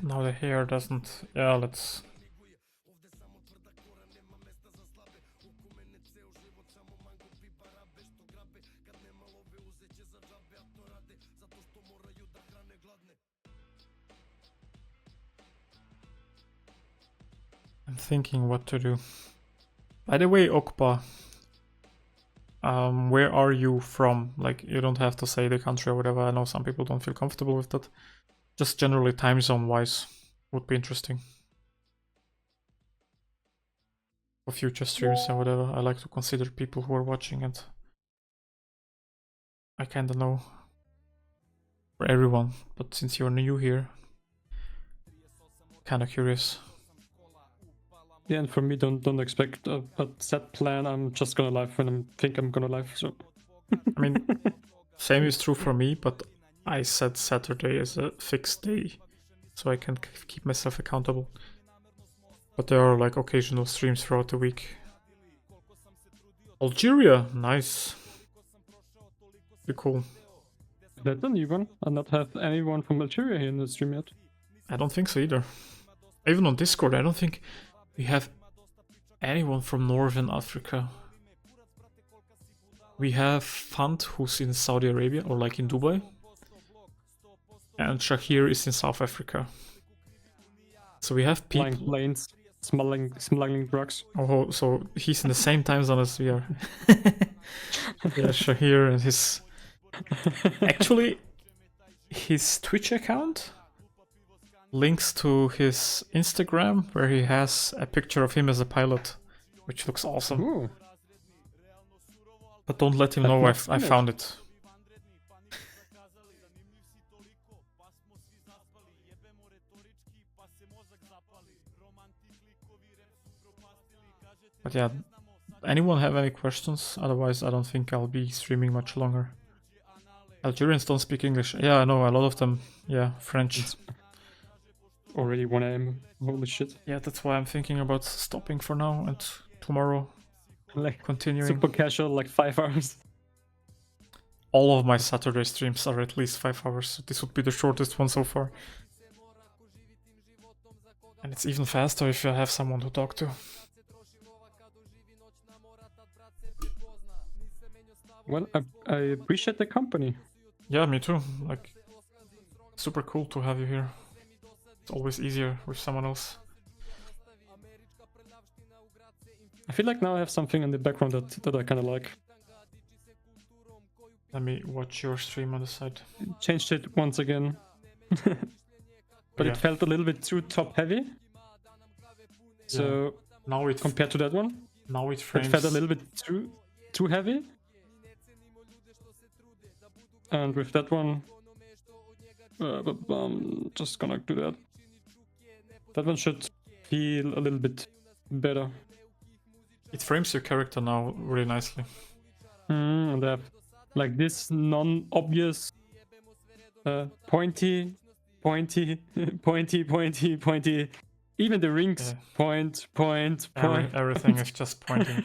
Now the hair doesn't... Yeah, let's... I'm thinking what to do. By the way, Okpa, where are you from? Like, you don't have to say the country or whatever. I know some people don't feel comfortable with that. Just generally time zone wise would be interesting. for future streams and whatever. I like to consider people who are watching, and I kinda know for everyone. But since you're new here, kinda curious. Yeah, and for me, don't expect a set plan. I'm just gonna live when I think I'm gonna live. So I mean, same is true for me, but I set Saturday as a fixed day, so I can keep myself accountable. But there are like occasional streams throughout the week. Algeria, nice. Pretty cool. that's a new one. I not have anyone from Algeria here in the stream yet. I don't think so either. Even on Discord, I don't think we have anyone from Northern Africa. We have Fant, who's in Saudi Arabia, or like in Dubai. And Shahir is in South Africa. So we have Flying people. planes, smuggling drugs. Oh, so he's in the same time zone as we are. Yeah, Shahir and his... Actually, his Twitch account links to his Instagram, where he has a picture of him as a pilot, which looks awesome. Ooh. But don't let him I've know not I seen it. found it. But yeah, anyone have any questions? Otherwise, I don't think I'll be streaming much longer. Algerians don't speak English. Yeah, I know, a lot of them. Yeah, French. Already 1 AM. Holy shit. Yeah, that's why I'm thinking about stopping for now and tomorrow Like continuing. super casual, like 5 hours. All of my Saturday streams are at least 5 hours, so this would be the shortest one so far. And it's even faster if you have someone to talk to. Well, I appreciate the company. Yeah, me too. Like, super cool to have you here. It's always easier with someone else. I feel like now I have something in the background that I kind of like. Let me watch your stream on the side. Changed it once again. But Yeah. it felt a little bit too top heavy. So Now it compared to that one, now it it frames. felt a little bit too heavy. And with that one, I'm just gonna do that. That one should feel a little bit better. It frames your character now really nicely. And I have like this non-obvious pointy. Even the rings Yeah. point. Everything is just pointing.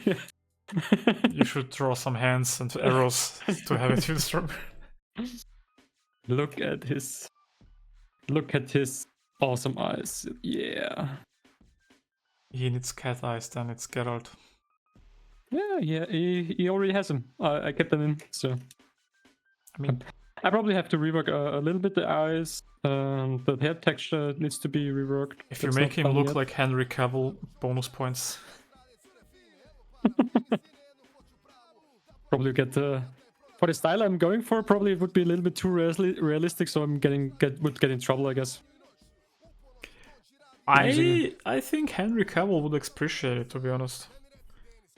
You should draw some hands and arrows to have it feel strong. Look at his awesome eyes. Yeah. He needs cat eyes, then it's Geralt. Yeah, he already has them. I kept them in, so I mean, I probably have to rework a little bit the eyes. The hair texture needs to be reworked. if you That's make not him done look yet. like Henry Cavill, bonus points. Probably get for the style I'm going for. Probably it would be a little bit too realistic, so I'm would get in trouble, I guess. I think Henry Cavill would appreciate it, to be honest.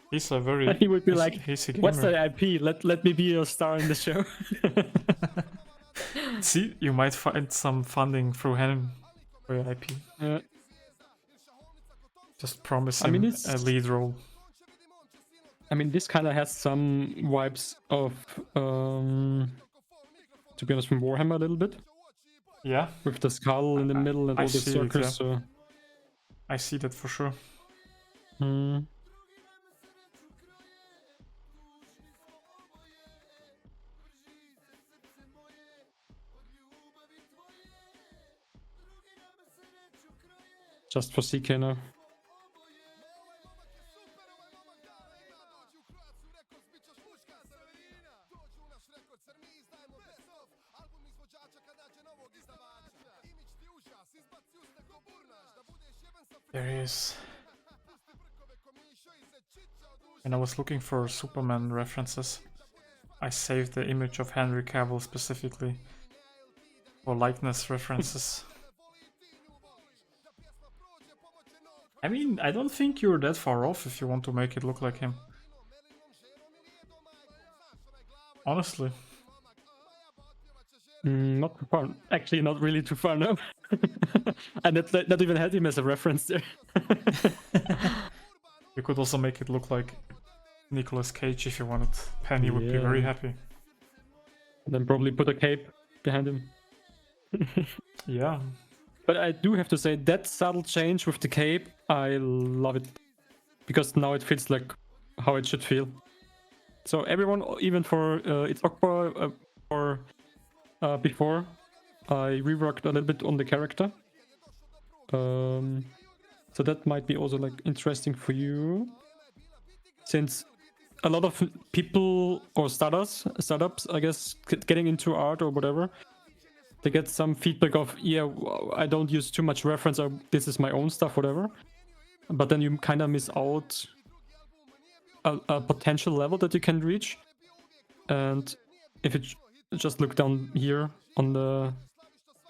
He's a very... He would be like, he's a "What's gamer." the IP? Let me be a star in the show." See, you might find some funding through him for your IP. Yeah. Just promise I him mean, a it's- lead role. I mean, this kind of has some vibes of, to be honest, from Warhammer a little bit, Yeah, with the skull in the middle and I all the see it, circles. yeah. So, I see that for sure. just for CK now. There he is. When I was looking for Superman references, I saved the image of Henry Cavill specifically for likeness references. I mean, I don't think you're that far off if you want to make it look like him. Honestly. Not too far. Actually, not really too far, no. I not even had him as a reference there. You could also make it look like Nicolas Cage if you wanted. Penny would be very Yeah. happy. And then probably put a cape behind him. Yeah. But I do have to say that subtle change with the cape, I love it. Because now it feels like how it should feel. So everyone, even for it's Okpa or before, I reworked a little bit on the character. So that might be also like interesting for you, since a lot of people or startups, I guess, getting into art or whatever, they get some feedback of, yeah, I don't use too much reference, or this is my own stuff, whatever. But then you kind of miss out a potential level that you can reach. And if you just look down here on the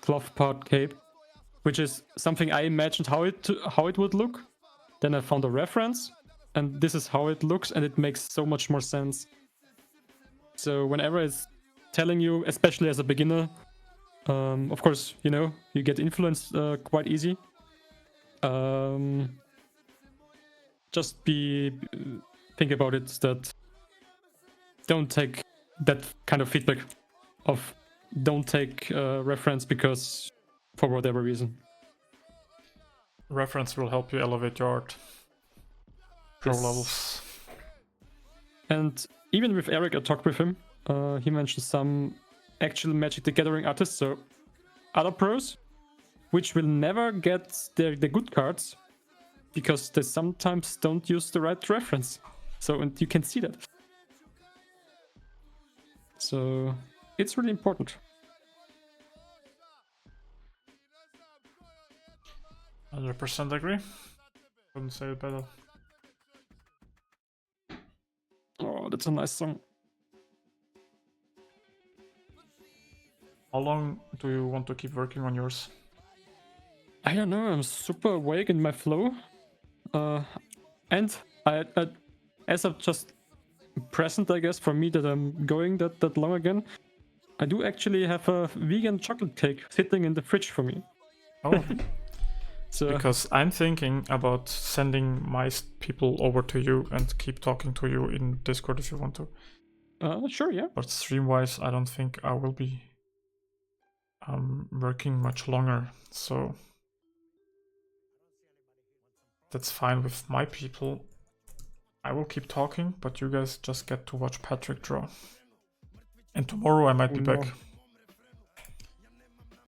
cloth part cape, which is something I imagined how it would look. Then I found a reference, and this is how it looks, and it makes so much more sense. So whenever it's telling you, especially as a beginner, of course, you know, you get influenced quite easy. Just think about it, that don't take that kind of feedback of don't take reference because for whatever reason. Reference will help you elevate your art. Pro Yes. levels. And even with Eric, I talked with him. He mentioned some actual Magic the Gathering artists, so other pros, which will never get the good cards because they sometimes don't use the right reference. So, and you can see that. So it's really important. 100% agree. Couldn't say it better. Oh, that's a nice song. How long do you want to keep working on yours? I don't know. I'm super awake in my flow, and I as of just present, I guess, for me that I'm going that long again. I do actually have a vegan chocolate cake sitting in the fridge for me. Oh, So because I'm thinking about sending my people over to you and keep talking to you in Discord if you want to. sure, yeah. But stream-wise, I don't think I will be working much longer, so that's fine with my people. I will keep talking, but you guys just get to watch Patrick draw. And tomorrow I might be back.